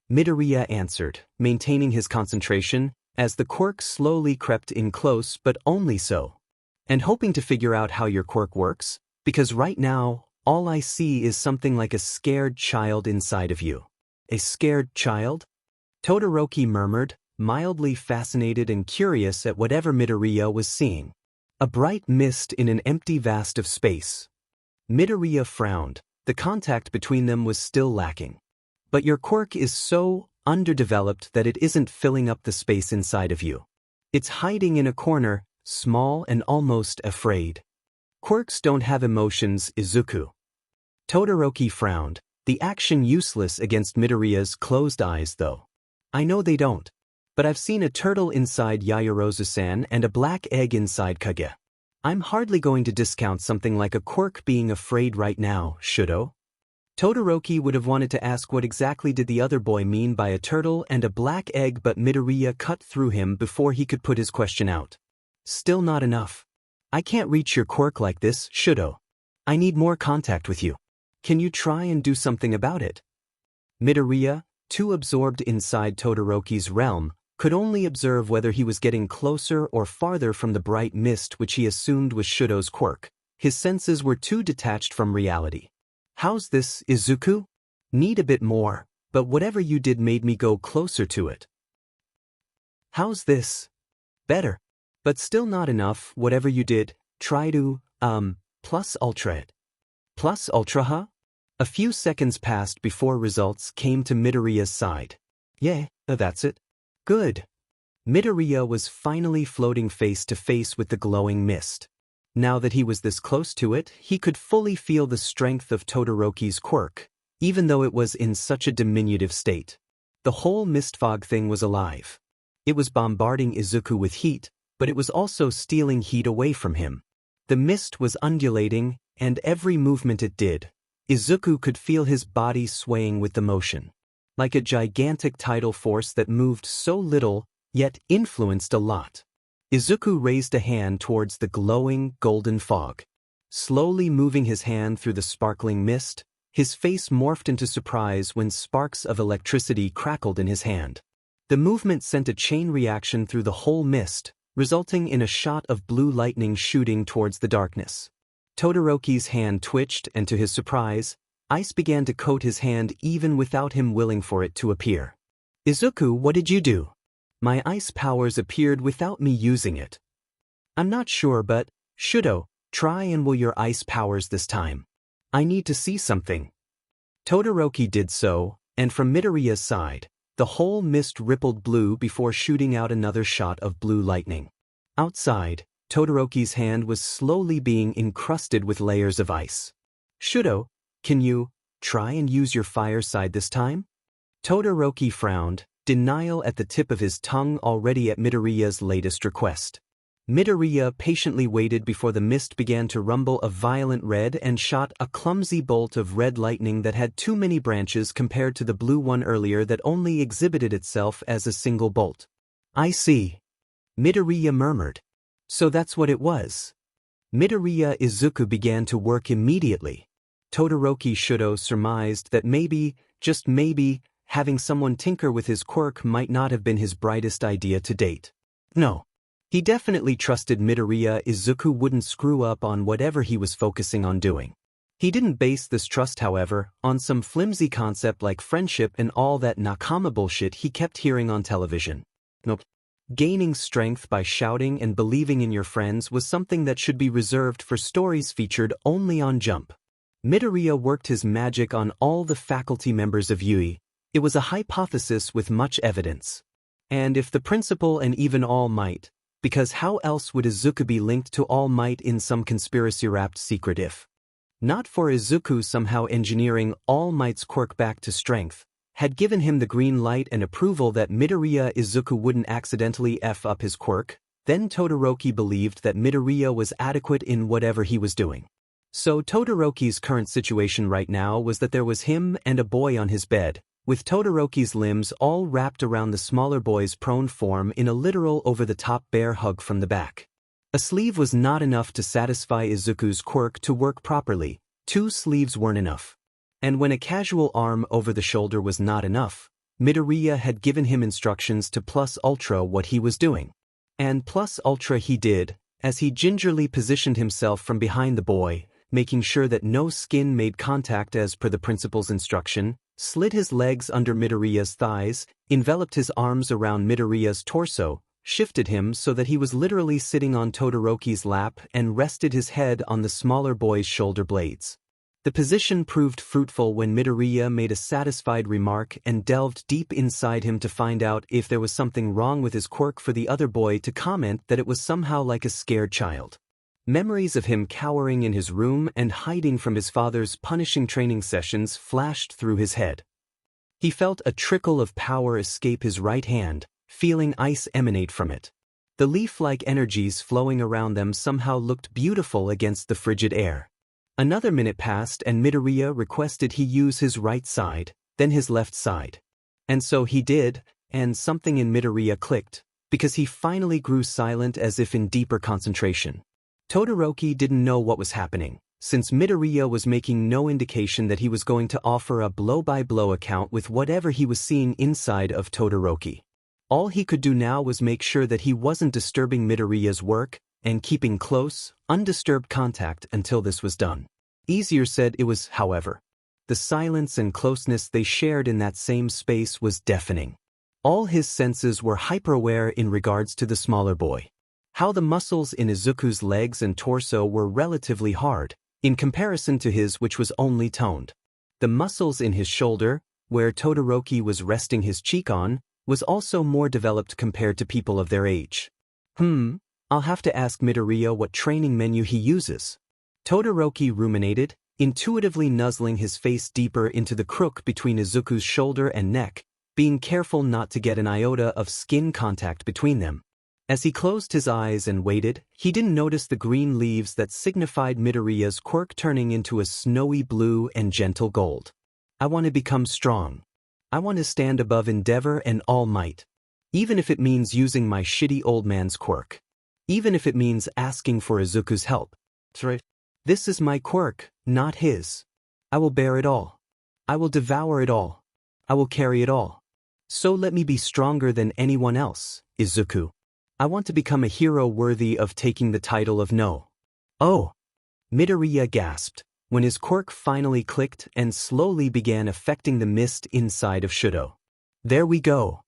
Midoriya answered, maintaining his concentration, as the quirk slowly crept in close but only so. And hoping to figure out how your quirk works, because right now, all I see is something like a scared child inside of you. A scared child? Todoroki murmured, mildly fascinated and curious at whatever Midoriya was seeing. A bright mist in an empty vast of space. Midoriya frowned. The contact between them was still lacking. But your quirk is so underdeveloped that it isn't filling up the space inside of you. It's hiding in a corner, small and almost afraid. Quirks don't have emotions, Izuku. Todoroki frowned, the action useless against Midoriya's closed eyes though. I know they don't. But I've seen a turtle inside Yaoyorozu-san and a black egg inside Kage. I'm hardly going to discount something like a quirk being afraid right now, Shudo. Todoroki would have wanted to ask what exactly did the other boy mean by a turtle and a black egg, but Midoriya cut through him before he could put his question out. Still not enough. I can't reach your quirk like this, Shudo. I need more contact with you. Can you try and do something about it? Midoriya, too absorbed inside Todoroki's realm, could only observe whether he was getting closer or farther from the bright mist which he assumed was Shudo's quirk. His senses were too detached from reality. How's this, Izuku? Need a bit more, but whatever you did made me go closer to it. How's this? Better. But still not enough, whatever you did, try to, plus ultra it. Plus ultra, huh? A few seconds passed before results came to Midoriya's side. Yeah, that's it. Good. Midoriya was finally floating face to face with the glowing mist. Now that he was this close to it, he could fully feel the strength of Todoroki's quirk, even though it was in such a diminutive state. The whole mist fog thing was alive. It was bombarding Izuku with heat, but it was also stealing heat away from him. The mist was undulating, and every movement it did, Izuku could feel his body swaying with the motion. Like a gigantic tidal force that moved so little, yet influenced a lot. Izuku raised a hand towards the glowing, golden fog. Slowly moving his hand through the sparkling mist, his face morphed into surprise when sparks of electricity crackled in his hand. The movement sent a chain reaction through the whole mist, resulting in a shot of blue lightning shooting towards the darkness. Todoroki's hand twitched, and to his surprise, ice began to coat his hand even without him willing for it to appear. "Izuku, what did you do?" "My ice powers appeared without me using it." "I'm not sure, but, Shudo, try and will your ice powers this time. I need to see something." Todoroki did so, and from Midoriya's side, the whole mist rippled blue before shooting out another shot of blue lightning. Outside, Todoroki's hand was slowly being encrusted with layers of ice. "Shudo, can you try and use your fire side this time?" Todoroki frowned, denial at the tip of his tongue already at Midoriya's latest request. Midoriya patiently waited before the mist began to rumble a violent red and shot a clumsy bolt of red lightning that had too many branches compared to the blue one earlier that only exhibited itself as a single bolt. "I see," Midoriya murmured. "So that's what it was." Midoriya Izuku began to work immediately. Todoroki Shudo surmised that maybe, just maybe, having someone tinker with his quirk might not have been his brightest idea to date. No. He definitely trusted Midoriya Izuku wouldn't screw up on whatever he was focusing on doing. He didn't base this trust, however, on some flimsy concept like friendship and all that Nakama bullshit he kept hearing on television. Nope. Gaining strength by shouting and believing in your friends was something that should be reserved for stories featured only on Jump. Midoriya worked his magic on all the faculty members of Yui. It was a hypothesis with much evidence. And if the principal and even All Might, because how else would Izuku be linked to All Might in some conspiracy-wrapped secret if not for Izuku somehow engineering All Might's quirk back to strength, had given him the green light and approval that Midoriya Izuku wouldn't accidentally F up his quirk, then Todoroki believed that Midoriya was adequate in whatever he was doing. So Todoroki's current situation right now was that there was him and a boy on his bed, with Todoroki's limbs all wrapped around the smaller boy's prone form in a literal over-the-top bear hug from the back. A sleeve was not enough to satisfy Izuku's quirk to work properly, 2 sleeves weren't enough. And when a casual arm over the shoulder was not enough, Midoriya had given him instructions to plus ultra what he was doing. And plus ultra he did, as he gingerly positioned himself from behind the boy, making sure that no skin made contact as per the principal's instruction, slid his legs under Midoriya's thighs, enveloped his arms around Midoriya's torso, shifted him so that he was literally sitting on Todoroki's lap and rested his head on the smaller boy's shoulder blades. The position proved fruitful when Midoriya made a satisfied remark and delved deep inside him to find out if there was something wrong with his quirk for the other boy to comment that it was somehow like a scared child. Memories of him cowering in his room and hiding from his father's punishing training sessions flashed through his head. He felt a trickle of power escape his right hand, feeling ice emanate from it. The leaf-like energies flowing around them somehow looked beautiful against the frigid air. Another minute passed and Midoriya requested he use his right side, then his left side. And so he did, and something in Midoriya clicked, because he finally grew silent as if in deeper concentration. Todoroki didn't know what was happening, since Midoriya was making no indication that he was going to offer a blow-by-blow account with whatever he was seeing inside of Todoroki. All he could do now was make sure that he wasn't disturbing Midoriya's work, and keeping close, undisturbed contact until this was done. Easier said it was, however. The silence and closeness they shared in that same space was deafening. All his senses were hyper-aware in regards to the smaller boy. How the muscles in Izuku's legs and torso were relatively hard, in comparison to his which was only toned. The muscles in his shoulder, where Todoroki was resting his cheek on, was also more developed compared to people of their age. I'll have to ask Midoriya what training menu he uses. Todoroki ruminated, intuitively nuzzling his face deeper into the crook between Izuku's shoulder and neck, being careful not to get an iota of skin contact between them. As he closed his eyes and waited, he didn't notice the green leaves that signified Midoriya's quirk turning into a snowy blue and gentle gold. I want to become strong. I want to stand above endeavor and all might. Even if it means using my shitty old man's quirk. Even if it means asking for Izuku's help. This is my quirk, not his. I will bear it all. I will devour it all. I will carry it all. So let me be stronger than anyone else, Izuku. I want to become a hero worthy of taking the title of No. Oh! Midoriya gasped, when his quirk finally clicked and slowly began affecting the mist inside of Shudo. There we go.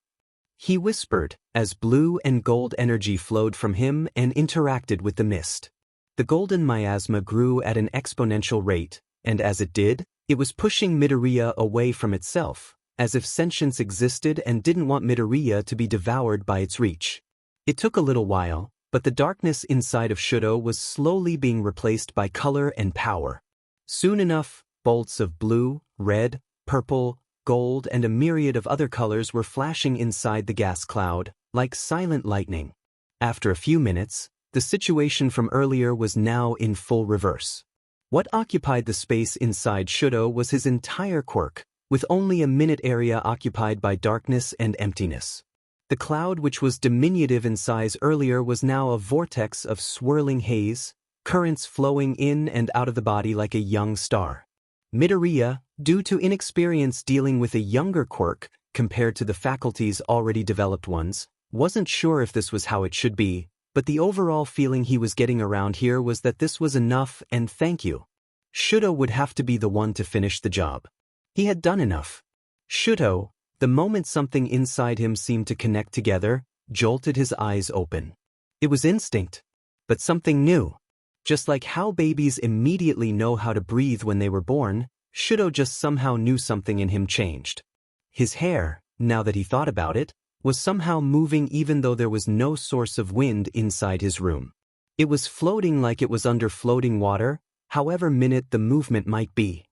He whispered, as blue and gold energy flowed from him and interacted with the mist. The golden miasma grew at an exponential rate, and as it did, it was pushing Midoriya away from itself, as if sentience existed and didn't want Midoriya to be devoured by its reach. It took a little while, but the darkness inside of Shudo was slowly being replaced by color and power. Soon enough, bolts of blue, red, purple, gold and a myriad of other colors were flashing inside the gas cloud, like silent lightning. After a few minutes, the situation from earlier was now in full reverse. What occupied the space inside Shudo was his entire quirk, with only a minute area occupied by darkness and emptiness. The cloud, which was diminutive in size earlier, was now a vortex of swirling haze, currents flowing in and out of the body like a young star. Midoriya, due to inexperience dealing with a younger quirk compared to the faculty's already developed ones, wasn't sure if this was how it should be, but the overall feeling he was getting around here was that this was enough and thank you. Shudo would have to be the one to finish the job. He had done enough. Shudo, the moment something inside him seemed to connect together, jolted his eyes open. It was instinct, but something new. Just like how babies immediately know how to breathe when they were born, Shudo just somehow knew something in him changed. His hair, now that he thought about it, was somehow moving even though there was no source of wind inside his room. It was floating like it was under floating water, however minute the movement might be.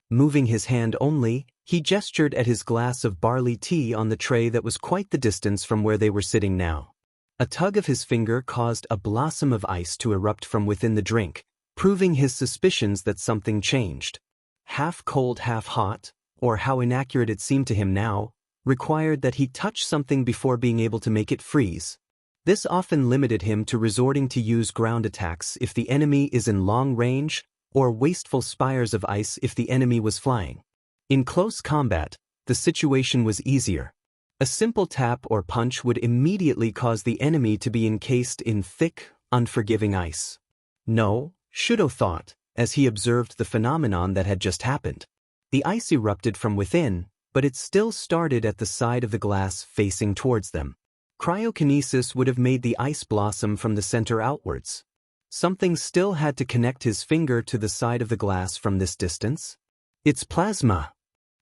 Moving his hand only, he gestured at his glass of barley tea on the tray that was quite the distance from where they were sitting now. A tug of his finger caused a blossom of ice to erupt from within the drink, proving his suspicions that something changed. Half cold, half hot, or how inaccurate it seemed to him now, required that he touch something before being able to make it freeze. This often limited him to resorting to use ground attacks if the enemy is in long range, or wasteful spires of ice if the enemy was flying. In close combat, the situation was easier. A simple tap or punch would immediately cause the enemy to be encased in thick, unforgiving ice. No, Shudo thought, as he observed the phenomenon that had just happened. The ice erupted from within, but it still started at the side of the glass facing towards them. Cryokinesis would have made the ice blossom from the center outwards. Something still had to connect his finger to the side of the glass from this distance. It's plasma.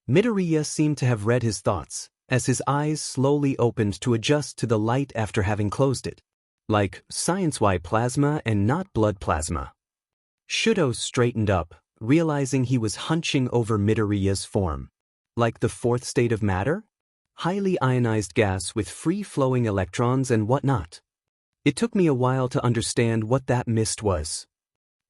Midoriya seemed to have read his thoughts, as his eyes slowly opened to adjust to the light after having closed it. Like science-wide plasma and not blood plasma. Shudo straightened up, realizing he was hunching over Midoriya's form. Like the fourth state of matter? Highly ionized gas with free-flowing electrons and whatnot. It took me a while to understand what that mist was.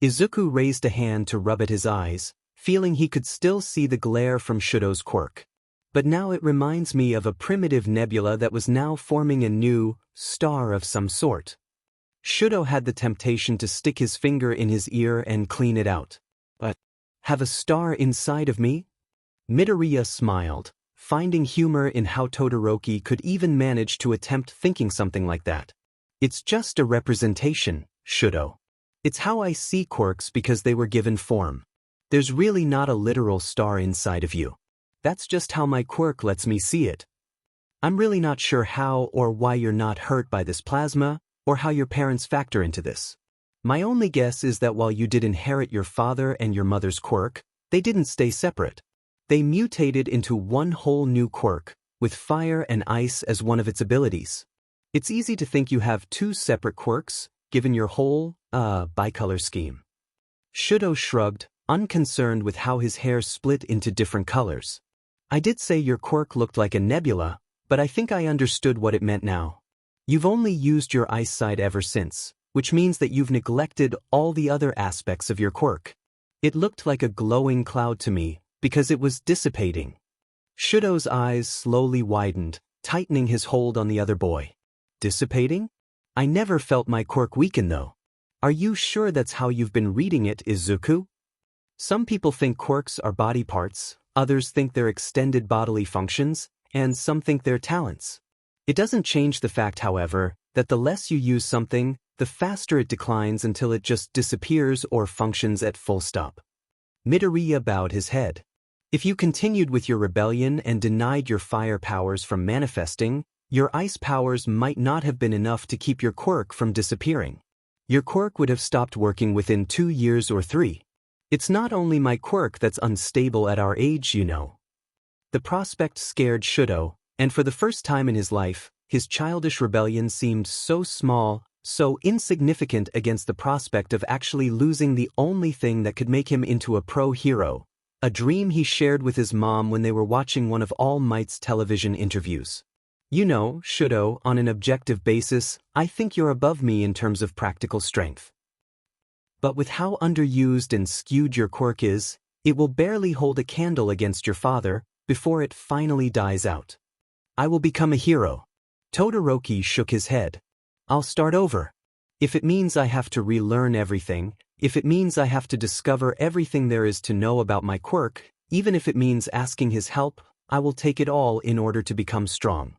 Izuku raised a hand to rub at his eyes, feeling he could still see the glare from Shudo's quirk. But now it reminds me of a primitive nebula that was now forming a new star of some sort. Shudo had the temptation to stick his finger in his ear and clean it out. But, have a star inside of me? Midoriya smiled, finding humor in how Todoroki could even manage to attempt thinking something like that. It's just a representation, Shudo. It's how I see quirks because they were given form. There's really not a literal star inside of you. That's just how my quirk lets me see it. I'm really not sure how or why you're not hurt by this plasma, or how your parents factor into this. My only guess is that while you did inherit your father and your mother's quirk, they didn't stay separate. They mutated into one whole new quirk, with fire and ice as one of its abilities. It's easy to think you have two separate quirks, given your whole, bicolor scheme. Shudo shrugged, unconcerned with how his hair split into different colors. I did say your quirk looked like a nebula, but I think I understood what it meant now. You've only used your ice side ever since, which means that you've neglected all the other aspects of your quirk. It looked like a glowing cloud to me, because it was dissipating. Shudo's eyes slowly widened, tightening his hold on the other boy. Dissipating? I never felt my quirk weaken though. Are you sure that's how you've been reading it, Izuku? Some people think quirks are body parts, others think they're extended bodily functions, and some think they're talents. It doesn't change the fact, however, that the less you use something, the faster it declines until it just disappears or functions at full stop. Midoriya bowed his head. If you continued with your rebellion and denied your fire powers from manifesting, your ice powers might not have been enough to keep your quirk from disappearing. Your quirk would have stopped working within 2 years or 3. It's not only my quirk that's unstable at our age, you know. The prospect scared Shudo, and for the first time in his life, his childish rebellion seemed so small, so insignificant against the prospect of actually losing the only thing that could make him into a pro-hero, a dream he shared with his mom when they were watching one of All Might's television interviews. You know, Shudo, on an objective basis, I think you're above me in terms of practical strength. But with how underused and skewed your quirk is, it will barely hold a candle against your father before it finally dies out. I will become a hero. Todoroki shook his head. I'll start over. If it means I have to relearn everything, if it means I have to discover everything there is to know about my quirk, even if it means asking his help, I will take it all in order to become strong.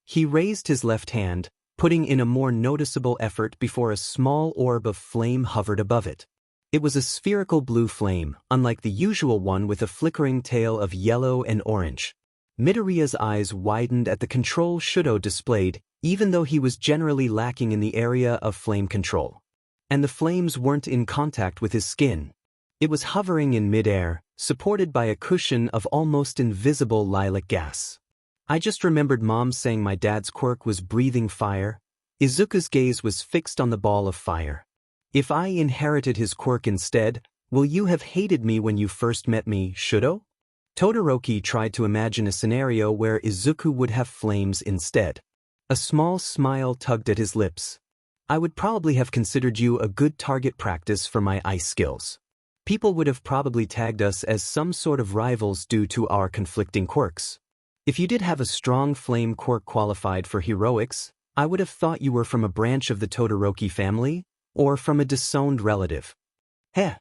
He raised his left hand, putting in a more noticeable effort before a small orb of flame hovered above it. It was a spherical blue flame, unlike the usual one with a flickering tail of yellow and orange. Midoriya's eyes widened at the control Shudo displayed, even though he was generally lacking in the area of flame control. And the flames weren't in contact with his skin. It was hovering in midair, supported by a cushion of almost invisible lilac gas. I just remembered Mom saying my dad's quirk was breathing fire. Izuku's gaze was fixed on the ball of fire. If I inherited his quirk instead, will you have hated me when you first met me, Shudo? Todoroki tried to imagine a scenario where Izuku would have flames instead. A small smile tugged at his lips. I would probably have considered you a good target practice for my ice skills. People would have probably tagged us as some sort of rivals due to our conflicting quirks. If you did have a strong flame quirk qualified for heroics, I would have thought you were from a branch of the Todoroki family, or from a disowned relative. Heh.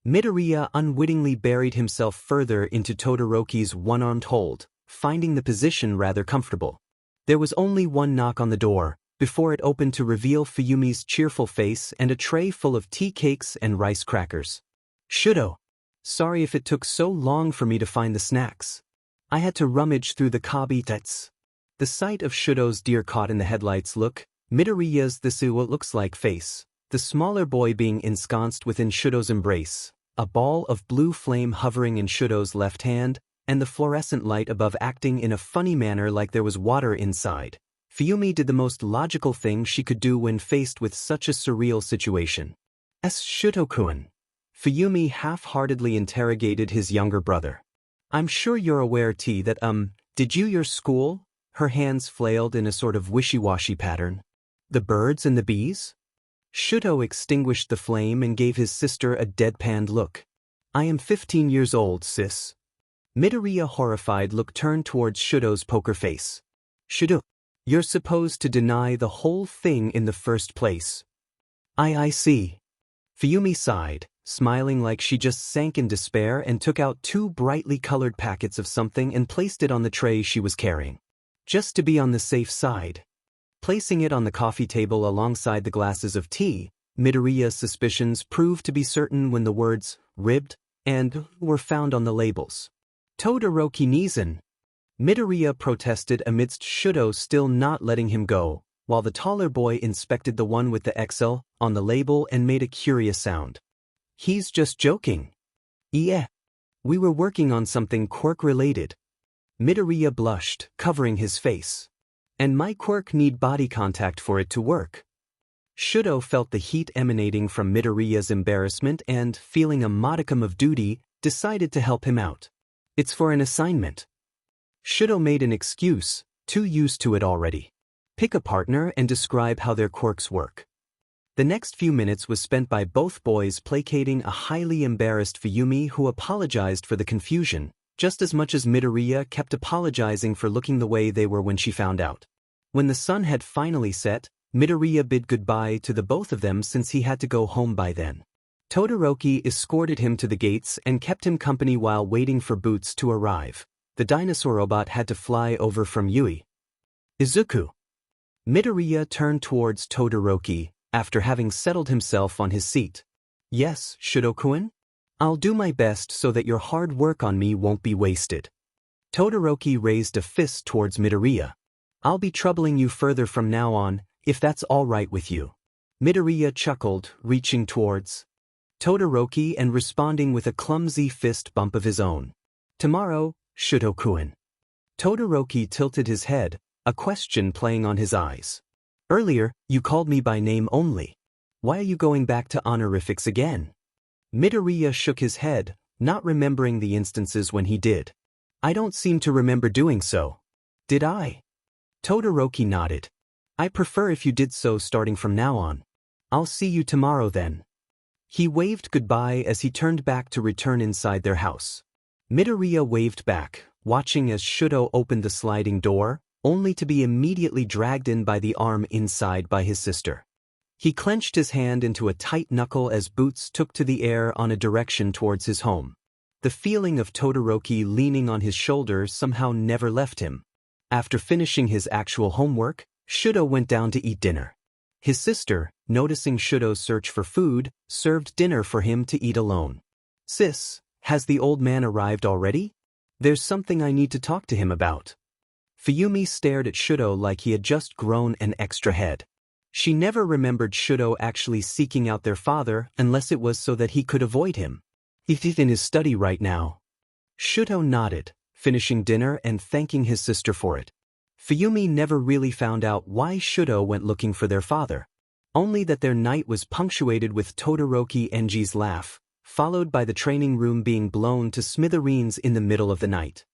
Midoriya unwittingly buried himself further into Todoroki's one-armed hold, finding the position rather comfortable. There was only one knock on the door, before it opened to reveal Fuyumi's cheerful face and a tray full of tea cakes and rice crackers. Shudo. Sorry if it took so long for me to find the snacks. I had to rummage through the kabinets. The sight of Shudo's deer caught in the headlights look, Midoriya's "this is what looks like" face, the smaller boy being ensconced within Shudo's embrace, a ball of blue flame hovering in Shudo's left hand, and the fluorescent light above acting in a funny manner like there was water inside. Fuyumi did the most logical thing she could do when faced with such a surreal situation. Shudo-kun. Fuyumi half-heartedly interrogated his younger brother. I'm sure you're aware, that, did your school? Her hands flailed in a sort of wishy-washy pattern. The birds and the bees? Shudo extinguished the flame and gave his sister a deadpanned look. I am 15 years old, sis. Midoriya, horrified look, turned towards Shudo's poker face. Shudo, you're supposed to deny the whole thing in the first place. I see. Fuyumi sighed, smiling like she just sank in despair, and took out 2 brightly colored packets of something and placed it on the tray she was carrying. Just to be on the safe side. Placing it on the coffee table alongside the glasses of tea, Midoriya's suspicions proved to be certain when the words "ribbed" and were found on the labels. Todoroki Nizan. Midoriya protested amidst Shudo still not letting him go, while the taller boy inspected the one with the XL on the label and made a curious sound. He's just joking. Yeah. We were working on something quirk-related. Midoriya blushed, covering his face. And my quirk need body contact for it to work. Shudo felt the heat emanating from Midoriya's embarrassment and, feeling a modicum of duty, decided to help him out. It's for an assignment. Shudo made an excuse, too used to it already. Pick a partner and describe how their quirks work. The next few minutes was spent by both boys placating a highly embarrassed Fuyumi who apologized for the confusion, just as much as Midoriya kept apologizing for looking the way they were when she found out. When the sun had finally set, Midoriya bid goodbye to the both of them since he had to go home by then. Todoroki escorted him to the gates and kept him company while waiting for Boots to arrive. The dinosaur robot had to fly over from Izuku. Midoriya turned towards Todoroki, after having settled himself on his seat. Yes, Shudo-kun? I'll do my best so that your hard work on me won't be wasted. Todoroki raised a fist towards Midoriya. I'll be troubling you further from now on, if that's all right with you. Midoriya chuckled, reaching towards Todoroki and responding with a clumsy fist bump of his own. Tomorrow, Shudo-kun. Todoroki tilted his head, a question playing on his eyes. Earlier, you called me by name only. Why are you going back to honorifics again? Midoriya shook his head, not remembering the instances when he did. I don't seem to remember doing so. Did I? Todoroki nodded. I prefer if you did so starting from now on. I'll see you tomorrow then. He waved goodbye as he turned back to return inside their house. Midoriya waved back, watching as Shudo opened the sliding door, only to be immediately dragged in by the arm inside by his sister. He clenched his hand into a tight knuckle as Boots took to the air on a direction towards his home. The feeling of Todoroki leaning on his shoulder somehow never left him. After finishing his actual homework, Shudo went down to eat dinner. His sister, noticing Shudo's search for food, served dinner for him to eat alone. Sis, has the old man arrived already? There's something I need to talk to him about. Fuyumi stared at Shudo like he had just grown an extra head. She never remembered Shudo actually seeking out their father unless it was so that he could avoid him. He's in his study right now. Shudo nodded, finishing dinner and thanking his sister for it. Fuyumi never really found out why Shudo went looking for their father. Only that their night was punctuated with Todoroki Enji's laugh, followed by the training room being blown to smithereens in the middle of the night.